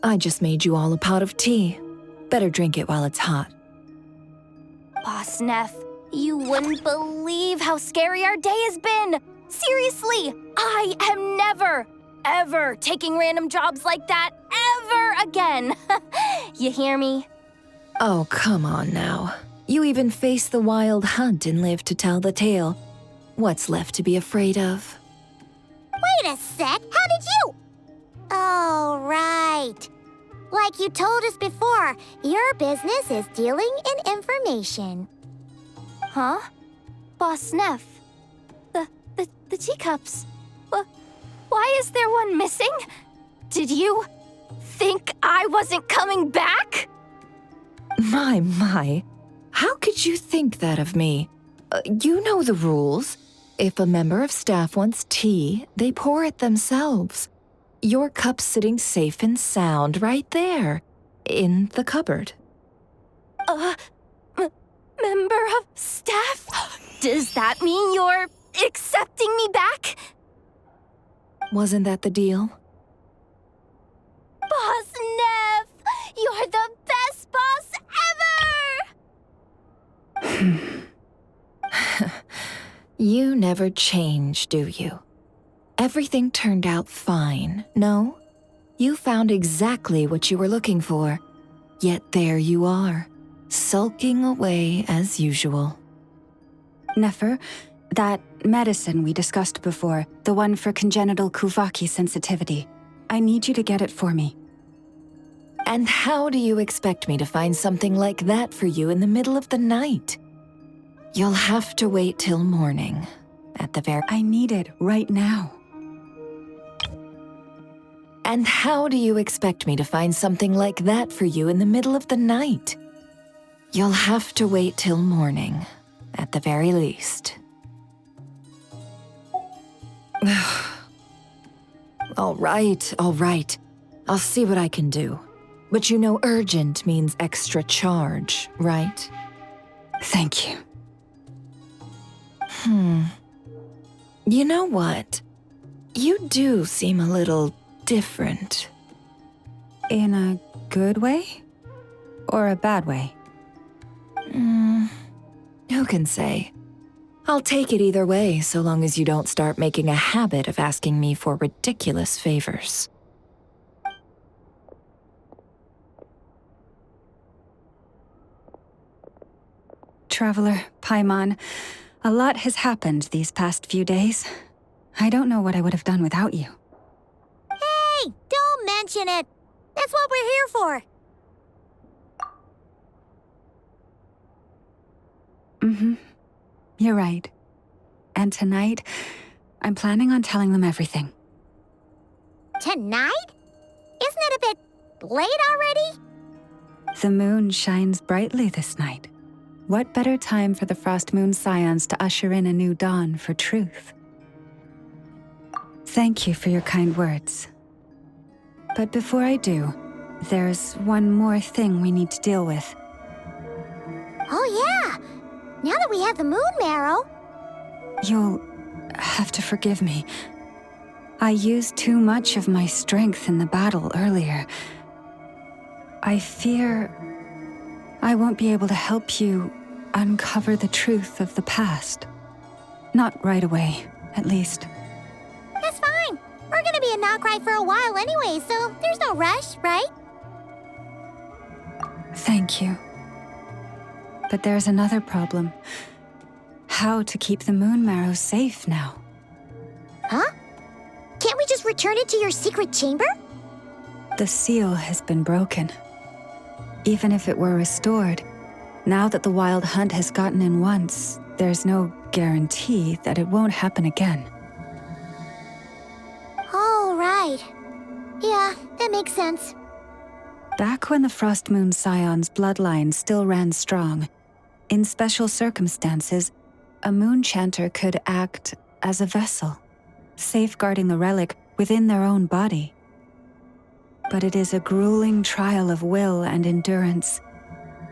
Speaker 9: I just made you all a pot of tea. Better drink it while it's hot.
Speaker 5: Boss Neff, you wouldn't believe how scary our day has been. Seriously, I am never, ever taking random jobs like that ever again. You hear me?
Speaker 9: Oh, come on now. You even faced the Wild Hunt and lived to tell the tale. What's left to be afraid of?
Speaker 1: Wait a sec, how did you? Oh, right. Like you told us before, your business is dealing in information.
Speaker 5: Huh? Boss Neff, the teacups. Why is there one missing? Did you think I wasn't coming back?
Speaker 9: My. How could you think that of me? You know the rules. If a member of staff wants tea, they pour it themselves. Your cup's sitting safe and sound right there, in the cupboard.
Speaker 5: Member of staff? Does that mean you're accepting me back?
Speaker 9: Wasn't that the deal?
Speaker 5: Boss Neff, you're the best boss ever!
Speaker 9: You never change, do you? Everything turned out fine, no? You found exactly what you were looking for. Yet there you are, sulking away as usual.
Speaker 11: Nefer, that medicine we discussed before, the one for congenital Kuvaki sensitivity, I need you to get it for me.
Speaker 9: And how do you expect me to find something like that for you in the middle of the night? You'll have to wait till morning. At the very...
Speaker 11: I need it right now.
Speaker 9: And how do you expect me to find something like that for you in the middle of the night? You'll have to wait till morning, at the very least. All right. I'll see what I can do. But you know urgent means extra charge, right?
Speaker 11: Thank you.
Speaker 9: You know what? You do seem a little different.
Speaker 11: In a good way? Or a bad way?
Speaker 9: Who can say? I'll take it either way, so long as you don't start making a habit of asking me for ridiculous favors.
Speaker 11: Traveler, Paimon, a lot has happened these past few days. I don't know what I would have done without you.
Speaker 1: Hey, don't mention it. That's what we're here for.
Speaker 11: You're right. And tonight, I'm planning on telling them everything.
Speaker 1: Tonight? Isn't it a bit late already?
Speaker 11: The moon shines brightly this night. What better time for the Frost Moon Scions to usher in a new dawn for truth? Thank you for your kind words. But before I do, there's one more thing we need to deal with.
Speaker 1: Oh yeah! Now that we have the moon marrow...
Speaker 11: You'll have to forgive me. I used too much of my strength in the battle earlier. I fear I won't be able to help you uncover the truth of the past. Not right away, at least.
Speaker 1: That's fine. We're gonna be in Nordkai for a while anyway, so there's no rush, right?
Speaker 11: Thank you. But there's another problem. How to keep the moon marrow safe now?
Speaker 1: Huh? Can't we just return it to your secret chamber?
Speaker 11: The seal has been broken. Even if it were restored, now that the wild hunt has gotten in once, there's no guarantee that it won't happen again.
Speaker 1: Oh, right. Yeah, that makes sense.
Speaker 11: Back when the Frost Moon Scion's bloodline still ran strong, in special circumstances, a moon chanter could act as a vessel, safeguarding the relic within their own body. But it is a grueling trial of will and endurance.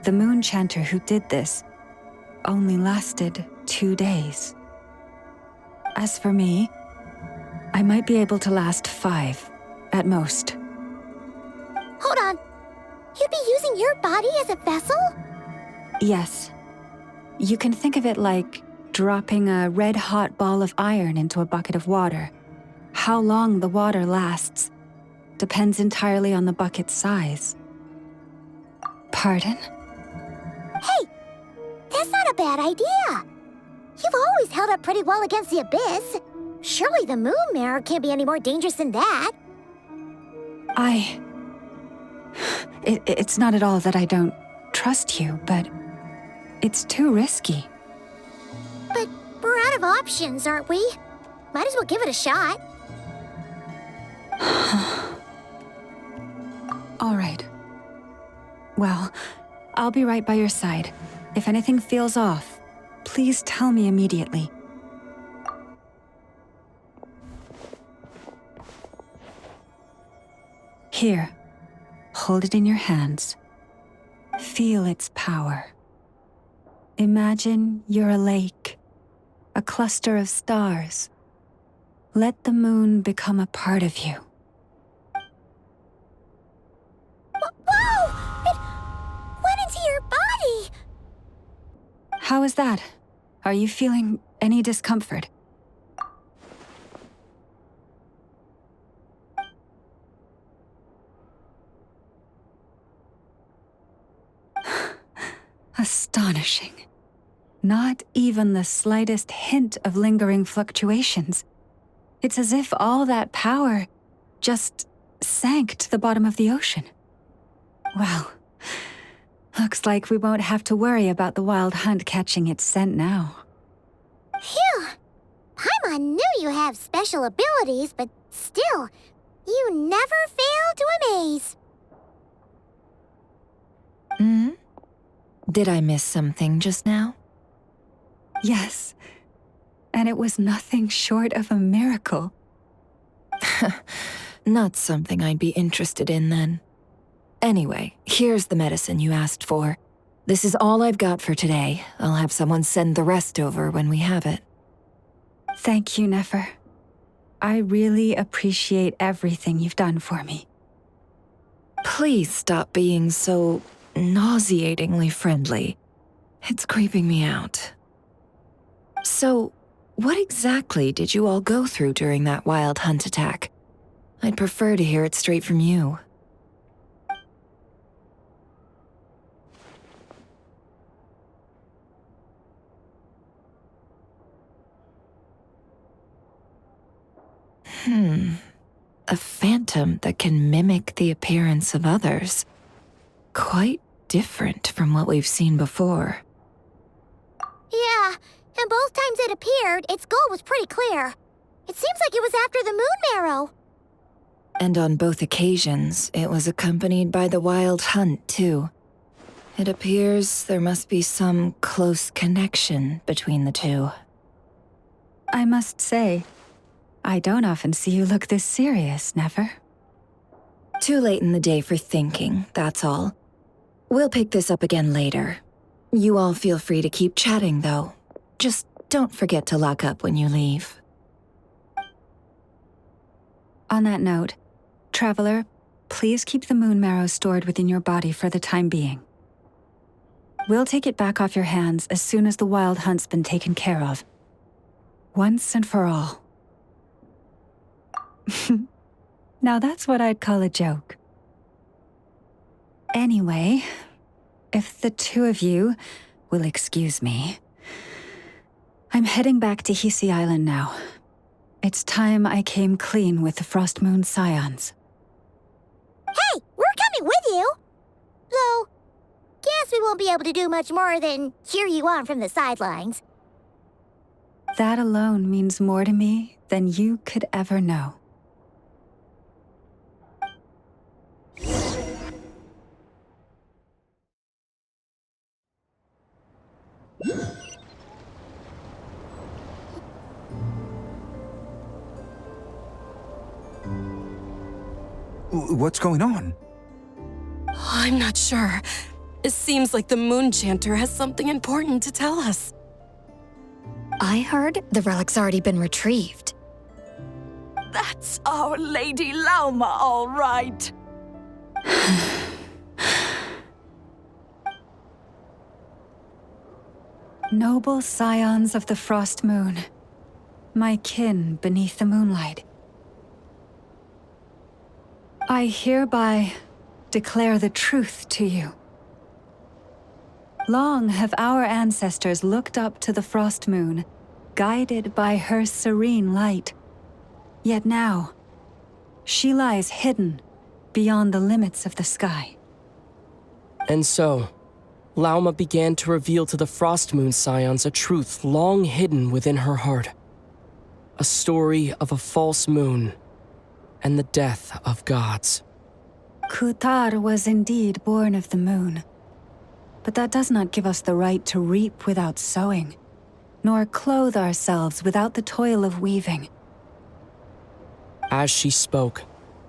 Speaker 11: The moon chanter who did this only lasted 2 days. As for me, I might be able to last 5, at most.
Speaker 1: Hold on. You'd be using your body as a vessel?
Speaker 11: Yes. You can think of it like dropping a red-hot ball of iron into a bucket of water. How long the water lasts depends entirely on the bucket's size. Pardon?
Speaker 1: Hey, that's not a bad idea. You've always held up pretty well against the abyss. Surely the moon mirror can't be any more dangerous than that.
Speaker 11: It's not at all that I don't trust you, but it's too risky.
Speaker 1: But we're out of options, aren't we? Might as well give it a shot.
Speaker 11: All right. Well, I'll be right by your side. If anything feels off, please tell me immediately. Here, hold it in your hands. Feel its power. Imagine you're a lake, a cluster of stars. Let the moon become a part of you.
Speaker 1: Whoa! It went into your body!
Speaker 11: How is that? Are you feeling any discomfort? Astonishing. Not even the slightest hint of lingering fluctuations. It's as if all that power just sank to the bottom of the ocean. Well, Looks like we won't have to worry about the wild hunt catching its scent now.
Speaker 1: Phew! Paimon knew you have special abilities, but still, you never fail to amaze.
Speaker 9: Did I miss something just now?
Speaker 11: Yes, and it was nothing short of a miracle.
Speaker 9: Not something I'd be interested in then. Anyway, here's the medicine you asked for. This is all I've got for today. I'll have someone send the rest over when we have it.
Speaker 11: Thank you, Nefer. I really appreciate everything you've done for me.
Speaker 9: Please stop being so nauseatingly friendly. It's creeping me out. So, what exactly did you all go through during that wild hunt attack? I'd prefer to hear it straight from you. A phantom that can mimic the appearance of others. Quite different from what we've seen before.
Speaker 1: Yeah, and both times it appeared, its goal was pretty clear. It seems like it was after the moon marrow.
Speaker 9: And on both occasions, it was accompanied by the wild hunt, too. It appears there must be some close connection between the two.
Speaker 11: I must say, I don't often see you look this serious, Nefer.
Speaker 9: Too late in the day for thinking, that's all. We'll pick this up again later. You all feel free to keep chatting, though. Just don't forget to lock up when you leave.
Speaker 11: On that note, Traveler, please keep the moon marrow stored within your body for the time being. We'll take it back off your hands as soon as the wild hunt's been taken care of. Once and for all. Now that's what I'd call a joke. Anyway, if the two of you will excuse me, I'm heading back to Hisi Island now. It's time I came clean with the Frost Moon Scions.
Speaker 1: Hey, we're coming with you! Though, guess we won't be able to do much more than cheer you on from the sidelines.
Speaker 11: That alone means more to me than you could ever know.
Speaker 20: What's going on?
Speaker 4: I'm not sure. It seems like the Moon Chanter has something important to tell us.
Speaker 3: I heard the relic's already been retrieved.
Speaker 4: That's our Lady Lauma, all right.
Speaker 11: Noble scions of the Frost Moon, my kin beneath the moonlight. I hereby declare the truth to you. Long have our ancestors looked up to the Frost Moon, guided by her serene light. Yet now, she lies hidden beyond the limits of the sky.
Speaker 7: And so, Lauma began to reveal to the Frost Moon Scions a truth long hidden within her heart. A story of a false moon and the death of gods.
Speaker 11: Kutar was indeed born of the moon. But that does not give us the right to reap without sowing, nor clothe ourselves without the toil of weaving.
Speaker 7: As she spoke,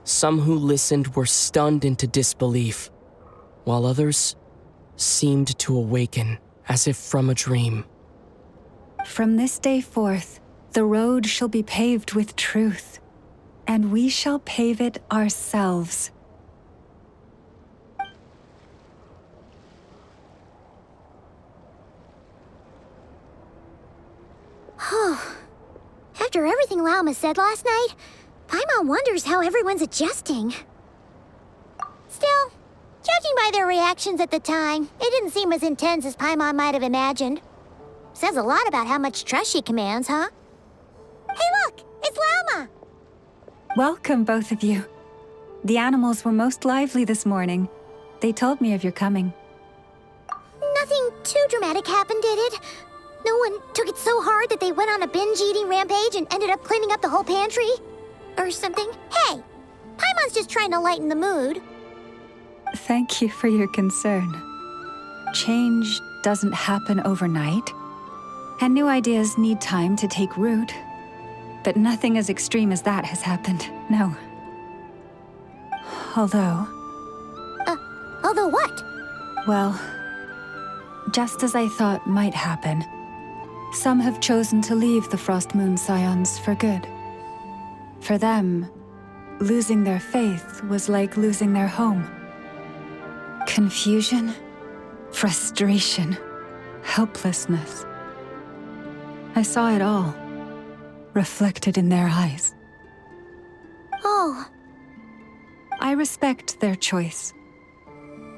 Speaker 7: some who listened were stunned into disbelief, while others seemed to awaken as if from a dream.
Speaker 11: From this day forth, the road shall be paved with truth, and we shall pave it ourselves.
Speaker 1: After everything Lauma said last night, Paimon wonders how everyone's adjusting. Still, judging by their reactions at the time, it didn't seem as intense as Paimon might have imagined. Says a lot about how much trust she commands, huh? Hey look, it's Lauma!
Speaker 11: Welcome, both of you. The animals were most lively this morning. They told me of your coming.
Speaker 1: Nothing too dramatic happened, did it? No one took it so hard that they went on a binge-eating rampage and ended up cleaning up the whole pantry? Or something? Hey, Paimon's just trying to lighten the mood.
Speaker 11: Thank you for your concern. Change doesn't happen overnight, and new ideas need time to take root. But nothing as extreme as that has happened, no. Although...
Speaker 1: Although what?
Speaker 11: Well, just as I thought might happen, some have chosen to leave the Frost Moon Scions for good. For them, losing their faith was like losing their home. Confusion, frustration, helplessness. I saw it all, reflected in their eyes.
Speaker 1: Oh.
Speaker 11: I respect their choice.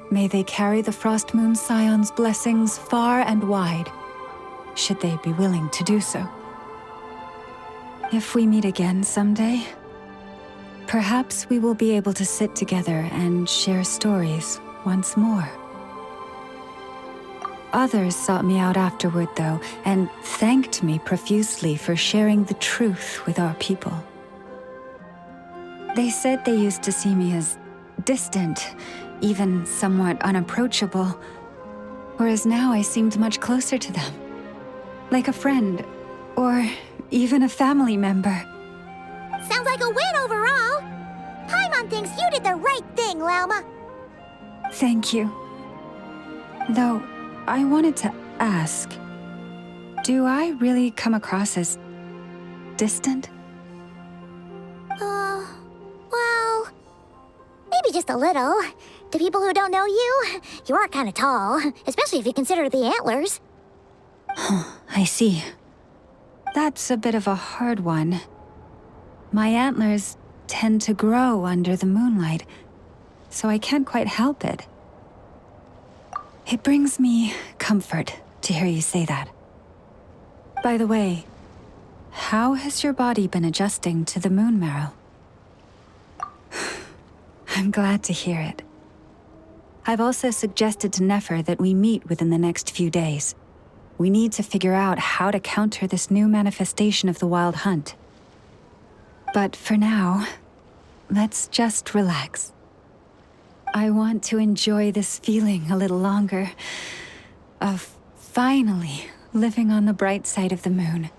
Speaker 11: May they carry the Frost Moon Scion's blessings far and wide, should they be willing to do so. If we meet again someday, perhaps we will be able to sit together and share stories once more. Others sought me out afterward, though, and thanked me profusely for sharing the truth with our people. They said they used to see me as distant, even somewhat unapproachable, whereas now I seemed much closer to them. Like a friend, or even a family member.
Speaker 1: Sounds like a win overall. Paimon thinks you did the right thing, Lauma.
Speaker 11: Thank you. Though, I wanted to ask, do I really come across as distant?
Speaker 1: Well, maybe just a little. To people who don't know you, you are kind of tall, especially if you consider the antlers.
Speaker 11: I see. That's a bit of a hard one. My antlers tend to grow under the moonlight, so I can't quite help it. It brings me comfort to hear you say that. By the way, how has your body been adjusting to the moon marrow? I'm glad to hear it. I've also suggested to Nefer that we meet within the next few days. We need to figure out how to counter this new manifestation of the Wild Hunt. But for now, let's just relax. I want to enjoy this feeling a little longer, of finally living on the bright side of the moon.